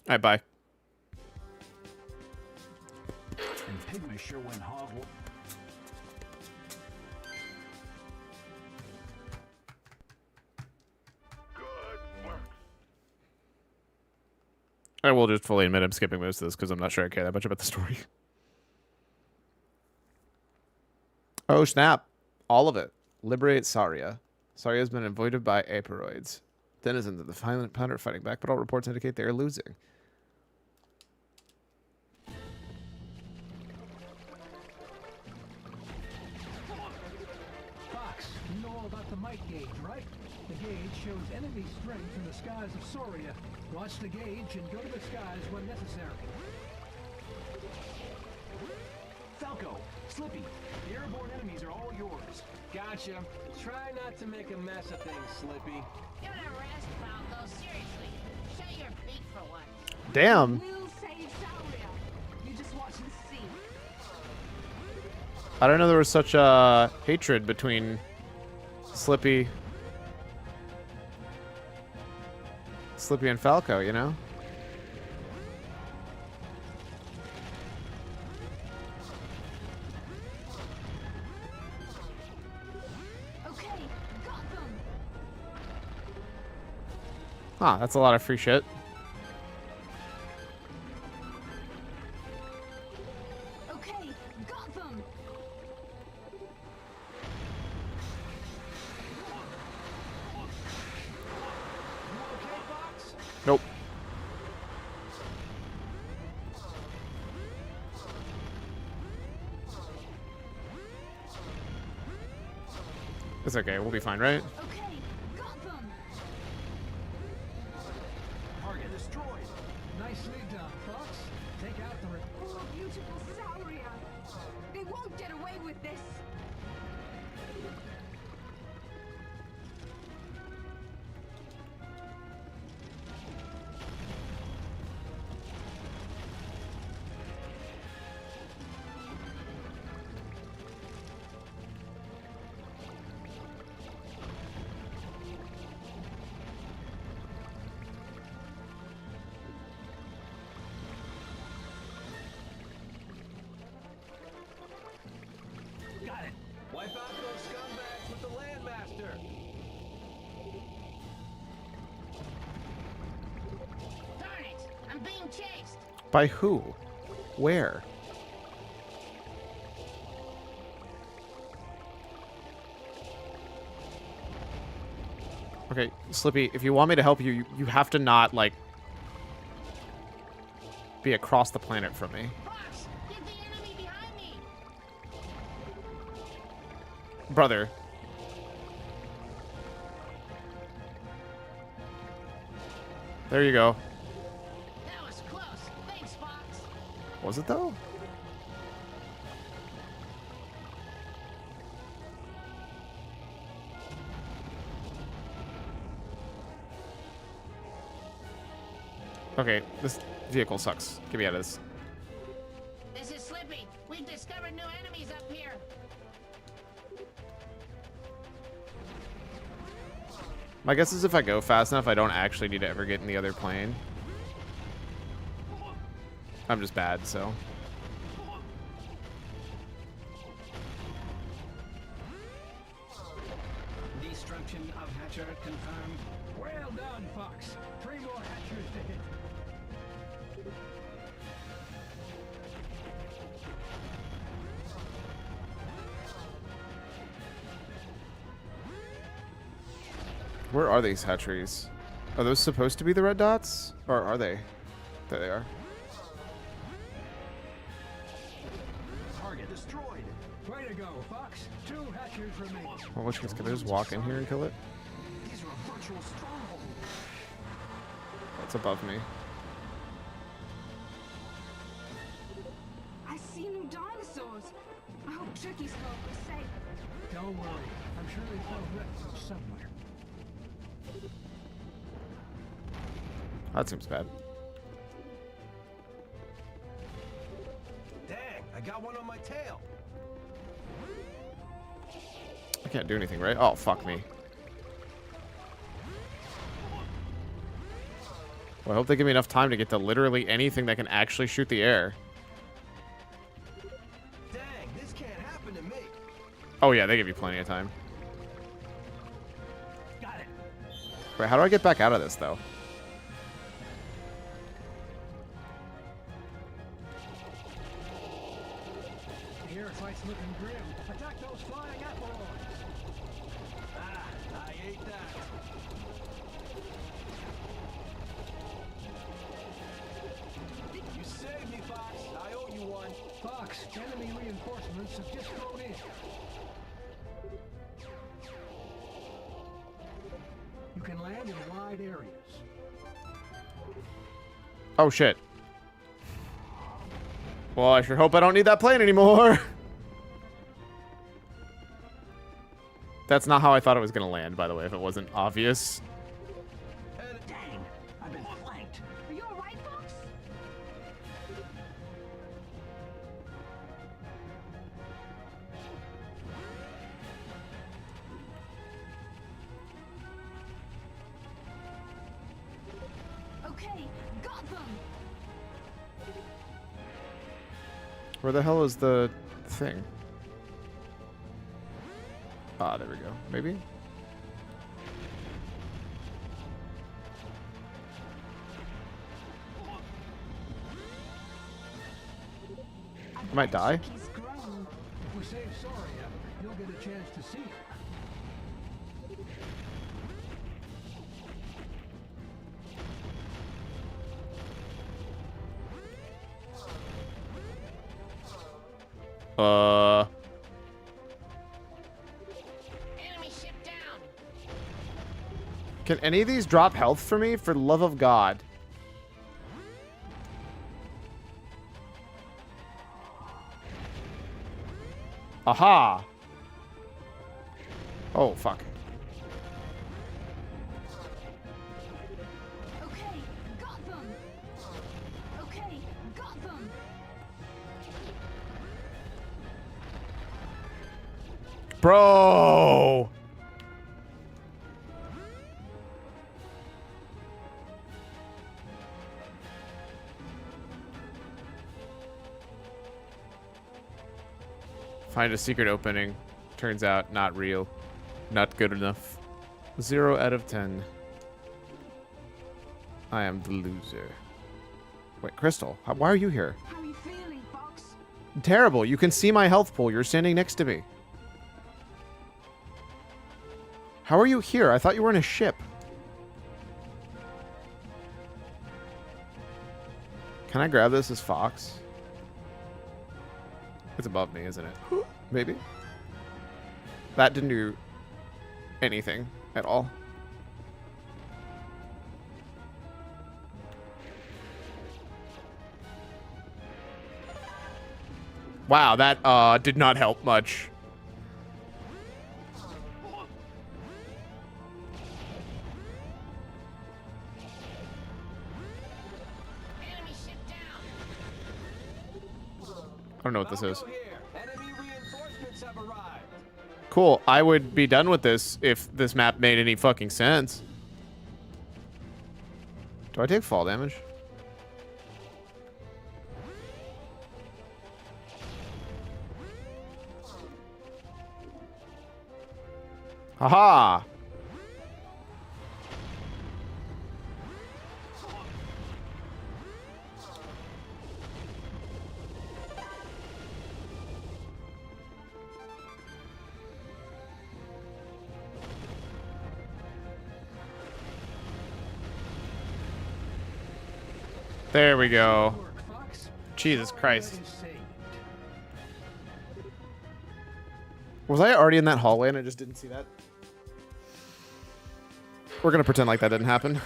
Speaker 1: Alright, bye.
Speaker 13: And Pigma sure went hog.
Speaker 1: I will just fully admit I'm skipping most of this because I'm not sure I care that much about the story. Oh, snap. All of it. Liberate Saria. Saria has been avoided by Aperoids. Denizens of the violent planet are fighting back, but all reports indicate they are losing.
Speaker 13: Fox, you know all about the might gauge, right? The gauge shows enemy strength in the skies of Soria. Watch the gauge and go to the skies when necessary. Falco, Slippy, the airborne enemies are all yours. Gotcha. Try not to make a mess of things, Slippy.
Speaker 19: Give it a rest, Falco. Seriously. Show your beak for once.
Speaker 1: Damn.
Speaker 23: We'll save Sauria. You just watch and see.
Speaker 1: I don't know there was such a hatred between Slippy and Falco, you know?
Speaker 23: Okay, got them.
Speaker 1: Huh, that's a lot of free shit.
Speaker 23: Okay, got them.
Speaker 1: Nope. It's okay, we'll be fine, right?
Speaker 23: Okay, got them.
Speaker 13: Target destroyed. Nicely done, Fox. Take out the...
Speaker 23: Oh, beautiful Sauria. They won't get away with this.
Speaker 13: Got it. Wipe out those scumbags with the Landmaster.
Speaker 19: Darn it! I'm being chased.
Speaker 1: By who? Where? Okay, Slippy, if you want me to help you, you have to not, like, be across the planet from me.
Speaker 19: Fox, get the enemy behind me.
Speaker 1: Brother. There you go.
Speaker 19: That was close. Thanks, Fox.
Speaker 1: Was it though? Okay, this vehicle sucks. Get me out of this.
Speaker 19: This is Slippy. We've discovered new enemies up here.
Speaker 1: My guess is if I go fast enough, I don't actually need to ever get in the other plane. I'm just bad, so.
Speaker 13: Destruction of Hatcher confirmed. Well done, Fox. 3 more Hatchers to hit.
Speaker 1: Where are these hatcheries? Are those supposed to be the red dots? Or are they? There they are.
Speaker 13: Target destroyed. Way to go, Fox. 2 Hatchers remain.
Speaker 1: Well, which ones can I just walk in here and kill it?
Speaker 13: These are a virtual stronghold.
Speaker 1: That's above me.
Speaker 23: I see new dinosaurs. I hope Tricky's Scope is safe.
Speaker 13: Don't worry. I'm sure they found reptiles somewhere.
Speaker 1: That seems bad.
Speaker 2: Dang, I got one on my tail.
Speaker 1: I can't do anything, right? Oh, fuck me. Well, I hope they give me enough time to get to literally anything that can actually shoot the air.
Speaker 2: Dang, this can't happen to me.
Speaker 1: Oh yeah, they give you plenty of time.
Speaker 13: Got it.
Speaker 1: Wait, how do I get back out of this, though?
Speaker 13: The air fight's looking grim. Attack those flying apollons. Ah, I ate that. You saved me, Fox. I owe you one. Fox, enemy reinforcements have just flown in. You can land in wide areas.
Speaker 1: Oh shit. Well, I sure hope I don't need that plane anymore. That's not how I thought it was gonna land, by the way, if it wasn't obvious.
Speaker 13: Dang, I've been flanked.
Speaker 23: Are you alright, Fox? Okay, got them.
Speaker 1: Where the hell is the thing? Ah, there we go. Maybe? I might die.
Speaker 13: If we save Soria, you'll get a chance to see her.
Speaker 19: Enemy ship down.
Speaker 1: Can any of these drop health for me? For the love of God. Aha! Oh, fuck.
Speaker 23: Okay, got them. Okay, got them.
Speaker 1: Bro! Find a secret opening. Turns out not real. Not good enough. 0 out of 10. I am the loser. Wait, Crystal, why are you here?
Speaker 23: How are you feeling, Fox?
Speaker 1: Terrible. You can see my health pool. You're standing next to me. How are you here? I thought you were in a ship. Can I grab this as Fox? It's above me, isn't it? Maybe. That didn't do anything at all. Wow, that did not help much. I don't know what this is. Cool. I would be done with this if this map made any fucking sense. Do I take fall damage? Haha! There we go. Jesus Christ. Was I already in that hallway and I just didn't see that? We're gonna pretend like that didn't happen.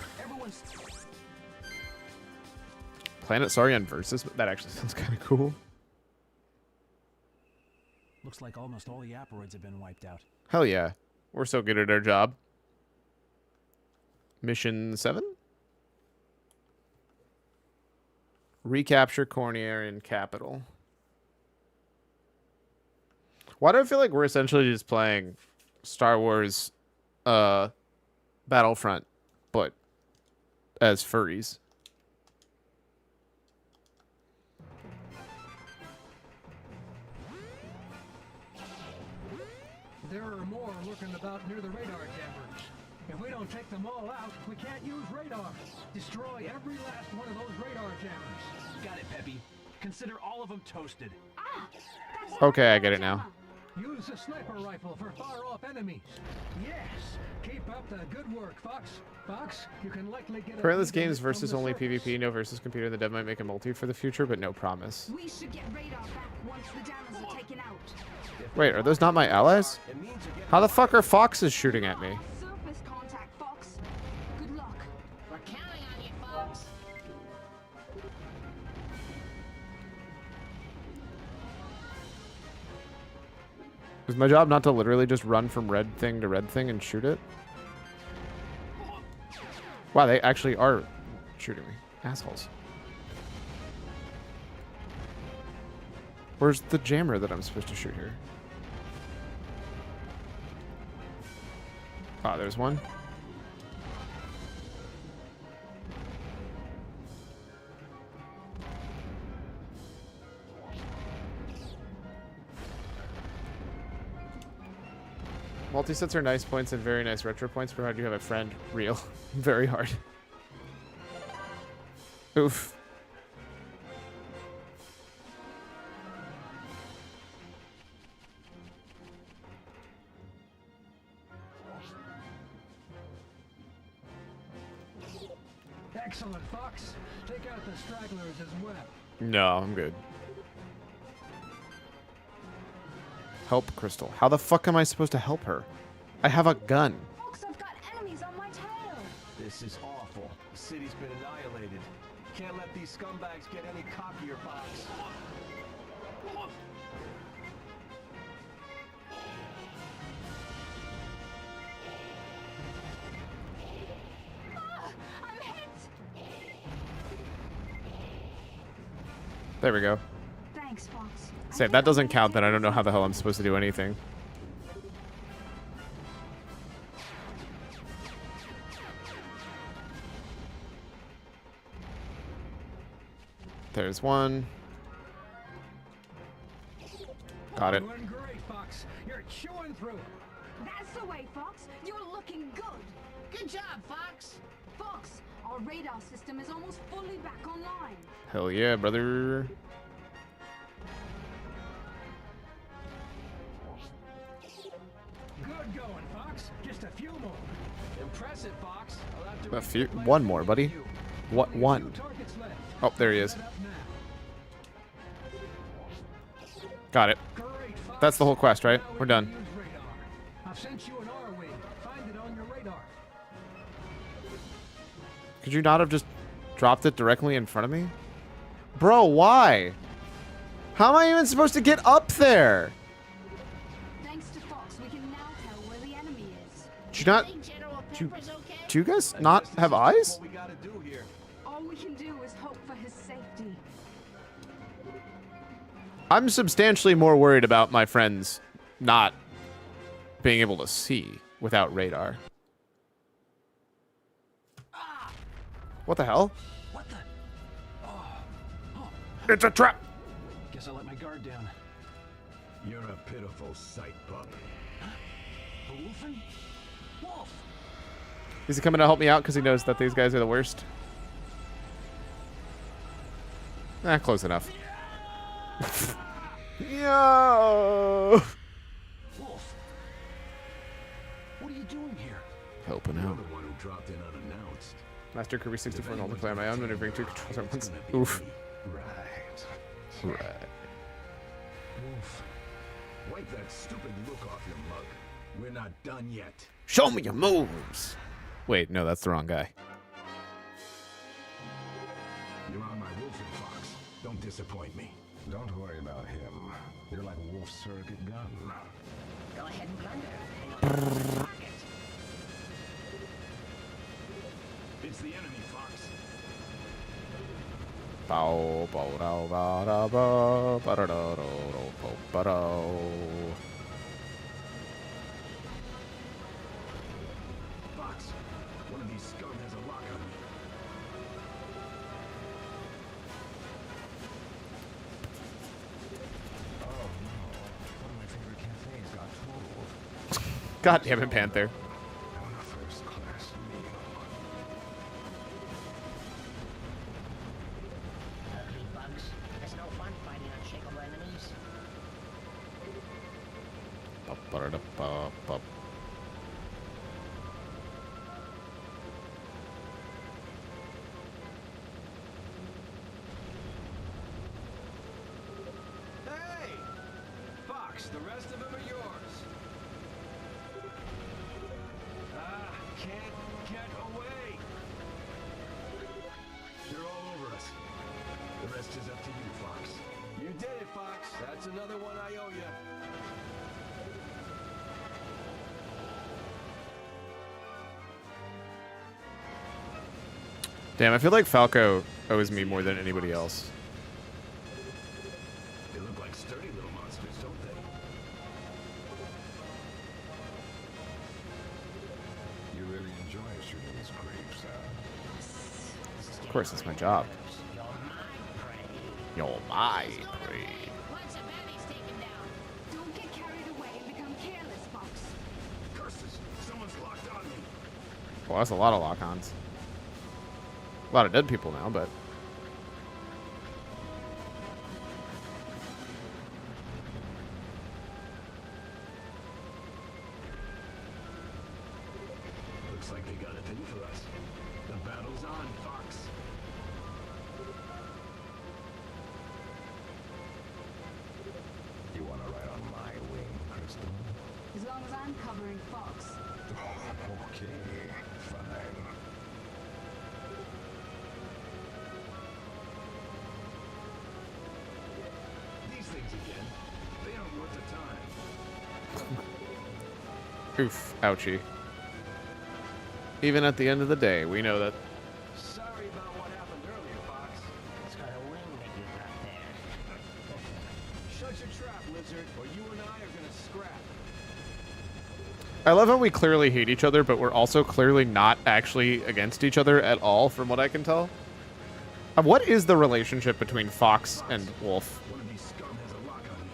Speaker 1: Planet Saurian versus? That actually sounds kind of cool.
Speaker 7: Looks like almost all the asteroids have been wiped out.
Speaker 1: Hell yeah. We're so good at our job. Mission 7? Recapture Corniarian capital. Why do I feel like we're essentially just playing Star Wars Battlefront, but as furries?
Speaker 13: There are more lurking about near the radar jammers. If we don't take them all out, we can't use radar. Destroy every last one of those radar jammers.
Speaker 7: Got it, Peppy. Consider all of them toasted.
Speaker 1: Okay, I get it now.
Speaker 13: Use a sniper rifle for far-off enemies. Yes. Keep up the good work, Fox. Fox, you can likely get.
Speaker 1: Currently, this game is versus only PvP, no versus computer. The dev might make a multi for the future, but no promise.
Speaker 23: We should get radar back once the jammers are taken out.
Speaker 1: Wait, are those not my allies? How the fuck are foxes shooting at me?
Speaker 23: Surface contact, Fox. Good luck.
Speaker 19: We're counting on you, Fox.
Speaker 1: Is my job not to literally just run from red thing to red thing and shoot it? Wow, they actually are shooting me. Assholes. Where's the jammer that I'm supposed to shoot here? Ah, there's one. Multi-sets are nice points and very nice retro points, provided you have a friend. Real. Very hard. Oof.
Speaker 13: Excellent, Fox. Take out the stragglers as well.
Speaker 1: No, I'm good. Help Crystal. How the fuck am I supposed to help her? I have a gun.
Speaker 23: Fox, I've got enemies on my tail.
Speaker 7: This is awful. The city's been annihilated. Can't let these scumbags get any cockier, Fox.
Speaker 23: I'm hit.
Speaker 1: There we go.
Speaker 23: Thanks, Fox.
Speaker 1: Say, if that doesn't count, then I don't know how the hell I'm supposed to do anything. There's one. Got it.
Speaker 13: Doing great, Fox. You're chewing through it.
Speaker 23: That's the way, Fox. You're looking good.
Speaker 19: Good job, Fox.
Speaker 23: Fox, our radar system is almost fully back online.
Speaker 1: Hell yeah, brother.
Speaker 13: Good going, Fox. Just a few more.
Speaker 7: Impressive, Fox. I'll have to
Speaker 1: A few, one more, buddy. What one? Oh, there he is. Got it. That's the whole quest, right? We're done.
Speaker 13: I've sent you an R-wing. Find it on your radar.
Speaker 1: Could you not have just dropped it directly in front of me? Bro, why? How am I even supposed to get up there?
Speaker 23: Thanks to Fox, we can now tell where the enemy is.
Speaker 1: Do you not? Do you guys not have eyes?
Speaker 23: All we can do is hope for his safety.
Speaker 1: I'm substantially more worried about my friends not being able to see without radar. What the hell?
Speaker 7: What the?
Speaker 1: It's a trap!
Speaker 7: Guess I let my guard down.
Speaker 10: You're a pitiful sight, pup.
Speaker 7: A wolfen? Wolf!
Speaker 1: Is he coming to help me out because he knows that these guys are the worst? Close enough. Yo!
Speaker 7: Wolf! What are you doing here?
Speaker 1: Helping
Speaker 10: You're
Speaker 1: out.
Speaker 10: the one who dropped in unannounced.
Speaker 1: Master Kirby 64 and multiplayer on my own, maneuvering 2 controls at once. Oof.
Speaker 10: Right.
Speaker 1: Right.
Speaker 10: Wolf, wipe that stupid look off your mug. We're not done yet.
Speaker 1: Show me your moves! Wait, no, that's the wrong guy.
Speaker 10: You're on my wolfing, Fox. Don't disappoint me. Don't worry about him. You're like Wolf's surrogate gun.
Speaker 19: Go ahead and plunder.
Speaker 10: It's the enemy, Fox.
Speaker 1: Bow, bow, da, ba, da, ba, ba, da, da, da, da, ba, da.
Speaker 10: Fox, one of these scum has a lock on me. Oh no, one of my favorite cafes got totaled.
Speaker 1: God damn it, Panther.
Speaker 10: On a first-class meal.
Speaker 19: Ugly bugs. It's no fun fighting unshakable enemies.
Speaker 1: Ba, ba, da, ba, ba.
Speaker 7: Hey! Fox, the rest of them are yours. Ah, can't get away.
Speaker 10: They're all over us. The rest is up to you, Fox.
Speaker 7: You did it, Fox. That's another one I owe you.
Speaker 1: Damn, I feel like Falco owes me more than anybody else.
Speaker 10: They look like sturdy little monsters, don't they? You really enjoy shooting these creeps, huh?
Speaker 1: Of course, it's my job. You're my prey.
Speaker 23: Once a bounty's taken down, don't get carried away and become careless, Fox.
Speaker 10: Curses! Someone's locked on me.
Speaker 1: Well, that's a lot of lock-ons. A lot of dead people now, but...
Speaker 10: Looks like they got a thing for us. The battle's on, Fox. You wanna ride on my wing, Crystal?
Speaker 23: As long as I'm covering Fox.
Speaker 10: Oh, okay, fine. These things again. They aren't worth the time.
Speaker 1: Oof. Ouchie. Even at the end of the day, we know that...
Speaker 7: Sorry about what happened earlier, Fox.
Speaker 19: It's got a wing that you got there.
Speaker 7: Shut your trap, Lizard, or you and I are gonna scrap.
Speaker 1: I love how we clearly hate each other, but we're also clearly not actually against each other at all, from what I can tell. What is the relationship between Fox and Wolf?
Speaker 10: One of these scum has a lock on me.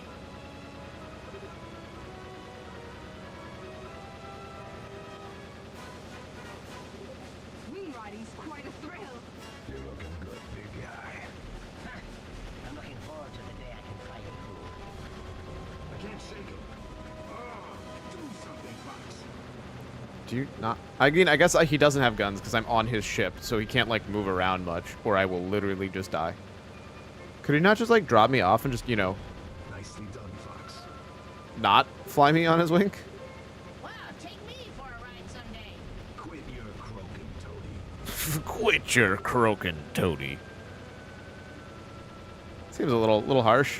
Speaker 23: Wing riding's quite a thrill.
Speaker 10: You're looking good, big guy.
Speaker 19: I'm looking forward to the day I can fly you through.
Speaker 10: I can't shake him. Oh, do something, Fox.
Speaker 1: Do you not? I mean, I guess he doesn't have guns because I'm on his ship, so he can't, like, move around much, or I will literally just die. Could he not just, like, drop me off and just, you know,
Speaker 10: Nicely done, Fox.
Speaker 1: not fly me on his wing?
Speaker 19: Wow, take me for a ride someday.
Speaker 10: Quit your croaking, Toady.
Speaker 1: Quit your croaking, Toady. Seems a little harsh.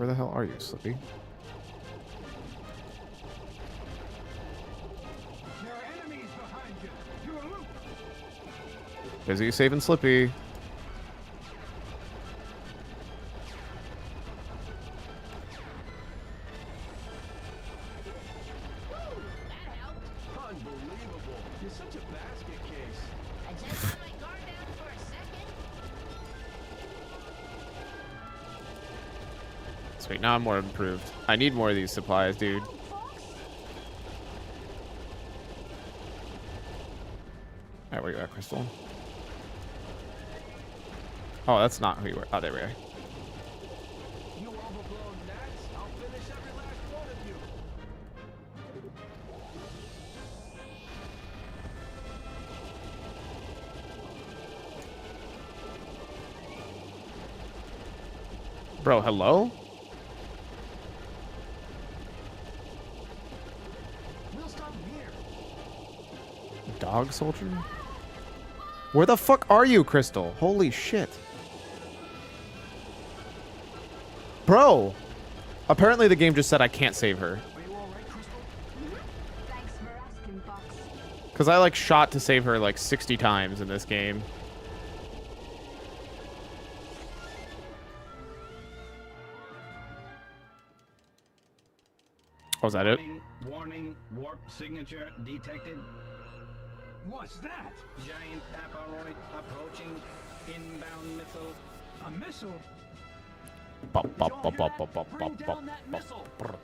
Speaker 1: Where the hell are you, Slippy?
Speaker 13: There are enemies behind you. You're a loop.
Speaker 1: Busy saving Slippy.
Speaker 7: Unbelievable. You're such a basket case.
Speaker 19: I just let my guard down for a second.
Speaker 1: Sweet, now I'm more improved. I need more of these supplies, dude. Alright, where you at, Crystal? Oh, that's not who you were. Oh, there we are.
Speaker 7: You overblown gnats. I'll finish every last one of you.
Speaker 1: Bro, hello?
Speaker 13: We'll stop here.
Speaker 1: Dog soldier? Where the fuck are you, Crystal? Holy shit. Bro! Apparently the game just said I can't save her.
Speaker 23: Thanks for asking, Fox.
Speaker 1: Because I like shot to save her like 60 times in this game. Oh, is that it?
Speaker 13: Warning, warp signature detected. What's that? Giant asteroid approaching. Inbound missile. A missile? Bring down that missile. Don't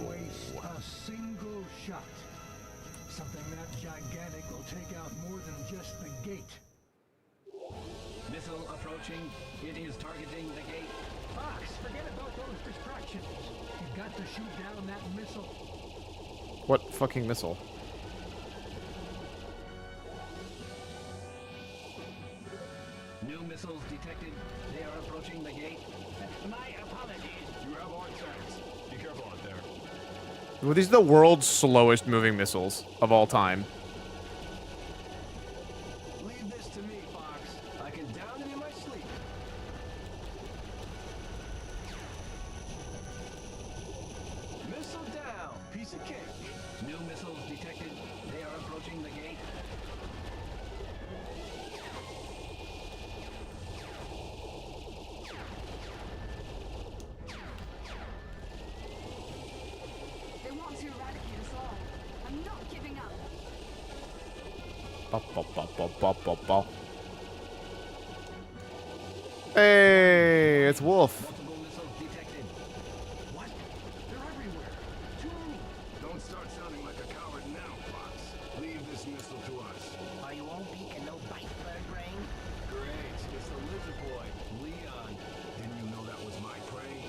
Speaker 13: waste a single shot. Something that gigantic will take out more than just the gate. Missile approaching. It is targeting the gate. Fox, forget about those distractions. You've got to shoot down that missile.
Speaker 1: What fucking missile?
Speaker 13: New missiles detected. They are approaching the gate. My apologies. You have our thanks. Be careful out there.
Speaker 1: Well, these are the world's slowest moving missiles of all time.
Speaker 13: Leave this to me, Fox. I can down it in my sleep. Missile down. Piece of cake. New missiles detected. They are approaching the gate.
Speaker 23: They want to eradicate us all. I'm not giving up.
Speaker 1: Hey, it's Wolf.
Speaker 13: Multiple missiles detected. What? They're everywhere. Too many. Don't start sounding like a coward now, Fox. Leave this missile to us.
Speaker 8: Are you all peek and no bite, bird brain?
Speaker 13: Great. It's the lizard boy, Leon. Didn't you know that was my prey?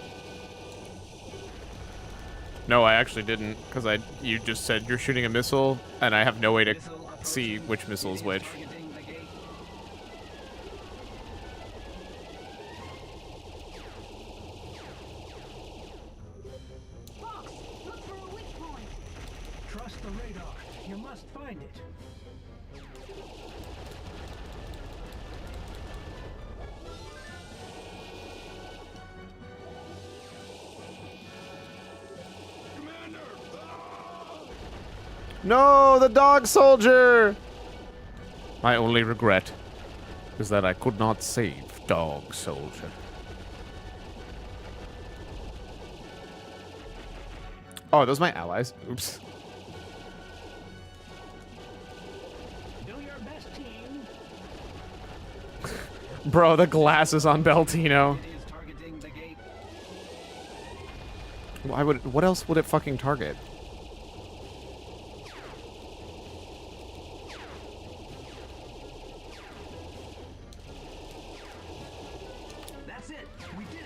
Speaker 1: No, I actually didn't, because you just said you're shooting a missile, and I have no way to see which missile is which.
Speaker 13: Targeting the gate.
Speaker 23: Fox, look for a weak point.
Speaker 13: Trust the radar. You must find it. Commander!
Speaker 1: No, the dog soldier! My only regret is that I could not save dog soldier. Oh, are those my allies? Oops.
Speaker 8: Do your best, team.
Speaker 1: Bro, the glasses on Beltino.
Speaker 13: It is targeting the gate.
Speaker 1: Why would? What else would it fucking target?
Speaker 13: That's it. We did it.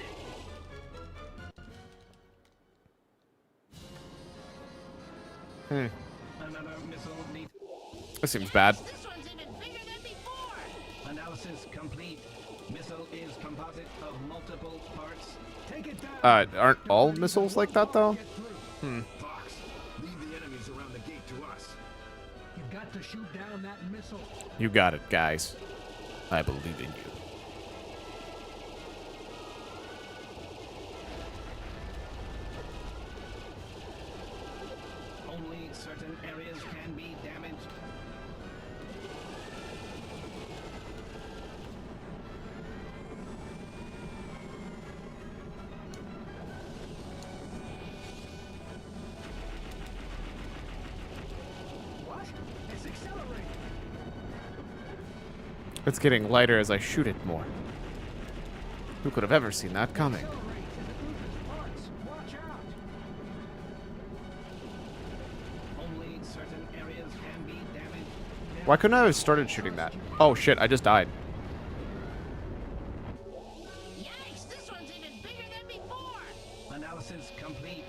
Speaker 13: Another missile need.
Speaker 1: That seems bad.
Speaker 19: This one's even bigger than before.
Speaker 13: Analysis complete. Missile is composite of multiple parts. Take it down.
Speaker 1: Aren't all missiles like that though?
Speaker 13: Fox, leave the enemies around the gate to us. You've got to shoot down that missile.
Speaker 1: You got it, guys. I believe in you.
Speaker 13: Only certain areas can be damaged.
Speaker 7: What? It's accelerating.
Speaker 1: It's getting lighter as I shoot it more. Who could have ever seen that coming?
Speaker 13: Watch out. Only certain areas can be damaged.
Speaker 1: Why couldn't I have started shooting that? Oh shit, I just died.
Speaker 19: Yikes, this one's even bigger than before.
Speaker 13: Analysis complete.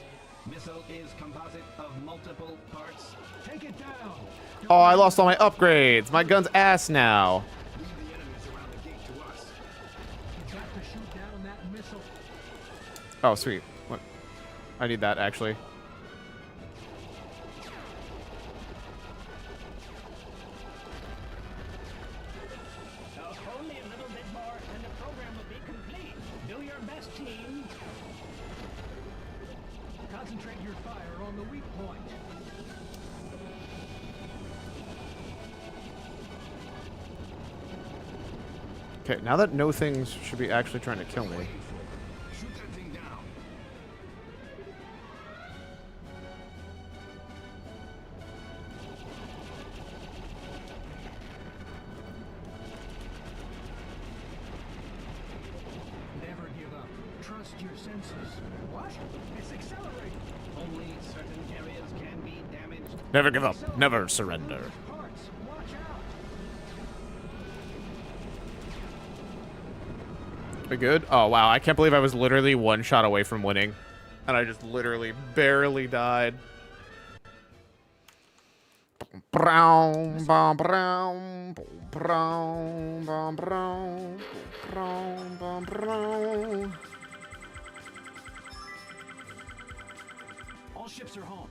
Speaker 13: Missile is composite of multiple parts. Take it down.
Speaker 1: Oh, I lost all my upgrades. My gun's ass now.
Speaker 13: Leave the enemies around the gate to us. You got to shoot down that missile.
Speaker 1: Oh, sweet. What? I need that, actually.
Speaker 8: Only a little bit more and the program will be complete. Do your best, team.
Speaker 13: Concentrate your fire on the weak point.
Speaker 1: Okay, now that no things should be actually trying to kill me.
Speaker 13: Shoot that thing down. Never give up. Trust your senses. What? It's accelerating. Only certain areas can be damaged.
Speaker 1: Never give up. Never surrender.
Speaker 13: Parts. Watch out.
Speaker 1: We good? Oh, wow. I can't believe I was literally one shot away from winning. And I just literally barely died. Brown, brown, brown, brown, brown, brown, brown, brown, brown.
Speaker 13: All ships are home.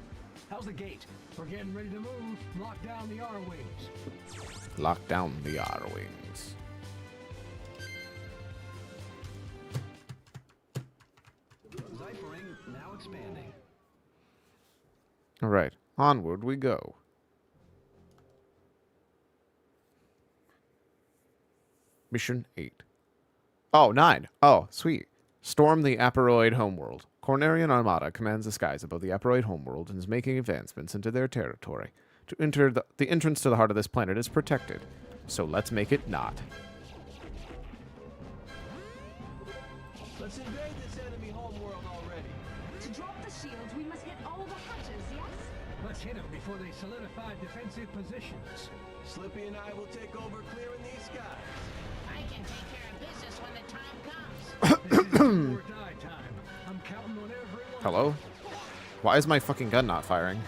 Speaker 13: How's the gate? We're getting ready to move. Lock down the R-wings.
Speaker 1: Lock down the R-wings.
Speaker 13: Ciphering now expanding.
Speaker 1: All right. Onward we go. Mission 8. Oh, 9. Oh, sweet. Storm the Aperoid homeworld. Cornerian Armada commands the skies above the Aperoid homeworld and is making advancements into their territory. To enter the entrance to the heart of this planet is protected, so let's make it not.
Speaker 7: Let's invade this enemy homeworld already.
Speaker 23: To drop the shields, we must hit all the hatches, yes?
Speaker 13: Let's hit them before they solidify defensive positions.
Speaker 7: Slippy and I will take over clearing these skies.
Speaker 19: I can take care of business when the time comes.
Speaker 13: This is do or die time. I'm counting on everyone.
Speaker 1: Hello? Why is my fucking gun not firing?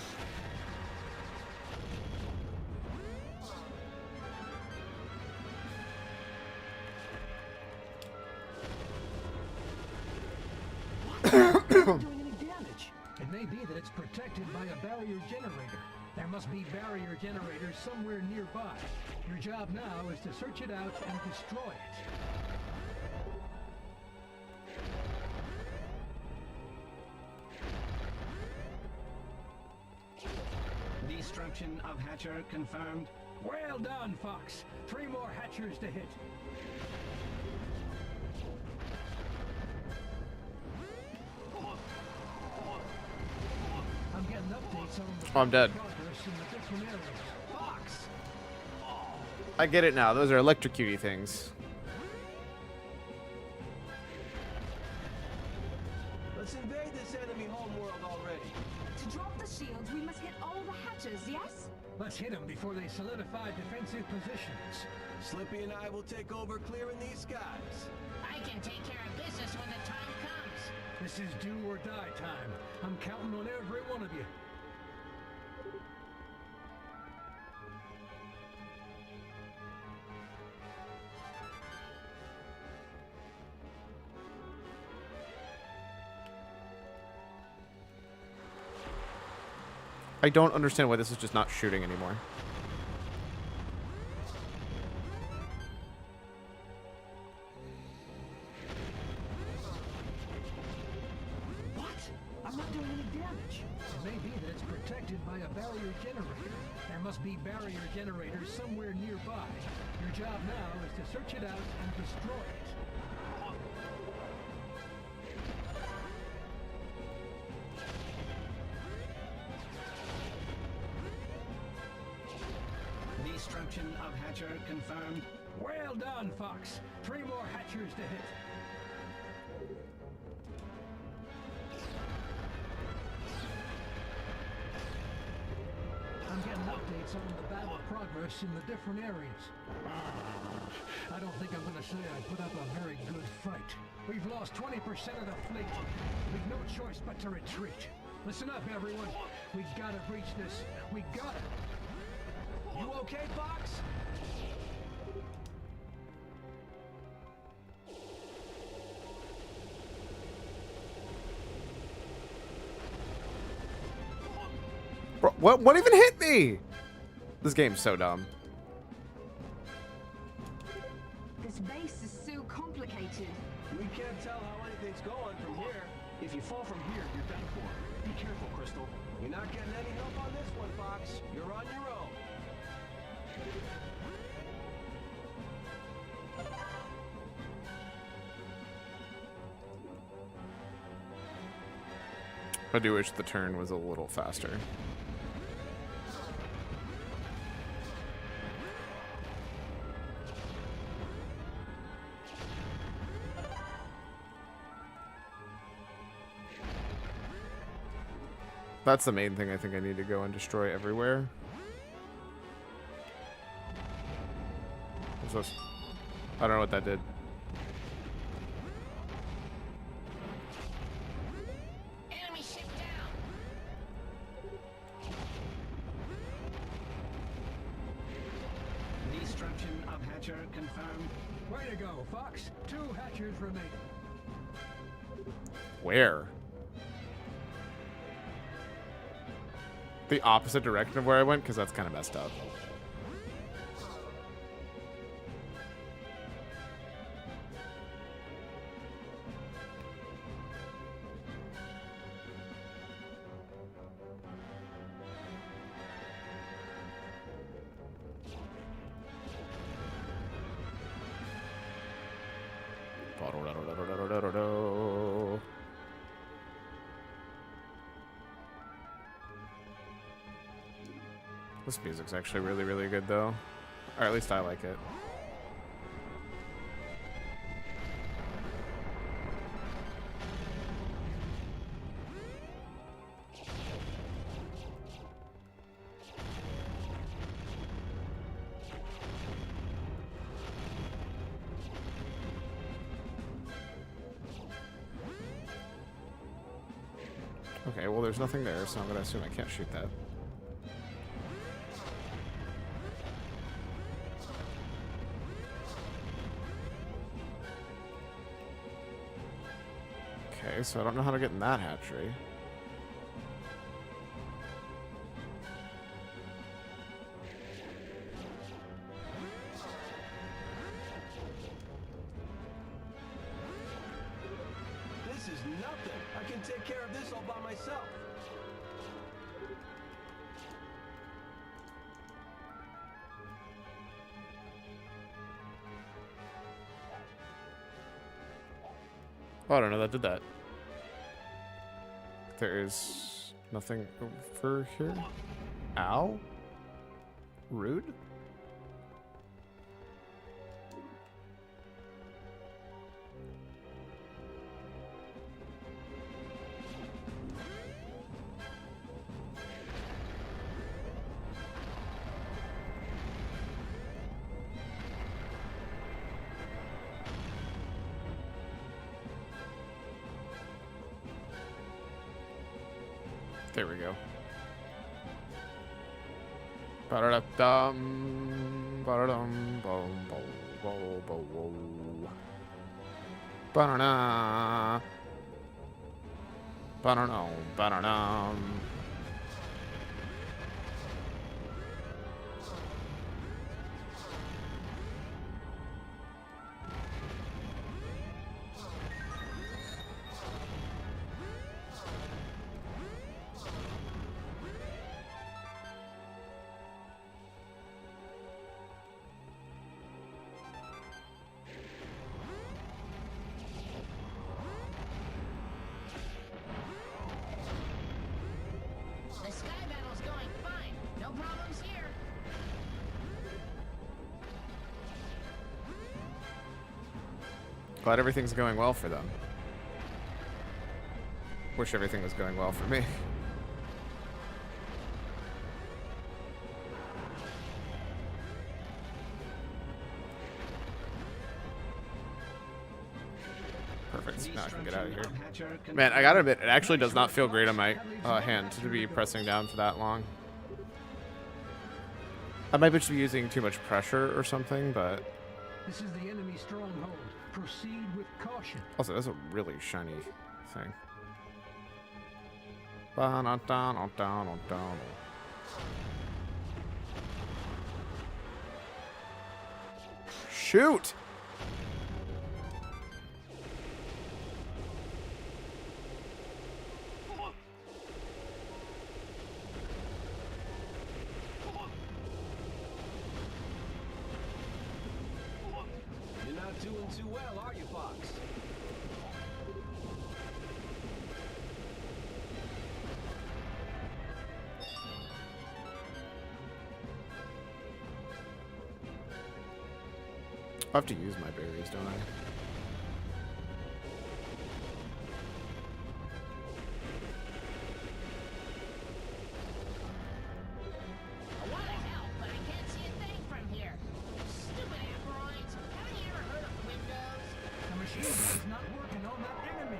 Speaker 13: Doing any damage? It may be that it's protected by a barrier generator. There must be barrier generators somewhere nearby. Your job now is to search it out and destroy it. Destruction of Hatcher confirmed. Well done, Fox. 3 more Hatchers to hit. I'm getting updates on the
Speaker 1: Oh, I'm dead.
Speaker 13: progress in the different areas. Fox!
Speaker 1: I get it now. Those are electrocutey things.
Speaker 7: Let's invade this enemy homeworld already.
Speaker 23: To drop the shields, we must hit all the hatches, yes?
Speaker 13: Let's hit them before they solidify defensive positions.
Speaker 7: Slippy and I will take over clearing these skies.
Speaker 19: I can take care of business when the time comes.
Speaker 13: This is do or die time. I'm counting on every one of you.
Speaker 1: I don't understand why this is just not shooting anymore.
Speaker 13: I'm not doing any damage. It may be that it's protected by a barrier generator. There must be barrier generators somewhere nearby. Your job now is to search it out and destroy it. Destruction of Hatcher confirmed. Well done, Fox. 3 more Hatchers to hit. I'm getting updates on the battle progress in the different areas. I don't think I'm going to say I put up a very good fight. We've lost 20% of the fleet. We've no choice but to retreat. Listen up, everyone. We gotta breach this. We gotta. You okay, Fox?
Speaker 1: Bro, what even hit me? This game's so dumb.
Speaker 23: This base is so complicated.
Speaker 7: We can't tell how anything's going from here. If you fall from here, you're done for. Be careful, Crystal. You're not getting any help on this one, Fox. You're on your own.
Speaker 1: I do wish the turn was a little faster. That's the main thing I think I need to go and destroy everywhere. What's this? I don't know what that did.
Speaker 19: Enemy ship down.
Speaker 13: Destruction of Hatcher confirmed. Way to go, Fox. 2 Hatchers remaining.
Speaker 1: Where? The opposite direction of where I went, because that's kind of messed up. This music's actually really, really good, though. Or at least I like it. Okay, well, there's nothing there, so I'm gonna assume I can't shoot that. Okay, so I don't know how to get in that hatchery.
Speaker 7: This is nothing. I can take care of this all by myself.
Speaker 1: Oh, I don't know that did that. There is nothing over here. Ow? Rude? There we go. Ba-da-da-dum, ba-da-dum, boom, boom, boom, boom, boom. Ba-da-da. Ba-da-dum, ba-da-dum. Glad everything's going well for them. Wish everything was going well for me. Perfect. Now I can get out of here. Man, I gotta admit, it actually does not feel great on my hand to be pressing down for that long. I might just be using too much pressure or something, but...
Speaker 7: This is the enemy stronghold. Proceed with caution.
Speaker 1: Also, that's a really shiny thing. Shoot!
Speaker 7: You're not doing too well, are you, Fox?
Speaker 1: I have to use my berries, don't I?
Speaker 19: I want to help, but I can't see a thing from here. Stupid androids. Haven't you ever heard of Windows?
Speaker 7: The machine is not working on that enemy.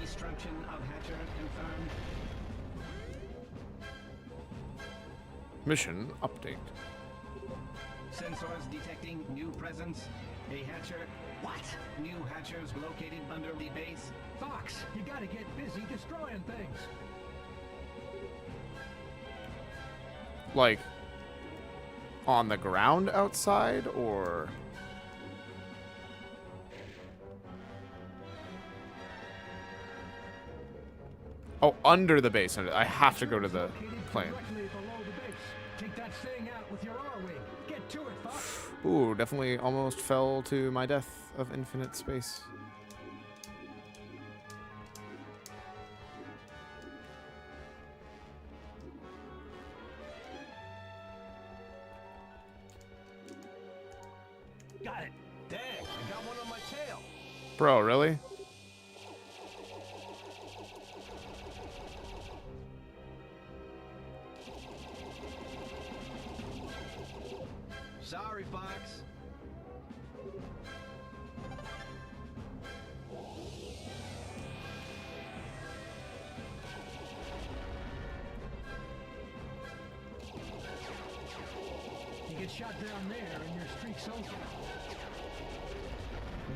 Speaker 7: Destruction of Hatcher confirmed.
Speaker 1: Mission update.
Speaker 7: Sensors detecting new presence. A Hatcher. What? New Hatchers located under the base. Fox, you gotta get busy destroying things.
Speaker 1: Like, on the ground outside, or... Oh, under the base. I have to go to the plane.
Speaker 7: Take that thing out with your R-wing. Get to it, Fox.
Speaker 1: Ooh, definitely almost fell to my death of infinite space.
Speaker 7: Got it. Dang, I got one on my tail.
Speaker 1: Bro, really?
Speaker 7: Sorry, Fox. You get shot down there and your streak's over.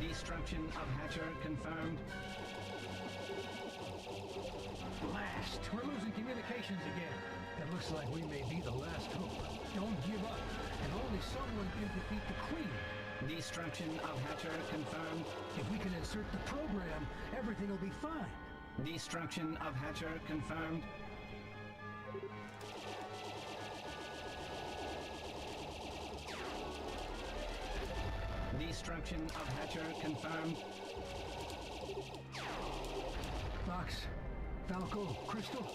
Speaker 7: Destruction of Hatcher confirmed. Blast! We're losing communications again. It looks like we may be the last hope. Don't give up, and only someone can defeat the Queen. Destruction of Hatcher confirmed. If we can insert the program, everything will be fine. Destruction of Hatcher confirmed. Destruction of Hatcher confirmed. Fox, Falco, Crystal,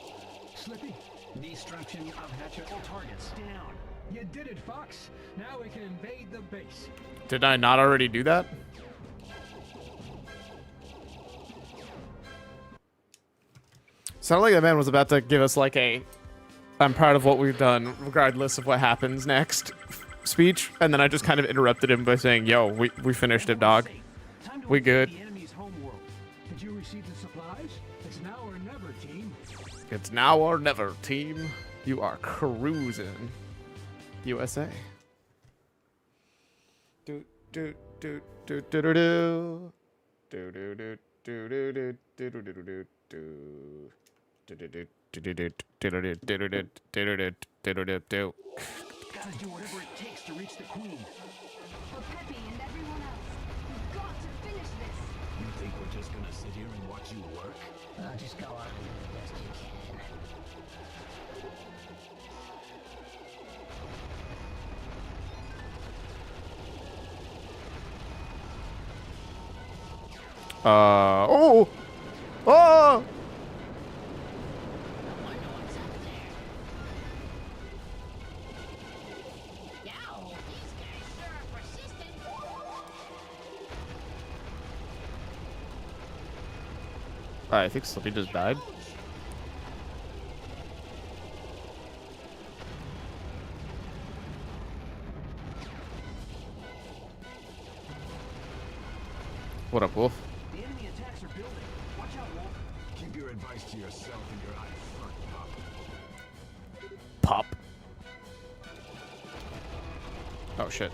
Speaker 7: Slippy. Destruction of Hatcher. All targets down. You did it, Fox. Now we can invade the base.
Speaker 1: Did I not already do that? Sounded like that man was about to give us like a I'm proud of what we've done regardless of what happens next speech, and then I just kind of interrupted him by saying, yo, we finished it, dog. We good.
Speaker 7: The enemy's homeworld. Did you receive the supplies? It's now or never, team.
Speaker 1: It's now or never, team. You are cruising. USA. Do do do do do do do do do do do do do do do do.
Speaker 7: Gotta do whatever it takes to reach the Queen.
Speaker 23: For Peppy and everyone else, we've got to finish this.
Speaker 10: You think we're we're just gonna sit here and watch you work?
Speaker 8: Just go on and do the best you can.
Speaker 1: Oh! Oh! I think Slippy just died. What up, Wolf?
Speaker 10: The enemy attacks are building. Watch out, Wolf. Keep your advice to yourself and your eye front, Pop.
Speaker 1: Pop. Oh shit.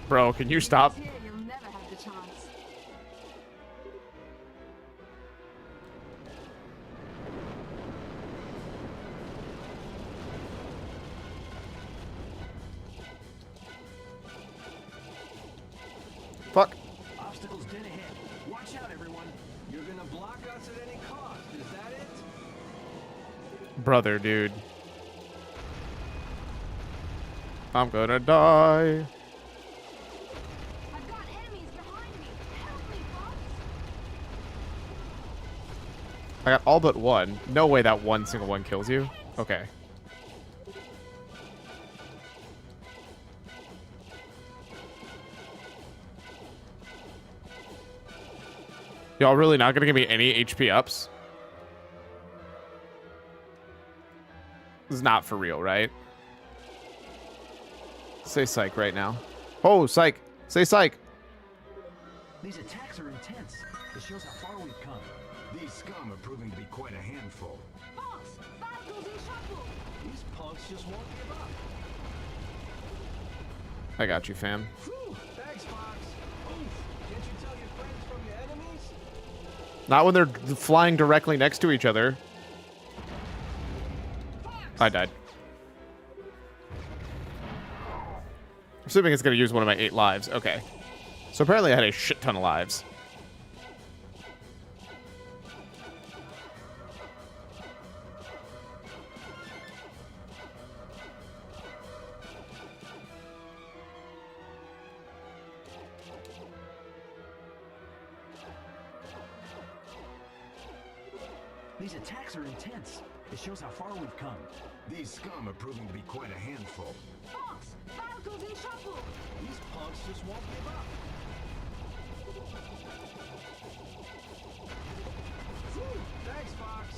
Speaker 1: Bro, can you stop?
Speaker 23: Here, you'll never have the chance.
Speaker 1: Fuck.
Speaker 10: Obstacles dead ahead. Watch out, everyone. You're gonna block us at any cost. Is that it?
Speaker 1: Brother, dude. I'm gonna die.
Speaker 23: I've got enemies behind me. Help me, Fox.
Speaker 1: I got all but one. No way that one single one kills you. Okay. Y'all really not gonna give me any HP ups? This is not for real, right? Say psych right now. Oh, psych. Say psych.
Speaker 10: These attacks are intense. It shows how far we've come. These scum are proving to be quite a handful.
Speaker 23: Fox, battles in shuffle.
Speaker 10: These punks just won't give up.
Speaker 1: I got you, fam.
Speaker 10: Whew, thanks, Fox. Oof. Can't you tell your friends from your enemies?
Speaker 1: Not when they're flying directly next to each other. I died. Assuming it's going to use one of my 8 lives. Okay. So apparently I had a shit ton of lives.
Speaker 10: These attacks are intense. It shows how far we've come. These scum are proving to be quite a handful.
Speaker 23: Fox, battles in shuffle.
Speaker 10: These punks just won't give up. Whew, thanks, Fox.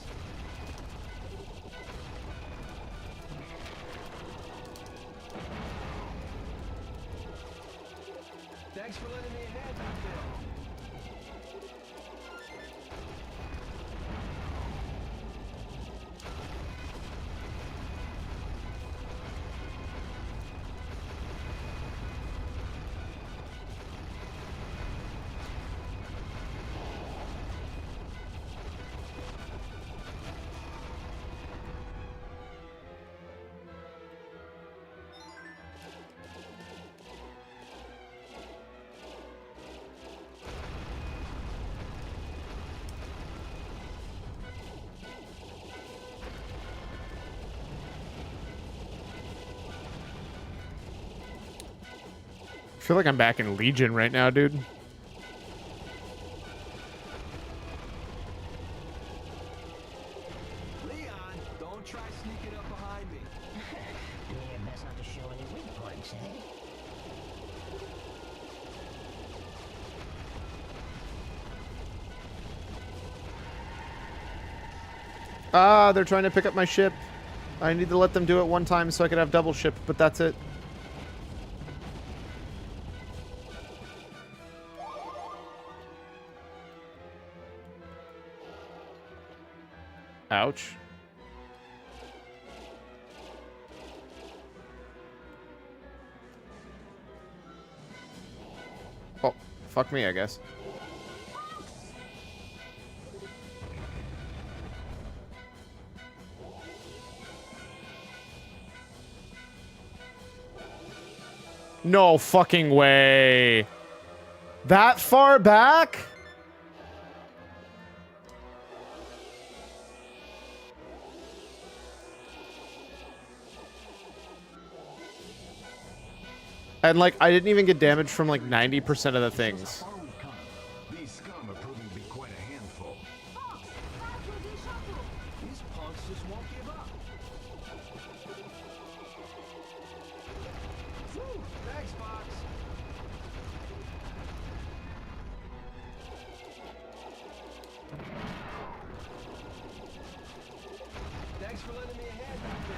Speaker 10: Thanks for letting me ahead back there.
Speaker 1: I feel like I'm back in Legion right now, dude.
Speaker 10: Leon, don't try sneaking up behind me.
Speaker 8: Doing your best not to show any weak points, eh?
Speaker 1: Ah, they're trying to pick up my ship. I need to let them do it one time so I can have double ship, but that's it. Ouch. Oh, fuck me, I guess. No fucking way. That far back? And like, I didn't even get damage from like 90% of the things.
Speaker 10: These scum are proving to be quite a handful.
Speaker 13: These punks just won't give up. Whew, thanks, Fox. Thanks for lending me a hand back there.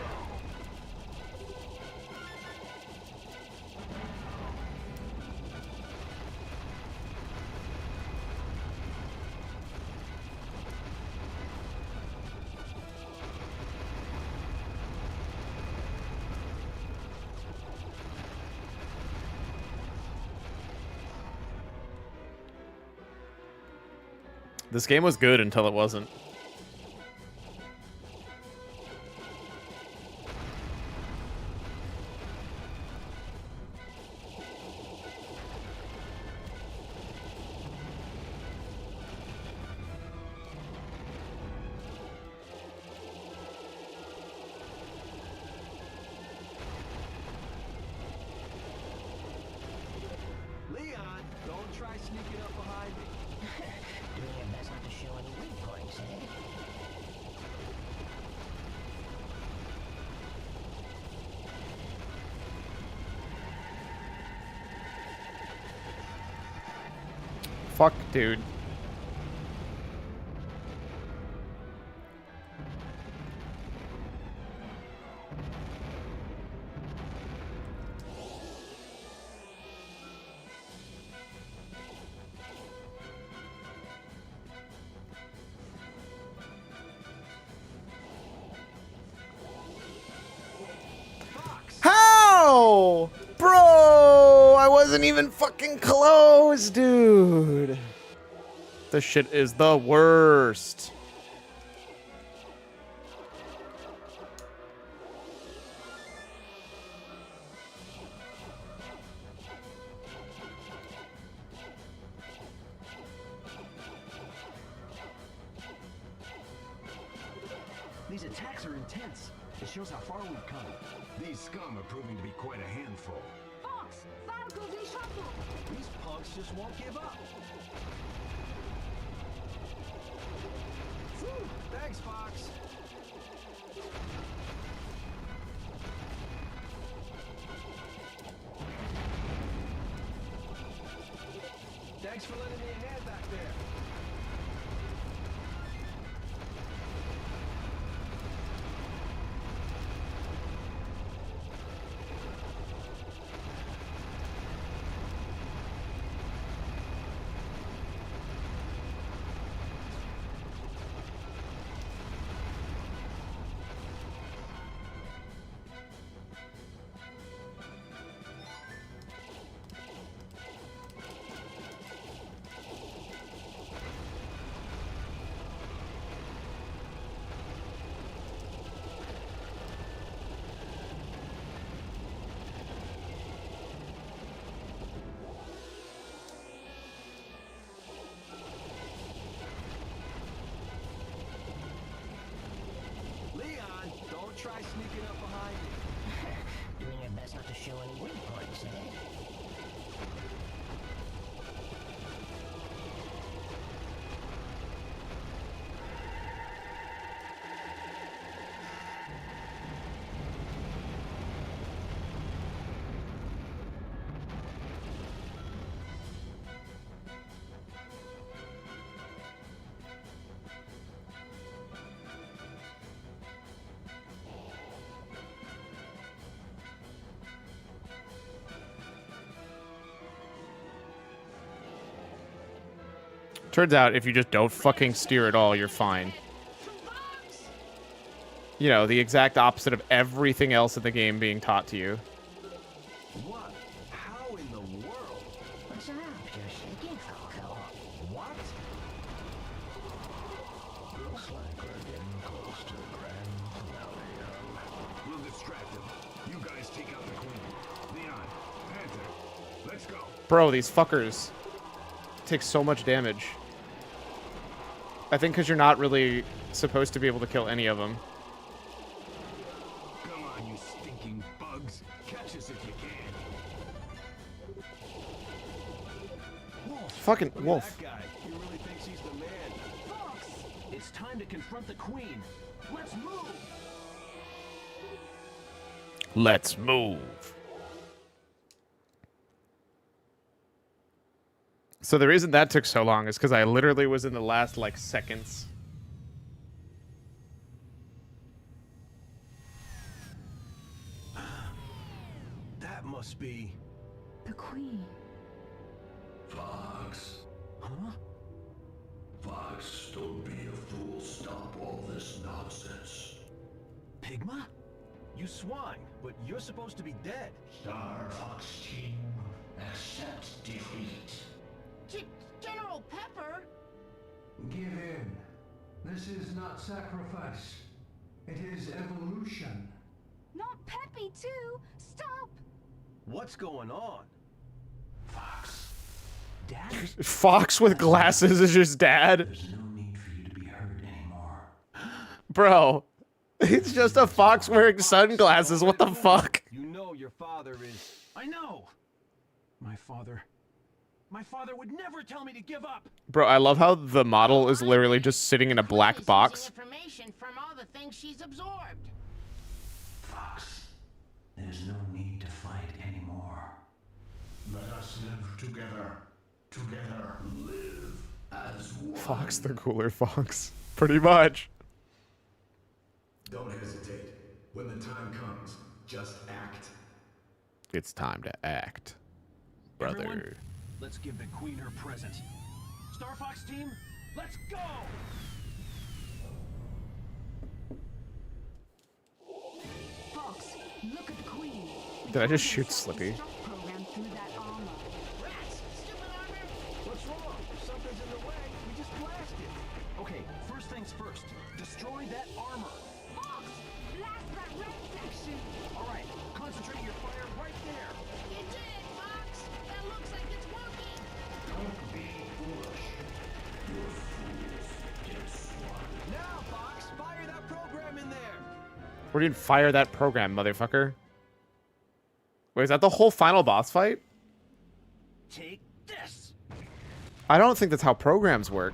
Speaker 1: This game was good until it wasn't.
Speaker 13: Leon, don't try sneaking up behind me.
Speaker 8: Doing your best not to show any weak points, eh?
Speaker 1: Fuck, dude. How? Bro, I wasn't even fucking close, dude. This shit is the worst.
Speaker 10: These attacks are intense. It shows how far we've come. These scum are proving to be quite a handful.
Speaker 13: Fox, faculty shuttle. These punks just won't give up. Whew, thanks, Fox. Thanks for lending me a hand back there. Leon, don't try sneaking up behind me.
Speaker 8: Doing your best not to show any weak points, eh?
Speaker 1: Turns out if you just don't fucking steer at all, you're fine. You know, the exact opposite of everything else in the game being taught to you.
Speaker 13: What? How in the world?
Speaker 8: What's up? You're shaking, Falco.
Speaker 13: What?
Speaker 10: Looks like we're getting close to the grand finale. We'll distract him. You guys take out the queen. Leon, Panther, let's go.
Speaker 1: Bro, these fuckers. take so much damage. I think because you're not really supposed to be able to kill any of them.
Speaker 13: Come on, you stinking bugs. Catch us if you can. Wolf.
Speaker 1: Fucking
Speaker 13: Look at
Speaker 1: wolf.
Speaker 13: that guy. He really thinks he's the man. Fox! It's time to confront the queen. Let's move!
Speaker 1: Let's move. So the reason that took so long is because I literally was in the last, like, seconds.
Speaker 13: That must be...
Speaker 23: The queen.
Speaker 13: Fox. Huh? Fox, don't be a fool. Stop all this nonsense. Pigma? You swine, but you're supposed to be dead. Star Fox team, accept defeat.
Speaker 19: General Pepper?
Speaker 10: Give in. This is not sacrifice. It is evolution.
Speaker 23: Not Peppy, too. Stop.
Speaker 13: What's going on? Fox. Dad?
Speaker 1: Fox with glasses is just dad.
Speaker 10: There's no need for you to be hurt anymore.
Speaker 1: Bro, it's just a fox wearing sunglasses. What the fuck?
Speaker 13: You know your father is... I know! My father would never tell me to give up!
Speaker 1: Bro, I love how the model is literally just sitting in a black box.
Speaker 19: Information from all the things she's absorbed.
Speaker 10: Fox, there's no need to fight anymore.
Speaker 13: Let us live together. Together. Live as one.
Speaker 1: Fox the cooler fox. Pretty much.
Speaker 10: Don't hesitate. When the time comes, just act.
Speaker 1: It's time to act, brother.
Speaker 13: Everyone, let's give the queen her present. Star Fox team, let's go!
Speaker 23: Fox, look at the queen.
Speaker 1: Did I just shoot Slippy?
Speaker 23: Program through that armor.
Speaker 19: Rats, stupid armor.
Speaker 13: What's wrong? If something's in the way, we just blast it. Okay, first things first. Destroy that armor.
Speaker 23: Fox, blast that red section.
Speaker 13: All right, concentrate your fire right there.
Speaker 19: You did, Fox. That looks like it's working.
Speaker 13: Don't be foolish. You're fools. Get swatted. Now, Fox, fire that program in there.
Speaker 1: We didn't fire that program, motherfucker. Wait, is that the whole final boss fight?
Speaker 13: Take this.
Speaker 1: I don't think that's how programs work.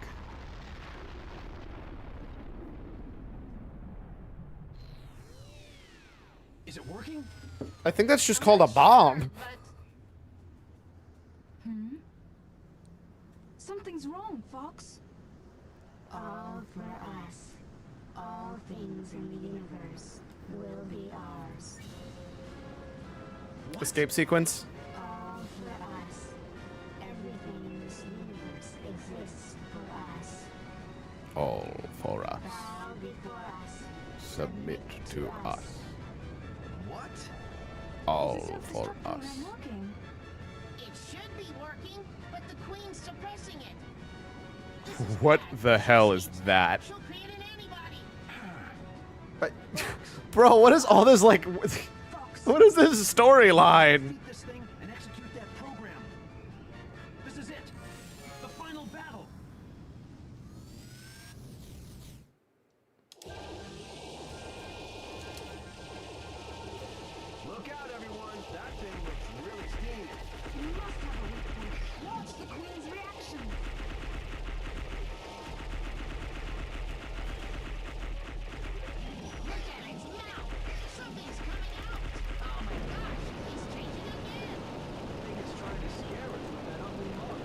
Speaker 13: Is it working?
Speaker 1: I think that's just called a bomb.
Speaker 23: Something's wrong, Fox. All for us. All things in the universe will be ours.
Speaker 1: Escape sequence.
Speaker 23: All for us. Everything in this universe exists for us.
Speaker 1: All for us.
Speaker 23: Bow before us.
Speaker 1: Submit to us.
Speaker 13: What?
Speaker 1: All for us.
Speaker 23: Program working.
Speaker 19: It should be working, but the queen's suppressing it.
Speaker 1: What the hell is that?
Speaker 19: She'll create an antibody.
Speaker 1: But, bro, what is all this like? What is this storyline?
Speaker 13: Defeat this thing and execute that program. This is it. The final battle. Look out, everyone. That thing looks really steamy.
Speaker 23: You must have a weak point. Watch the queen's reaction.
Speaker 19: Look at its mouth. Something's coming out. Oh my gosh, he's changing again.
Speaker 13: I think it's trying to scare us with that ugly mug.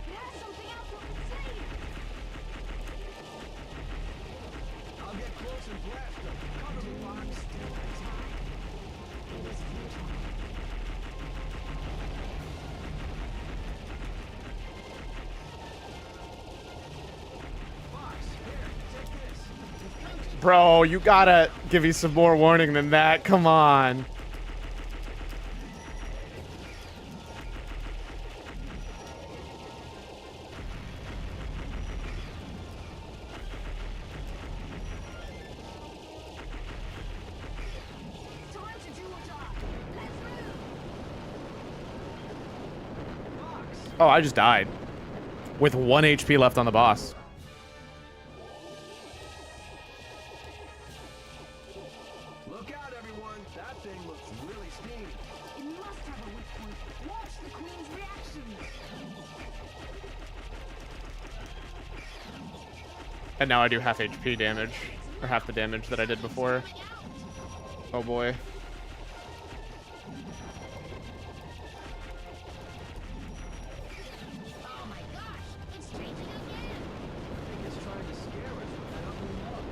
Speaker 23: It has something else up its sleeve.
Speaker 13: I'll get close and blast them. Cover me, Fox.
Speaker 23: It is futile.
Speaker 13: Fox, here, take this.
Speaker 1: Bro, you gotta give me some more warning than that. Come on. Oh, I just died. With 1 HP left on the boss.
Speaker 19: Look out, everyone! That thing looks really steamy. It must have a weak point. Watch the queen's reaction.
Speaker 1: And now I do half HP damage. Or half the damage that I did before. Oh boy.
Speaker 19: Oh my gosh! It's changing again! I think it's trying to scare us with that ugly look.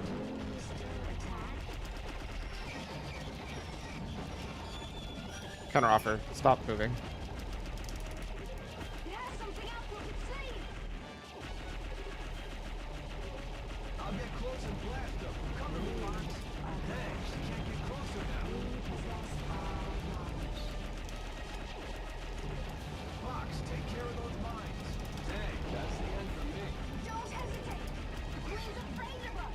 Speaker 19: Do you still attack?
Speaker 1: Counter offer. Stop moving.
Speaker 19: It has something else we can see! I'll get close and blast them. Cover me, Fox. Thanks. Can't get closer now. Fox, take care of those mines. Hey, that's the end for me. Don't hesitate. The queen's afraid of us.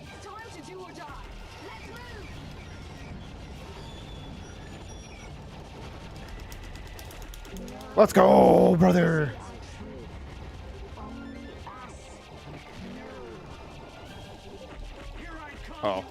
Speaker 19: It's time to do or die. Let's move.
Speaker 1: Let's go, brother. Oh.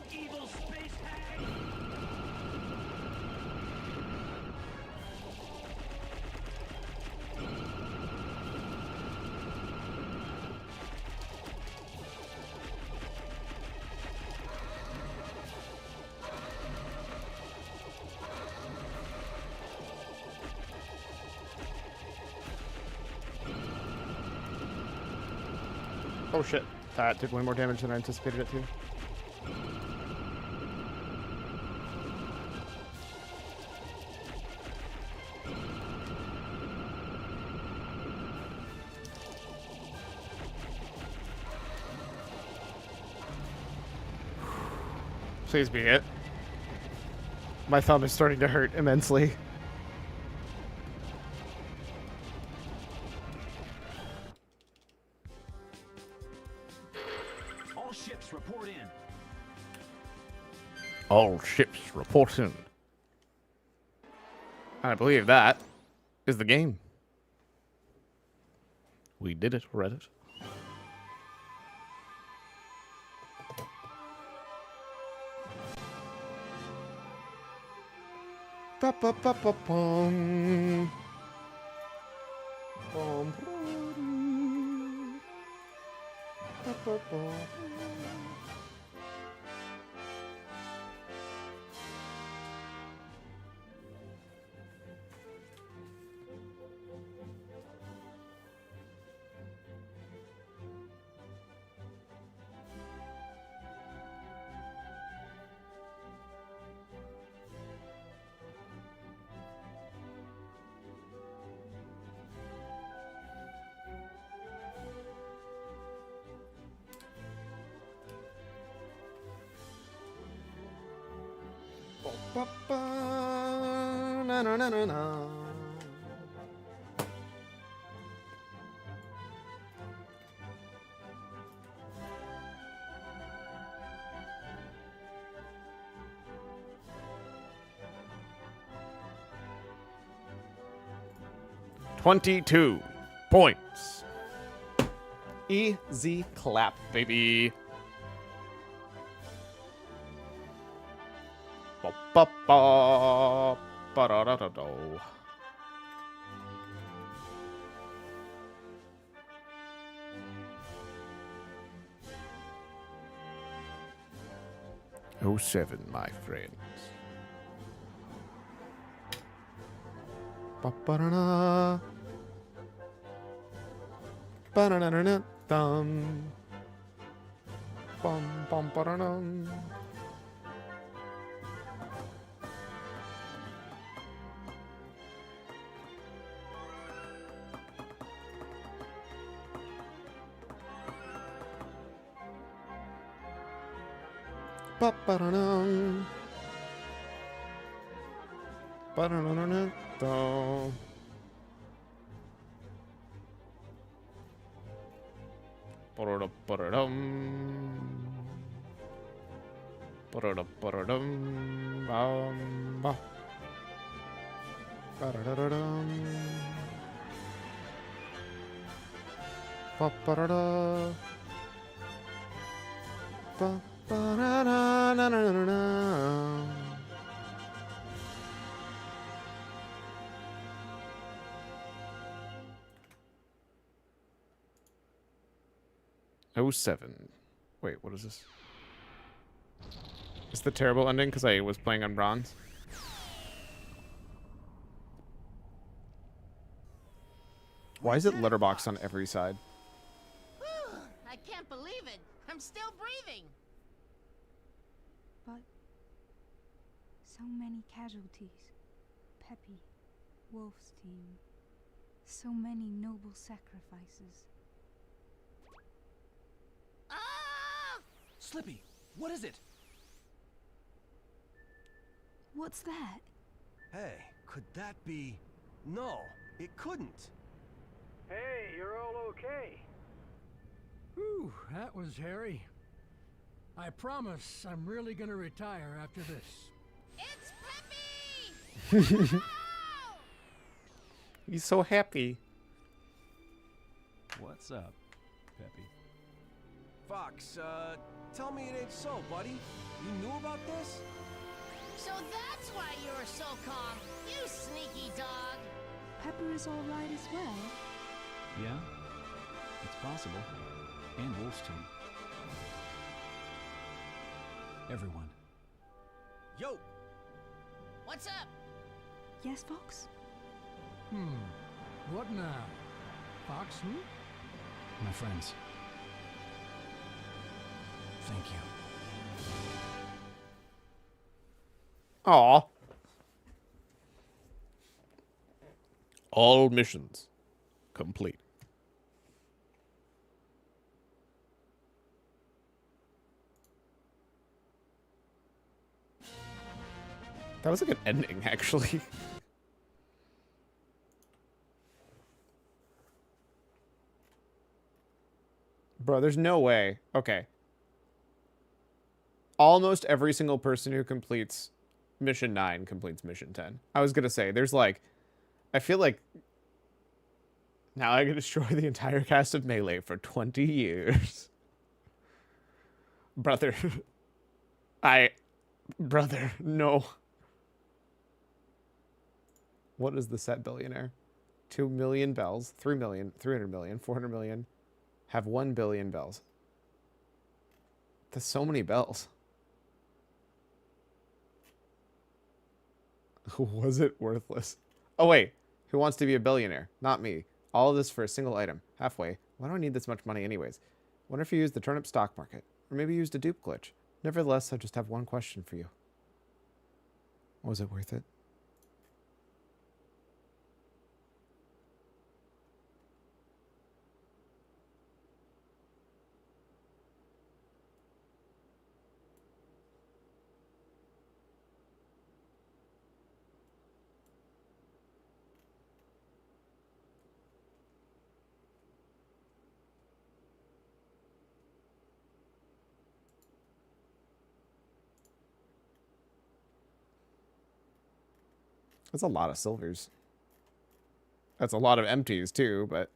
Speaker 1: Oh shit. That did way more damage than I anticipated it to. Please be it. My thumb is starting to hurt immensely.
Speaker 13: All ships report in.
Speaker 1: All ships report in. I believe that is the game. We did it, Reddit. Ba-ba-ba-ba-bum. Bum, bum. Ba-ba-bum. Ba-ba, na na na na na. $22 points. Easy clap, baby. Ba-ba-ba. Ba-da-da-da-do. Oh, 07, my friends. Ba-ba-da-da. Ba-da-da-da-da-dum. Bum-bum-ba-da-dum. Ba-ba-da-dum. Ba-da-da-da-da-da. Ba-da-da-ba-da-dum. Ba-da-da-ba-da-dum. Ba. Ba-da-da-da-dum. Ba-ba-da-da. Ba-ba-da-da-na-na-na-na. 07. Wait, what is this? Is the terrible ending because I was playing on bronze? Why is it letterbox on every side?
Speaker 19: Whew, I can't believe it. I'm still breathing.
Speaker 9: But so many casualties. Peppy, Wolf's team. So many noble sacrifices.
Speaker 19: Ah!
Speaker 20: Slippy, what is it?
Speaker 9: What's that?
Speaker 21: Hey, could that be... No, it couldn't.
Speaker 7: Hey, you're all okay. Whew, that was hairy. I promise I'm really gonna retire after this.
Speaker 19: It's Peppy!
Speaker 1: He's so happy.
Speaker 20: What's up, Peppy?
Speaker 21: Fox, tell me it ain't so, buddy. You knew about this?
Speaker 19: So that's why you were so calm, you sneaky dog.
Speaker 9: Pepper is all right as well.
Speaker 20: Yeah, it's possible. And Wolf's team. Everyone.
Speaker 21: Yo!
Speaker 19: What's up?
Speaker 9: Yes, Fox?
Speaker 7: What now? Fox,
Speaker 20: My friends. Thank you.
Speaker 1: Aw. All missions complete. That was a good ending, actually. Bro, there's no way. Okay. Almost every single person who completes Mission 9 completes Mission 10. I was gonna say, there's like... I feel like... Now I can destroy the entire cast of Melee for 20 years. Brother. Brother, no. What is the set billionaire? 2 million bells, 3 million, 300 million, 400 million, have 1 billion bells. That's so many bells. Was it worthless? Oh, wait. Who wants to be a billionaire? Not me. All of this for a single item. Halfway. Why do I need this much money anyways? Wonder if you used the turnip stock market. Or maybe used a dupe glitch. Nevertheless, I just have one question for you. Was it worth it? That's a lot of silvers. That's a lot of empties too, but...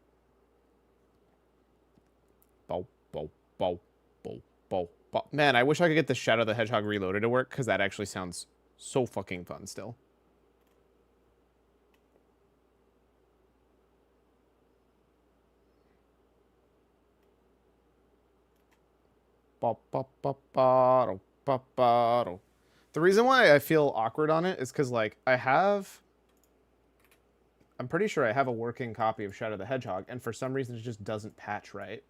Speaker 1: Bow, bow, bow, bow, bow, bow. Man, I wish I could get the Shadow the Hedgehog Reloaded to work, because that actually sounds so fucking fun still. The reason why I feel awkward on it is because, like, I'm pretty sure I have a working copy of Shadow the Hedgehog, and for some reason it just doesn't patch right.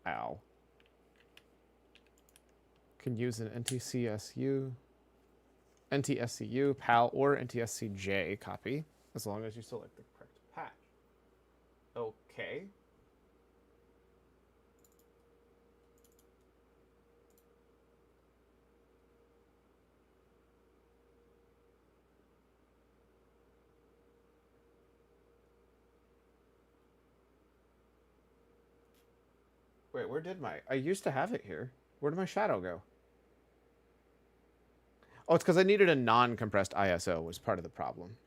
Speaker 1: Ow. Can use an NTCSU, NTSCU, PAL, or NTSCJ copy, as long as you select the correct patch. Okay. Wait, where did my... I used to have it here. Where did my shadow go? Oh, it's because I needed a non-compressed ISO was part of the problem.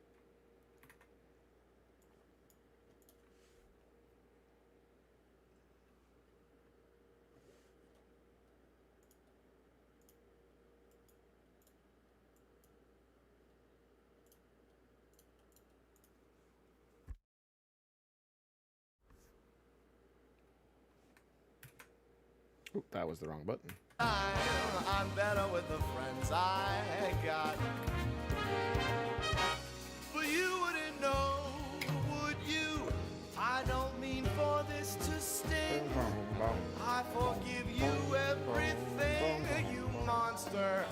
Speaker 1: Oop, that was the wrong button.
Speaker 2: I'm better with the friends I got. But you wouldn't know, would you? I don't mean for this to sting. I forgive you everything, you monster.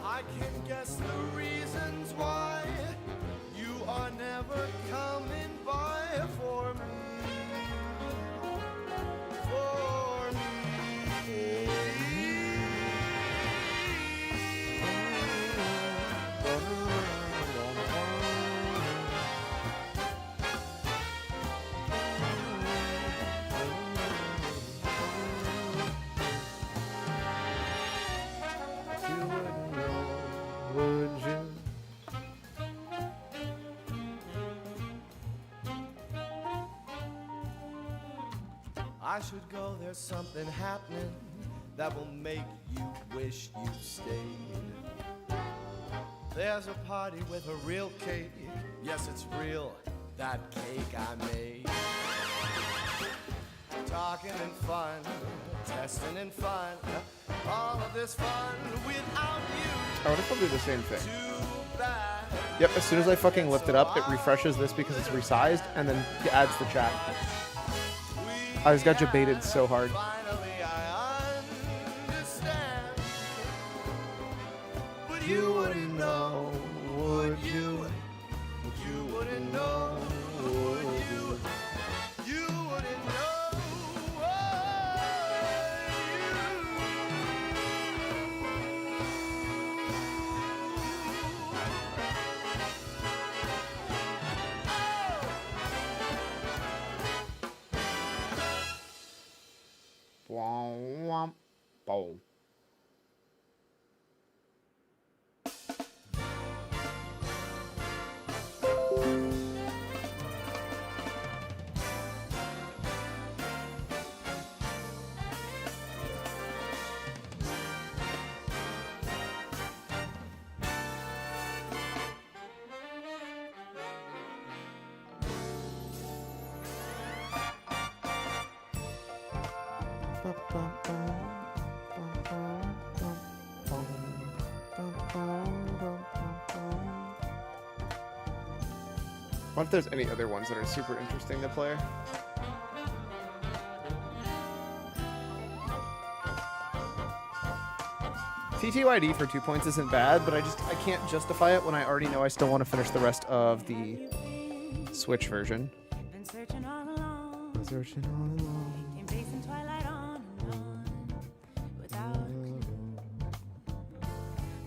Speaker 2: I can guess the reasons why you are never coming by for me. For me.
Speaker 1: You wouldn't know, would you?
Speaker 2: I should go, there's something happening that will make you wish you stayed. There's a party with a real cake. Yes, it's real, that cake I made. Talking and fun, testing and fun. All of this fun without you.
Speaker 1: I wonder if I'll do the same thing.
Speaker 2: Too bad.
Speaker 1: Yep, as soon as I fucking lift it up, it refreshes this because it's resized, and then it adds the chat. I just got debated so hard.
Speaker 2: Finally I understand. But you wouldn't know, would you? You wouldn't know, would you? You wouldn't know, would
Speaker 1: Womp womp. Boom. What if there's any other ones that are super interesting to play? TTYD for 2 points isn't bad, but I can't justify it when I already know I still want to finish the rest of the Switch version.
Speaker 3: Been searching all along.
Speaker 1: Searching all along.
Speaker 3: Came facing twilight on and on. Without a clue.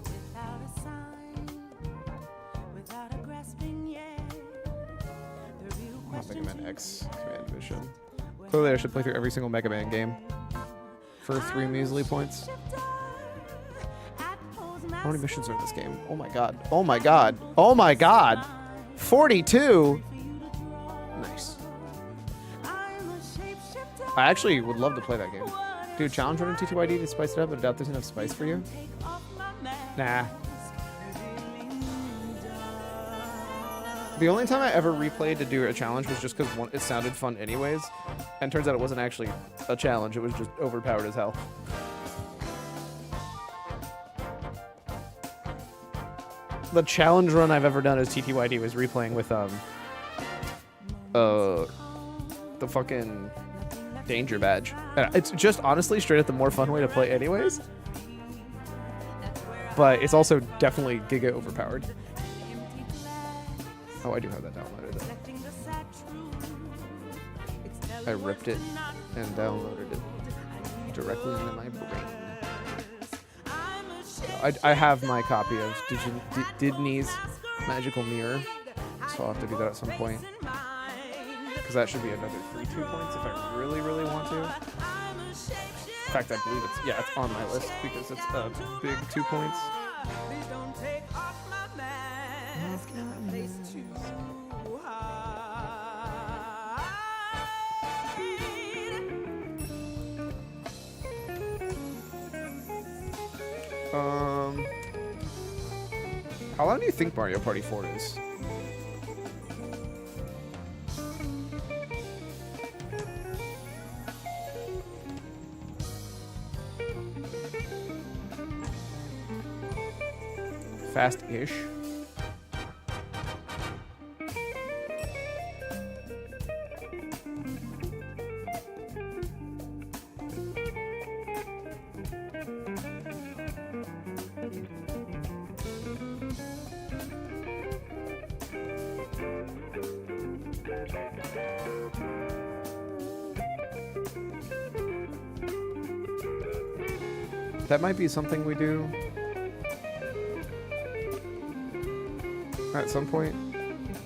Speaker 3: Without a sign. Without a grasping yet. The real
Speaker 1: Not Mega
Speaker 3: question
Speaker 1: Man X Command Mission. Clearly I should play through every single Mega Man game for 3 measly points. How many missions are in this game? Oh my god. Oh my god. Oh my god. 42? Nice. I actually would love to play that game. Dude, challenge running TTYD to spice it up. I doubt there's enough spice for you. Nah. The only time I ever replayed to do a challenge was just because it sounded fun anyways, and turns out it wasn't actually a challenge, it was just overpowered as hell. The challenge run I've ever done as TTYD was replaying with the fucking danger badge. And it's just honestly straight up the more fun way to play anyways. But it's also definitely giga overpowered. Oh, I do have that downloaded though. I ripped it and downloaded it directly into my brain. I have my copy of Disney's Magical Mirror, so I'll have to do that at some point. Because that should be another free 2 points if I really, really want to. In fact, I believe it's on my list because it's a big 2 points. How long do you think Mario Party 4 is? Fast-ish. That might be something we do at some point.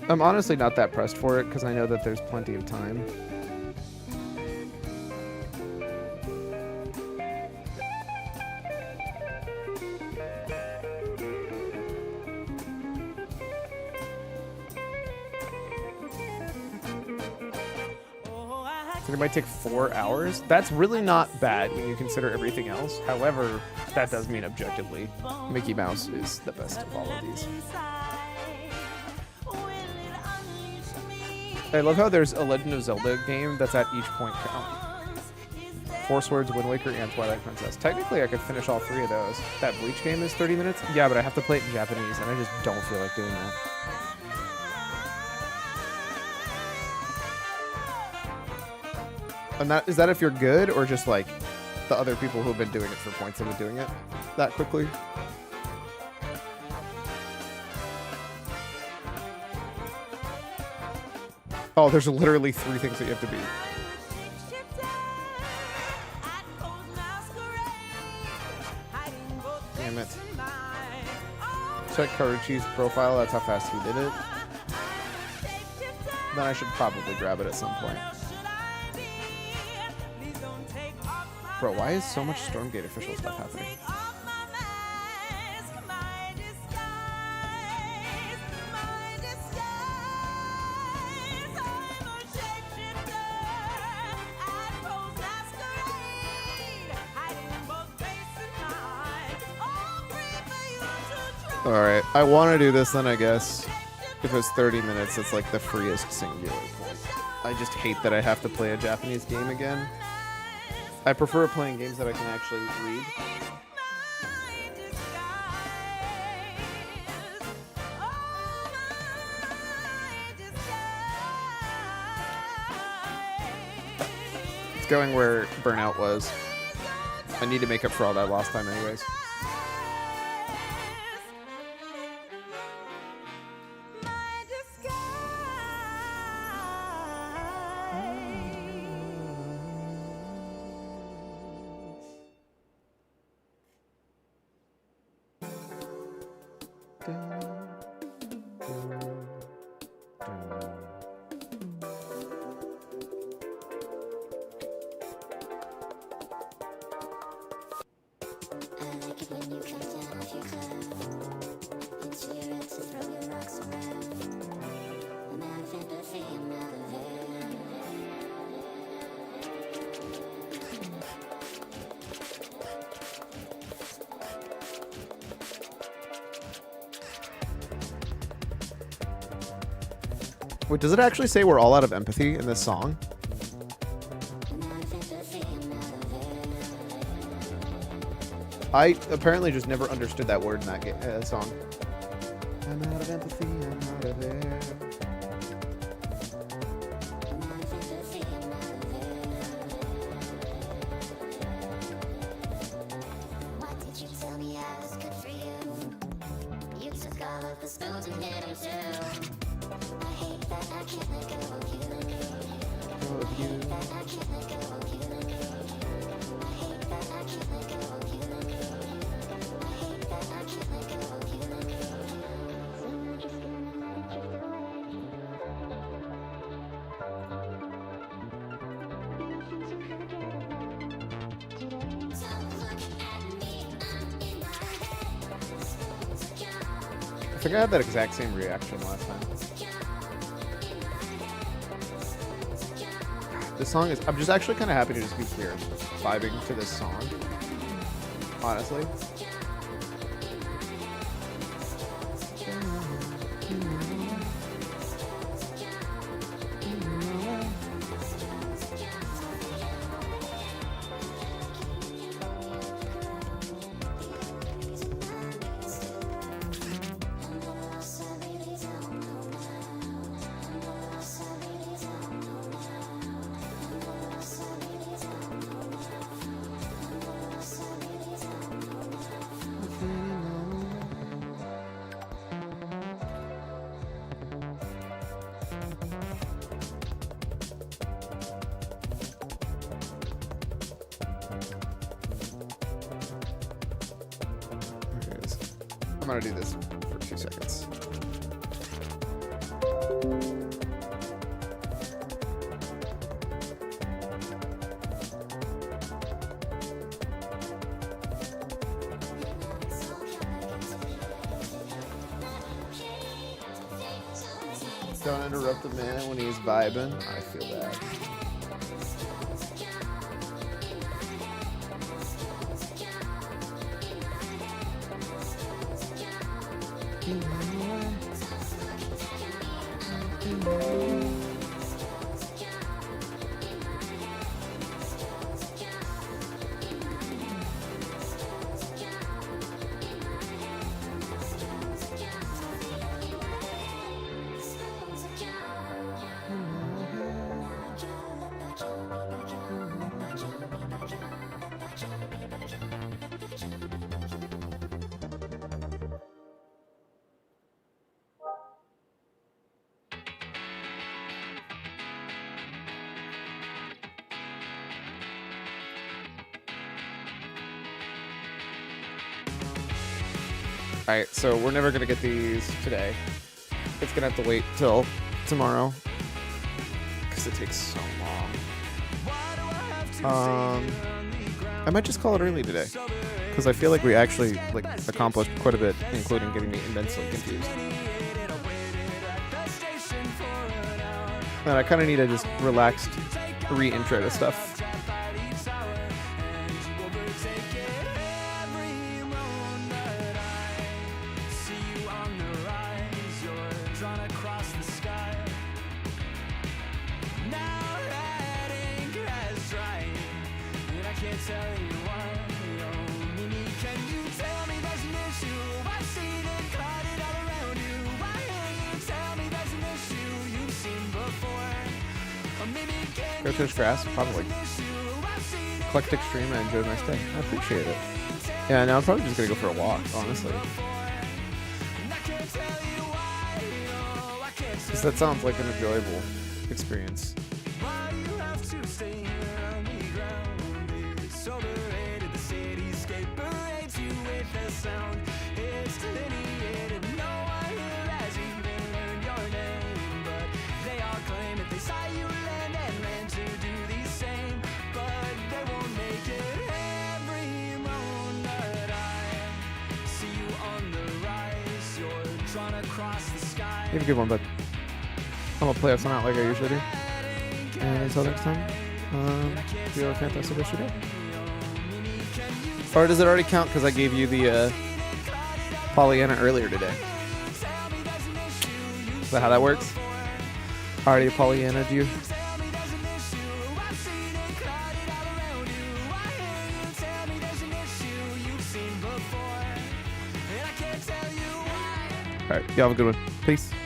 Speaker 1: I'm honestly not that pressed for it because I know that there's plenty of time. It might take 4 hours. That's really not bad when you consider everything else. However, that does mean objectively, Mickey Mouse is the best of all of these. I love how there's a Legend of Zelda game that's at each point count. Four Swords, Wind Waker, and Twilight Princess. Technically, I could finish all 3 of those. That Bleach game is 30 minutes? Yeah, but I have to play it in Japanese, and I just don't feel like doing that. And is that if you're good, or just like the other people who have been doing it for points have been doing it that quickly? Oh, there's literally 3 things that you have to beat. Damn it. Check Karuchi's profile, that's how fast he did it. Then I should probably grab it at some point. Bro, why is so much Stormgate official stuff happening? Alright, I want to do this then, I guess. If it's 30 minutes, it's like the freest singular point. I just hate that I have to play a Japanese game again. I prefer playing games that I can actually read. It's going where Burnout was. I need to make up for all that lost time anyways. Wait, does it actually say we're all out of empathy in this song? I apparently just never understood that word in that song. I'm out of empathy, I'm out of there.
Speaker 19: Why did you tell me I was good for you? You took all of the spoons and hit 'em too. I hate that I can't let go of you. I hate that I can't let go of you. I hate that I can't let go of you. I hate that I can't let go of you. So I'm just gonna let you go. Nothing to forget about today. Don't look at me, I'm in my head. Spoons are gone.
Speaker 1: I think I had that exact same reaction last time. This song is... I'm just actually kind of happy to just be here vibing to this song. Honestly. I'm gonna do this for 2 seconds. Don't interrupt the man when he's vibing. I feel that. Alright, so we're never gonna get these today. It's gonna have to wait till tomorrow. Because it takes so long. I might just call it early today. Because I feel like we actually accomplished quite a bit, including getting me immensely confused. And I kind of need a just relaxed re-intro to stuff. Go touch grass, probably. Eclectic stream, I enjoyed my stay. I appreciate it. Yeah, now I'm probably just gonna go for a walk, honestly. Because that sounds like an enjoyable experience. You have a good one, bud. I'm gonna play us on out like I usually do. And until next time, you have a fantastic rest of your day. Or does it already count because I gave you the Pollyanna earlier today? Is that how that works? Alrighty, Pollyanna, do you? Alright, y'all have a good one. Peace.